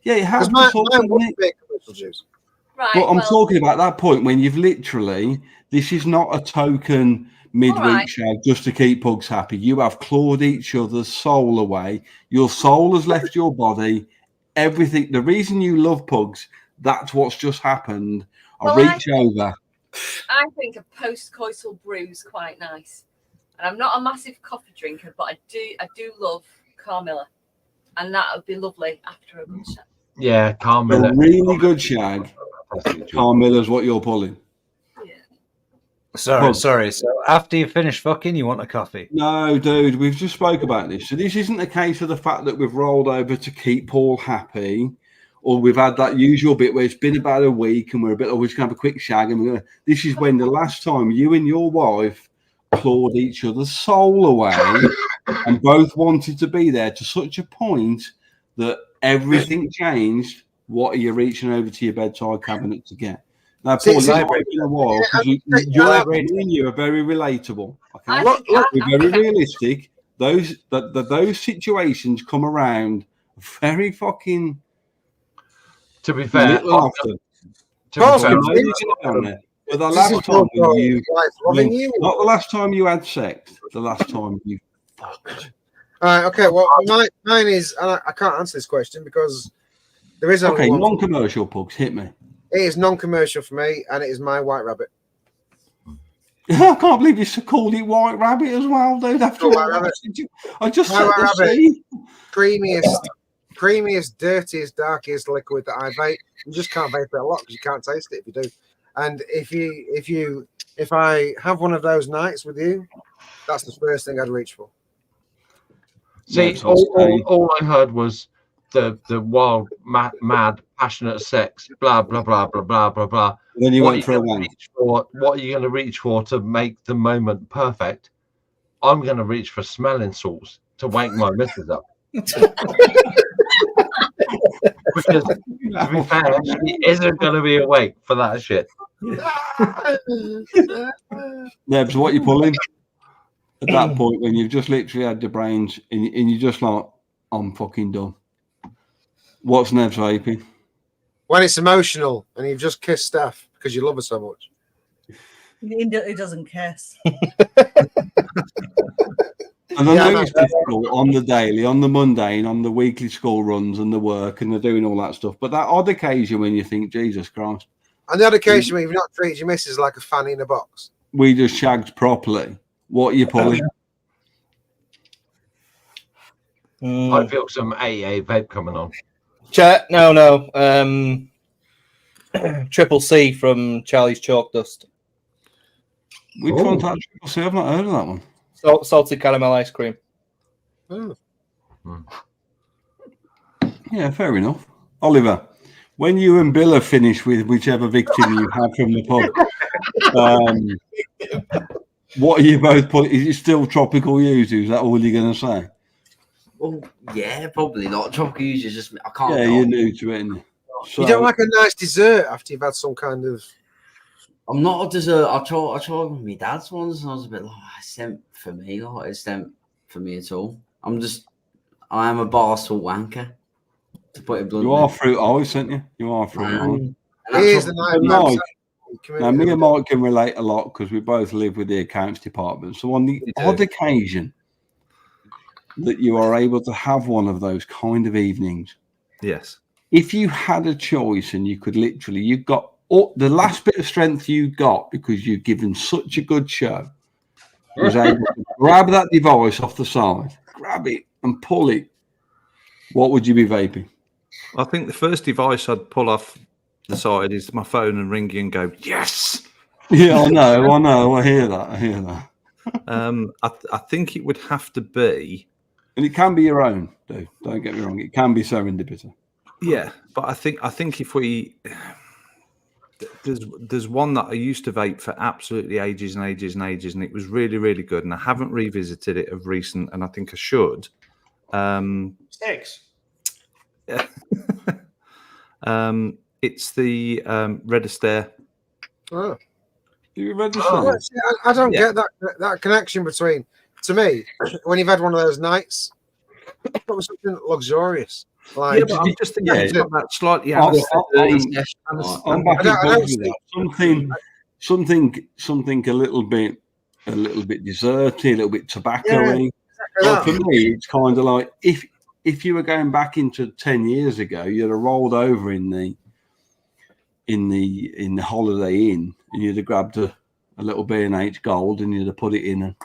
Yeah, it helps us all. Commercial juice. Right, but I'm talking about that point when you've literally, this is not a token midweek show just to keep Pugs happy. You have clawed each other's soul away. Your soul has left your body. Everything. The reason you love Pugs, that's what's just happened. I reach over. I think a post-coital brew is quite nice. And I'm not a massive coffee drinker, but I do love Carmilla. And that would be lovely after a good shag. Yeah, Carmilla. A really good shag. Carmilla's what you're pulling. Yeah. Sorry. So after you finish fucking, you want a coffee? No, dude, we've just spoke about this. So this isn't a case of the fact that we've rolled over to keep Paul happy, or we've had that usual bit where it's been about a week and we're just going to have a quick shag. And this is when the last time you and your wife clawed each other's soul away and both wanted to be there to such a point that everything changed. What are you reaching over to your bedside cabinet to get? Now, Paul, you've been a while because you are very relatable. Okay? You're very realistic. Those situations come around very fucking. To be fair, but the last time not the last time you had sex, the last time you fucked. All right, okay. Well, mine is, and I can't answer this question because there is only one. Non-commercial, Pugs, hit me. It is non-commercial for me, and it is my White Rabbit. I can't believe you called it White Rabbit as well, dude. After I just said the creamiest, dirtiest, darkest liquid that I vape. You just can't vape it a lot because you can't taste it if you do. And if you if I have one of those nights with you, that's the first thing I'd reach for. See, all I heard was the wild, mad, passionate sex, blah blah blah blah blah blah blah. And then you went for a one. What are you going to reach for to make the moment perfect? I'm going to reach for smelling salts to wake my missus up. Because to be fair, she isn't going to be awake for that shit. Nebs, what you pulling? At that point, when you've just literally had the brains and you're just like, I'm fucking done. What's Nebs vaping? When it's emotional and you've just kissed Steph because you love her so much. He doesn't kiss. And I know it's difficult on the daily, on the mundane, on the weekly school runs and the work, and they're doing all that stuff. But that odd occasion when you think, Jesus Christ. And the odd occasion when you've not treated your missus like a fanny in a box. We just shagged properly. What are you pulling? I feel some AA vape coming on. Chat? No. Triple C from Charlie's Chalk Dust. Which one's that Triple C? I've not heard of that one. Salted caramel ice cream. Oh. Yeah, fair enough. Oliver, when you and Bill are finished with whichever victim you have from the pub, what are you both pulling? Is it still tropical yuzu? Is that all you're going to say? Well, yeah, probably not. Tropical yuzu is just I can't. Yeah, you're new to it. So, you don't like a nice dessert after you've had some kind of. I'm not a dessert. I tried my dad's ones, and I was a bit like, it's not for me. Like, it's not for me at all. I am a bar salt wanker. To put it bluntly. You are fruit ice, aren't you? You are fruit ice. Here's the night. Now, me and Mike can relate a lot because we both live with the accounts department. So on the odd occasion that you are able to have one of those kind of evenings, yes. If you had a choice and you could literally, you've got the last bit of strength you got because you've given such a good show, was able to grab that device off the side, grab it and pull it, what would you be vaping? I think the first device I'd pull off the side is my phone and ring you and go, yes. Yeah, I know. I hear that. I think it would have to be, and it can be your own. Don't get me wrong. It can be serendipity. Yeah, but I think if we there's one that I used to vape for absolutely ages and ages and ages, and it was really, really good, and I haven't revisited it of recent, and I think I should. Six. It's the Red Astaire. Oh. You read this? I don't get that connection between. To me, when you've had one of those nights, it was something luxurious. Like, yeah, but I'm just thinking that slightly. Something a little bit desserty, a little bit tobacco-y. Yeah, for me, it's kind of like if you were going back into 10 years ago, you'd have rolled over in the Holiday Inn and you'd have grabbed a little B&H Gold and you'd have put it in.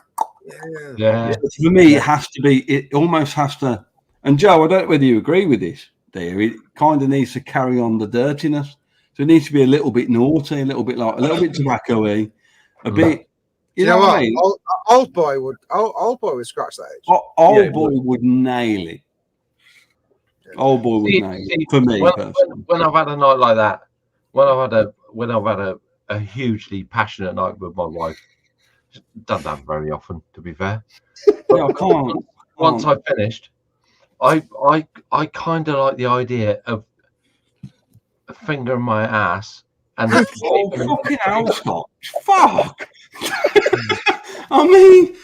Yeah. For me, it has to be. It almost has to. And Joe, I don't know whether you agree with this. There, it kind of needs to carry on the dirtiness. So it needs to be a little bit naughty, a little bit tobacco-y, a bit. You know what I mean? Old boy would scratch that itch. Old boy would nail it. Old boy would nail it for me personally. When I've had a night like that, when I've had a hugely passionate night with my wife, done that very often, to be fair. Yeah, I can't. Once I finished, I kind of like the idea of a finger in my ass and fucking hell, Scott. Fuck. I mean,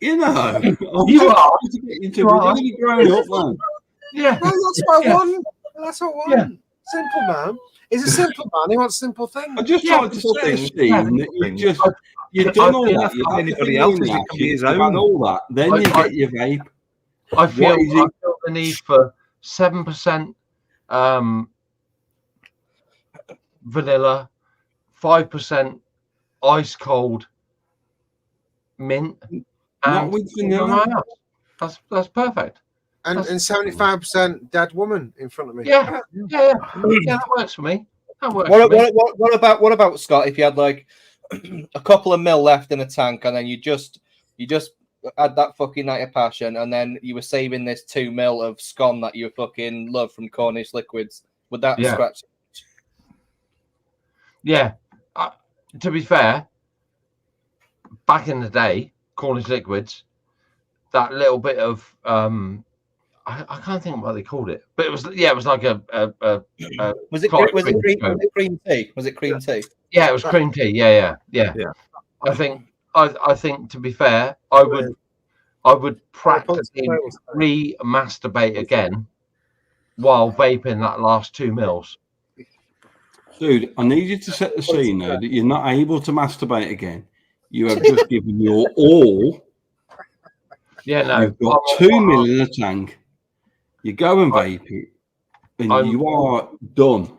you know, you are really grown up, man. Yeah, well, that's what I want. That's what I want. Yeah. Simple man. He's a simple man. He wants simple things. I just like to say, Steve, that you've done all that. You've anybody else can be his own. All that. Then you get your vape. I feel the need for 7% vanilla, 5% ice cold mint. Not with vanilla. That's perfect. And 75% dead woman in front of me. Yeah, that works for me. What about Scott? If you had like a couple of mil left in a tank, and then you just had that fucking night of passion, and then you were saving this 2 mil of scone that you fucking love from Cornish Liquids, would that scratch? Yeah. To be fair, back in the day, Cornish Liquids, that little bit of I can't think what they called it, but it was like a was it cream tea? Was it cream tea? Yeah, it was cream tea. Yeah. I think to be fair, I would practically re-masturbate again while vaping that last 2 mils. Dude, I need you to set the scene now that you're not able to masturbate again. You have just given your all. Yeah, no. You've got 2 mil in a tank. You go and vape it, and you are done.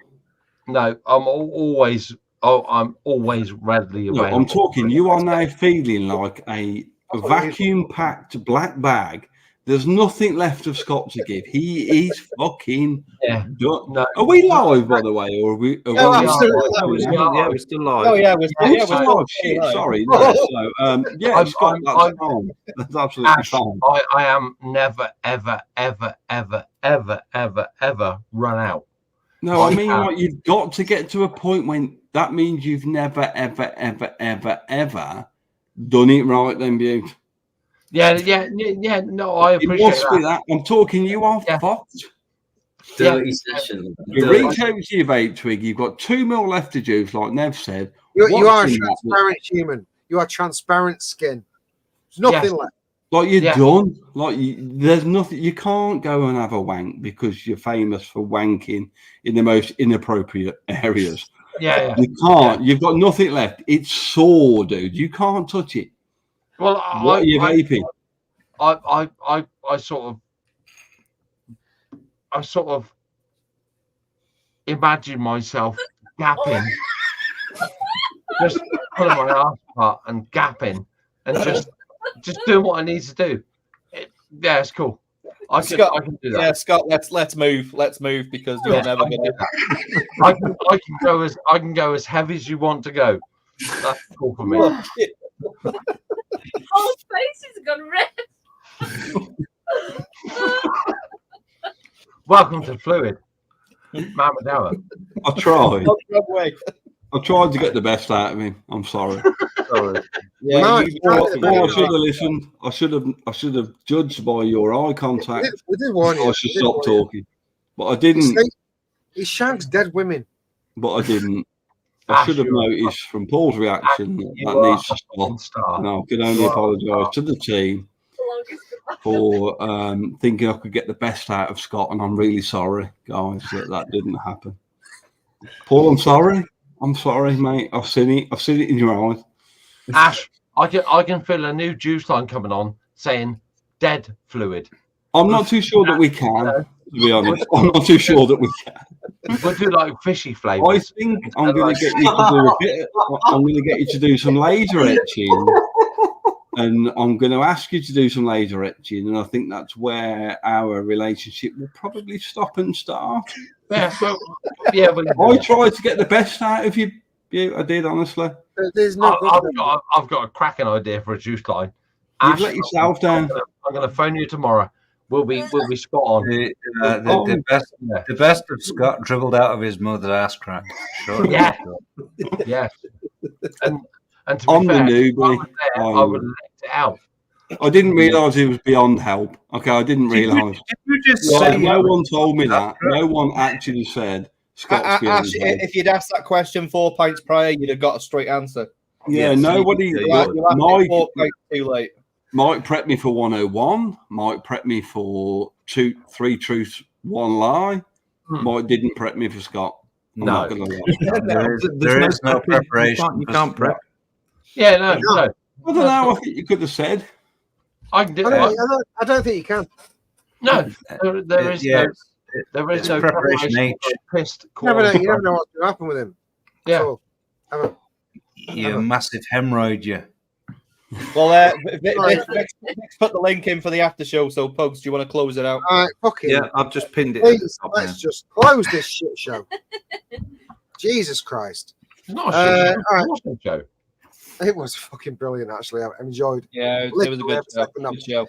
No, I'm always readily available. No, I'm talking. You are now feeling like a vacuum-packed black bag. There's nothing left of Scott to give. He is fucking done. No. Are we live, by the way, or are we? We're still live. Oh yeah, we're still live. Shit, sorry. No, yeah, Scott, that's fine. That's absolutely Ash, fine. I am never, ever run out. No, I mean, like, you've got to get to a point when that means you've never, ever done it right. Then, Butte. Yeah. No, I appreciate that. I'm talking. You are fucked. Dirty session. You reach out to your vape twig. You've got 2 mil left to juice, like Nev said. You are a transparent human. You are transparent skin. There's nothing left. Like you're done. Like there's nothing. You can't go and have a wank because you're famous for wanking in the most inappropriate areas. Yeah. You can't. You've got nothing left. It's sore, dude. You can't touch it. Well, what are you vaping? I sort of imagine myself gapping, just pulling my ass apart and gapping, and just doing what I need to do. It's cool. I can do that. Yeah, Scott, let's move because you're never gonna. I can go as heavy as you want to go. That's cool for me. Whole face has gone red. Welcome to Flooid, Mama Dower. I tried. I tried to get the best out of him. I'm sorry. Yeah, I should have listened. I should have judged by your eye contact. We did warn you. I should stop talking, but I didn't. He shanks dead women. But I didn't. I should have noticed from Paul's reaction that needs to stop. And I can only apologise to the team for thinking I could get the best out of Scott, and I'm really sorry, guys, that didn't happen. Paul, I'm sorry. I'm sorry, mate. I've seen it. I've seen it in your eyes. Ash, I can feel a new juice line coming on saying dead fluid. I'm not too sure that we can, to be honest. I'm not too sure that we can. We'll do like fishy flavours. I think I'm going to get you to do a bit. I'm going to get you to do some laser etching, and I'm going to ask you to do some laser etching, and I think that's where our relationship will probably stop and start. Yeah, well, yeah. But I tried to get the best out of you. I did, honestly. There's no. I've got a cracking idea for a juice line. You've let yourself down. I'm going to phone you tomorrow. We'll be spot on. The best of Scott dribbled out of his mother's ass crack. Sure. Yeah. Yes. And to be I'm fair, the newbie. I would have let it out. I didn't realise he was beyond help. Okay, I didn't realise. Did you just say no one told me that. No one actually said Scott's beyond Ash, help. if you'd asked that question 4 pints prior, you'd have got a straight answer. Yeah, nobody. You'll 4 pints too late. Mike prepped me for 101. Mike prepped me for 3 truths, 1 lie. Mike didn't prep me for Scott. I'm not gonna lie. There is no preparation. You can't prep. Yeah, no. I don't know. I think you could have said. I can do I don't think you can. No, there is no preparation. Pissed. You never know what's going to happen with him. Yeah. You massive hemorrhoid, you. Well, let's put the link in for the after show. So, Pugs, do you want to close it out? All right, fuck it. Yeah, I've just pinned it. Please, let's just close this shit show. Jesus Christ. It's not a shit show. all right. It wasn't a show. It was fucking brilliant, actually. I enjoyed. Yeah, it was a good show. Good show.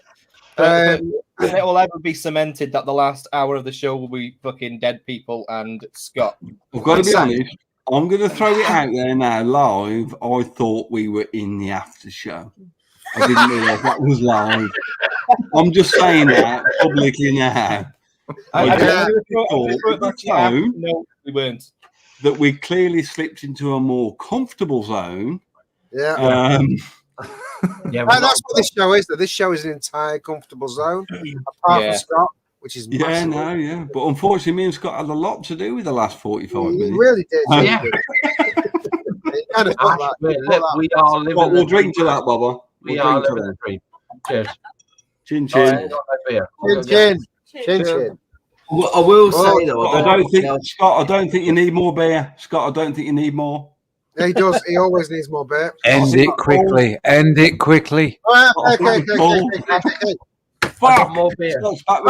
Um, But it will ever be cemented that the last hour of the show will be fucking dead people and Scott. I've got to be honest. I'm going to throw it out there now, live. I thought we were in the after show. I didn't realise that was live. I'm just saying that publicly now. No, we weren't. That we clearly slipped into a more comfortable zone. Yeah. Yeah, that's what this show is. That this show is an entire comfortable zone, apart from Scott, which is massive. But unfortunately, me and Scott had a lot to do with the last 45 minutes. You really did. Yeah. We are living. But we'll drink to that, Bubba. We are living the dream. Cheers. Chin chin. Chin chin. Chin chin. Well, I will say though, I don't think Scott. I don't think you need more beer, Scott. I don't think you need more. Yeah, he does. He always needs more beer. End it quickly. End it quickly. Okay. Fuck. More beer. I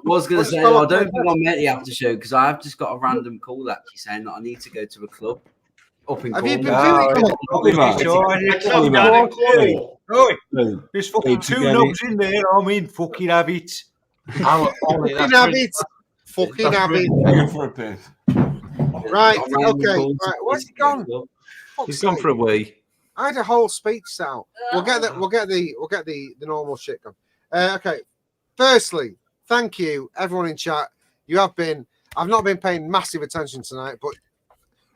was going to say, I don't think I'm at the after show because I have just got a random call actually saying that I need to go to a club up in Have you been There's fucking two knobs in there. I mean, fucking have it. Fucking have it. Fucking have it. Right. Okay. Right. Where's he gone? He's gone for a wee. I had a whole speech out. We'll get the normal shit gone. Okay. Firstly, thank you everyone in chat. You have been. I've not been paying massive attention tonight, but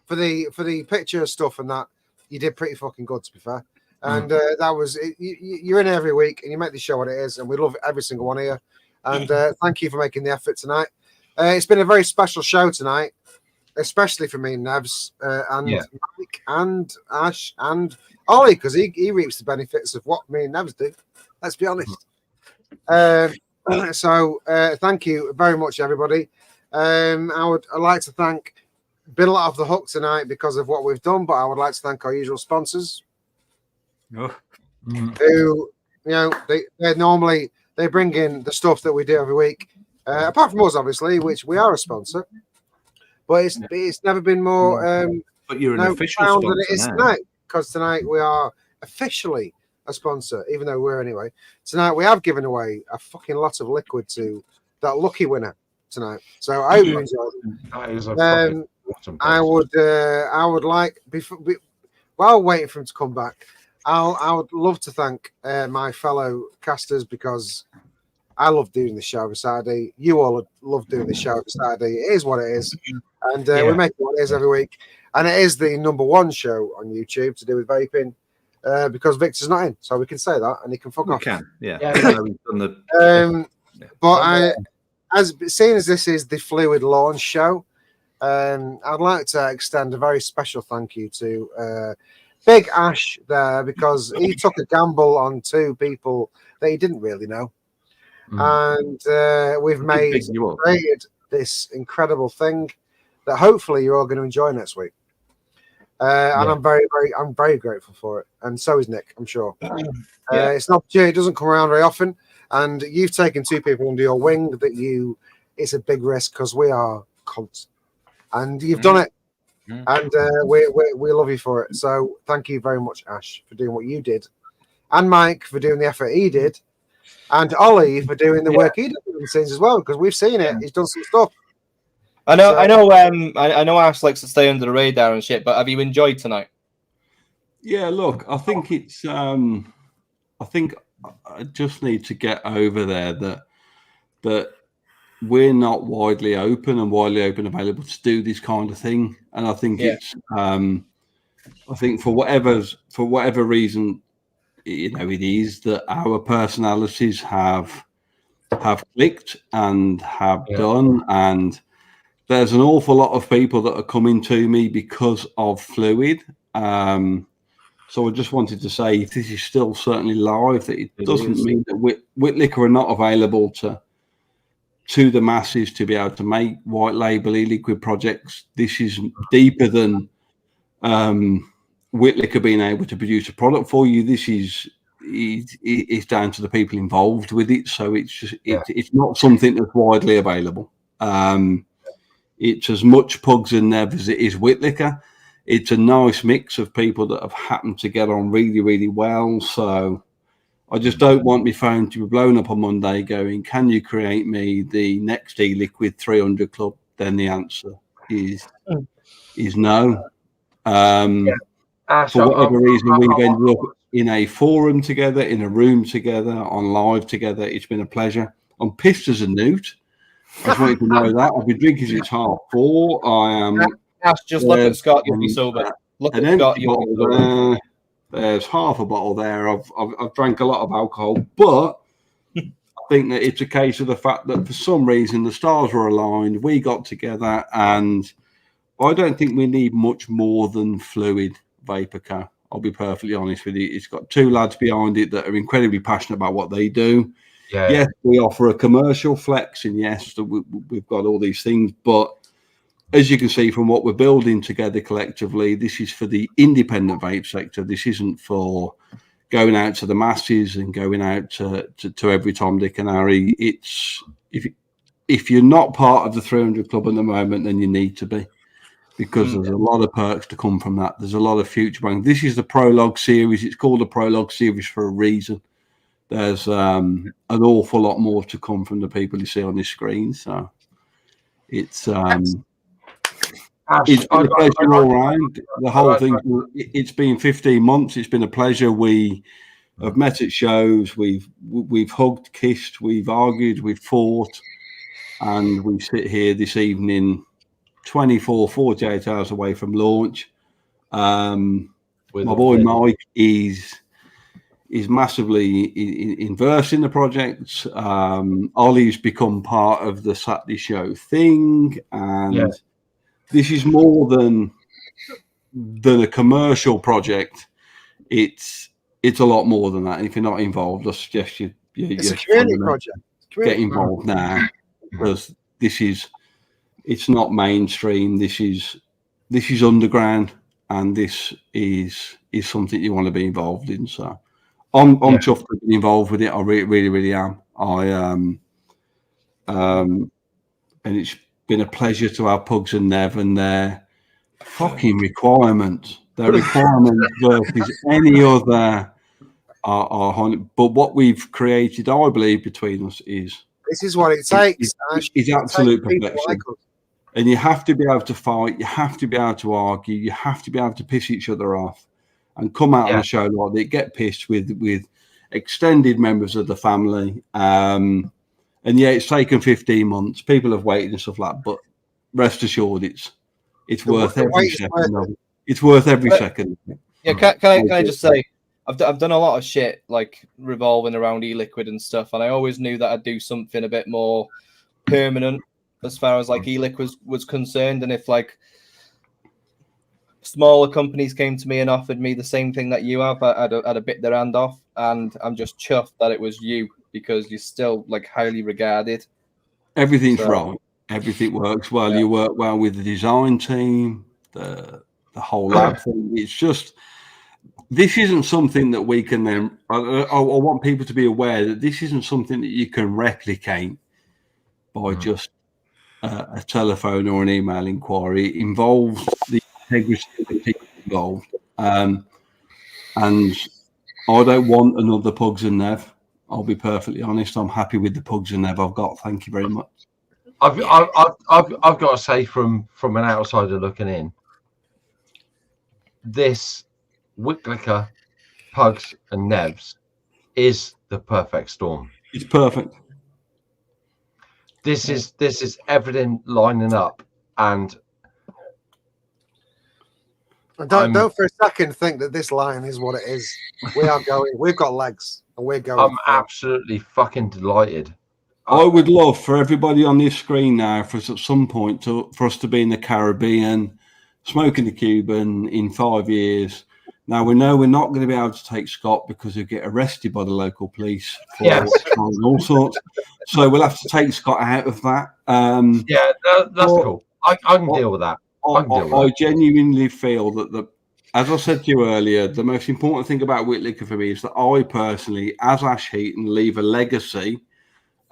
for the picture stuff and that, you did pretty fucking good, to be fair. And that was you're in every week, and you make the show what it is, and we love every single one here. And thank you for making the effort tonight. It's been a very special show tonight, especially for me and Nevs and Mike and Ash and Ollie, because he reaps the benefits of what me and Nevs do. Let's be honest. So thank you very much, everybody. I'd like to thank Bill off the hook tonight because of what we've done, but I would like to thank our usual sponsors, who they bring in the stuff that we do every week. Apart from us, obviously, which we are a sponsor, but it's never been more. But you're an official sponsor than it is tonight, because tonight we are officially a sponsor, even though we're anyway. Tonight we have given away a fucking lot of liquid to that lucky winner tonight. So I hope you enjoyed it. I would like while waiting for him to come back, I would love to thank my fellow casters because I love doing the show every Saturday. You all love doing the show every Saturday. It is what it is, and we make it what it is every week. And it is the #1 show on YouTube to do with vaping because Victor's not in, so we can say that, and he can fuck off. But as seeing as this is the Flooid launch show, I'd like to extend a very special thank you to Big Ash there because he took a gamble on two people that he didn't really know. And we've created this incredible thing that hopefully you're all going to enjoy next week. And I'm very grateful for it. And so is Nick, I'm sure. It's an opportunity, it doesn't come around very often. And you've taken two people under your wing it's a big risk because we are cunts. And you've done it. And we love you for it. So thank you very much, Ash, for doing what you did. And Mike for doing the effort he did. And Ollie for doing the work he did in the scenes as well, because we've seen it. He's done some stuff. I know Ash likes to stay under the radar and shit, but have you enjoyed tonight? Yeah, look, I think it's I think I just need to get over there that we're not widely open available to do this kind of thing. And I think it's I think for whatever reason, it is that our personalities have clicked and have done, and there's an awful lot of people that are coming to me because of Flooid. So I just wanted to say, if this is still certainly live, that it doesn't mean that Wick Liquor are not available to the masses to be able to make white label e-liquid projects. This is deeper than Wick Liquor being able to produce a product for you. This is it's down to the people involved with it. So it's just it's not something that's widely available. It's as much Pugs and Nev as it is Wick Liquor. It's a nice mix of people that have happened to get on really, really well. So I just don't want my phone to be blown up on Monday going, can you create me the next E-Liquid 300 club? Then the answer is no. Ash, For whatever reason, we've ended up in a forum together, in a room together, on live together. It's been a pleasure. I'm pissed as a newt. I just want you to know that. I've been drinking since 4:30. I am. Ash, just look at Scott. You'll be sober. Look at Scott. You'll be sober. There's half a bottle there. I've drank a lot of alcohol, but I think that it's a case of the fact that for some reason the stars were aligned. We got together, and I don't think we need much more than Flooid Vapor Co. I'll be perfectly honest with you. It's got 2 lads behind it that are incredibly passionate about what they do. Yes, we offer a commercial flex, and yes, we've got all these things. But as you can see from what we're building together collectively, this is for the independent vape sector. This isn't for going out to the masses and going out to every Tom, Dick, and Harry. It's if you're not part of the 300 Club at the moment, then you need to be, because there's a lot of perks to come from that. There's a lot of future bang. This is the Prologue series. It's called the Prologue series for a reason. There's an awful lot more to come from the people you see on this screen. So it's been a pleasure all round. The whole thing, it's been 15 months. It's been a pleasure. We have met at shows. We've hugged, kissed, we've argued, we've fought, and we sit here this evening 48 hours away from launch. My boy Mike is massively inversed in the project. Ollie's become part of the Saturday show thing, and this is more than a commercial project. It's a lot more than that. And if you're not involved, I suggest it's a community project. Get involved now, because it's not mainstream. This is underground, and this is something you want to be involved in. So I'm chuffed to be involved with it. I really am. And it's been a pleasure to have Pugs and Nev and their fucking requirements. Their requirements versus any other are. But what we've created, I believe, between us is this is what it takes. It's absolute perfection. And you have to be able to fight. You have to be able to argue. You have to be able to piss each other off, and come out on a show like that, get pissed with extended members of the family. And it's taken 15 months. People have waited and stuff like that, but rest assured, it's worth every second of it. It's worth every second. Yeah, can I just say, I've done a lot of shit like revolving around E-Liquid and stuff, and I always knew that I'd do something a bit more permanent as far as like E-Liquid was concerned. And if like smaller companies came to me and offered me the same thing that you have, I'd have bit their hand off. And I'm just chuffed that it was you, because you're still like highly regarded. Everything's right. Everything works well. You work well with the design team, the whole lab thing. It's just, this isn't something that we can then. I want people to be aware that this isn't something that you can replicate by just a telephone or an email inquiry. It involves the integrity of the people involved, and I don't want another Pugs and Nev. I'll be perfectly honest. I'm happy with the Pugs and Nev I've got. Thank you very much. I've got to say, from an outsider looking in, this Wick Liquor, Pugs and Nevs is the perfect storm. It's perfect. This is everything lining up, and don't for a second think that this line is what it is. We are going. We've got legs, and we're going. I'm absolutely fucking delighted. I would love for everybody on this screen now, for us at some point for us to be in the Caribbean, smoking the Cuban in 5 years. Now we know we're not going to be able to take Scott because he'll get arrested by the local police for all sorts. So we'll have to take Scott out of that. That's cool. I can deal with that. I genuinely feel that as I said to you earlier, the most important thing about Wick Liquor for me is that I personally, as Ash Heaton, leave a legacy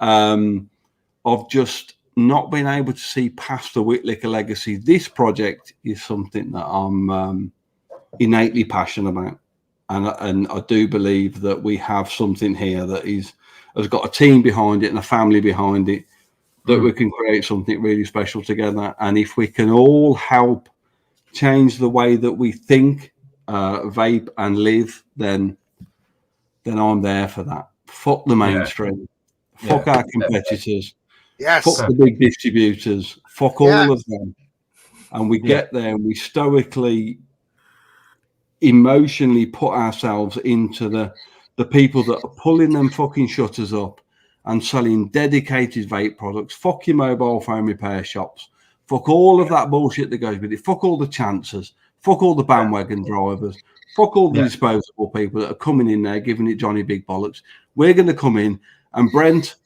of just not being able to see past the Wick Liquor legacy, this project is something that I'm innately passionate about. And I do believe that we have something here that has got a team behind it and a family behind it, that we can create something really special together. And if we can all help change the way that we think, vape and live, then I'm there for that. Fuck the mainstream. Fuck our competitors. Yes. Fuck the big distributors. Fuck all of them. And we get there and we stoically, emotionally put ourselves into the people that are pulling them fucking shutters up and selling dedicated vape products. Fuck your mobile phone repair shops. Fuck all of that bullshit that goes with it. Fuck all the chancers. Fuck all the bandwagon drivers. Fuck all the disposable people that are coming in there giving it Johnny Big Bollocks. We're going to come in and Brent,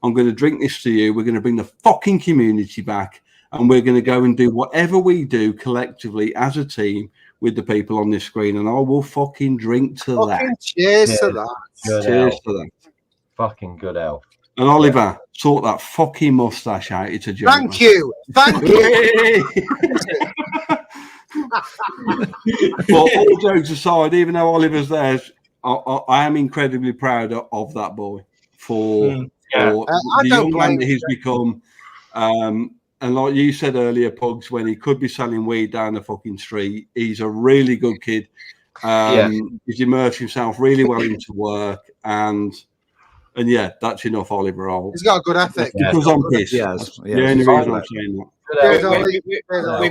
I'm going to drink this to you. We're going to bring the fucking community back and we're going to go and do whatever we do collectively as a team with the people on this screen. And I will fucking drink to that. Cheers to that. Cheers to that. Fucking good elf. And Oliver, sort that fucking mustache out. It's a joke. Thank you. Thank you. But all jokes aside, even though Oliver's there, I am incredibly proud of that boy for the young man that he's become. And like you said earlier, Pugs, when he could be selling weed down the fucking street, he's a really good kid. He's immersed himself really well into work, and yeah, that's enough, Oliver. He's got a good ethic. Because I'm pissed. Yes. The only reason I'm saying that.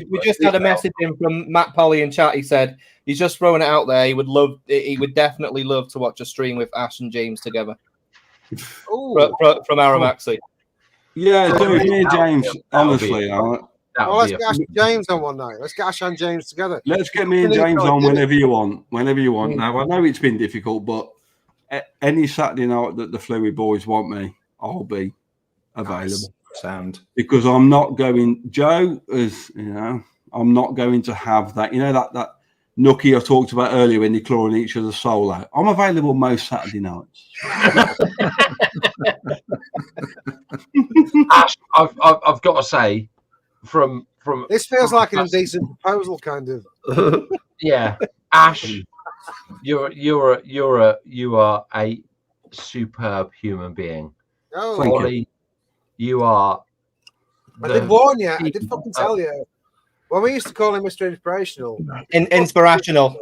We just had a message in from Matt Polly in chat. He said he's just throwing it out there. He would definitely love to watch a stream with Ash and James together. From Aramaxi. Yeah, so me and James, honestly, let's get Ash and James on one night. Let's get Ash and James together. Let's get me and James on whenever you want. Now, I know it's been difficult, but any Saturday night that the Flooid boys want me, I'll be available. Sound. Because I'm not going, Joe, I'm not going to have that, that nookie I talked about earlier when they're clawing each other's soul out. I'm available most Saturday nights. Ash, I've got to say, from this feels like an indecent proposal, kind of. Yeah, Ash, you are a superb human being. Oh, Ollie, you are. I did warn you. I did fucking tell you. Well, we used to call him Mr. Inspirational. Inspirational.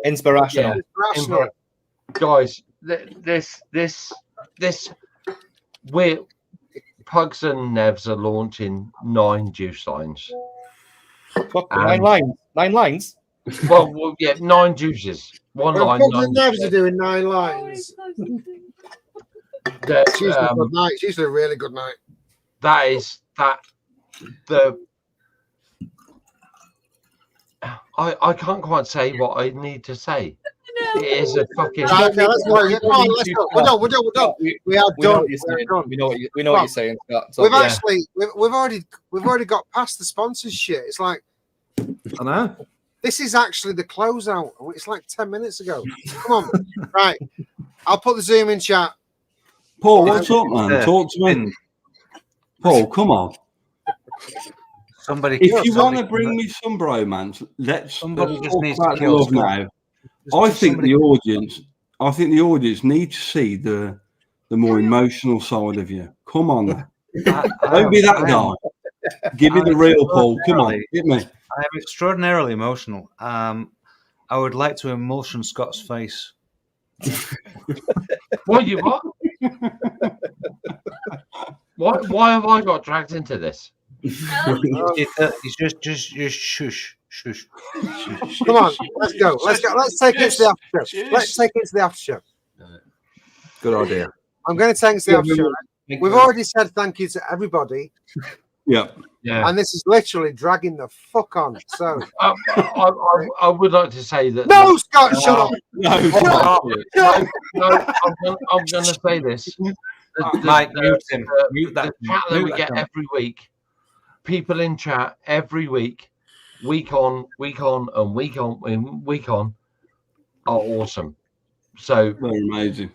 Guys, this we're Pugs and Nevs are launching 9 juice lines. 9 lines. 9 lines. Well, yeah, 9 juices. One line. Pugs and Nevs are doing 9 lines. It's usually a good night. It's usually a really good night. I can't quite say what I need to say. No. It is a fucking. Right, okay, let's go. Come on, let's go. We're done. We are done. We know what you're saying, Scott. So, we've already got past the sponsors shit. It's like, I know. This is actually the closeout. It's like 10 minutes ago. Come on, right? I'll put the Zoom in chat. Paul, what's up, man? Talk to me. Paul, come on. If you want to bring me some bromance, let's just talk needs about to kill love now. I think the audience need to see the more emotional side of you. Come on, now. Don't be that guy. Give me the real Paul. Come on, hit me. I am extraordinarily emotional. I would like to emulsion Scott's face. What you what? Why have I got dragged into this? It's just shush. Come on, let's go. Let's take it to the after show. Let's take it to the after show. Good idea. I'm going to take it to the after show. We've already said thank you to everybody. Yeah. And this is literally dragging the fuck on. So I would like to say that. No, Scott, shut up. I'm going to say this. Mike, mute him. Mute the chat that we get every week. People in chat every week, week on, and week on, are awesome. So very amazing.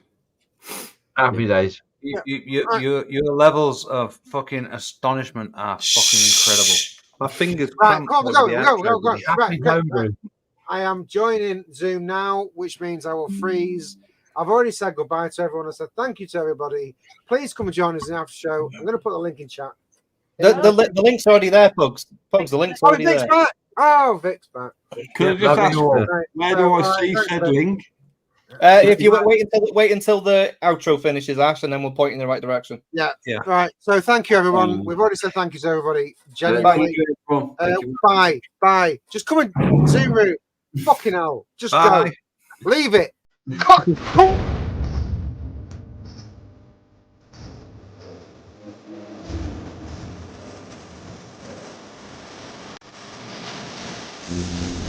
Happy days. Your levels of fucking astonishment are fucking incredible. My fingers Right, cramped come on, over go, the go, outro, go, go. buddy. Right, right. I am joining Zoom now, which means I will freeze. I've already said goodbye to everyone. I said thank you to everybody. Please come and join us in the after show. I'm going to put the link in chat. The link's already there, Pugs. Pugs, the link's already Vic's there. back. Oh, Vic's back. Could I just ask, where do I see said link? If you wait until the outro finishes, Ash, and then we'll point in the right direction. Yeah. Right. So thank you, everyone. We've already said thank you to everybody. Genuinely. Bye. Bye. Just come and Zoom room. Fucking hell. Just go. Leave it. Mm-hmm.